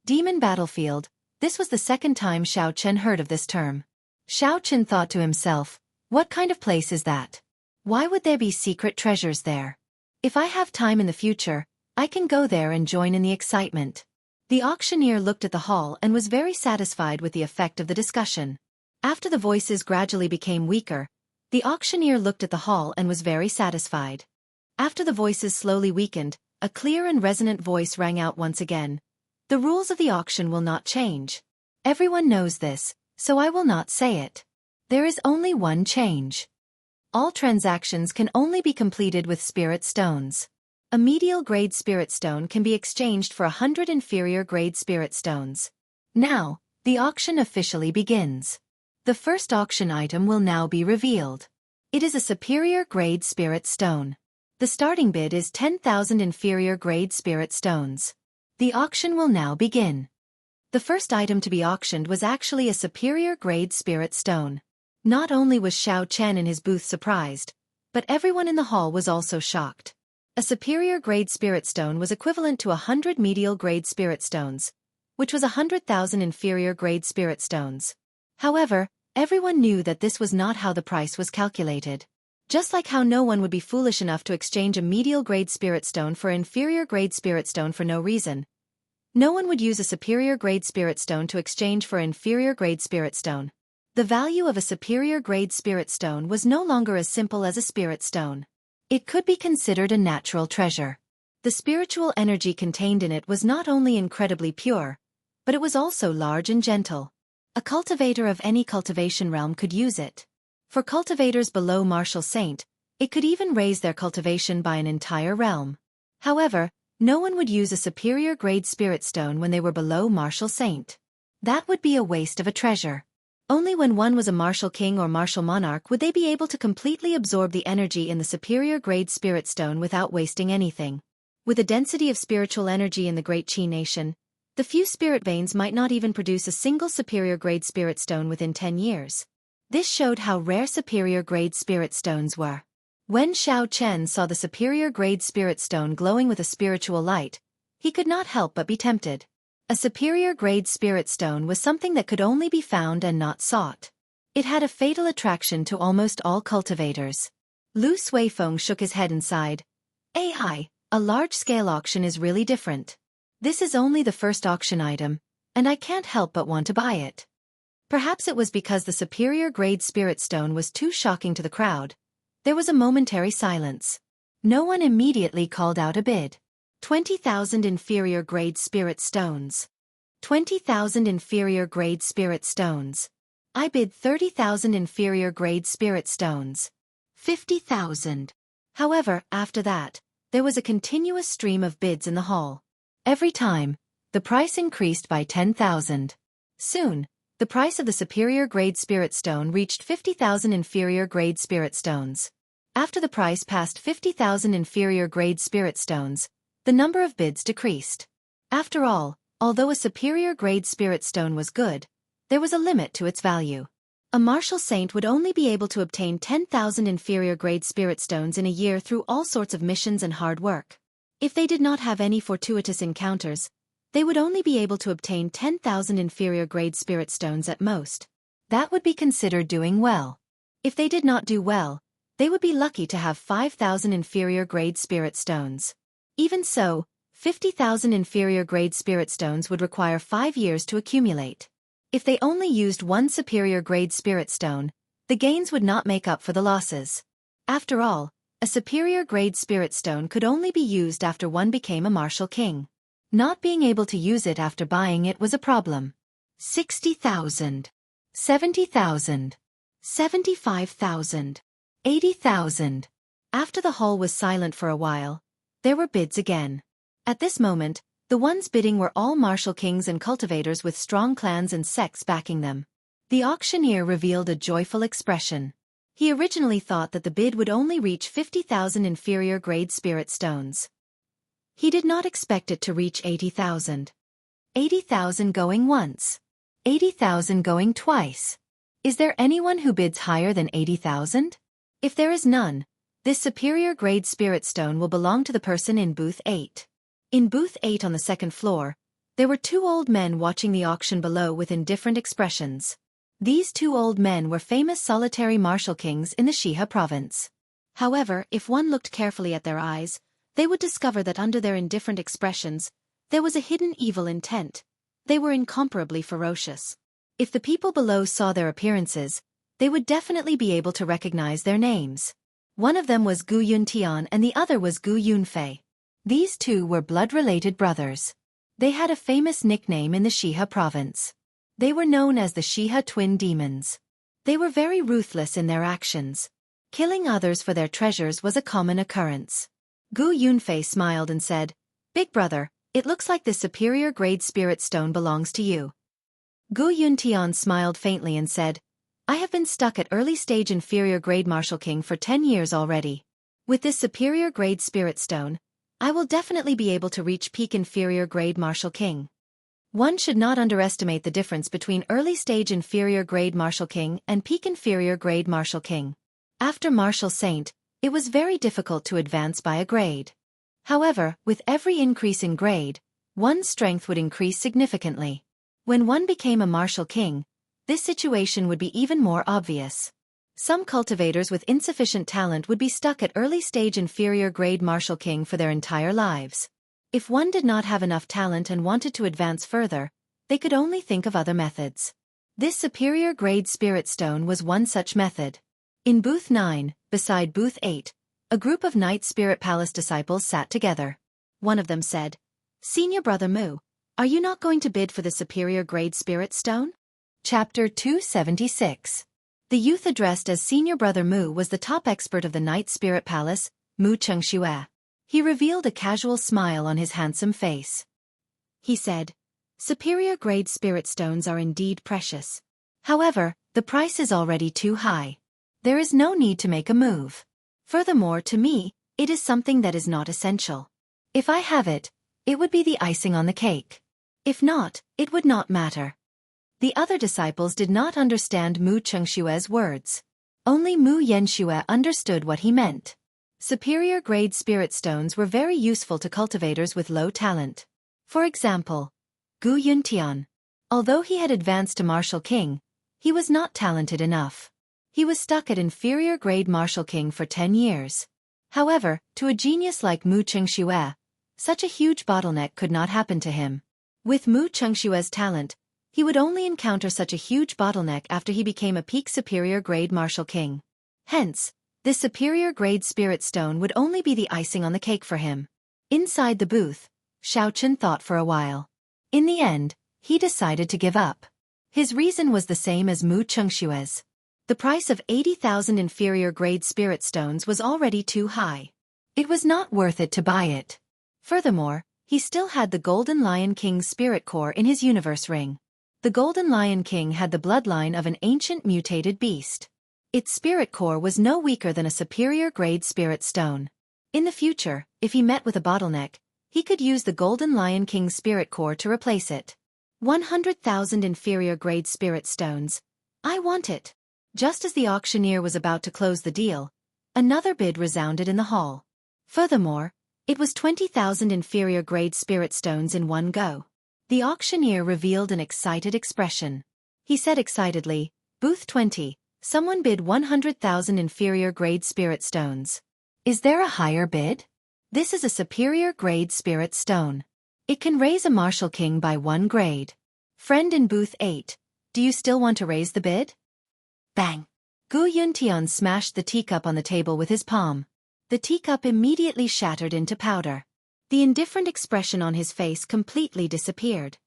Demon battlefield, this was the second time Xiao Chen heard of this term. Xiao Chen thought to himself, what kind of place is that? Why would there be secret treasures there? If I have time in the future, I can go there and join in the excitement. The auctioneer looked at the hall and was very satisfied with the effect of the discussion. After the voices gradually became weaker, the auctioneer looked at the hall and was very satisfied. After the voices slowly weakened, a clear and resonant voice rang out once again. The rules of the auction will not change. Everyone knows this, so I will not say it. There is only one change. All transactions can only be completed with spirit stones. A medial grade spirit stone can be exchanged for 100 inferior grade spirit stones. Now, the auction officially begins. The first auction item will now be revealed. It is a superior grade spirit stone. The starting bid is 10,000 inferior grade spirit stones. The auction will now begin. The first item to be auctioned was actually a superior grade spirit stone. Not only was Xiao Chen in his booth surprised, but everyone in the hall was also shocked. A superior grade spirit stone was equivalent to 100 medial grade spirit stones, which was 100,000 inferior grade spirit stones. However, everyone knew that this was not how the price was calculated. Just like how no one would be foolish enough to exchange a medial grade spirit stone for an inferior grade spirit stone for no reason, no one would use a superior grade spirit stone to exchange for an inferior grade spirit stone. The value of a superior grade spirit stone was no longer as simple as a spirit stone. It could be considered a natural treasure. The spiritual energy contained in it was not only incredibly pure, but it was also large and gentle. A cultivator of any cultivation realm could use it. For cultivators below Martial Saint, it could even raise their cultivation by an entire realm. However, no one would use a superior grade spirit stone when they were below Martial Saint. That would be a waste of a treasure. Only when one was a martial king or martial monarch would they be able to completely absorb the energy in the superior grade spirit stone without wasting anything. With a density of spiritual energy in the Great Qi Nation, the few spirit veins might not even produce a single superior grade spirit stone within 10 years. This showed how rare superior grade spirit stones were. When Xiao Chen saw the superior grade spirit stone glowing with a spiritual light, he could not help but be tempted. A superior grade spirit stone was something that could only be found and not sought. It had a fatal attraction to almost all cultivators. Lu Suifeng shook his head and sighed. AI, a large-scale auction is really different. This is only the first auction item, and I can't help but want to buy it. Perhaps it was because the superior grade spirit stone was too shocking to the crowd. There was a momentary silence. No one immediately called out a bid. 20,000 inferior grade spirit stones. 20,000 inferior grade spirit stones. I bid 30,000 inferior grade spirit stones. 50,000. However, after that, there was a continuous stream of bids in the hall. Every time, the price increased by 10,000. Soon, the price of the superior grade spirit stone reached 50,000 inferior grade spirit stones. After the price passed 50,000 inferior grade spirit stones, the number of bids decreased. After all, although a superior grade spirit stone was good, there was a limit to its value. A martial saint would only be able to obtain 10,000 inferior grade spirit stones in a year through all sorts of missions and hard work. If they did not have any fortuitous encounters, they would only be able to obtain 10,000 inferior grade spirit stones at most. That would be considered doing well. If they did not do well, they would be lucky to have 5,000 inferior grade spirit stones. Even so, 50,000 inferior grade spirit stones would require 5 years to accumulate. If they only used one superior grade spirit stone, the gains would not make up for the losses. After all, a superior grade spirit stone could only be used after one became a martial king. Not being able to use it after buying it was a problem. 60,000. 70,000. 75,000. 80,000. After the hall was silent for a while, there were bids again. At this moment, the ones bidding were all martial kings and cultivators with strong clans and sects backing them. The auctioneer revealed a joyful expression. He originally thought that the bid would only reach 50,000 inferior grade spirit stones. He did not expect it to reach 80,000. 80,000 going once. 80,000 going twice. Is there anyone who bids higher than 80,000? If there is none, this superior grade spirit stone will belong to the person in booth 8. In booth 8 on the second floor, there were two old men watching the auction below with indifferent expressions. These two old men were famous solitary martial kings in the Shiha province. However, if one looked carefully at their eyes, they would discover that under their indifferent expressions, there was a hidden evil intent. They were incomparably ferocious. If the people below saw their appearances, they would definitely be able to recognize their names. One of them was Gu Yuntian and the other was Gu Yunfei. These two were blood-related brothers. They had a famous nickname in the Shiha province. They were known as the Shiha twin demons. They were very ruthless in their actions. Killing others for their treasures was a common occurrence. Gu Yunfei smiled and said, "Big brother, it looks like this superior grade spirit stone belongs to you." Gu Yuntian smiled faintly and said, "I have been stuck at early stage inferior grade martial king for 10 years already. With this superior grade spirit stone, I will definitely be able to reach peak inferior grade martial king." One should not underestimate the difference between early stage inferior grade martial king and peak inferior grade martial king. After martial saint, it was very difficult to advance by a grade. However, with every increase in grade, one's strength would increase significantly. When one became a martial king, this situation would be even more obvious. Some cultivators with insufficient talent would be stuck at early stage inferior grade martial king for their entire lives. If one did not have enough talent and wanted to advance further, they could only think of other methods. This superior grade spirit stone was one such method. In booth 9, beside booth 8, a group of Night Spirit Palace disciples sat together. One of them said, "Senior Brother Mu, are you not going to bid for the superior grade spirit stone?" Chapter 276. The youth addressed as Senior Brother Mu was the top expert of the Night Spirit Palace, Mu Chengxue. He revealed a casual smile on his handsome face. He said, "Superior grade spirit stones are indeed precious. However, the price is already too high. There is no need to make a move. Furthermore, to me, it is something that is not essential. If I have it, it would be the icing on the cake. If not, it would not matter." The other disciples did not understand Mu Chengshue's words. Only Mu Yanxue understood what he meant. Superior grade spirit stones were very useful to cultivators with low talent. For example, Gu Yuntian. Although he had advanced to martial king, he was not talented enough. He was stuck at inferior grade martial king for 10 years. However, to a genius like Mu Chengxue, such a huge bottleneck could not happen to him. With Mu Chengshue's talent, he would only encounter such a huge bottleneck after he became a peak superior grade martial king. Hence, this superior grade spirit stone would only be the icing on the cake for him. Inside the booth, Xiaochen thought for a while. In the end, he decided to give up. His reason was the same as Mu Chengshue's. The price of 80,000 inferior grade spirit stones was already too high. It was not worth it to buy it. Furthermore, he still had the Golden Lion King's spirit core in his universe ring. The Golden Lion King had the bloodline of an ancient mutated beast. Its spirit core was no weaker than a superior grade spirit stone. In the future, if he met with a bottleneck, he could use the Golden Lion King's spirit core to replace it. 100,000 inferior grade spirit stones. I want it. Just as the auctioneer was about to close the deal, another bid resounded in the hall. Furthermore, it was 20,000 inferior grade spirit stones in one go. The auctioneer revealed an excited expression. He said excitedly, "Booth 20. Someone bid 100,000 inferior grade spirit stones. Is there a higher bid? This is a superior grade spirit stone. It can raise a martial king by 1 grade. Friend in booth 8, do you still want to raise the bid?" Bang! Gu Yuntian smashed the teacup on the table with his palm. The teacup immediately shattered into powder. The indifferent expression on his face completely disappeared.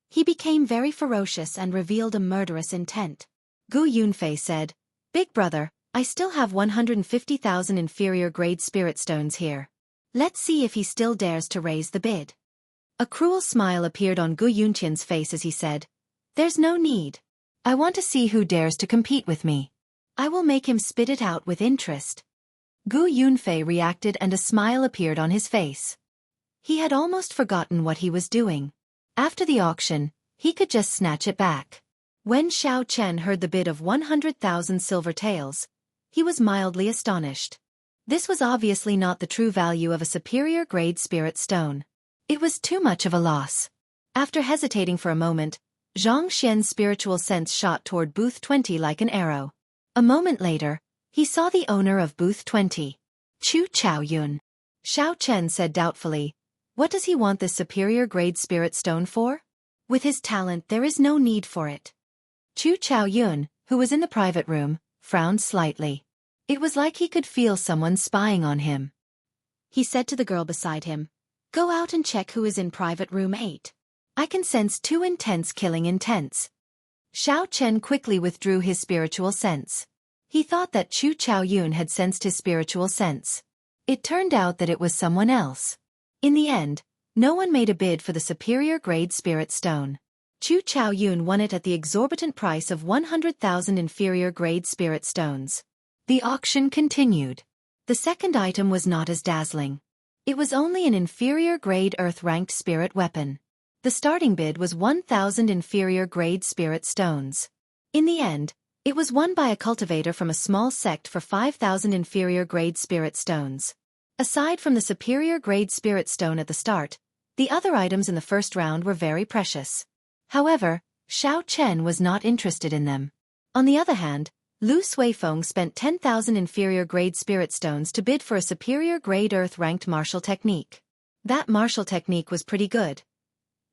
He became very ferocious and revealed a murderous intent. Gu Yunfei said, "Big brother, I still have 150,000 inferior grade spirit stones here. Let's see if he still dares to raise the bid." A cruel smile appeared on Gu Yunqian's face as he said, "There's no need. I want to see who dares to compete with me. I will make him spit it out with interest." Gu Yunfei reacted and a smile appeared on his face. He had almost forgotten what he was doing. After the auction, he could just snatch it back. When Xiao Chen heard the bid of 100,000 silver taels, he was mildly astonished. This was obviously not the true value of a superior grade spirit stone. It was too much of a loss. After hesitating for a moment, Zhang Xian's spiritual sense shot toward booth 20 like an arrow. A moment later, he saw the owner of booth 20. Chu Chaoyun. Xiao Chen said doubtfully, "What does he want this superior grade spirit stone for? With his talent there is no need for it." Chu Chaoyun, who was in the private room, frowned slightly. It was like he could feel someone spying on him. He said to the girl beside him, "Go out and check who is in private room 8. I can sense 2 intense killing intents." Xiao Chen quickly withdrew his spiritual sense. He thought that Chu Chaoyun had sensed his spiritual sense. It turned out that it was someone else. In the end, no one made a bid for the superior grade spirit stone. Chu Chaoyun won it at the exorbitant price of 100,000 inferior grade spirit stones. The auction continued. The second item was not as dazzling. It was only an inferior grade earth-ranked spirit weapon. The starting bid was 1,000 inferior grade spirit stones. In the end, it was won by a cultivator from a small sect for 5,000 inferior grade spirit stones. Aside from the superior grade spirit stone at the start, the other items in the first round were very precious. However, Xiao Chen was not interested in them. On the other hand, Lu Suifeng spent 10,000 inferior grade spirit stones to bid for a superior grade earth-ranked martial technique. That martial technique was pretty good.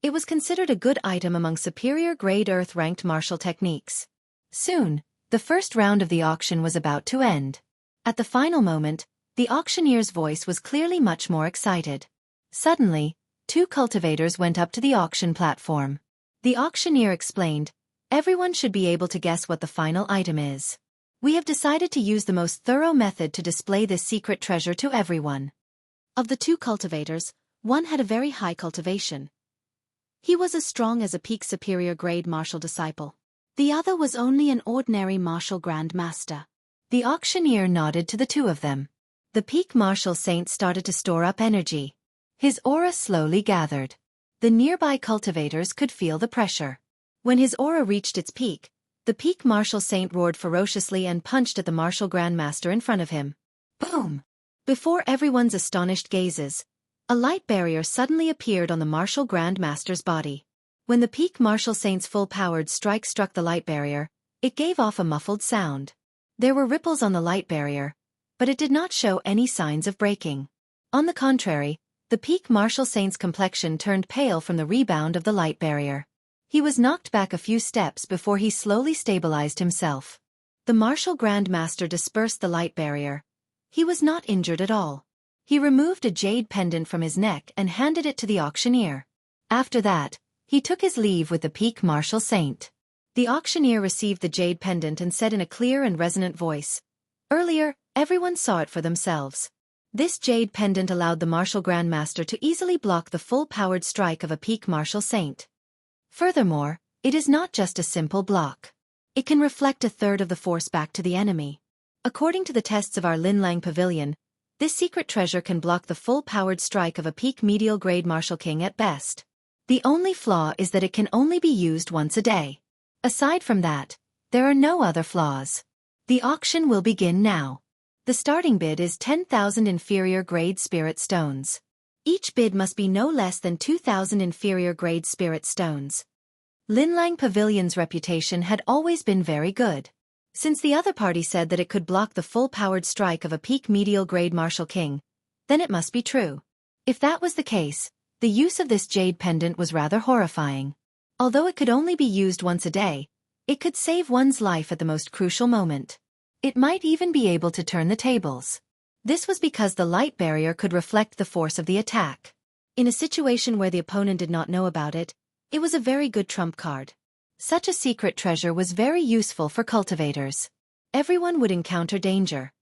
It was considered a good item among superior grade earth-ranked martial techniques. Soon, the first round of the auction was about to end. At the final moment, the auctioneer's voice was clearly much more excited. Suddenly, 2 cultivators went up to the auction platform. The auctioneer explained, "Everyone should be able to guess what the final item is. We have decided to use the most thorough method to display this secret treasure to everyone." Of the 2 cultivators, one had a very high cultivation. He was as strong as a peak superior grade martial disciple. The other was only an ordinary martial grand master. The auctioneer nodded to the 2 of them. The peak martial saint started to store up energy. His aura slowly gathered. The nearby cultivators could feel the pressure. When his aura reached its peak, the peak martial saint roared ferociously and punched at the martial grandmaster in front of him. Boom! Before everyone's astonished gazes, a light barrier suddenly appeared on the martial grandmaster's body. When the peak martial saint's full-powered strike struck the light barrier, it gave off a muffled sound. There were ripples on the light barrier, but it did not show any signs of breaking. On the contrary, the peak martial saint's complexion turned pale from the rebound of the light barrier. He was knocked back a few steps before he slowly stabilized himself. The martial grandmaster dispersed the light barrier. He was not injured at all. He removed a jade pendant from his neck and handed it to the auctioneer. After that, he took his leave with the peak martial saint. The auctioneer received the jade pendant and said in a clear and resonant voice, "Earlier, everyone saw it for themselves. This jade pendant allowed the martial grandmaster to easily block the full-powered strike of a peak martial saint. Furthermore, it is not just a simple block. It can reflect a third of the force back to the enemy. According to the tests of our Linlang Pavilion, this secret treasure can block the full-powered strike of a peak medial grade martial king at best. The only flaw is that it can only be used once a day. Aside from that, there are no other flaws. The auction will begin now. The starting bid is 10,000 inferior grade spirit stones. Each bid must be no less than 2,000 inferior grade spirit stones." Linlang Pavilion's reputation had always been very good. Since the other party said that it could block the full-powered strike of a peak medial grade martial king, then it must be true. If that was the case, the use of this jade pendant was rather horrifying. Although it could only be used once a day, it could save one's life at the most crucial moment. It might even be able to turn the tables. This was because the light barrier could reflect the force of the attack. In a situation where the opponent did not know about it, It was a very good trump card. Such a secret treasure was very useful for cultivators. Everyone would encounter danger.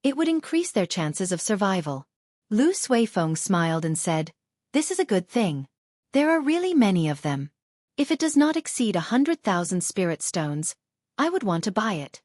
It would increase their chances of survival. Lu Suifeng smiled and said, "This is a good thing. There are really many of them. If it does not exceed 100,000 spirit stones, I would want to buy it."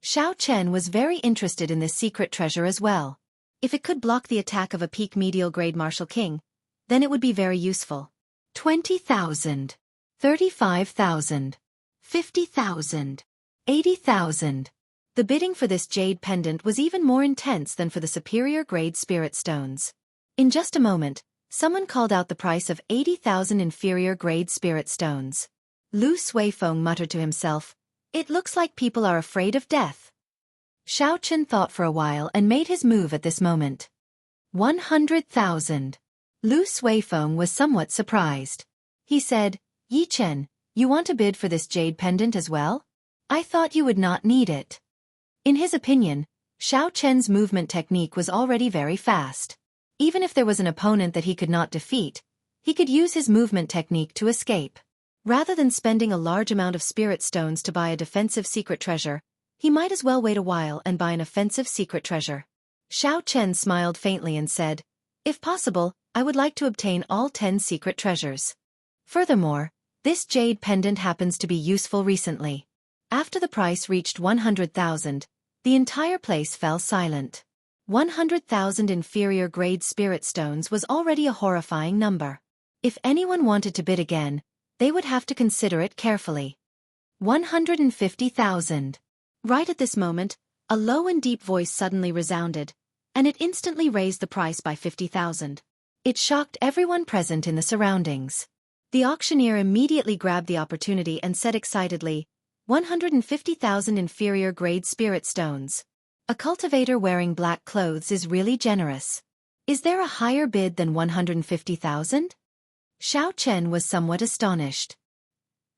Xiao Chen was very interested in this secret treasure as well. If it could block the attack of a peak medial grade martial king, then it would be very useful. 20,000, 35,000, 50,000, 80,000. The bidding for this jade pendant was even more intense than for the superior grade spirit stones. In just a moment, someone called out the price of 80,000 inferior grade spirit stones. Lu Suifeng muttered to himself, "It looks like people are afraid of death." Xiao Chen thought for a while and made his move at this moment. 100,000. Lu Suifeng was somewhat surprised. He said, "Yi Chen, you want to bid for this jade pendant as well? I thought you would not need it." In his opinion, Xiao Chen's movement technique was already very fast. Even if there was an opponent that he could not defeat, he could use his movement technique to escape. Rather than spending a large amount of spirit stones to buy a defensive secret treasure, he might as well wait a while and buy an offensive secret treasure. Xiao Chen smiled faintly and said, "If possible, I would like to obtain all 10 secret treasures. Furthermore, this jade pendant happens to be useful recently." After the price reached 100,000, the entire place fell silent. 100,000 inferior grade spirit stones was already a horrifying number. If anyone wanted to bid again, they would have to consider it carefully. 150,000. Right at this moment, a low and deep voice suddenly resounded, and it instantly raised the price by 50,000. It shocked everyone present in the surroundings. The auctioneer immediately grabbed the opportunity and said excitedly, 150,000 inferior grade spirit stones. A cultivator wearing black clothes is really generous. Is there a higher bid than 150,000? Xiao Chen was somewhat astonished.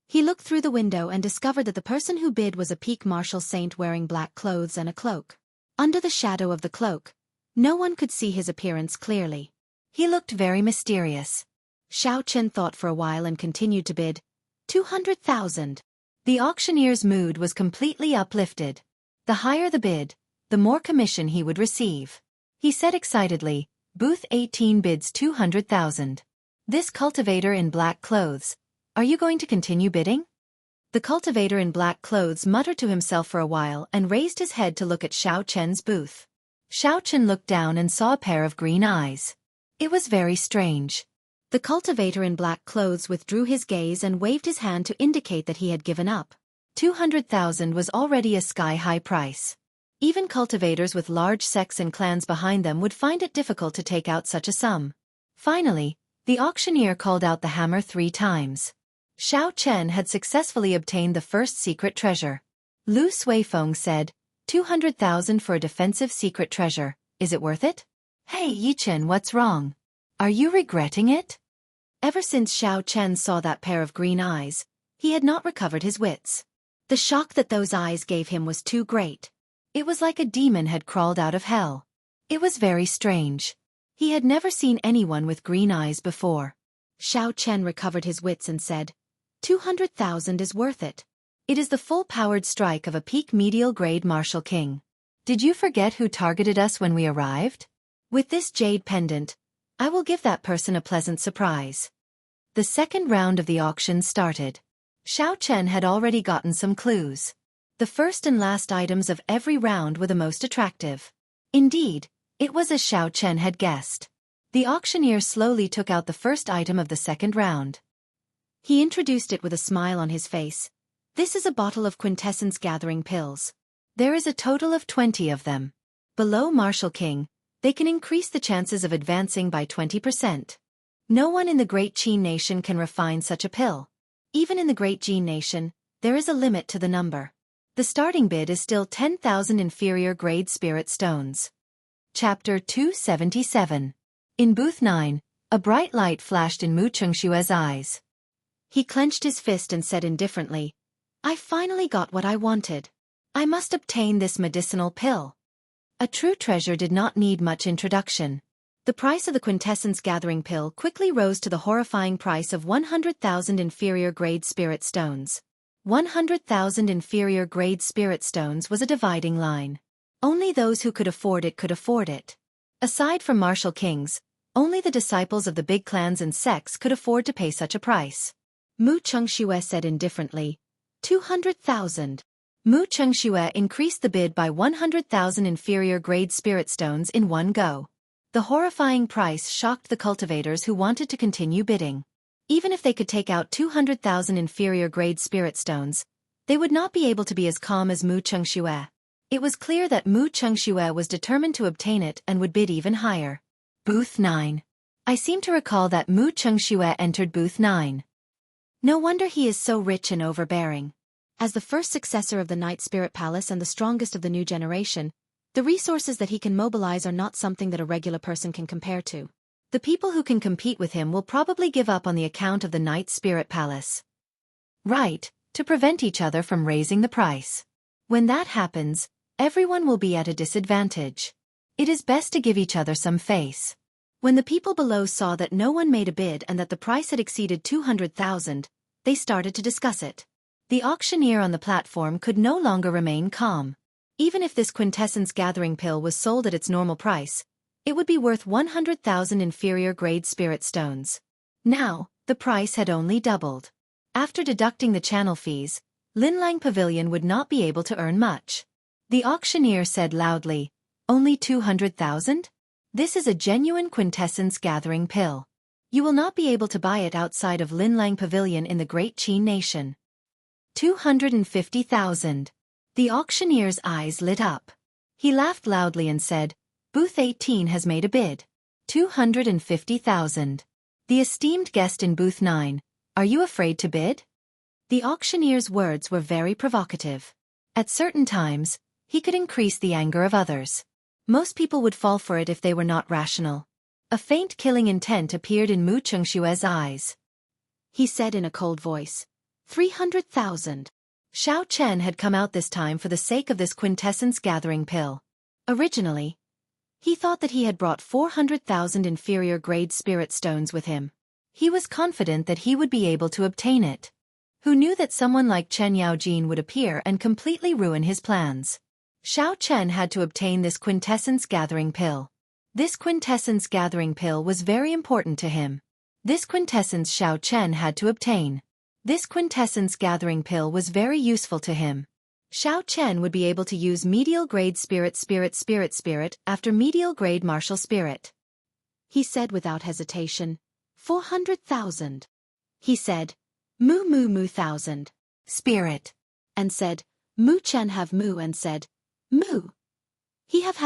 He looked through the window and discovered that the person who bid was a peak martial saint wearing black clothes and a cloak. Under the shadow of the cloak, no one could see his appearance clearly. He looked very mysterious. Xiao Chen thought for a while and continued to bid, 200,000. The auctioneer's mood was completely uplifted. The higher the bid, the more commission he would receive. He said excitedly, "Booth 18 bids 200,000. This cultivator in black clothes, are you going to continue bidding?" The cultivator in black clothes muttered to himself for a while and raised his head to look at Xiao Chen's booth. Xiao Chen looked down and saw a pair of green eyes. It was very strange. The cultivator in black clothes withdrew his gaze and waved his hand to indicate that he had given up. 200,000 was already a sky-high price. Even cultivators with large sects and clans behind them would find it difficult to take out such a sum. Finally, the auctioneer called out the hammer 3 times. Xiao Chen had successfully obtained the first secret treasure. Lu Suifeng said, 200,000 for a defensive secret treasure, is it worth it? Hey Yi Chen, what's wrong? Are you regretting it? Ever since Xiao Chen saw that pair of green eyes, he had not recovered his wits. The shock that those eyes gave him was too great. It was like a demon had crawled out of hell. It was very strange. He had never seen anyone with green eyes before. Xiao Chen recovered his wits and said, 200,000 is worth it. It is the full-powered strike of a peak medial grade martial king. Did you forget who targeted us when we arrived? With this jade pendant, I will give that person a pleasant surprise. The second round of the auction started. Xiao Chen had already gotten some clues. The first and last items of every round were the most attractive. Indeed, it was as Xiao Chen had guessed. The auctioneer slowly took out the first item of the second round. He introduced it with a smile on his face. This is a bottle of quintessence gathering pills. There is a total of 20 of them. Below Martial King, they can increase the chances of advancing by 20%. No one in the Great Qin Nation can refine such a pill. Even in the Great Qin Nation, there is a limit to the number. The starting bid is still 10,000 inferior grade spirit stones. Chapter 277. In Booth 9, a bright light flashed in Mu Chengshue's eyes. He clenched his fist and said indifferently, I finally got what I wanted. I must obtain this medicinal pill. A true treasure did not need much introduction. The price of the quintessence gathering pill quickly rose to the horrifying price of 100,000 inferior grade spirit stones. 100,000 inferior grade spirit stones was a dividing line. Only those who could afford it could afford it. Aside from martial kings, only the disciples of the big clans and sects could afford to pay such a price. Mu Chengxue said indifferently, 200,000. Mu Chengxue increased the bid by 100,000 inferior grade spirit stones in one go. The horrifying price shocked the cultivators who wanted to continue bidding. Even if they could take out 200,000 inferior grade spirit stones, they would not be able to be as calm as Mu Chengxue. It was clear that Mu Chengxue was determined to obtain it and would bid even higher. Booth 9. I seem to recall that Mu Chengxue entered Booth 9. No wonder he is so rich and overbearing. As the first successor of the Night Spirit Palace and the strongest of the new generation, the resources that he can mobilize are not something that a regular person can compare to. The people who can compete with him will probably give up on the account of the Night Spirit Palace. Right, to prevent each other from raising the price. When that happens, everyone will be at a disadvantage. It is best to give each other some face. When the people below saw that no one made a bid and that the price had exceeded 200,000, they started to discuss it. The auctioneer on the platform could no longer remain calm. Even if this quintessence gathering pill was sold at its normal price, it would be worth 100,000 inferior grade spirit stones. Now, the price had only doubled. After deducting the channel fees, Linlang Pavilion would not be able to earn much. The auctioneer said loudly, only 200,000? This is a genuine quintessence gathering pill. You will not be able to buy it outside of Linlang Pavilion in the Great Qin Nation. 250,000. The auctioneer's eyes lit up. He laughed loudly and said, Booth 18 has made a bid. 250,000. The esteemed guest in Booth 9, are you afraid to bid? The auctioneer's words were very provocative. At certain times, he could increase the anger of others. Most people would fall for it if they were not rational. A faint killing intent appeared in Mu Chengshue's eyes. He said in a cold voice, 300,000. Xiao Chen had come out this time for the sake of this quintessence gathering pill. Originally, he thought that he had brought 400,000 inferior grade spirit stones with him. He was confident that he would be able to obtain it. Who knew that someone like Chen Yaojin would appear and completely ruin his plans? Xiao Chen had to obtain this quintessence gathering pill. This quintessence gathering pill was very important to him. This quintessence Xiao Chen had to obtain. This quintessence gathering pill was very useful to him. Xiao Chen would be able to use medial grade spirit after medial grade martial spirit. He said without hesitation, 400,000. He said, mu thousand. Spirit. And said, Mu Chen have mu and said, mu. He have.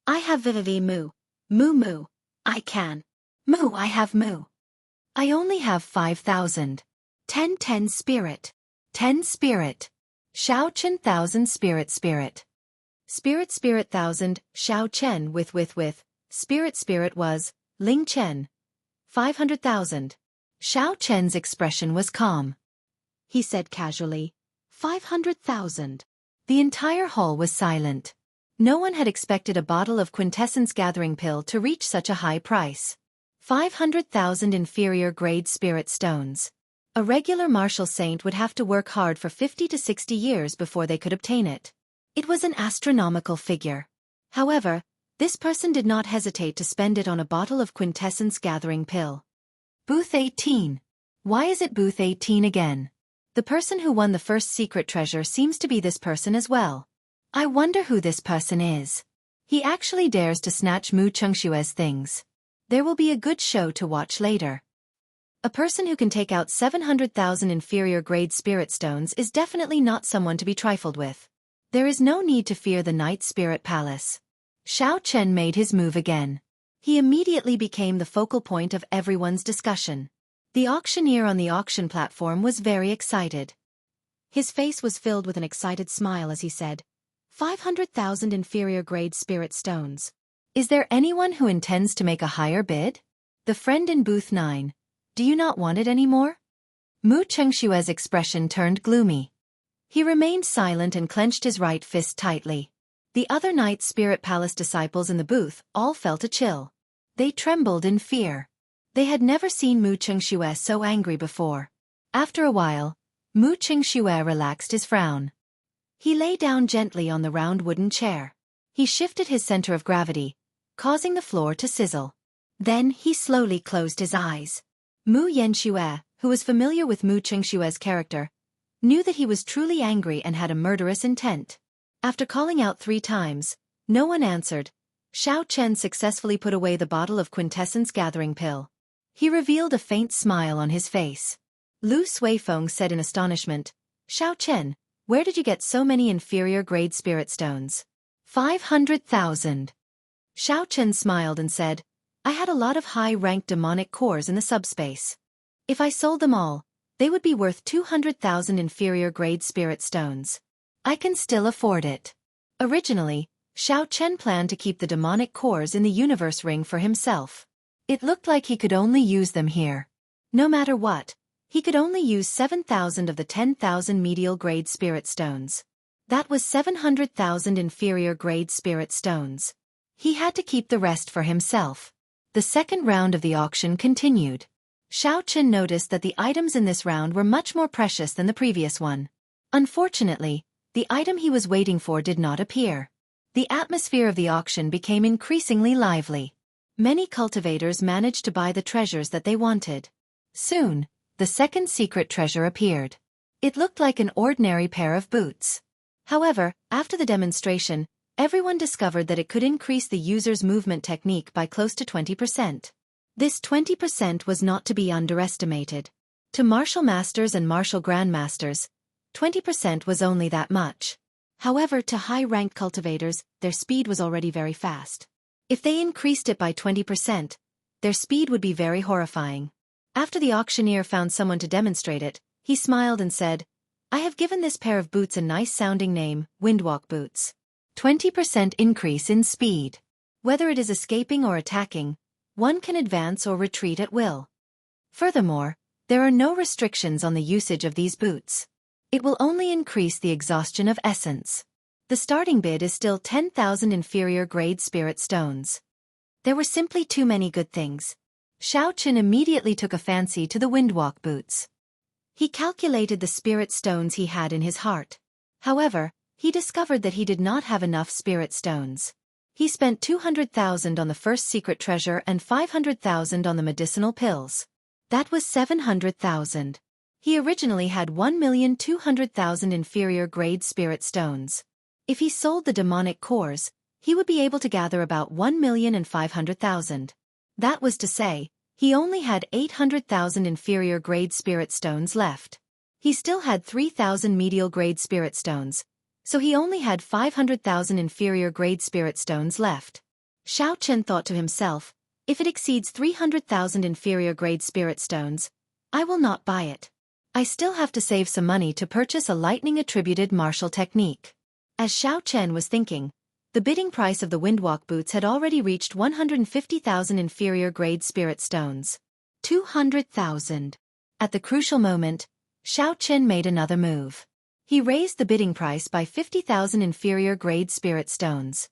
I have vivivi mu. Mu. I can. Mu I have mu. I only have 5,000. 10 spirit. 10 spirit. Xiao Chen 1,000 spirit. Spirit 1,000, Xiao Chen with. Spirit was, Ling Chen. 500,000. Xiao Chen's expression was calm. He said casually, 500,000. The entire hall was silent. No one had expected a bottle of quintessence gathering pill to reach such a high price. 500,000 inferior grade spirit stones. A regular martial saint would have to work hard for 50 to 60 years before they could obtain it. It was an astronomical figure. However, this person did not hesitate to spend it on a bottle of quintessence gathering pill. Booth 18. Why is it Booth 18 again? The person who won the first secret treasure seems to be this person as well. I wonder who this person is. He actually dares to snatch Mu Chengshue's things. There will be a good show to watch later. A person who can take out 700,000 inferior grade spirit stones is definitely not someone to be trifled with. There is no need to fear the Night Spirit Palace. Xiao Chen made his move again. He immediately became the focal point of everyone's discussion. The auctioneer on the auction platform was very excited. His face was filled with an excited smile as he said, 500,000 inferior grade spirit stones. Is there anyone who intends to make a higher bid? The friend in Booth 9. Do you not want it anymore? Mu Chengshue's expression turned gloomy. He remained silent and clenched his right fist tightly. The other Night Spirit Palace disciples in the booth all felt a chill. They trembled in fear. They had never seen Mu Chengxue so angry before. After a while, Mu Chengxue relaxed his frown. He lay down gently on the round wooden chair. He shifted his center of gravity, causing the floor to sizzle. Then he slowly closed his eyes. Mu Yanxue, who was familiar with Mu Chengxue's character, knew that he was truly angry and had a murderous intent. After calling out 3 times, no one answered. Xiao Chen successfully put away the bottle of quintessence gathering pill. He revealed a faint smile on his face. Lu Suifeng said in astonishment, Xiao Chen, where did you get so many inferior grade spirit stones? 500,000. Xiao Chen smiled and said, I had a lot of high-ranked demonic cores in the subspace. If I sold them all, they would be worth 200,000 inferior grade spirit stones. I can still afford it. Originally, Xiao Chen planned to keep the demonic cores in the universe ring for himself. It looked like he could only use them here. No matter what, he could only use 7,000 of the 10,000 medial grade spirit stones. That was 700,000 inferior grade spirit stones. He had to keep the rest for himself. The second round of the auction continued. Xiao Chen noticed that the items in this round were much more precious than the previous one. Unfortunately, the item he was waiting for did not appear. The atmosphere of the auction became increasingly lively. Many cultivators managed to buy the treasures that they wanted. Soon, the second secret treasure appeared. It looked like an ordinary pair of boots. However, after the demonstration, everyone discovered that it could increase the user's movement technique by close to 20%. This 20% was not to be underestimated. To martial masters and martial grandmasters, 20% was only that much. However, to high-ranked cultivators, their speed was already very fast. If they increased it by 20%, their speed would be very horrifying. After the auctioneer found someone to demonstrate it, he smiled and said, I have given this pair of boots a nice-sounding name, Windwalk Boots. 20% increase in speed. Whether it is escaping or attacking, one can advance or retreat at will. Furthermore, there are no restrictions on the usage of these boots. It will only increase the exhaustion of essence. The starting bid is still 10,000 inferior grade spirit stones. There were simply too many good things. Xiao Chen immediately took a fancy to the Windwalk boots. He calculated the spirit stones he had in his heart. However, he discovered that he did not have enough spirit stones. He spent 200,000 on the first secret treasure and 500,000 on the medicinal pills. That was 700,000. He originally had 1,200,000 inferior grade spirit stones. If he sold the demonic cores, he would be able to gather about 1,500,000. That was to say, he only had 800,000 inferior grade spirit stones left. He still had 3,000 medial grade spirit stones, so he only had 500,000 inferior grade spirit stones left. Xiao Chen thought to himself, if it exceeds 300,000 inferior grade spirit stones, I will not buy it. I still have to save some money to purchase a lightning-attributed martial technique. As Xiao Chen was thinking, the bidding price of the Windwalk boots had already reached 150,000 inferior grade spirit stones. 200,000. At the crucial moment, Xiao Chen made another move. He raised the bidding price by 50,000 inferior grade spirit stones.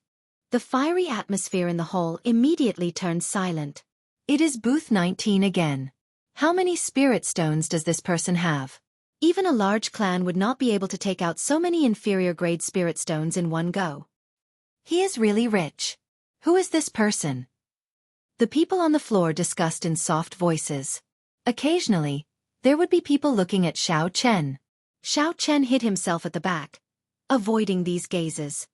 The fiery atmosphere in the hall immediately turned silent. It is booth 19 again. How many spirit stones does this person have? Even a large clan would not be able to take out so many inferior grade spirit stones in one go. He is really rich. Who is this person? The people on the floor discussed in soft voices. Occasionally, there would be people looking at Xiao Chen. Xiao Chen hid himself at the back, avoiding these gazes.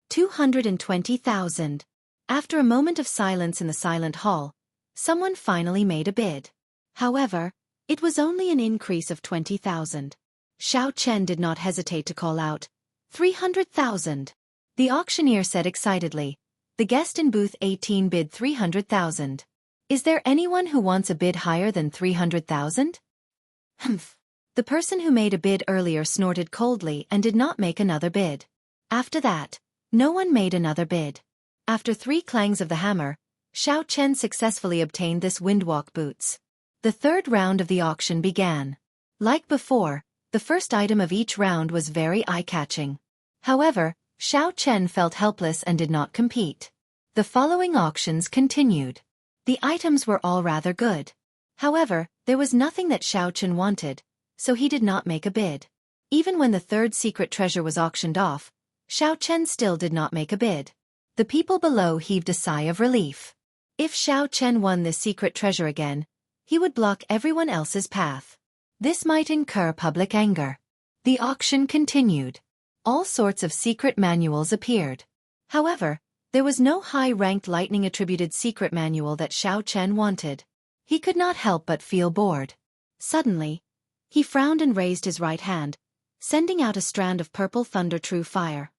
220,000. After a moment of silence in the silent hall, someone finally made a bid. However, it was only an increase of 20,000. Xiao Chen did not hesitate to call out, 300,000. The auctioneer said excitedly, the guest in booth 18 bid 300,000. Is there anyone who wants a bid higher than 300,000? Humph. The person who made a bid earlier snorted coldly and did not make another bid. After that, no one made another bid. After 3 clangs of the hammer, Xiao Chen successfully obtained this Windwalk boots. The third round of the auction began. Like before, the first item of each round was very eye-catching. However, Xiao Chen felt helpless and did not compete. The following auctions continued. The items were all rather good. However, there was nothing that Xiao Chen wanted, so he did not make a bid. Even when the third secret treasure was auctioned off, Xiao Chen still did not make a bid. The people below heaved a sigh of relief. If Xiao Chen won this secret treasure again, he would block everyone else's path. This might incur public anger. The auction continued. All sorts of secret manuals appeared. However, there was no high-ranked lightning-attributed secret manual that Xiao Chen wanted. He could not help but feel bored. Suddenly, he frowned and raised his right hand, sending out a strand of purple thunder true fire.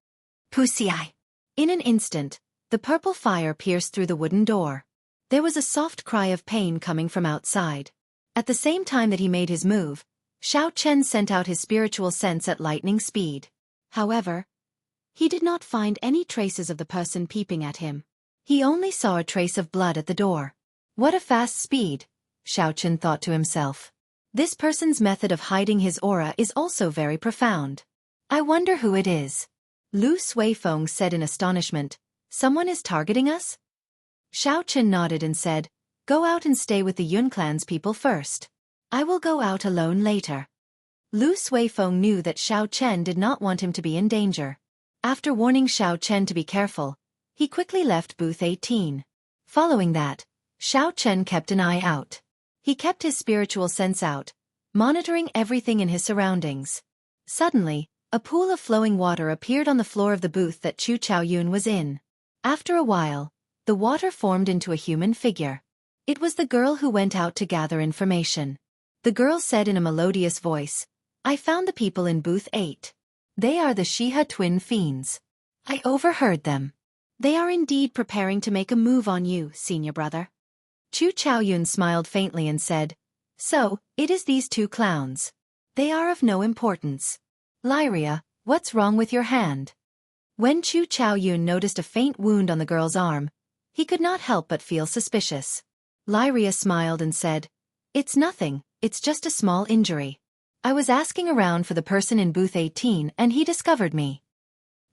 Pussy-eye! In an instant, the purple fire pierced through the wooden door. There was a soft cry of pain coming from outside. At the same time that he made his move, Xiao Chen sent out his spiritual sense at lightning speed. However, he did not find any traces of the person peeping at him. He only saw a trace of blood at the door. What a fast speed, Xiao Chen thought to himself. This person's method of hiding his aura is also very profound. I wonder who it is. Lu Suifeng said in astonishment, someone is targeting us? Xiao Chen nodded and said, go out and stay with the Yun clan's people first. I will go out alone later. Lu Suifeng knew that Xiao Chen did not want him to be in danger. After warning Xiao Chen to be careful, he quickly left booth 18. Following that, Xiao Chen kept an eye out. He kept his spiritual sense out, monitoring everything in his surroundings. Suddenly, a pool of flowing water appeared on the floor of the booth that Chu Chaoyun was in. After a while, the water formed into a human figure. It was the girl who went out to gather information. The girl said in a melodious voice, I found the people in booth 8. They are the Shiha twin fiends. I overheard them. They are indeed preparing to make a move on you, senior brother. Chu Chaoyun smiled faintly and said, so, it is these two clowns. They are of no importance. Lyria, what's wrong with your hand? When Chu Chaoyun noticed a faint wound on the girl's arm, he could not help but feel suspicious. Lyria smiled and said, it's nothing, it's just a small injury. I was asking around for the person in booth 18 and he discovered me.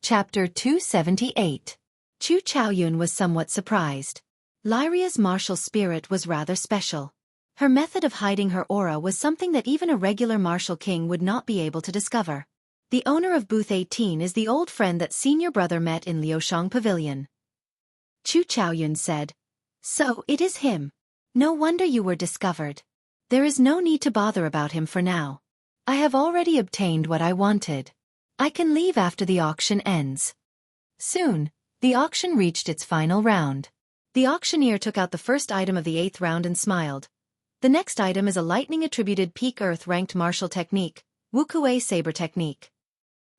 Chapter 278. Chu Chaoyun was somewhat surprised. Lyria's martial spirit was rather special. Her method of hiding her aura was something that even a regular martial king would not be able to discover. The owner of booth 18 is the old friend that senior brother met in Liushang Pavilion. Chu Chaoyun said, so it is him. No wonder you were discovered. There is no need to bother about him for now. I have already obtained what I wanted. I can leave after the auction ends. Soon, the auction reached its final round. The auctioneer took out the first item of the 8th round and smiled. The next item is a lightning-attributed peak earth-ranked martial technique, Wukuei Saber Technique.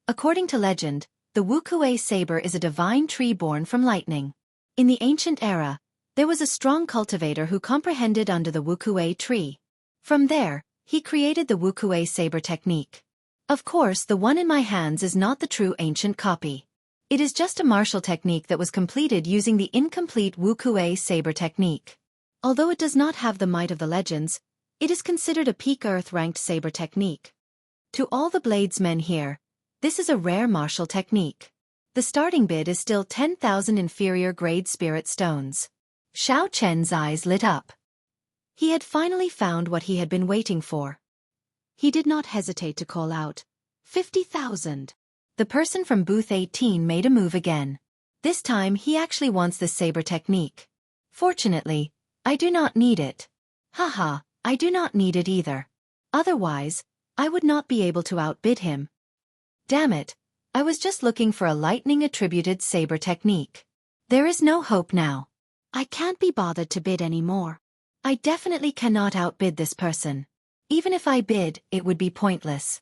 According to legend, the Wukuei Saber is a divine tree born from lightning. In the ancient era, there was a strong cultivator who comprehended under the Wukuei tree. From there, he created the Wukuei Saber Technique. Of course, the one in my hands is not the true ancient copy. It is just a martial technique that was completed using the incomplete Wukuei Saber Technique. Although it does not have the might of the legends, it is considered a peak earth-ranked saber technique. To all the bladesmen here, this is a rare martial technique. The starting bid is still 10,000 inferior grade spirit stones. Xiao Chen's eyes lit up. He had finally found what he had been waiting for. He did not hesitate to call out, 50,000. The person from booth 18 made a move again. This time he actually wants this saber technique. Fortunately, I do not need it. Haha, I do not need it either. Otherwise, I would not be able to outbid him. Damn it, I was just looking for a lightning-attributed saber technique. There is no hope now. I can't be bothered to bid anymore. I definitely cannot outbid this person. Even if I bid, it would be pointless.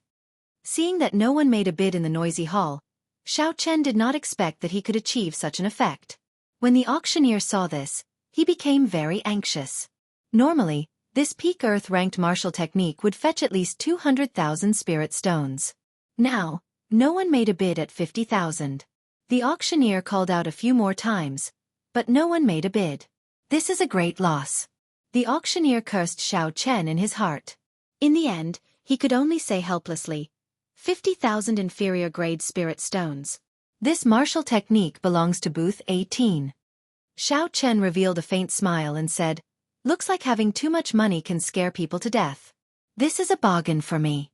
Seeing that no one made a bid in the noisy hall, Xiao Chen did not expect that he could achieve such an effect. When the auctioneer saw this, he became very anxious. Normally, this peak earth-ranked martial technique would fetch at least 200,000 spirit stones. Now, no one made a bid at 50,000. The auctioneer called out a few more times, but no one made a bid. This is a great loss. The auctioneer cursed Xiao Chen in his heart. In the end, he could only say helplessly, 50,000 inferior grade spirit stones. This martial technique belongs to booth 18. Xiao Chen revealed a faint smile and said, "Looks like having too much money can scare people to death. This is a bargain for me."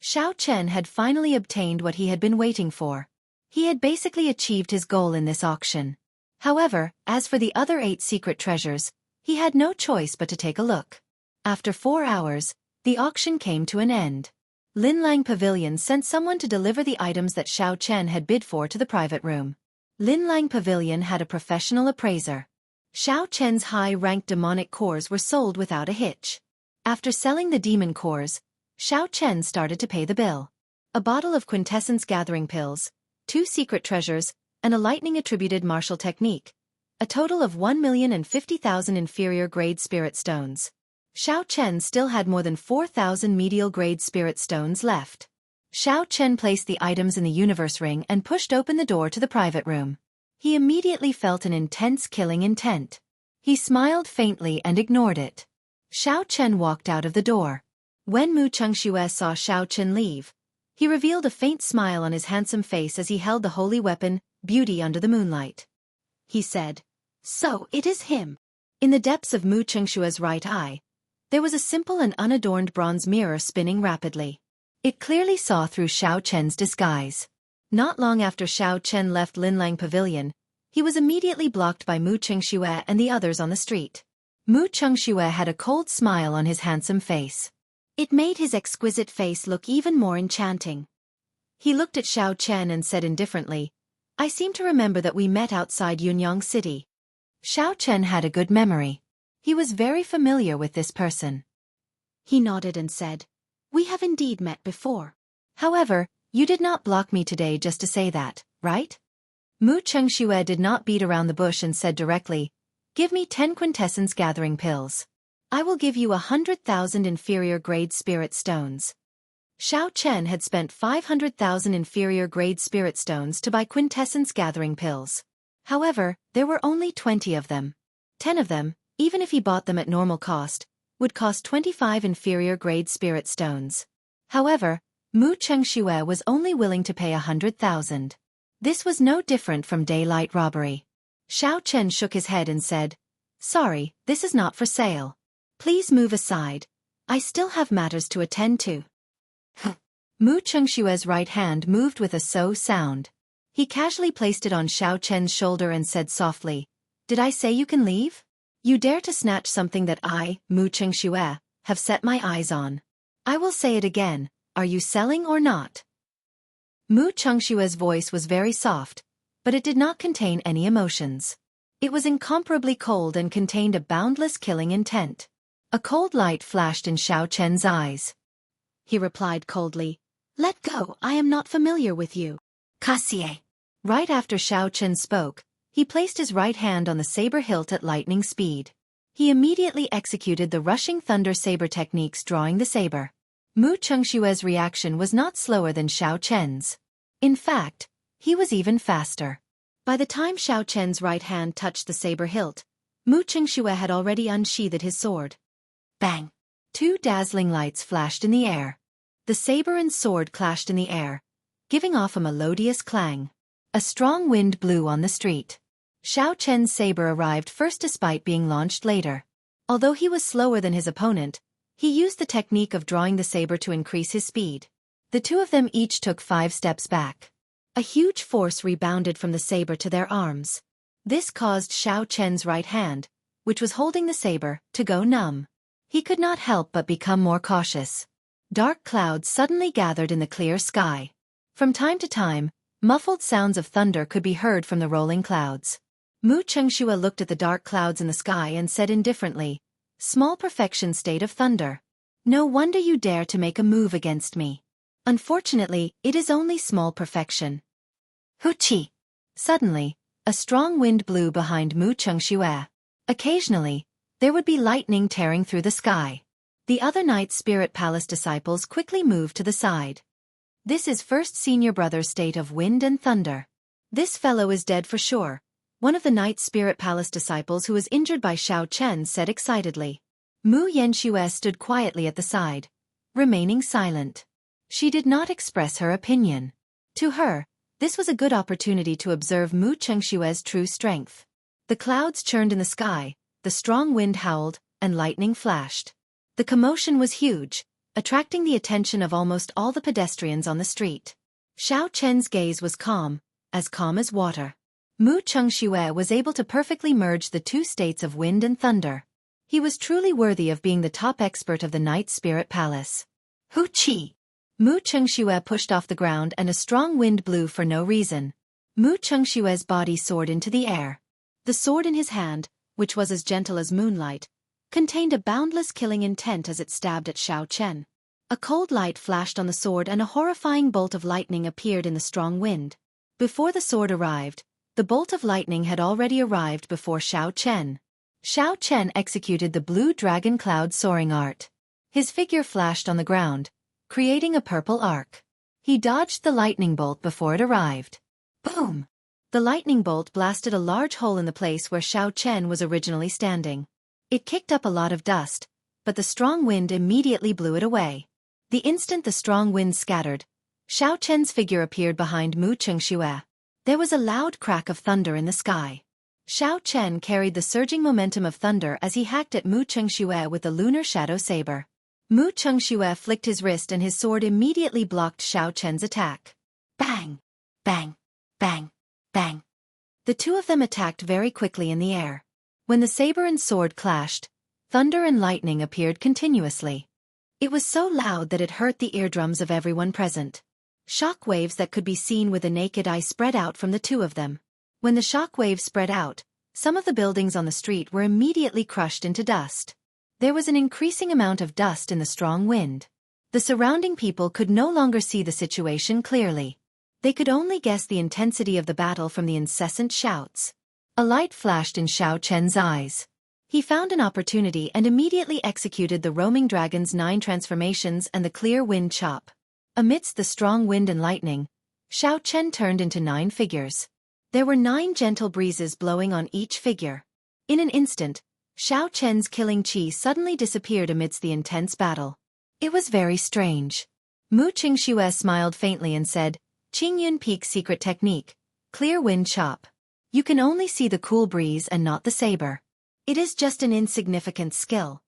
Xiao Chen had finally obtained what he had been waiting for. He had basically achieved his goal in this auction. However, as for the other 8 secret treasures, he had no choice but to take a look. After 4 hours, the auction came to an end. Linlang Pavilion sent someone to deliver the items that Xiao Chen had bid for to the private room. Linlang Pavilion had a professional appraiser. Xiao Chen's high-ranked demonic cores were sold without a hitch. After selling the demon cores, Xiao Chen started to pay the bill. A bottle of quintessence gathering pills, 2 secret treasures, and a lightning-attributed martial technique. A total of 1,050,000 inferior-grade spirit stones. Xiao Chen still had more than 4,000 medial-grade spirit stones left. Xiao Chen placed the items in the universe ring and pushed open the door to the private room. He immediately felt an intense killing intent. He smiled faintly and ignored it. Xiao Chen walked out of the door. When Mu Chengxue saw Xiao Chen leave, he revealed a faint smile on his handsome face as he held the holy weapon, Beauty under the moonlight. He said, "So it is him." In the depths of Mu Chengxue's right eye, there was a simple and unadorned bronze mirror spinning rapidly. It clearly saw through Xiao Chen's disguise. Not long after Xiao Chen left Linlang Pavilion, he was immediately blocked by Mu Chengxue and the others on the street. Mu Chengxue had a cold smile on his handsome face. It made his exquisite face look even more enchanting. He looked at Xiao Chen and said indifferently, "I seem to remember that we met outside Yunyang City." Xiao Chen had a good memory. He was very familiar with this person. He nodded and said, "We have indeed met before. However, you did not block me today just to say that, right?" Mu Chengxue did not beat around the bush and said directly, "Give me 10 quintessence gathering pills. I will give you 100,000 inferior-grade spirit stones." Xiao Chen had spent 500,000 inferior-grade spirit stones to buy quintessence gathering pills. However, there were only 20 of them. 10 of them, even if he bought them at normal cost, would cost 25 inferior-grade spirit stones. However, Mu Chengxue was only willing to pay 100,000. This was no different from daylight robbery. Xiao Chen shook his head and said, "Sorry, this is not for sale. Please move aside. I still have matters to attend to." Mu Chengxue's right hand moved with a so sound. He casually placed it on Xiao Chen's shoulder and said softly, "Did I say you can leave? You dare to snatch something that I, Mu Chengxue, have set my eyes on. I will say it again, are you selling or not?" Mu Chengxue's voice was very soft, but it did not contain any emotions. It was incomparably cold and contained a boundless killing intent. A cold light flashed in Xiao Chen's eyes. He replied coldly, "Let go, I am not familiar with you. Cassier." Right after Xiao Chen spoke, he placed his right hand on the saber hilt at lightning speed. He immediately executed the rushing thunder saber techniques drawing the saber. Mu Chengxue's reaction was not slower than Xiao Chen's. In fact, he was even faster. By the time Xiao Chen's right hand touched the saber hilt, Mu Chengxue had already unsheathed his sword. Bang! 2 dazzling lights flashed in the air. The saber and sword clashed in the air, giving off a melodious clang. A strong wind blew on the street. Xiao Chen's saber arrived first despite being launched later. Although he was slower than his opponent, he used the technique of drawing the saber to increase his speed. The two of them each took 5 steps back. A huge force rebounded from the saber to their arms. This caused Xiao Chen's right hand, which was holding the saber, to go numb. He could not help but become more cautious. Dark clouds suddenly gathered in the clear sky. From time to time, muffled sounds of thunder could be heard from the rolling clouds. Mu Chengxue looked at the dark clouds in the sky and said indifferently, "Small perfection state of thunder. No wonder you dare to make a move against me. Unfortunately, it is only small perfection." Hoochie! Suddenly, a strong wind blew behind Mu Chengxue. Occasionally, there would be lightning tearing through the sky. The other Night Spirit Palace disciples quickly moved to the side. "This is first senior brother's state of wind and thunder. This fellow is dead for sure," one of the Night Spirit Palace disciples who was injured by Xiao Chen said excitedly. Mu Yanxue stood quietly at the side, remaining silent. She did not express her opinion. To her, This was a good opportunity to observe Mu Chengshue's true strength. The clouds churned in the sky, the strong wind howled, and lightning flashed. The commotion was huge, attracting the attention of almost all the pedestrians on the street. Xiao Chen's gaze was calm as water. Mu Chengxue was able to perfectly merge the two states of wind and thunder. He was truly worthy of being the top expert of the Night Spirit Palace. Hu Qi! Mu Chengxue pushed off the ground and a strong wind blew for no reason. Mu Chengshue's body soared into the air. The sword in his hand, which was as gentle as moonlight, contained a boundless killing intent as it stabbed at Xiao Chen. A cold light flashed on the sword and a horrifying bolt of lightning appeared in the strong wind. Before the sword arrived, the bolt of lightning had already arrived before Xiao Chen. Xiao Chen executed the blue dragon cloud soaring art. His figure flashed on the ground, creating a purple arc. He dodged the lightning bolt before it arrived. Boom! The lightning bolt blasted a large hole in the place where Xiao Chen was originally standing. It kicked up a lot of dust, but the strong wind immediately blew it away. The instant the strong wind scattered, Xiao Chen's figure appeared behind Mu Chengxue. There was a loud crack of thunder in the sky. Xiao Chen carried the surging momentum of thunder as he hacked at Mu Chengxue with the lunar shadow saber. Mu Chengxue flicked his wrist and his sword immediately blocked Xiao Chen's attack. Bang! Bang! Bang! Bang! The two of them attacked very quickly in the air. When the saber and sword clashed, thunder and lightning appeared continuously. It was so loud that it hurt the eardrums of everyone present. Shock waves that could be seen with the naked eye spread out from the two of them. When the shock waves spread out, some of the buildings on the street were immediately crushed into dust. There was an increasing amount of dust in the strong wind. The surrounding people could no longer see the situation clearly. They could only guess the intensity of the battle from the incessant shouts. A light flashed in Xiao Chen's eyes. He found an opportunity and immediately executed the roaming dragon's 9 transformations and the clear wind chop. Amidst the strong wind and lightning, Xiao Chen turned into 9 figures. There were 9 gentle breezes blowing on each figure. In an instant, Xiao Chen's killing chi suddenly disappeared amidst the intense battle. It was very strange. Mu Chengxue smiled faintly and said, Qingyun Peak's secret technique, clear wind chop. You can only see the cool breeze and not the saber. It is just an insignificant skill.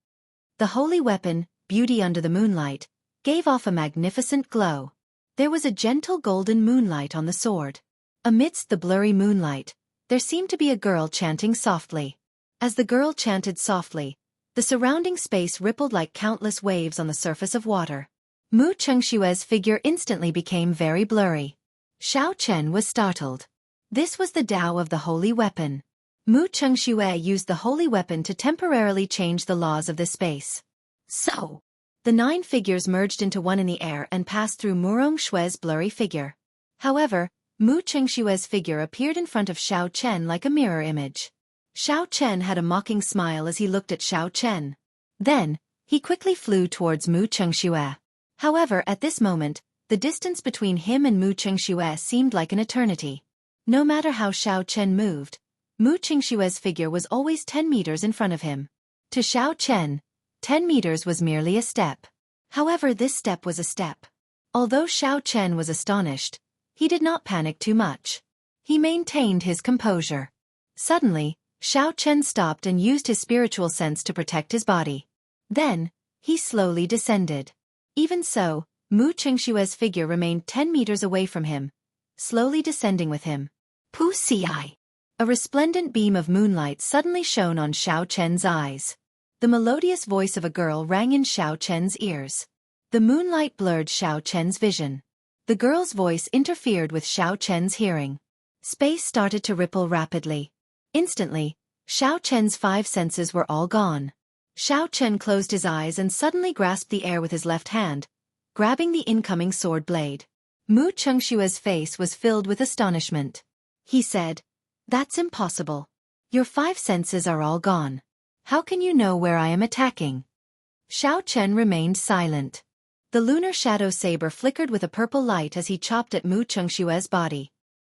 The holy weapon, beauty under the moonlight, gave off a magnificent glow. There was a gentle golden moonlight on the sword. Amidst the blurry moonlight, there seemed to be a girl chanting softly. As the girl chanted softly, the surrounding space rippled like countless waves on the surface of water. Mu Chengshue's figure instantly became very blurry. Xiao Chen was startled. This was the Tao of the holy weapon. Mu Chengxue used the holy weapon to temporarily change the laws of this space. So, the 9 figures merged into one in the air and passed through Mu Rongshue's blurry figure. However, Mu Chengshue's figure appeared in front of Xiao Chen like a mirror image. Xiao Chen had a mocking smile as he looked at Xiao Chen. Then, he quickly flew towards Mu Chengxue. However, at this moment, the distance between him and Mu Chengxue seemed like an eternity. No matter how Xiao Chen moved, Mu Chengshue's figure was always 10 meters in front of him. To Xiao Chen, 10 meters was merely a step. However, this step was a step. Although Xiao Chen was astonished, he did not panic too much. He maintained his composure. Suddenly, Xiao Chen stopped and used his spiritual sense to protect his body. Then, he slowly descended. Even so, Mu Chengshue's figure remained 10 meters away from him, slowly descending with him. Pu Xi! A resplendent beam of moonlight suddenly shone on Xiao Chen's eyes. The melodious voice of a girl rang in Xiao Chen's ears. The moonlight blurred Xiao Chen's vision. The girl's voice interfered with Xiao Chen's hearing. Space started to ripple rapidly. Instantly, Xiao Chen's 5 senses were all gone. Xiao Chen closed his eyes and suddenly grasped the air with his left hand, grabbing the incoming sword blade. Mu Chengshue's face was filled with astonishment. He said, "That's impossible. Your 5 senses are all gone. How can you know where I am attacking?" Xiao Chen remained silent. The lunar shadow saber flickered with a purple light as he chopped at Mu Chengshue's body.